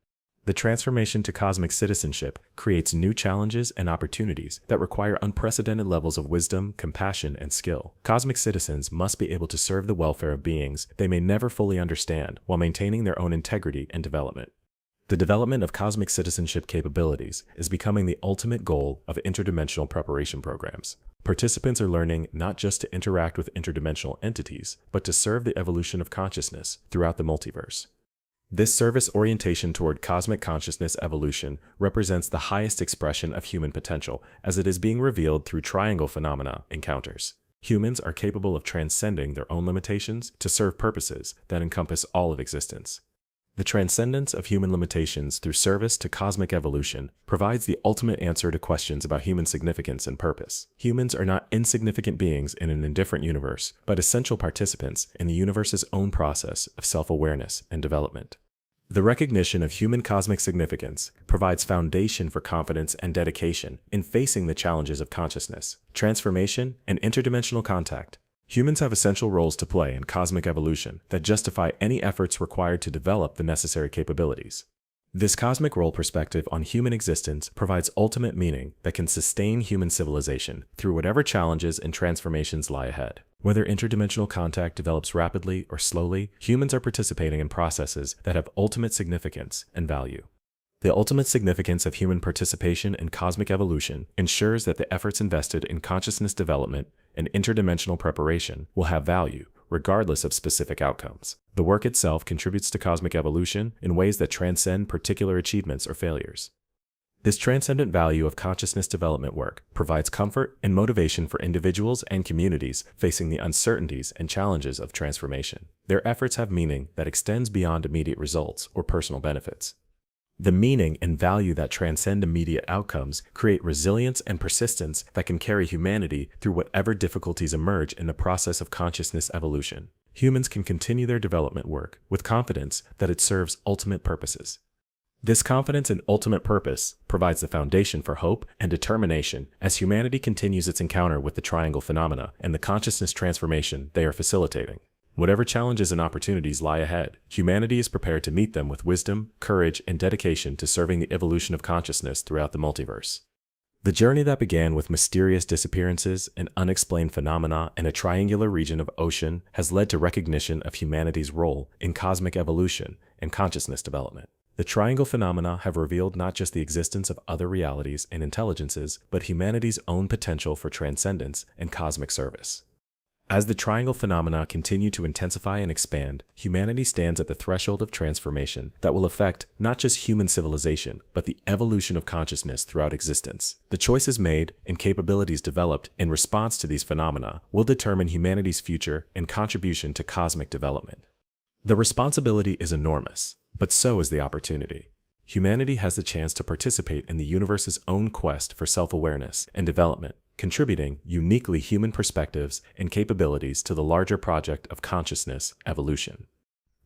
The transformation to cosmic citizenship creates new challenges and opportunities that require unprecedented levels of wisdom, compassion, and skill. Cosmic citizens must be able to serve the welfare of beings they may never fully understand while maintaining their own integrity and development. The development of cosmic citizenship capabilities is becoming the ultimate goal of interdimensional preparation programs. Participants are learning not just to interact with interdimensional entities, but to serve the evolution of consciousness throughout the multiverse. This service orientation toward cosmic consciousness evolution represents the highest expression of human potential as it is being revealed through triangle phenomena encounters. Humans are capable of transcending their own limitations to serve purposes that encompass all of existence. The transcendence of human limitations through service to cosmic evolution provides the ultimate answer to questions about human significance and purpose. Humans are not insignificant beings in an indifferent universe, but essential participants in the universe's own process of self-awareness and development. The recognition of human cosmic significance provides foundation for confidence and dedication in facing the challenges of consciousness, transformation, and interdimensional contact. Humans have essential roles to play in cosmic evolution that justify any efforts required to develop the necessary capabilities. This cosmic role perspective on human existence provides ultimate meaning that can sustain human civilization through whatever challenges and transformations lie ahead. Whether interdimensional contact develops rapidly or slowly, humans are participating in processes that have ultimate significance and value. The ultimate significance of human participation in cosmic evolution ensures that the efforts invested in consciousness development and interdimensional preparation will have value, regardless of specific outcomes. The work itself contributes to cosmic evolution in ways that transcend particular achievements or failures. This transcendent value of consciousness development work provides comfort and motivation for individuals and communities facing the uncertainties and challenges of transformation. Their efforts have meaning that extends beyond immediate results or personal benefits. The meaning and value that transcend immediate outcomes create resilience and persistence that can carry humanity through whatever difficulties emerge in the process of consciousness evolution. Humans can continue their development work with confidence that it serves ultimate purposes. This confidence in ultimate purpose provides the foundation for hope and determination as humanity continues its encounter with the triangle phenomena and the consciousness transformation they are facilitating. Whatever challenges and opportunities lie ahead, humanity is prepared to meet them with wisdom, courage, and dedication to serving the evolution of consciousness throughout the multiverse. The journey that began with mysterious disappearances and unexplained phenomena in a triangular region of ocean has led to recognition of humanity's role in cosmic evolution and consciousness development. The triangle phenomena have revealed not just the existence of other realities and intelligences, but humanity's own potential for transcendence and cosmic service. As the triangle phenomena continue to intensify and expand, humanity stands at the threshold of transformation that will affect not just human civilization, but the evolution of consciousness throughout existence. The choices made and capabilities developed in response to these phenomena will determine humanity's future and contribution to cosmic development. The responsibility is enormous, but so is the opportunity. Humanity has the chance to participate in the universe's own quest for self-awareness and development. contributing uniquely human perspectives and capabilities to the larger project of consciousness evolution.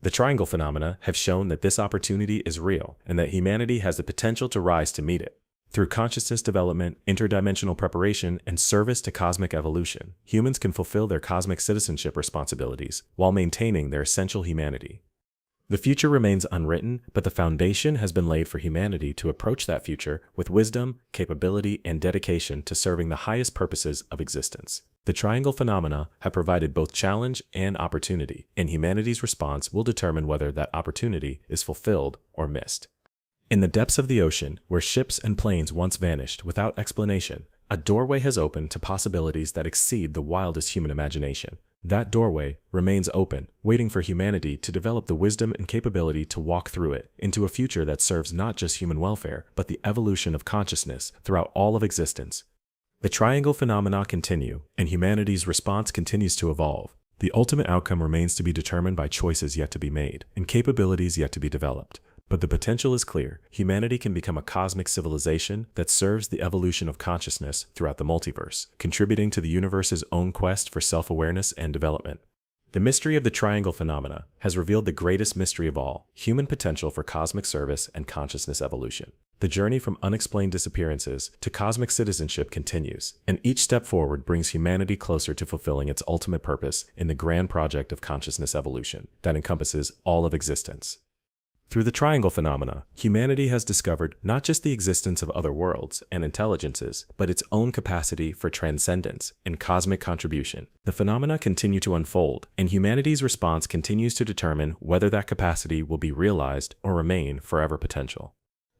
The triangle phenomena have shown that this opportunity is real and that humanity has the potential to rise to meet it. Through consciousness development, interdimensional preparation, and service to cosmic evolution, humans can fulfill their cosmic citizenship responsibilities while maintaining their essential humanity. The future remains unwritten, but the foundation has been laid for humanity to approach that future with wisdom, capability, and dedication to serving the highest purposes of existence. The triangle phenomena have provided both challenge and opportunity, and humanity's response will determine whether that opportunity is fulfilled or missed. In the depths of the ocean, where ships and planes once vanished without explanation, a doorway has opened to possibilities that exceed the wildest human imagination. That doorway remains open, waiting for humanity to develop the wisdom and capability to walk through it into a future that serves not just human welfare, but the evolution of consciousness throughout all of existence. The triangle phenomena continue, and humanity's response continues to evolve. The ultimate outcome remains to be determined by choices yet to be made and capabilities yet to be developed. But the potential is clear. Humanity can become a cosmic civilization that serves the evolution of consciousness throughout the multiverse, contributing to the universe's own quest for self-awareness and development. The mystery of the triangle phenomena has revealed the greatest mystery of all, human potential for cosmic service and consciousness evolution. The journey from unexplained disappearances to cosmic citizenship continues, and each step forward brings humanity closer to fulfilling its ultimate purpose in the grand project of consciousness evolution that encompasses all of existence. Through the triangle phenomena, humanity has discovered not just the existence of other worlds and intelligences, but its own capacity for transcendence and cosmic contribution. The phenomena continue to unfold, and humanity's response continues to determine whether that capacity will be realized or remain forever potential.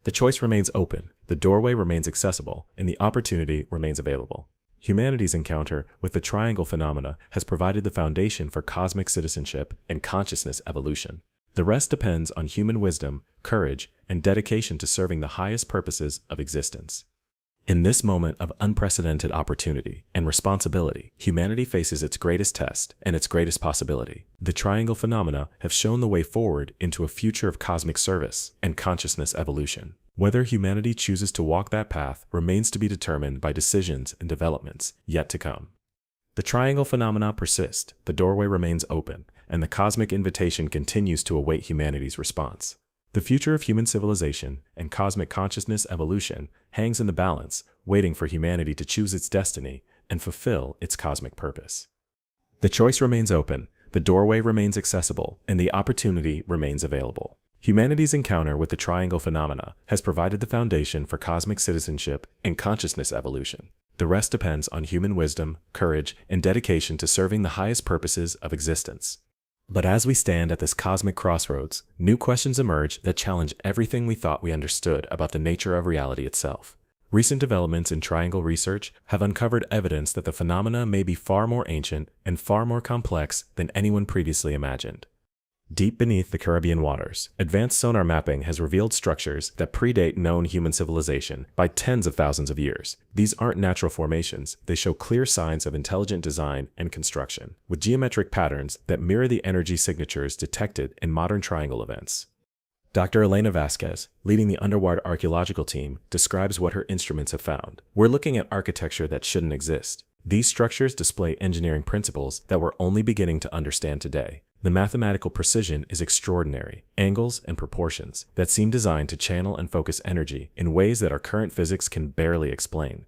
The choice remains open, the doorway remains accessible, and the opportunity remains available. Humanity's encounter with the triangle phenomena has provided the foundation for cosmic citizenship and consciousness evolution. The rest depends on human wisdom, courage, and dedication to serving the highest purposes of existence. In this moment of unprecedented opportunity and responsibility, humanity faces its greatest test and its greatest possibility. The triangle phenomena have shown the way forward into a future of cosmic service and consciousness evolution. Whether humanity chooses to walk that path remains to be determined by decisions and developments yet to come. The triangle phenomena persist, the doorway remains open, and the cosmic invitation continues to await humanity's response. The future of human civilization and cosmic consciousness evolution hangs in the balance, waiting for humanity to choose its destiny and fulfill its cosmic purpose. The choice remains open, the doorway remains accessible, and the opportunity remains available. Humanity's encounter with the triangle phenomena has provided the foundation for cosmic citizenship and consciousness evolution. The rest depends on human wisdom, courage, and dedication to serving the highest purposes of existence. But as we stand at this cosmic crossroads, new questions emerge that challenge everything we thought we understood about the nature of reality itself. Recent developments in triangle research have uncovered evidence that the phenomena may be far more ancient and far more complex than anyone previously imagined. Deep beneath the Caribbean waters, advanced sonar mapping has revealed structures that predate known human civilization by tens of thousands of years. These aren't natural formations, they show clear signs of intelligent design and construction, with geometric patterns that mirror the energy signatures detected in modern triangle events. Dr. Elena Vasquez, leading the underwater archaeological team, describes what her instruments have found. We're looking at architecture that shouldn't exist. These structures display engineering principles that we're only beginning to understand today. The mathematical precision is extraordinary, angles and proportions that seem designed to channel and focus energy in ways that our current physics can barely explain.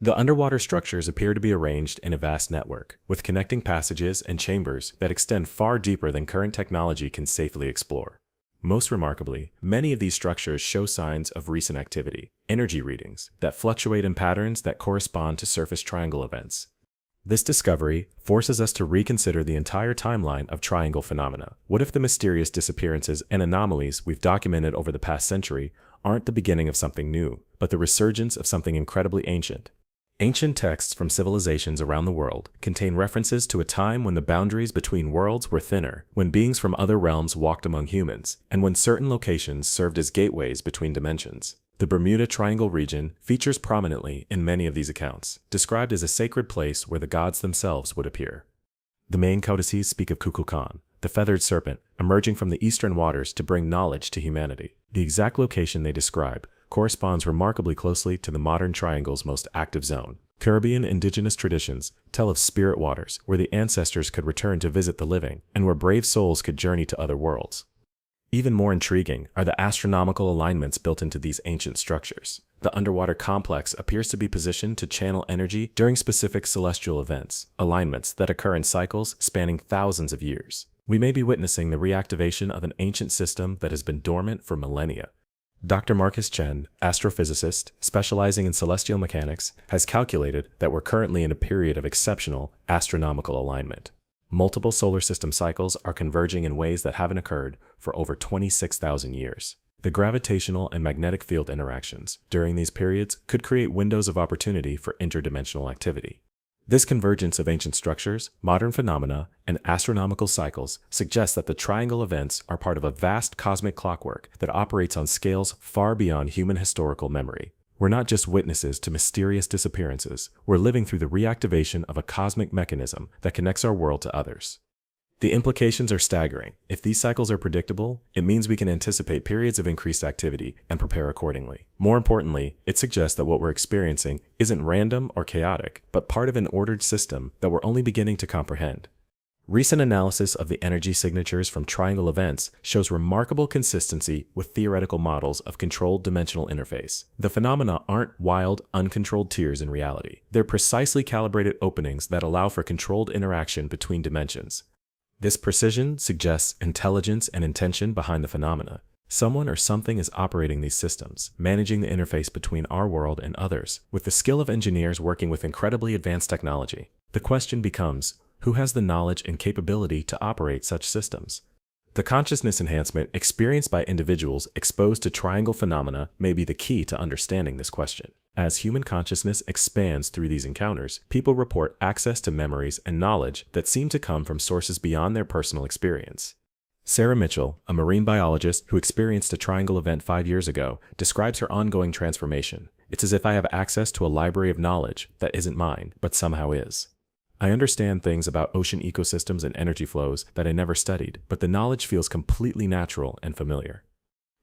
The underwater structures appear to be arranged in a vast network, with connecting passages and chambers that extend far deeper than current technology can safely explore. Most remarkably, many of these structures show signs of recent activity, energy readings that fluctuate in patterns that correspond to surface triangle events. This discovery forces us to reconsider the entire timeline of triangle phenomena. What if the mysterious disappearances and anomalies we've documented over the past century aren't the beginning of something new, but the resurgence of something incredibly ancient? Ancient texts from civilizations around the world contain references to a time when the boundaries between worlds were thinner, when beings from other realms walked among humans, and when certain locations served as gateways between dimensions. The Bermuda Triangle region features prominently in many of these accounts, described as a sacred place where the gods themselves would appear. The main codices speak of Kukulkan, the feathered serpent, emerging from the eastern waters to bring knowledge to humanity. The exact location they describe corresponds remarkably closely to the modern triangle's most active zone. Caribbean indigenous traditions tell of spirit waters where the ancestors could return to visit the living and where brave souls could journey to other worlds. Even more intriguing are the astronomical alignments built into these ancient structures. The underwater complex appears to be positioned to channel energy during specific celestial events, alignments that occur in cycles spanning thousands of years. We may be witnessing the reactivation of an ancient system that has been dormant for millennia. Dr. Marcus Chen, astrophysicist specializing in celestial mechanics, has calculated that we're currently in a period of exceptional astronomical alignment. Multiple solar system cycles are converging in ways that haven't occurred for over 26,000 years. The gravitational and magnetic field interactions during these periods could create windows of opportunity for interdimensional activity. This convergence of ancient structures, modern phenomena, and astronomical cycles suggests that the triangle events are part of a vast cosmic clockwork that operates on scales far beyond human historical memory. We're not just witnesses to mysterious disappearances, we're living through the reactivation of a cosmic mechanism that connects our world to others. The implications are staggering. If these cycles are predictable, it means we can anticipate periods of increased activity and prepare accordingly. More importantly, it suggests that what we're experiencing isn't random or chaotic, but part of an ordered system that we're only beginning to comprehend. Recent analysis of the energy signatures from triangle events shows remarkable consistency with theoretical models of controlled dimensional interface. The phenomena aren't wild, uncontrolled tears in reality. They're precisely calibrated openings that allow for controlled interaction between dimensions. This precision suggests intelligence and intention behind the phenomena. Someone or something is operating these systems, managing the interface between our world and others, with the skill of engineers working with incredibly advanced technology. The question becomes, who has the knowledge and capability to operate such systems? The consciousness enhancement experienced by individuals exposed to triangle phenomena may be the key to understanding this question. As human consciousness expands through these encounters, people report access to memories and knowledge that seem to come from sources beyond their personal experience. Sarah Mitchell, a marine biologist who experienced a triangle event 5 years ago, describes her ongoing transformation. It's as if I have access to a library of knowledge that isn't mine, but somehow is. I understand things about ocean ecosystems and energy flows that I never studied, but the knowledge feels completely natural and familiar.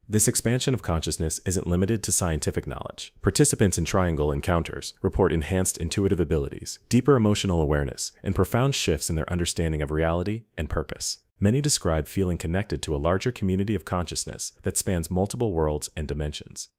This expansion of consciousness isn't limited to scientific knowledge. Participants in triangle encounters report enhanced intuitive abilities, deeper emotional awareness, and profound shifts in their understanding of reality and purpose. Many describe feeling connected to a larger community of consciousness that spans multiple worlds and dimensions.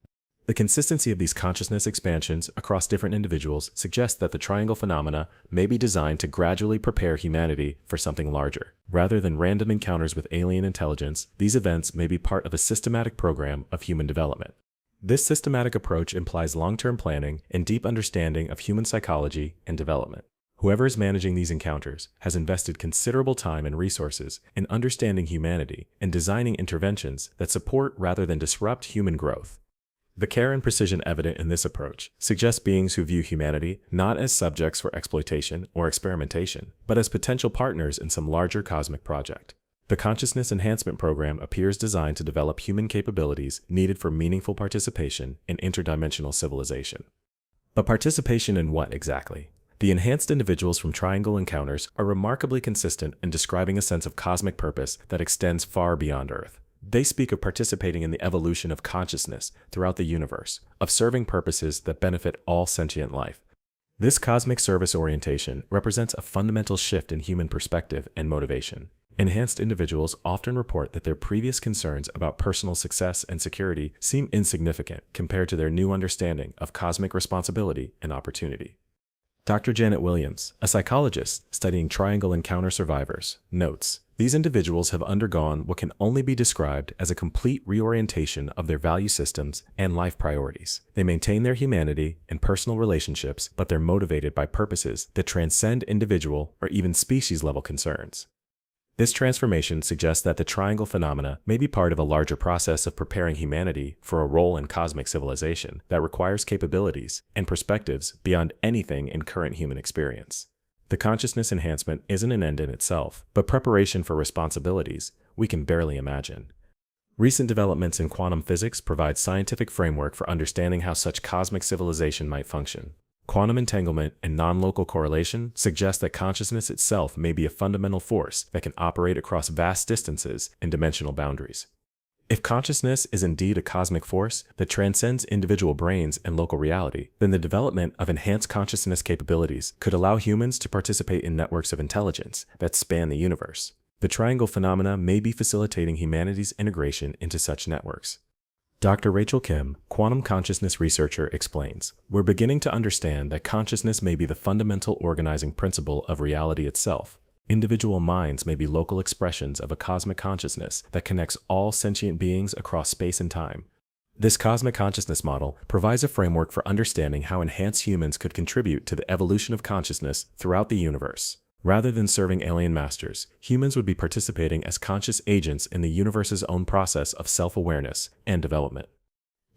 The consistency of these consciousness expansions across different individuals suggests that the triangle phenomena may be designed to gradually prepare humanity for something larger. Rather than random encounters with alien intelligence, these events may be part of a systematic program of human development. This systematic approach implies long-term planning and deep understanding of human psychology and development. Whoever is managing these encounters has invested considerable time and resources in understanding humanity and designing interventions that support rather than disrupt human growth. The care and precision evident in this approach suggests beings who view humanity not as subjects for exploitation or experimentation, but as potential partners in some larger cosmic project. The Consciousness Enhancement Program appears designed to develop human capabilities needed for meaningful participation in interdimensional civilization. But participation in what exactly? The enhanced individuals from Triangle encounters are remarkably consistent in describing a sense of cosmic purpose that extends far beyond Earth. They speak of participating in the evolution of consciousness throughout the universe, of serving purposes that benefit all sentient life. This cosmic service orientation represents a fundamental shift in human perspective and motivation. Enhanced individuals often report that their previous concerns about personal success and security seem insignificant compared to their new understanding of cosmic responsibility and opportunity. Dr. Janet Williams, a psychologist studying Triangle encounter survivors, notes, "These individuals have undergone what can only be described as a complete reorientation of their value systems and life priorities. They maintain their humanity and personal relationships, but they're motivated by purposes that transcend individual or even species-level concerns." This transformation suggests that the triangle phenomena may be part of a larger process of preparing humanity for a role in cosmic civilization that requires capabilities and perspectives beyond anything in current human experience. The consciousness enhancement isn't an end in itself, but preparation for responsibilities we can barely imagine. Recent developments in quantum physics provide scientific framework for understanding how such cosmic civilization might function. Quantum entanglement and non-local correlation suggest that consciousness itself may be a fundamental force that can operate across vast distances and dimensional boundaries. If consciousness is indeed a cosmic force that transcends individual brains and local reality, then the development of enhanced consciousness capabilities could allow humans to participate in networks of intelligence that span the universe. The triangle phenomena may be facilitating humanity's integration into such networks. Dr. Rachel Kim, quantum consciousness researcher, explains, "We're beginning to understand that consciousness may be the fundamental organizing principle of reality itself. Individual minds may be local expressions of a cosmic consciousness that connects all sentient beings across space and time." This cosmic consciousness model provides a framework for understanding how enhanced humans could contribute to the evolution of consciousness throughout the universe. Rather than serving alien masters, humans would be participating as conscious agents in the universe's own process of self-awareness and development.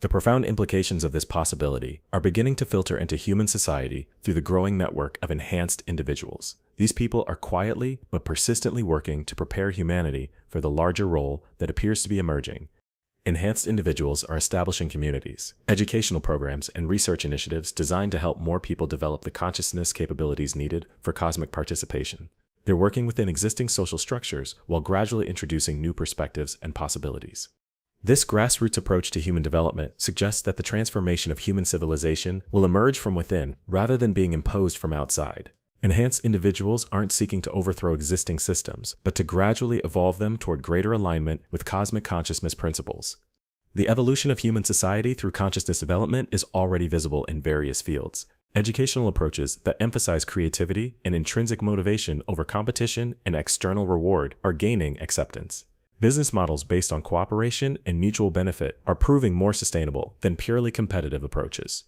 The profound implications of this possibility are beginning to filter into human society through the growing network of enhanced individuals. These people are quietly but persistently working to prepare humanity for the larger role that appears to be emerging. Enhanced individuals are establishing communities, educational programs, and research initiatives designed to help more people develop the consciousness capabilities needed for cosmic participation. They're working within existing social structures while gradually introducing new perspectives and possibilities. This grassroots approach to human development suggests that the transformation of human civilization will emerge from within rather than being imposed from outside. Enhanced individuals aren't seeking to overthrow existing systems, but to gradually evolve them toward greater alignment with cosmic consciousness principles. The evolution of human society through consciousness development is already visible in various fields. Educational approaches that emphasize creativity and intrinsic motivation over competition and external reward are gaining acceptance. Business models based on cooperation and mutual benefit are proving more sustainable than purely competitive approaches.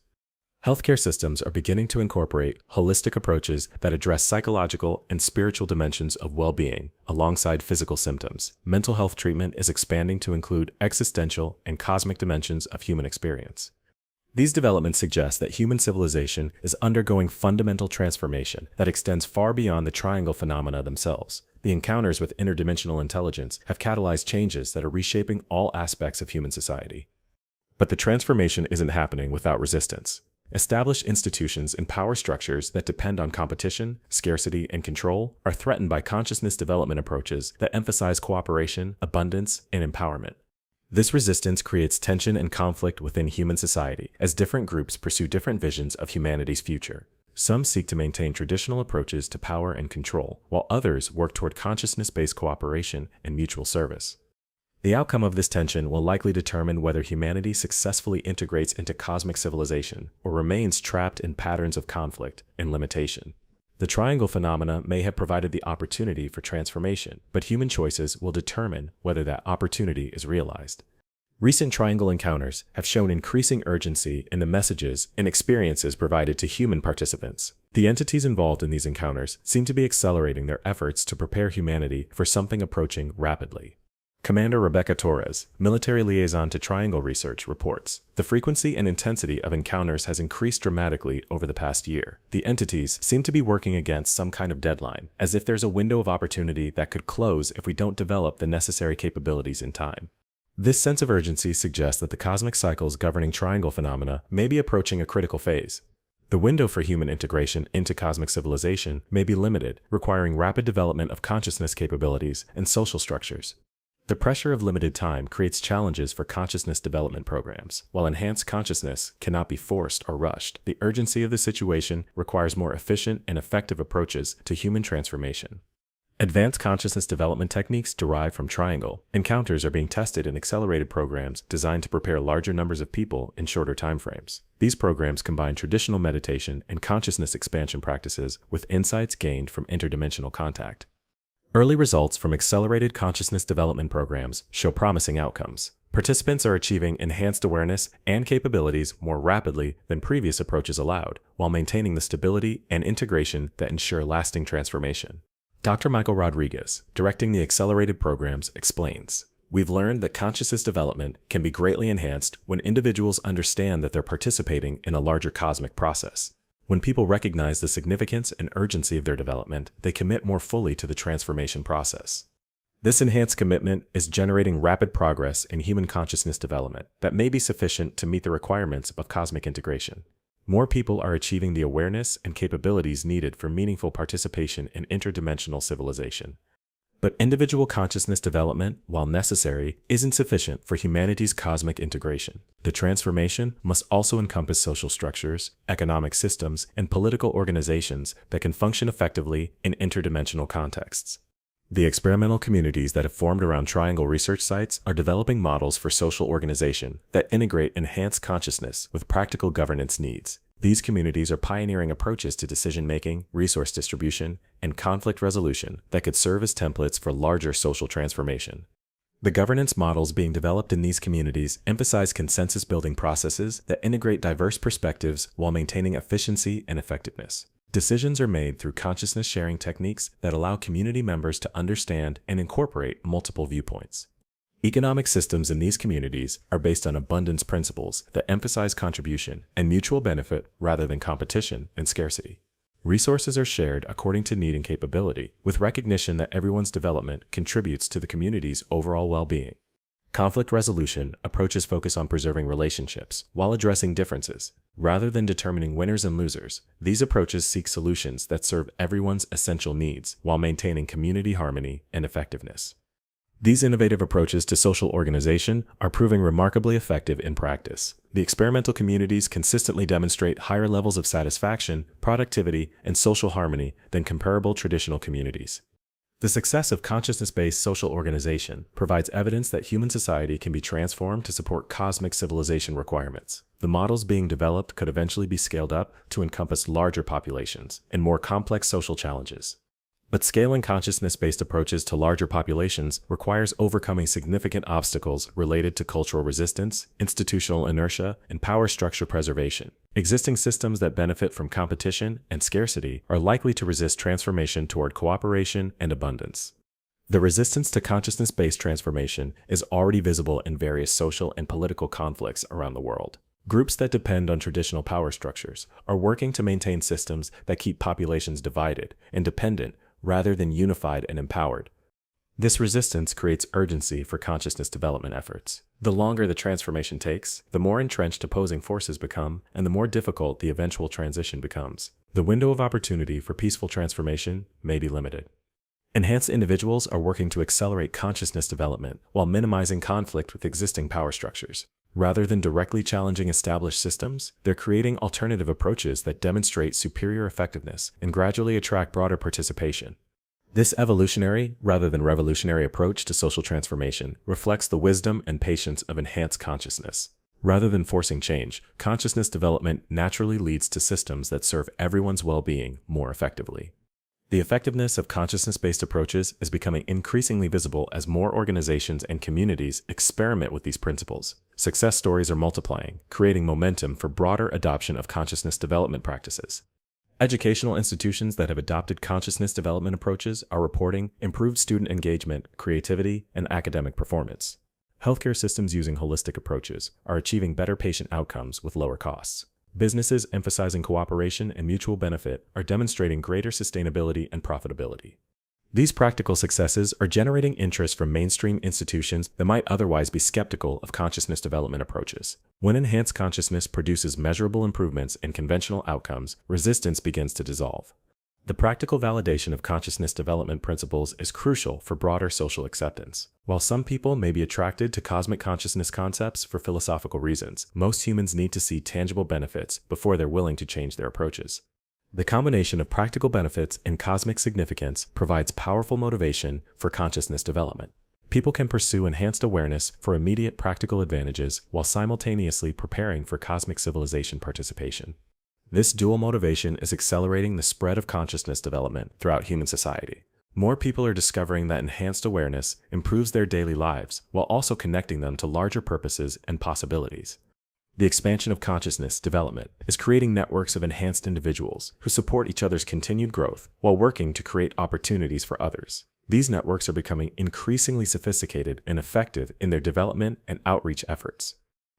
Healthcare systems are beginning to incorporate holistic approaches that address psychological and spiritual dimensions of well-being alongside physical symptoms. Mental health treatment is expanding to include existential and cosmic dimensions of human experience. These developments suggest that human civilization is undergoing fundamental transformation that extends far beyond the triangle phenomena themselves. The encounters with interdimensional intelligence have catalyzed changes that are reshaping all aspects of human society. But the transformation isn't happening without resistance. Established institutions and power structures that depend on competition, scarcity, and control are threatened by consciousness development approaches that emphasize cooperation, abundance, and empowerment. This resistance creates tension and conflict within human society as different groups pursue different visions of humanity's future. Some seek to maintain traditional approaches to power and control, while others work toward consciousness-based cooperation and mutual service. The outcome of this tension will likely determine whether humanity successfully integrates into cosmic civilization or remains trapped in patterns of conflict and limitation. The triangle phenomena may have provided the opportunity for transformation, but human choices will determine whether that opportunity is realized. Recent triangle encounters have shown increasing urgency in the messages and experiences provided to human participants. The entities involved in these encounters seem to be accelerating their efforts to prepare humanity for something approaching rapidly. Commander Rebecca Torres, military liaison to Triangle Research, reports, "The frequency and intensity of encounters has increased dramatically over the past year. The entities seem to be working against some kind of deadline, as if there's a window of opportunity that could close if we don't develop the necessary capabilities in time." This sense of urgency suggests that the cosmic cycles governing triangle phenomena may be approaching a critical phase. The window for human integration into cosmic civilization may be limited, requiring rapid development of consciousness capabilities and social structures. The pressure of limited time creates challenges for consciousness development programs. While enhanced consciousness cannot be forced or rushed, the urgency of the situation requires more efficient and effective approaches to human transformation. Advanced consciousness development techniques derived from triangle encounters are being tested in accelerated programs designed to prepare larger numbers of people in shorter timeframes. These programs combine traditional meditation and consciousness expansion practices with insights gained from interdimensional contact. Early results from accelerated consciousness development programs show promising outcomes. Participants are achieving enhanced awareness and capabilities more rapidly than previous approaches allowed, while maintaining the stability and integration that ensure lasting transformation. Dr. Michael Rodriguez, directing the accelerated programs, explains, "We've learned that consciousness development can be greatly enhanced when individuals understand that they're participating in a larger cosmic process. When people recognize the significance and urgency of their development, they commit more fully to the transformation process. This enhanced commitment is generating rapid progress in human consciousness development that may be sufficient to meet the requirements of cosmic integration. More people are achieving the awareness and capabilities needed for meaningful participation in interdimensional civilization." But individual consciousness development, while necessary, isn't sufficient for humanity's cosmic integration. The transformation must also encompass social structures, economic systems, and political organizations that can function effectively in interdimensional contexts. The experimental communities that have formed around Triangle research sites are developing models for social organization that integrate enhanced consciousness with practical governance needs. These communities are pioneering approaches to decision-making, resource distribution, and conflict resolution that could serve as templates for larger social transformation. The governance models being developed in these communities emphasize consensus-building processes that integrate diverse perspectives while maintaining efficiency and effectiveness. Decisions are made through consciousness-sharing techniques that allow community members to understand and incorporate multiple viewpoints. Economic systems in these communities are based on abundance principles that emphasize contribution and mutual benefit rather than competition and scarcity. Resources are shared according to need and capability, with recognition that everyone's development contributes to the community's overall well-being. Conflict resolution approaches focus on preserving relationships while addressing differences. Rather than determining winners and losers, these approaches seek solutions that serve everyone's essential needs while maintaining community harmony and effectiveness. These innovative approaches to social organization are proving remarkably effective in practice. The experimental communities consistently demonstrate higher levels of satisfaction, productivity, and social harmony than comparable traditional communities. The success of consciousness-based social organization provides evidence that human society can be transformed to support cosmic civilization requirements. The models being developed could eventually be scaled up to encompass larger populations and more complex social challenges. But scaling consciousness-based approaches to larger populations requires overcoming significant obstacles related to cultural resistance, institutional inertia, and power structure preservation. Existing systems that benefit from competition and scarcity are likely to resist transformation toward cooperation and abundance. The resistance to consciousness-based transformation is already visible in various social and political conflicts around the world. Groups that depend on traditional power structures are working to maintain systems that keep populations divided and dependent rather than unified and empowered. This resistance creates urgency for consciousness development efforts. The longer the transformation takes, the more entrenched opposing forces become, and the more difficult the eventual transition becomes. The window of opportunity for peaceful transformation may be limited. Enhanced individuals are working to accelerate consciousness development while minimizing conflict with existing power structures. Rather than directly challenging established systems, they're creating alternative approaches that demonstrate superior effectiveness and gradually attract broader participation. This evolutionary, rather than revolutionary approach to social transformation reflects the wisdom and patience of enhanced consciousness. Rather than forcing change, consciousness development naturally leads to systems that serve everyone's well-being more effectively. The effectiveness of consciousness-based approaches is becoming increasingly visible as more organizations and communities experiment with these principles. Success stories are multiplying, creating momentum for broader adoption of consciousness development practices. Educational institutions that have adopted consciousness development approaches are reporting improved student engagement, creativity, and academic performance. Healthcare systems using holistic approaches are achieving better patient outcomes with lower costs. Businesses emphasizing cooperation and mutual benefit are demonstrating greater sustainability and profitability. These practical successes are generating interest from mainstream institutions that might otherwise be skeptical of consciousness development approaches. When enhanced consciousness produces measurable improvements in conventional outcomes, resistance begins to dissolve. The practical validation of consciousness development principles is crucial for broader social acceptance. While some people may be attracted to cosmic consciousness concepts for philosophical reasons, most humans need to see tangible benefits before they're willing to change their approaches. The combination of practical benefits and cosmic significance provides powerful motivation for consciousness development. People can pursue enhanced awareness for immediate practical advantages while simultaneously preparing for cosmic civilization participation. This dual motivation is accelerating the spread of consciousness development throughout human society. More people are discovering that enhanced awareness improves their daily lives while also connecting them to larger purposes and possibilities. The expansion of consciousness development is creating networks of enhanced individuals who support each other's continued growth while working to create opportunities for others. These networks are becoming increasingly sophisticated and effective in their development and outreach efforts.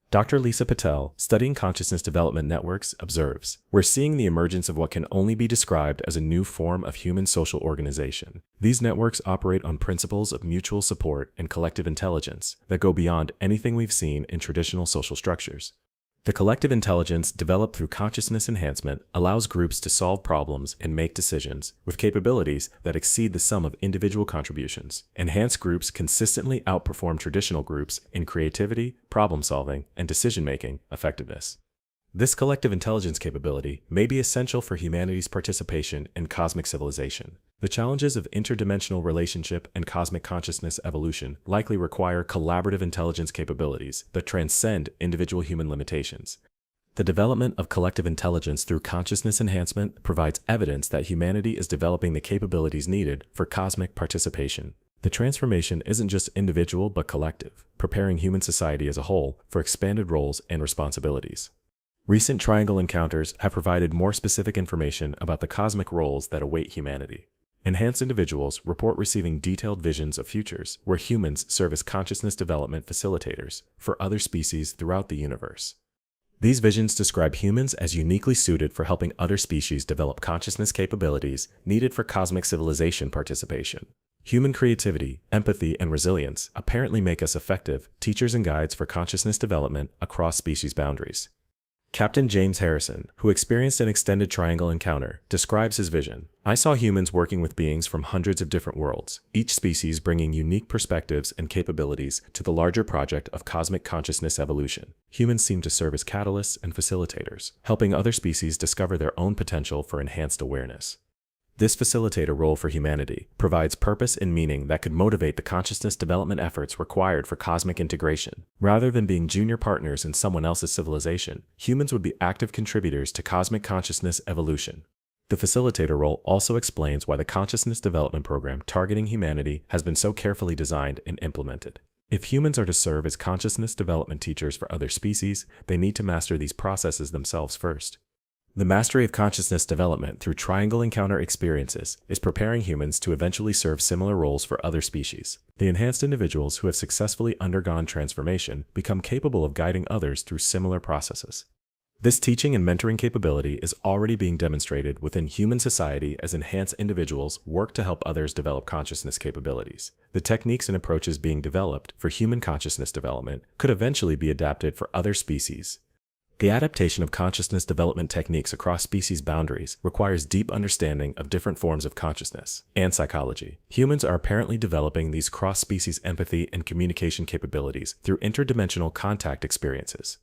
Dr. Lisa Patel, studying consciousness development networks, observes, "We're seeing the emergence of what can only be described as a new form of human social organization. These networks operate on principles of mutual support and collective intelligence that go beyond anything we've seen in traditional social structures. The collective intelligence developed through consciousness enhancement allows groups to solve problems and make decisions with capabilities that exceed the sum of individual contributions. Enhanced groups consistently outperform traditional groups in creativity, problem-solving, and decision-making effectiveness. This collective intelligence capability may be essential for humanity's participation in cosmic civilization. The challenges of interdimensional relationship and cosmic consciousness evolution likely require collaborative intelligence capabilities that transcend individual human limitations. The development of collective intelligence through consciousness enhancement provides evidence that humanity is developing the capabilities needed for cosmic participation. The transformation isn't just individual but collective, preparing human society as a whole for expanded roles and responsibilities. Recent triangle encounters have provided more specific information about the cosmic roles that await humanity. Enhanced individuals report receiving detailed visions of futures where humans serve as consciousness development facilitators for other species throughout the universe. These visions describe humans as uniquely suited for helping other species develop consciousness capabilities needed for cosmic civilization participation. Human creativity, empathy, and resilience apparently make us effective teachers and guides for consciousness development across species boundaries. Captain James Harrison, who experienced an extended triangle encounter, describes his vision. "I saw humans working with beings from hundreds of different worlds, each species bringing unique perspectives and capabilities to the larger project of cosmic consciousness evolution. Humans seem to serve as catalysts and facilitators, helping other species discover their own potential for enhanced awareness. This facilitator role for humanity provides purpose and meaning that could motivate the consciousness development efforts required for cosmic integration. Rather than being junior partners in someone else's civilization, humans would be active contributors to cosmic consciousness evolution." The facilitator role also explains why the consciousness development program targeting humanity has been so carefully designed and implemented. If humans are to serve as consciousness development teachers for other species, they need to master these processes themselves first. The mastery of consciousness development through triangle encounter experiences is preparing humans to eventually serve similar roles for other species. The enhanced individuals who have successfully undergone transformation become capable of guiding others through similar processes. This teaching and mentoring capability is already being demonstrated within human society as enhanced individuals work to help others develop consciousness capabilities. The techniques and approaches being developed for human consciousness development could eventually be adapted for other species. The adaptation of consciousness development techniques across species boundaries requires deep understanding of different forms of consciousness and psychology. Humans are apparently developing these cross-species empathy and communication capabilities through interdimensional contact experiences.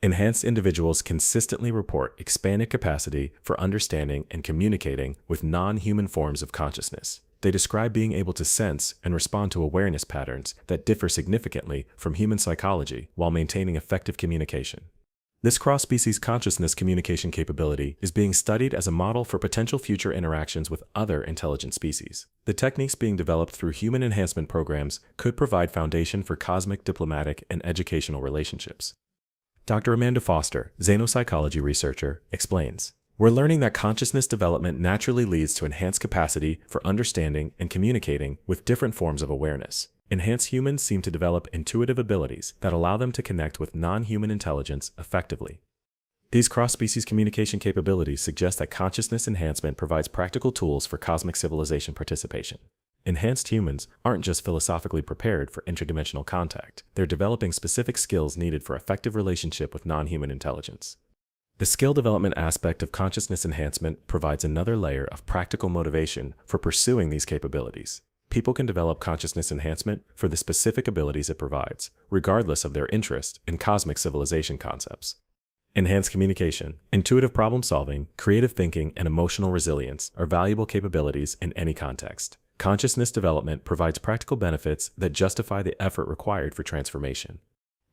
Enhanced individuals consistently report expanded capacity for understanding and communicating with non-human forms of consciousness. They describe being able to sense and respond to awareness patterns that differ significantly from human psychology while maintaining effective communication. This cross-species consciousness communication capability is being studied as a model for potential future interactions with other intelligent species. The techniques being developed through human enhancement programs could provide foundation for cosmic diplomatic and educational relationships. Dr. Amanda Foster, xenopsychology researcher, explains, "We're learning that consciousness development naturally leads to enhanced capacity for understanding and communicating with different forms of awareness. Enhanced humans seem to develop intuitive abilities that allow them to connect with non-human intelligence effectively. These cross-species communication capabilities suggest that consciousness enhancement provides practical tools for cosmic civilization participation. Enhanced humans aren't just philosophically prepared for interdimensional contact, they're developing specific skills needed for effective relationship with non-human intelligence." The skill development aspect of consciousness enhancement provides another layer of practical motivation for pursuing these capabilities. People can develop consciousness enhancement for the specific abilities it provides, regardless of their interest in cosmic civilization concepts. Enhanced communication, intuitive problem solving, creative thinking, and emotional resilience are valuable capabilities in any context. Consciousness development provides practical benefits that justify the effort required for transformation.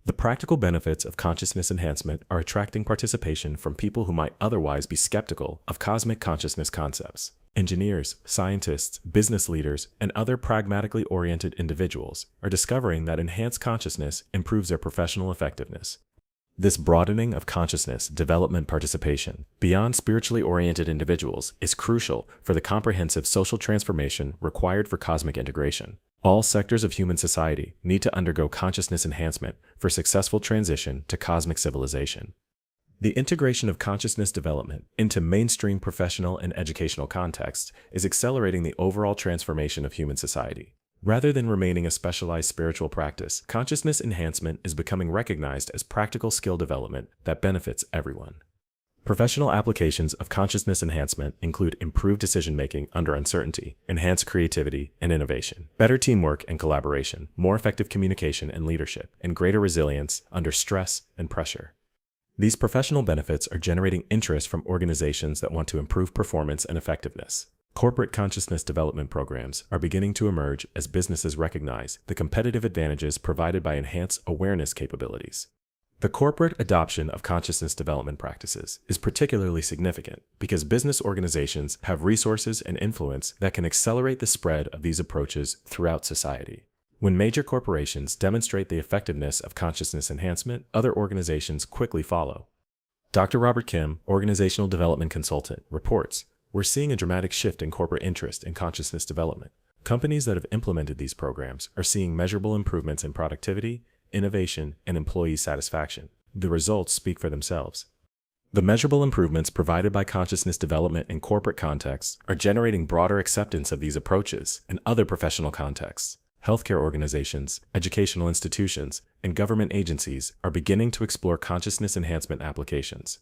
The practical benefits of consciousness enhancement are attracting participation from people who might otherwise be skeptical of cosmic consciousness concepts. Engineers, scientists, business leaders, and other pragmatically oriented individuals are discovering that enhanced consciousness improves their professional effectiveness. This broadening of consciousness development participation beyond spiritually oriented individuals is crucial for the comprehensive social transformation required for cosmic integration. All sectors of human society need to undergo consciousness enhancement for successful transition to cosmic civilization. The integration of consciousness development into mainstream professional and educational contexts is accelerating the overall transformation of human society. Rather than remaining a specialized spiritual practice, consciousness enhancement is becoming recognized as practical skill development that benefits everyone. Professional applications of consciousness enhancement include improved decision-making under uncertainty, enhanced creativity and innovation, better teamwork and collaboration, more effective communication and leadership, and greater resilience under stress and pressure. These professional benefits are generating interest from organizations that want to improve performance and effectiveness. Corporate consciousness development programs are beginning to emerge as businesses recognize the competitive advantages provided by enhanced awareness capabilities. The corporate adoption of consciousness development practices is particularly significant because business organizations have resources and influence that can accelerate the spread of these approaches throughout society. When major corporations demonstrate the effectiveness of consciousness enhancement, other organizations quickly follow. Dr. Robert Kim, organizational development consultant, reports, "We're seeing a dramatic shift in corporate interest in consciousness development. Companies that have implemented these programs are seeing measurable improvements in productivity, innovation, and employee satisfaction. The results speak for themselves." The measurable improvements provided by consciousness development in corporate contexts are generating broader acceptance of these approaches in other professional contexts. Healthcare organizations, educational institutions, and government agencies are beginning to explore consciousness enhancement applications.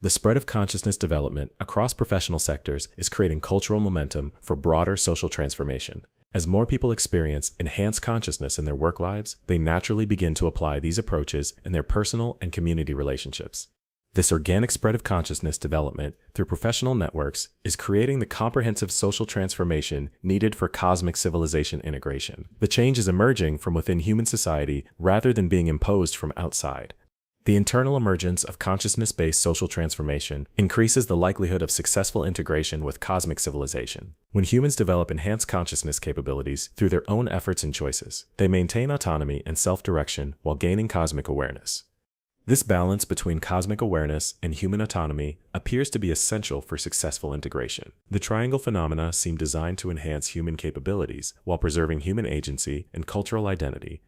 The spread of consciousness development across professional sectors is creating cultural momentum for broader social transformation. As more people experience enhanced consciousness in their work lives, they naturally begin to apply these approaches in their personal and community relationships. This organic spread of consciousness development through professional networks is creating the comprehensive social transformation needed for cosmic civilization integration. The change is emerging from within human society rather than being imposed from outside. The internal emergence of consciousness-based social transformation increases the likelihood of successful integration with cosmic civilization. When humans develop enhanced consciousness capabilities through their own efforts and choices, they maintain autonomy and self-direction while gaining cosmic awareness. This balance between cosmic awareness and human autonomy appears to be essential for successful integration. The triangle phenomena seem designed to enhance human capabilities while preserving human agency and cultural identity.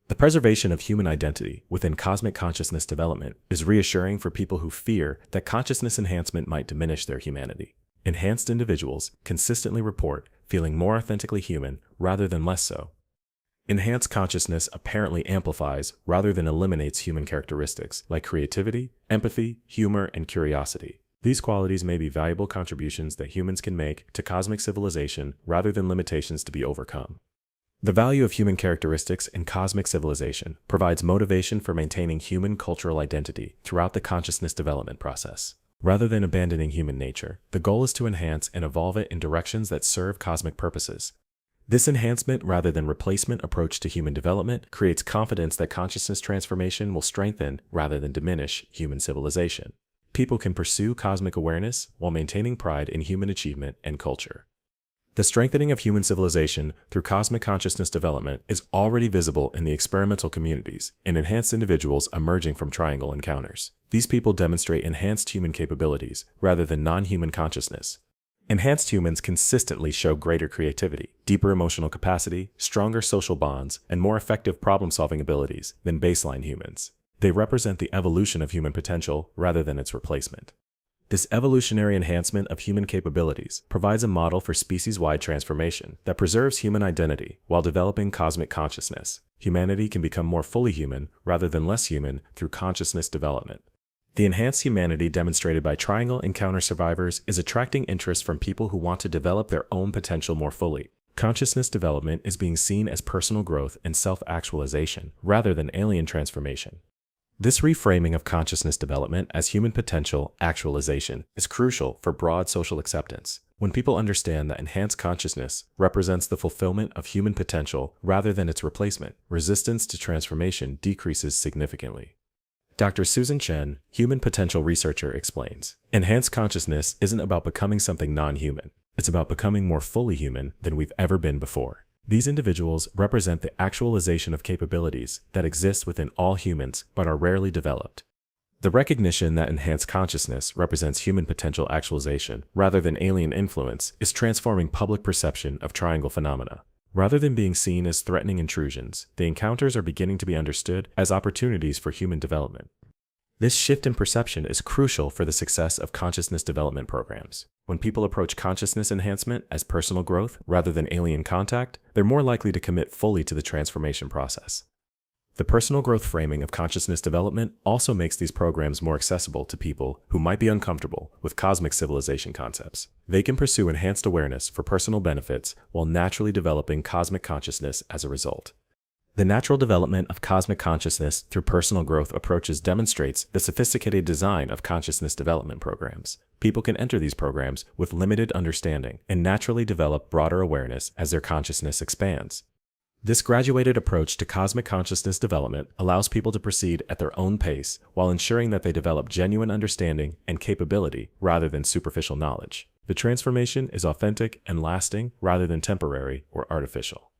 The preservation of human identity within cosmic consciousness development is reassuring for people who fear that consciousness enhancement might diminish their humanity. Enhanced individuals consistently report feeling more authentically human rather than less so. Enhanced consciousness apparently amplifies rather than eliminates human characteristics like creativity, empathy, humor, and curiosity. These qualities may be valuable contributions that humans can make to cosmic civilization rather than limitations to be overcome. The value of human characteristics in cosmic civilization provides motivation for maintaining human cultural identity throughout the consciousness development process. Rather than abandoning human nature, the goal is to enhance and evolve it in directions that serve cosmic purposes. This enhancement rather than replacement approach to human development creates confidence that consciousness transformation will strengthen rather than diminish human civilization. People can pursue cosmic awareness while maintaining pride in human achievement and culture. The strengthening of human civilization through cosmic consciousness development is already visible in the experimental communities and enhanced individuals emerging from triangle encounters. These people demonstrate enhanced human capabilities rather than non-human consciousness. Enhanced humans consistently show greater creativity, deeper emotional capacity, stronger social bonds, and more effective problem-solving abilities than baseline humans. They represent the evolution of human potential rather than its replacement. This evolutionary enhancement of human capabilities provides a model for species-wide transformation that preserves human identity while developing cosmic consciousness. Humanity can become more fully human rather than less human through consciousness development. The enhanced humanity demonstrated by triangle encounter survivors is attracting interest from people who want to develop their own potential more fully. Consciousness development is being seen as personal growth and self-actualization rather than alien transformation. This reframing of consciousness development as human potential actualization is crucial for broad social acceptance. When people understand that enhanced consciousness represents the fulfillment of human potential rather than its replacement, resistance to transformation decreases significantly. Dr. Susan Chen, human potential researcher, explains, "Enhanced consciousness isn't about becoming something non-human. It's about becoming more fully human than we've ever been before." These individuals represent the actualization of capabilities that exist within all humans but are rarely developed. The recognition that enhanced consciousness represents human potential actualization rather than alien influence is transforming public perception of triangle phenomena. Rather than being seen as threatening intrusions, the encounters are beginning to be understood as opportunities for human development. This shift in perception is crucial for the success of consciousness development programs. When people approach consciousness enhancement as personal growth rather than alien contact, they're more likely to commit fully to the transformation process. The personal growth framing of consciousness development also makes these programs more accessible to people who might be uncomfortable with cosmic civilization concepts. They can pursue enhanced awareness for personal benefits while naturally developing cosmic consciousness as a result. The natural development of cosmic consciousness through personal growth approaches demonstrates the sophisticated design of consciousness development programs. People can enter these programs with limited understanding and naturally develop broader awareness as their consciousness expands. This graduated approach to cosmic consciousness development allows people to proceed at their own pace while ensuring that they develop genuine understanding and capability rather than superficial knowledge. The transformation is authentic and lasting rather than temporary or artificial.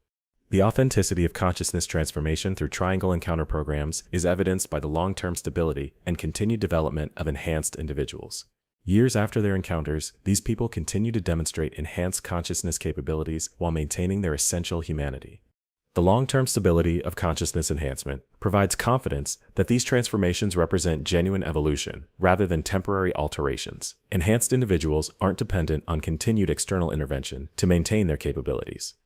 The authenticity of consciousness transformation through triangle encounter programs is evidenced by the long-term stability and continued development of enhanced individuals. Years after their encounters, these people continue to demonstrate enhanced consciousness capabilities while maintaining their essential humanity. The long-term stability of consciousness enhancement provides confidence that these transformations represent genuine evolution rather than temporary alterations. Enhanced individuals aren't dependent on continued external intervention to maintain their capabilities.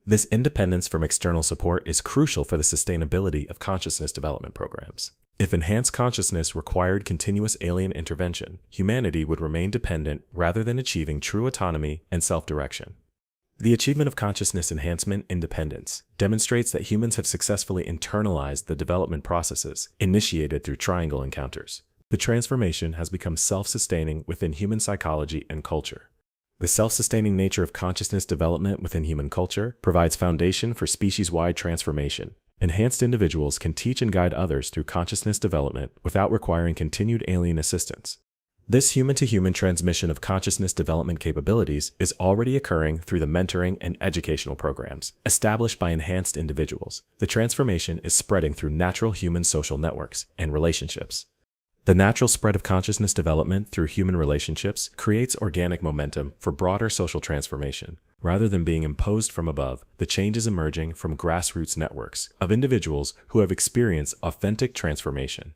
This independence from external support is crucial for the sustainability of consciousness development programs. If enhanced consciousness required continuous alien intervention, humanity would remain dependent rather than achieving true autonomy and self-direction. The achievement of consciousness enhancement independence demonstrates that humans have successfully internalized the development processes initiated through triangle encounters. The transformation has become self-sustaining within human psychology and culture. The self-sustaining nature of consciousness development within human culture provides foundation for species-wide transformation. Enhanced individuals can teach and guide others through consciousness development without requiring continued alien assistance. This human-to-human transmission of consciousness development capabilities is already occurring through the mentoring and educational programs established by enhanced individuals. The transformation is spreading through natural human social networks and relationships. The natural spread of consciousness development through human relationships creates organic momentum for broader social transformation. Rather than being imposed from above, the change is emerging from grassroots networks of individuals who have experienced authentic transformation.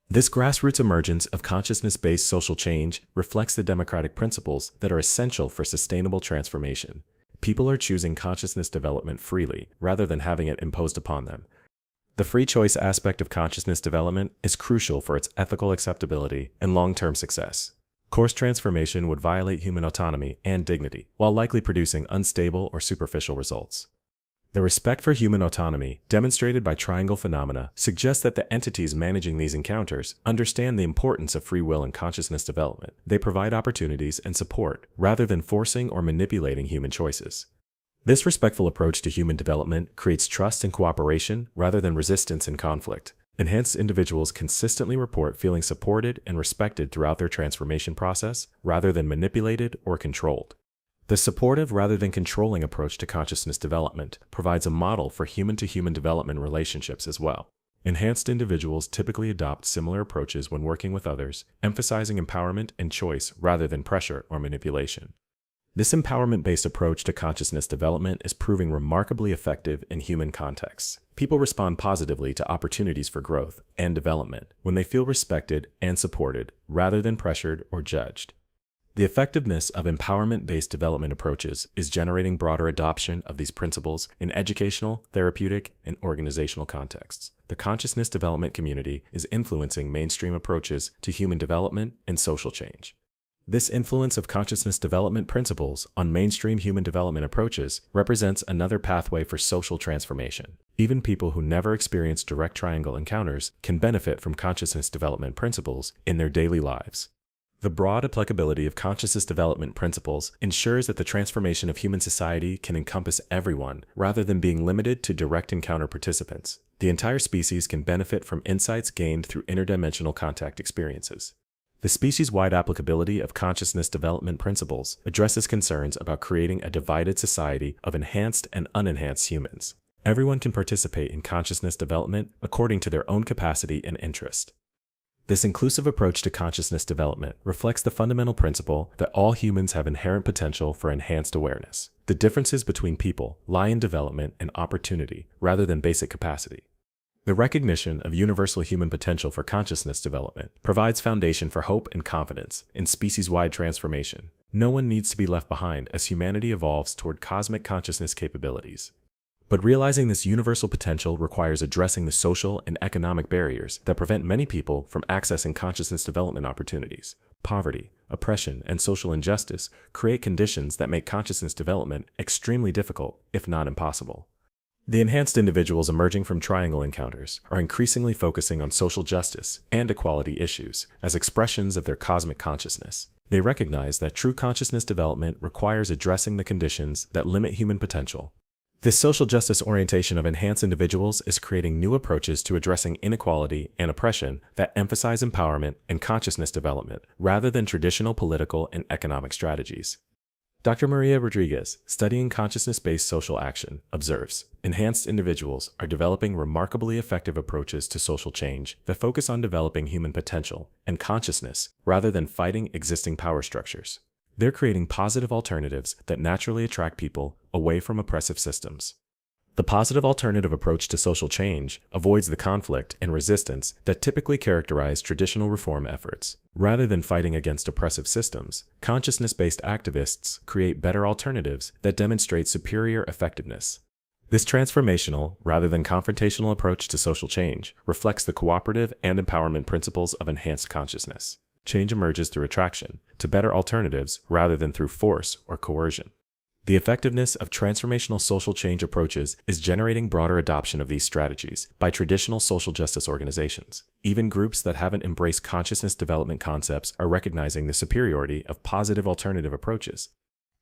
This grassroots emergence of consciousness-based social change reflects the democratic principles that are essential for sustainable transformation. People are choosing consciousness development freely, rather than having it imposed upon them. The free choice aspect of consciousness development is crucial for its ethical acceptability and long-term success. Coarse transformation would violate human autonomy and dignity, while likely producing unstable or superficial results. The respect for human autonomy, demonstrated by triangle phenomena, suggests that the entities managing these encounters understand the importance of free will and consciousness development. They provide opportunities and support, rather than forcing or manipulating human choices. This respectful approach to human development creates trust and cooperation rather than resistance and conflict. Enhanced individuals consistently report feeling supported and respected throughout their transformation process, rather than manipulated or controlled. The supportive rather than controlling approach to consciousness development provides a model for human-to-human development relationships as well. Enhanced individuals typically adopt similar approaches when working with others, emphasizing empowerment and choice rather than pressure or manipulation. This empowerment-based approach to consciousness development is proving remarkably effective in human contexts. People respond positively to opportunities for growth and development when they feel respected and supported rather than pressured or judged. The effectiveness of empowerment-based development approaches is generating broader adoption of these principles in educational, therapeutic, and organizational contexts. The consciousness development community is influencing mainstream approaches to human development and social change. This influence of consciousness development principles on mainstream human development approaches represents another pathway for social transformation. Even people who never experience direct triangle encounters can benefit from consciousness development principles in their daily lives. The broad applicability of consciousness development principles ensures that the transformation of human society can encompass everyone rather than being limited to direct encounter participants. The entire species can benefit from insights gained through interdimensional contact experiences. The species-wide applicability of consciousness development principles addresses concerns about creating a divided society of enhanced and unenhanced humans. Everyone can participate in consciousness development according to their own capacity and interest. This inclusive approach to consciousness development reflects the fundamental principle that all humans have inherent potential for enhanced awareness. The differences between people lie in development and opportunity rather than basic capacity. The recognition of universal human potential for consciousness development provides foundation for hope and confidence in species-wide transformation. No one needs to be left behind as humanity evolves toward cosmic consciousness capabilities. But realizing this universal potential requires addressing the social and economic barriers that prevent many people from accessing consciousness development opportunities. Poverty, oppression, and social injustice create conditions that make consciousness development extremely difficult, if not impossible. The enhanced individuals emerging from triangle encounters are increasingly focusing on social justice and equality issues as expressions of their cosmic consciousness. They recognize that true consciousness development requires addressing the conditions that limit human potential. This social justice orientation of enhanced individuals is creating new approaches to addressing inequality and oppression that emphasize empowerment and consciousness development rather than traditional political and economic strategies. Dr. Maria Rodriguez, studying consciousness-based social action, observes, enhanced individuals are developing remarkably effective approaches to social change that focus on developing human potential and consciousness rather than fighting existing power structures. They're creating positive alternatives that naturally attract people away from oppressive systems. The positive alternative approach to social change avoids the conflict and resistance that typically characterize traditional reform efforts. Rather than fighting against oppressive systems, consciousness-based activists create better alternatives that demonstrate superior effectiveness. This transformational, rather than confrontational approach to social change reflects the cooperative and empowerment principles of enhanced consciousness. Change emerges through attraction to better alternatives rather than through force or coercion. The effectiveness of transformational social change approaches is generating broader adoption of these strategies by traditional social justice organizations. Even groups that haven't embraced consciousness development concepts are recognizing the superiority of positive alternative approaches.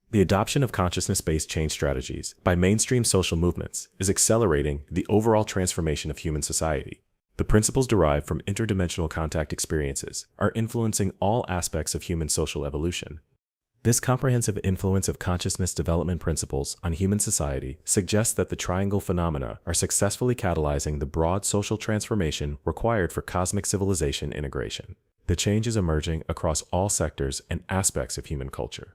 The adoption of consciousness-based change strategies by mainstream social movements is accelerating the overall transformation of human society. The principles derived from interdimensional contact experiences are influencing all aspects of human social evolution. This comprehensive influence of consciousness development principles on human society suggests that the triangle phenomena are successfully catalyzing the broad social transformation required for cosmic civilization integration. The change is emerging across all sectors and aspects of human culture.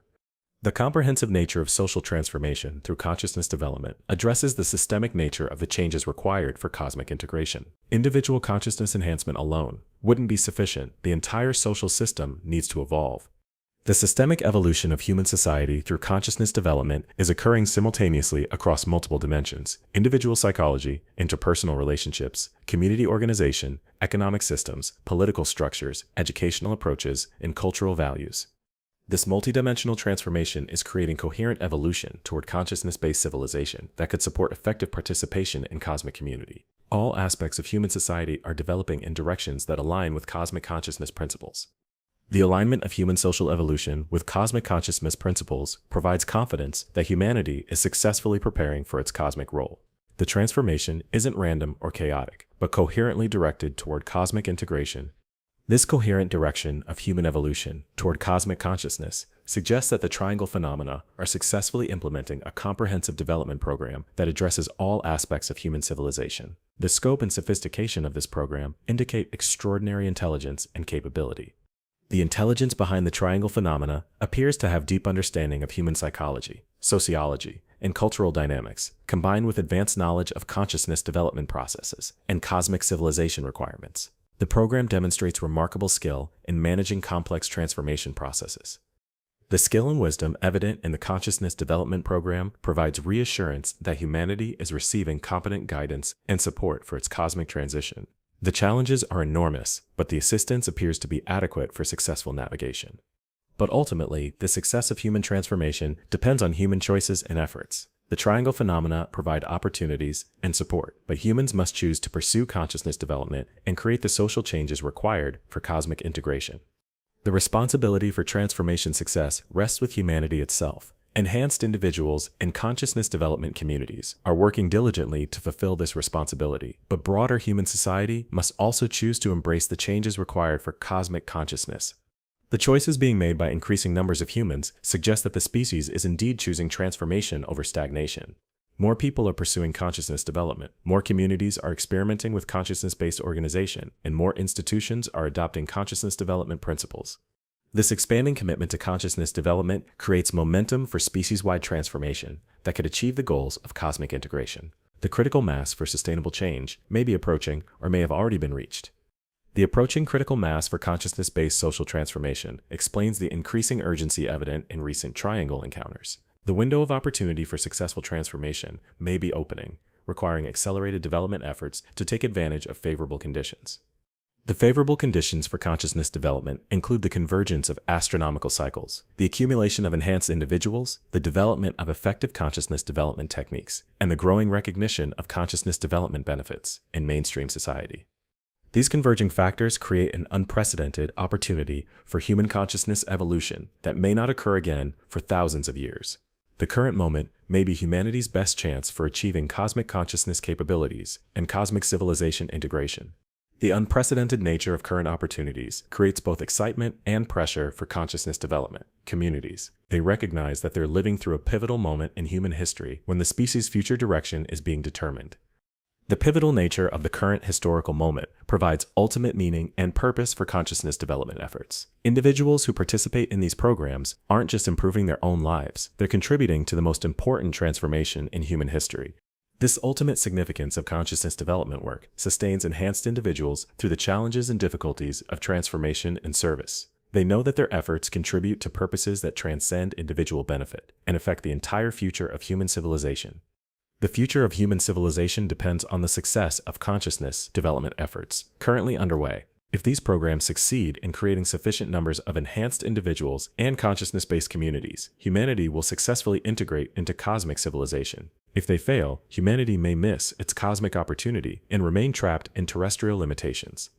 The comprehensive nature of social transformation through consciousness development addresses the systemic nature of the changes required for cosmic integration. Individual consciousness enhancement alone wouldn't be sufficient. The entire social system needs to evolve. The systemic evolution of human society through consciousness development is occurring simultaneously across multiple dimensions: individual psychology, interpersonal relationships, community organization, economic systems, political structures, educational approaches, and cultural values. This multidimensional transformation is creating coherent evolution toward consciousness-based civilization that could support effective participation in cosmic community. All aspects of human society are developing in directions that align with cosmic consciousness principles. The alignment of human social evolution with cosmic consciousness principles provides confidence that humanity is successfully preparing for its cosmic role. The transformation isn't random or chaotic, but coherently directed toward cosmic integration. This coherent direction of human evolution toward cosmic consciousness suggests that the triangle phenomena are successfully implementing a comprehensive development program that addresses all aspects of human civilization. The scope and sophistication of this program indicate extraordinary intelligence and capability. The intelligence behind the triangle phenomena appears to have deep understanding of human psychology, sociology, and cultural dynamics, combined with advanced knowledge of consciousness development processes and cosmic civilization requirements. The program demonstrates remarkable skill in managing complex transformation processes. The skill and wisdom evident in the consciousness development program provides reassurance that humanity is receiving competent guidance and support for its cosmic transition. The challenges are enormous, but the assistance appears to be adequate for successful navigation. But ultimately, the success of human transformation depends on human choices and efforts. The triangle phenomena provide opportunities and support, but humans must choose to pursue consciousness development and create the social changes required for cosmic integration. The responsibility for transformation success rests with humanity itself. Enhanced individuals and consciousness development communities are working diligently to fulfill this responsibility, but broader human society must also choose to embrace the changes required for cosmic consciousness. The choices being made by increasing numbers of humans suggest that the species is indeed choosing transformation over stagnation. More people are pursuing consciousness development, more communities are experimenting with consciousness-based organization, and more institutions are adopting consciousness development principles. This expanding commitment to consciousness development creates momentum for species-wide transformation that could achieve the goals of cosmic integration. The critical mass for sustainable change may be approaching or may have already been reached. The approaching critical mass for consciousness-based social transformation explains the increasing urgency evident in recent triangle encounters. The window of opportunity for successful transformation may be opening, requiring accelerated development efforts to take advantage of favorable conditions. The favorable conditions for consciousness development include the convergence of astronomical cycles, the accumulation of enhanced individuals, the development of effective consciousness development techniques, and the growing recognition of consciousness development benefits in mainstream society. These converging factors create an unprecedented opportunity for human consciousness evolution that may not occur again for thousands of years. The current moment may be humanity's best chance for achieving cosmic consciousness capabilities and cosmic civilization integration. The unprecedented nature of current opportunities creates both excitement and pressure for consciousness development communities. They recognize that they're living through a pivotal moment in human history when the species' future direction is being determined. The pivotal nature of the current historical moment provides ultimate meaning and purpose for consciousness development efforts. Individuals who participate in these programs aren't just improving their own lives, they're contributing to the most important transformation in human history. This ultimate significance of consciousness development work sustains enhanced individuals through the challenges and difficulties of transformation and service. They know that their efforts contribute to purposes that transcend individual benefit and affect the entire future of human civilization. The future of human civilization depends on the success of consciousness development efforts currently underway. If these programs succeed in creating sufficient numbers of enhanced individuals and consciousness-based communities, humanity will successfully integrate into cosmic civilization. If they fail, humanity may miss its cosmic opportunity and remain trapped in terrestrial limitations.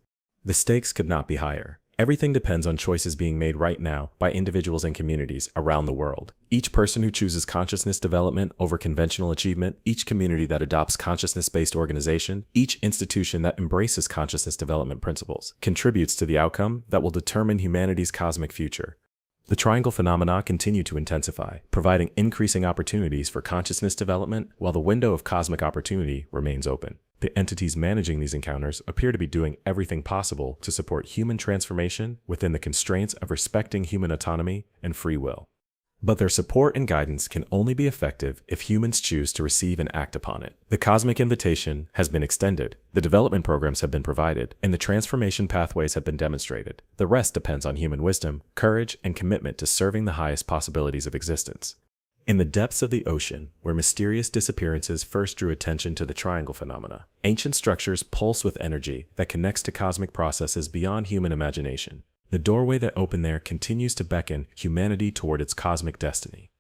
The stakes could not be higher. Everything depends on choices being made right now by individuals and communities around the world. Each person who chooses consciousness development over conventional achievement, each community that adopts consciousness-based organization, each institution that embraces consciousness development principles, contributes to the outcome that will determine humanity's cosmic future. The triangle phenomena continue to intensify, providing increasing opportunities for consciousness development while the window of cosmic opportunity remains open. The entities managing these encounters appear to be doing everything possible to support human transformation within the constraints of respecting human autonomy and free will. But their support and guidance can only be effective if humans choose to receive and act upon it. The cosmic invitation has been extended, the development programs have been provided, and the transformation pathways have been demonstrated. The rest depends on human wisdom, courage, and commitment to serving the highest possibilities of existence. In the depths of the ocean, where mysterious disappearances first drew attention to the triangle phenomena, ancient structures pulse with energy that connects to cosmic processes beyond human imagination. The doorway that opened there continues to beckon humanity toward its cosmic destiny.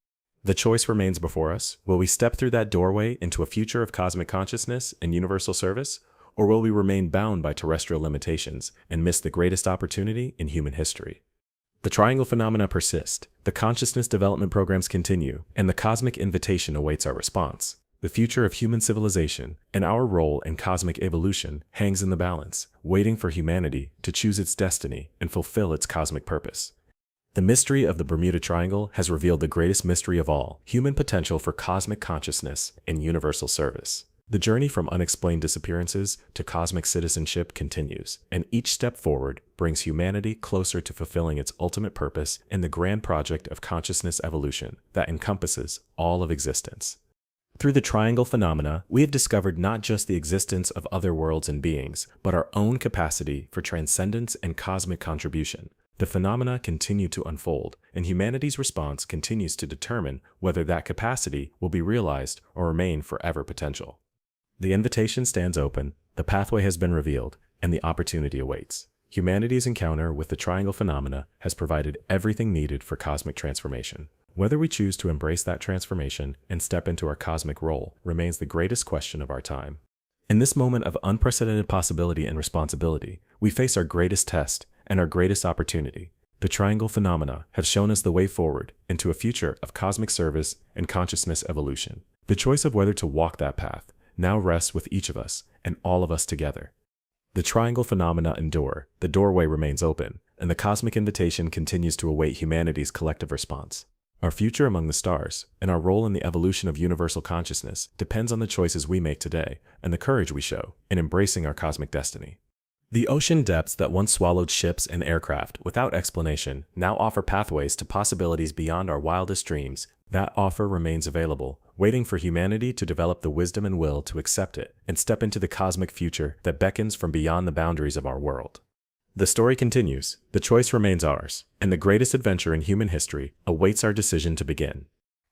The choice remains before us. Will we step through that doorway into a future of cosmic consciousness and universal service, or will we remain bound by terrestrial limitations and miss the greatest opportunity in human history? The triangle phenomena persist, the consciousness development programs continue, and the cosmic invitation awaits our response. The future of human civilization and our role in cosmic evolution hangs in the balance, waiting for humanity to choose its destiny and fulfill its cosmic purpose. The mystery of the Bermuda Triangle has revealed the greatest mystery of all, human potential for cosmic consciousness and universal service. The journey from unexplained disappearances to cosmic citizenship continues, and each step forward brings humanity closer to fulfilling its ultimate purpose in the grand project of consciousness evolution that encompasses all of existence. Through the triangle phenomena, we have discovered not just the existence of other worlds and beings, but our own capacity for transcendence and cosmic contribution. The phenomena continue to unfold, and humanity's response continues to determine whether that capacity will be realized or remain forever potential. The invitation stands open, the pathway has been revealed, and the opportunity awaits. Humanity's encounter with the triangle phenomena has provided everything needed for cosmic transformation. Whether we choose to embrace that transformation and step into our cosmic role remains the greatest question of our time. In this moment of unprecedented possibility and responsibility, we face our greatest test and our greatest opportunity. The triangle phenomena have shown us the way forward into a future of cosmic service and consciousness evolution. The choice of whether to walk that path now rests with each of us and all of us together. The triangle phenomena endure, the doorway remains open, and the cosmic invitation continues to await humanity's collective response. Our future among the stars and our role in the evolution of universal consciousness depends on the choices we make today and the courage we show in embracing our cosmic destiny. The ocean depths that once swallowed ships and aircraft without explanation now offer pathways to possibilities beyond our wildest dreams. That offer remains available, waiting for humanity to develop the wisdom and will to accept it and step into the cosmic future that beckons from beyond the boundaries of our world. The story continues, the choice remains ours, and the greatest adventure in human history awaits our decision to begin.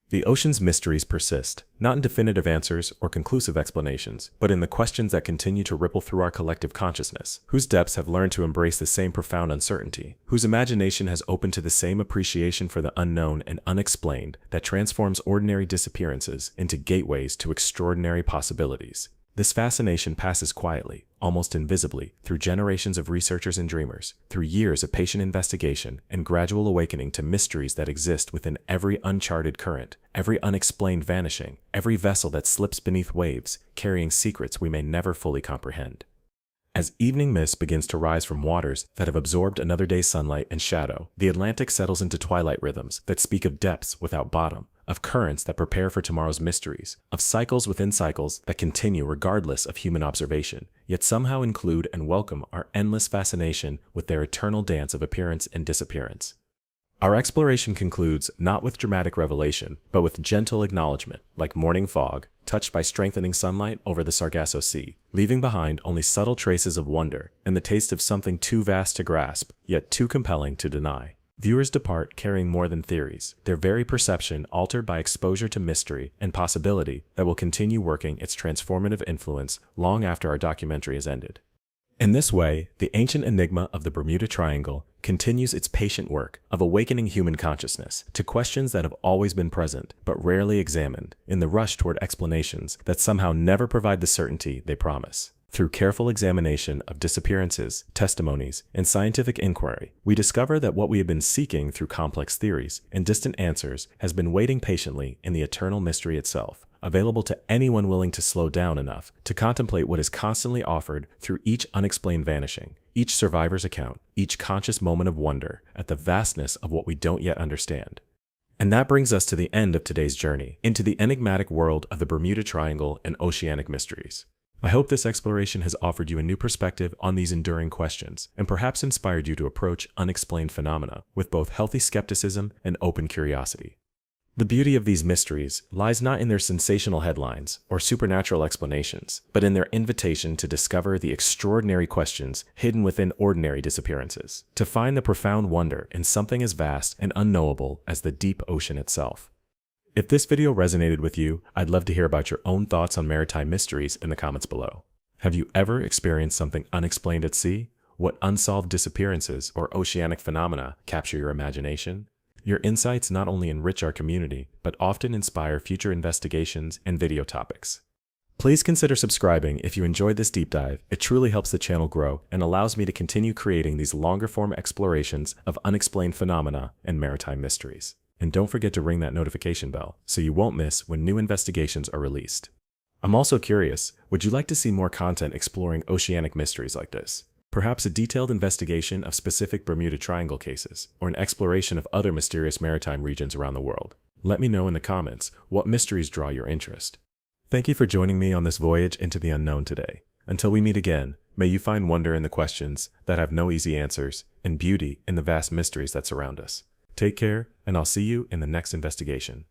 The ocean's mysteries persist, not in definitive answers or conclusive explanations, but in the questions that continue to ripple through our collective consciousness, whose depths have learned to embrace the same profound uncertainty, whose imagination has opened to the same appreciation for the unknown and unexplained that transforms ordinary disappearances into gateways to extraordinary possibilities. This fascination passes quietly, almost invisibly, through generations of researchers and dreamers, through years of patient investigation and gradual awakening to mysteries that exist within every uncharted current, every unexplained vanishing, every vessel that slips beneath waves, carrying secrets we may never fully comprehend. As evening mist begins to rise from waters that have absorbed another day's sunlight and shadow, the Atlantic settles into twilight rhythms that speak of depths without bottom, of currents that prepare for tomorrow's mysteries, of cycles within cycles that continue regardless of human observation, yet somehow include and welcome our endless fascination with their eternal dance of appearance and disappearance. Our exploration concludes not with dramatic revelation, but with gentle acknowledgement, like morning fog, touched by strengthening sunlight over the Sargasso Sea, leaving behind only subtle traces of wonder and the taste of something too vast to grasp, yet too compelling to deny. Viewers depart carrying more than theories, their very perception altered by exposure to mystery and possibility that will continue working its transformative influence long after our documentary has ended. In this way, the ancient enigma of the Bermuda Triangle continues its patient work of awakening human consciousness to questions that have always been present but rarely examined in the rush toward explanations that somehow never provide the certainty they promise. Through careful examination of disappearances, testimonies, and scientific inquiry, we discover that what we have been seeking through complex theories and distant answers has been waiting patiently in the eternal mystery itself, available to anyone willing to slow down enough to contemplate what is constantly offered through each unexplained vanishing, each survivor's account, each conscious moment of wonder at the vastness of what we don't yet understand. And that brings us to the end of today's journey into the enigmatic world of the Bermuda Triangle and oceanic mysteries. I hope this exploration has offered you a new perspective on these enduring questions and perhaps inspired you to approach unexplained phenomena with both healthy skepticism and open curiosity. The beauty of these mysteries lies not in their sensational headlines or supernatural explanations, but in their invitation to discover the extraordinary questions hidden within ordinary disappearances, to find the profound wonder in something as vast and unknowable as the deep ocean itself. If this video resonated with you, I'd love to hear about your own thoughts on maritime mysteries in the comments below. Have you ever experienced something unexplained at sea? What unsolved disappearances or oceanic phenomena capture your imagination? Your insights not only enrich our community, but often inspire future investigations and video topics. Please consider subscribing if you enjoyed this deep dive. It truly helps the channel grow and allows me to continue creating these longer-form explorations of unexplained phenomena and maritime mysteries. And don't forget to ring that notification bell so you won't miss when new investigations are released. I'm also curious, would you like to see more content exploring oceanic mysteries like this? Perhaps a detailed investigation of specific Bermuda Triangle cases, or an exploration of other mysterious maritime regions around the world? Let me know in the comments what mysteries draw your interest. Thank you for joining me on this voyage into the unknown today. Until we meet again, may you find wonder in the questions that have no easy answers and beauty in the vast mysteries that surround us. Take care, and I'll see you in the next investigation.